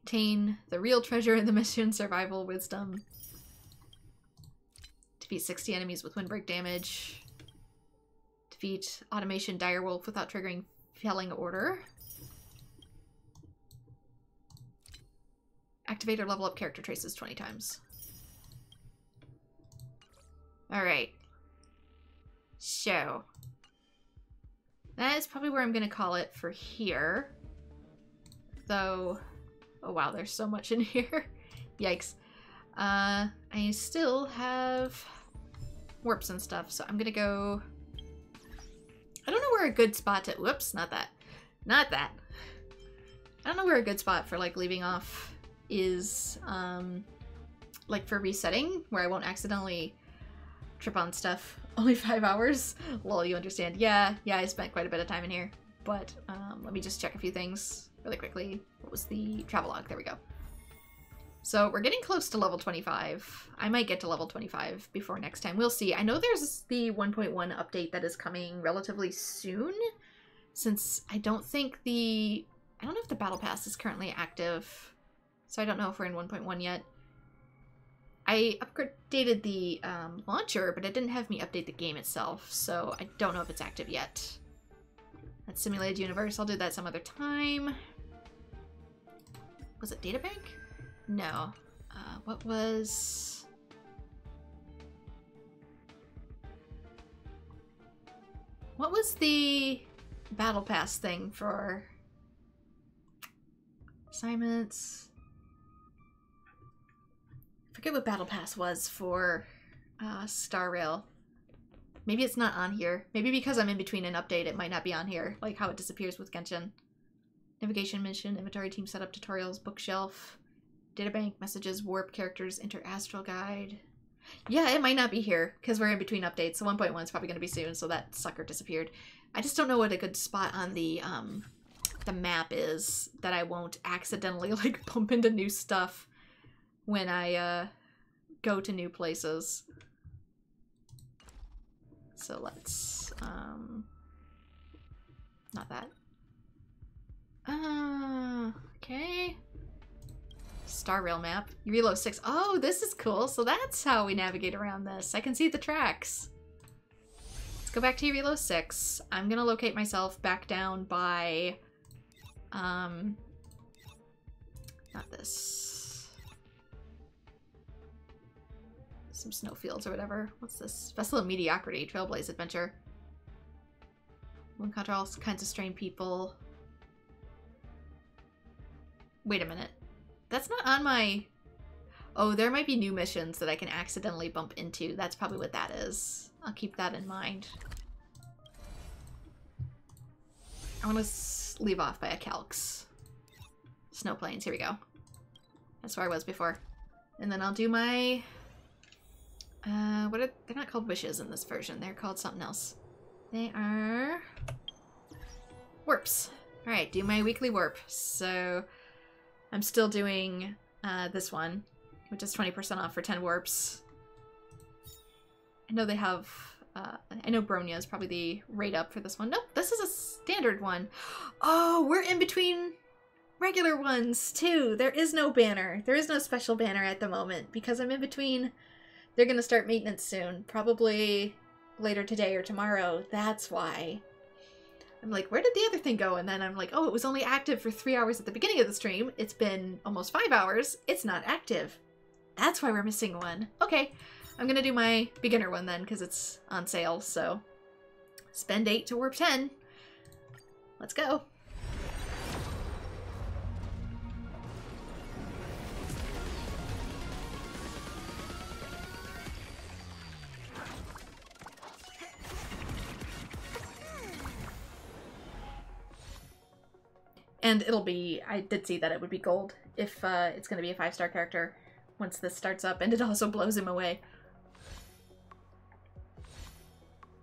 Obtain the real treasure in the mission, survival wisdom. Defeat 60 enemies with windbreak damage. Defeat automation direwolf without triggering felling order. Activate or level up character traces 20 times. Alright. So. That is probably where I'm going to call it for here. Though... Oh wow, there's so much in here. Yikes. I still have warps and stuff, so I'm gonna go... I don't know where a good spot to... Whoops, not that. Not that. I don't know where a good spot for, like, leaving off is, like, for resetting, where I won't accidentally trip on stuff. Only 5 hours? Lol, you understand. Yeah, I spent quite a bit of time in here. But, let me just check a few things really quickly. What was the travelogue? There we go. So we're getting close to level 25. I might get to level 25 before next time. We'll see. I know there's the 1.1 update that is coming relatively soon, since I don't think the... I don't know if the battle pass is currently active. so I don't know if we're in 1.1 yet. I updated the launcher, but it didn't have me update the game itself, so I don't know if it's active yet. That's Simulated Universe. I'll do that some other time. Was it Databank? No. What was... What was the Battle Pass thing for... Assignments... I forget what Battle Pass was for Star Rail. Maybe it's not on here. Maybe because I'm in between an update, it might not be on here, like how it disappears with Genshin. Navigation mission, inventory, team setup, tutorials, bookshelf, databank, messages, warp, characters, inter-astral guide. Yeah, it might not be here because we're in between updates. So 1.1 is probably going to be soon, so that sucker disappeared. I just don't know what a good spot on the map is that I won't accidentally like bump into new stuff when I go to new places. So let's not that. Okay. Star Rail map. Reload 6. Oh, this is cool. So that's how we navigate around this. I can see the tracks. Let's go back to Reload 6. I'm gonna locate myself back down by not this. Some snowfields or whatever. What's this? Vessel of Mediocrity. Trailblaze Adventure. We'll encounter all kinds of strange people. Wait a minute. That's not on my... Oh, there might be new missions that I can accidentally bump into. That's probably what that is. I'll keep that in mind. I want to leave off by a Calx. Snow plains. Here we go. That's where I was before. And then I'll do my... they're not called wishes in this version. They're called something else. They are... warps. Alright, do my weekly warp. So... I'm still doing this one, which is 20% off for 10 warps. I know they have... I know Bronya is probably the rate up for this one. Nope, this is a standard one. Oh, we're in between regular ones, too. There is no banner. There is no special banner at the moment, because I'm in between... They're gonna start maintenance soon. Probably later today or tomorrow. That's why. I'm like, where did the other thing go? And then I'm like, oh, it was only active for 3 hours at the beginning of the stream. It's been almost 5 hours. It's not active. That's why we're missing one. Okay, I'm gonna do my beginner one then, because it's on sale, so... Spend 8 to warp 10. Let's go. And it'll be, I did see that it would be gold if it's going to be a 5-star character once this starts up, and it also blows him away.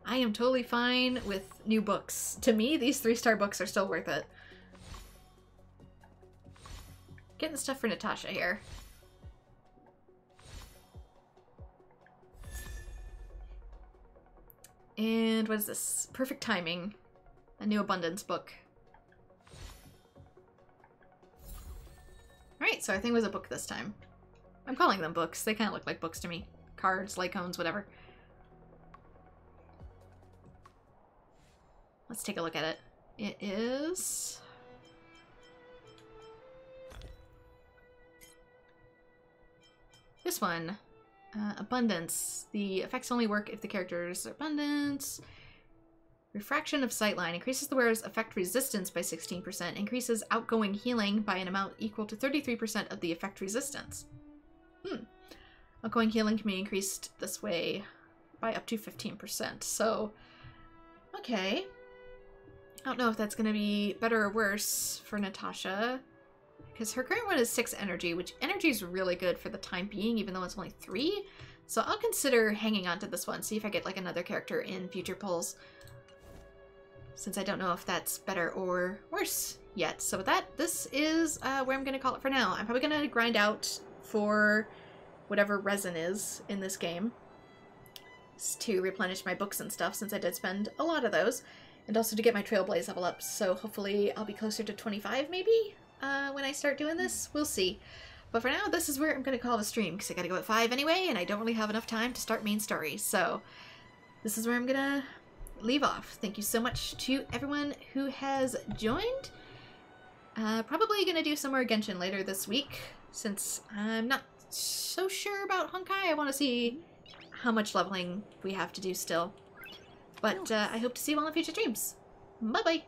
I am totally fine with new books. To me, these 3-star books are still worth it. Getting stuff for Natasha here. And what is this? Perfect Timing. A new abundance book. Alright, so I think it was a book this time. I'm calling them books. They kind of look like books to me. Cards, Lycones, whatever. Let's take a look at it. It is... this one. Abundance. The effects only work if the character's abundance. Refraction of Sightline increases the wearer's effect resistance by 16%, increases outgoing healing by an amount equal to 33% of the effect resistance. Outgoing healing can be increased this way by up to 15%, so... okay. I don't know if that's going to be better or worse for Natasha, because her current one is 6 energy, which energy is really good for the time being, even though it's only 3. So I'll consider hanging on to this one, see if I get like another character in future polls, since I don't know if that's better or worse yet. So with that, this is where I'm going to call it for now. I'm probably going to grind out for whatever resin is in this game to replenish my books and stuff, since I did spend a lot of those, and also to get my Trailblaze level up. So hopefully I'll be closer to 25 maybe when I start doing this. We'll see. But for now, this is where I'm going to call it a stream, because I got to go at 5 anyway, and I don't really have enough time to start main story. So this is where I'm going to leave off. Thank you so much to everyone who has joined. Probably going to do some more Genshin later this week, since I'm not so sure about Honkai. I want to see how much leveling we have to do still. But I hope to see you all in future streams. Bye-bye!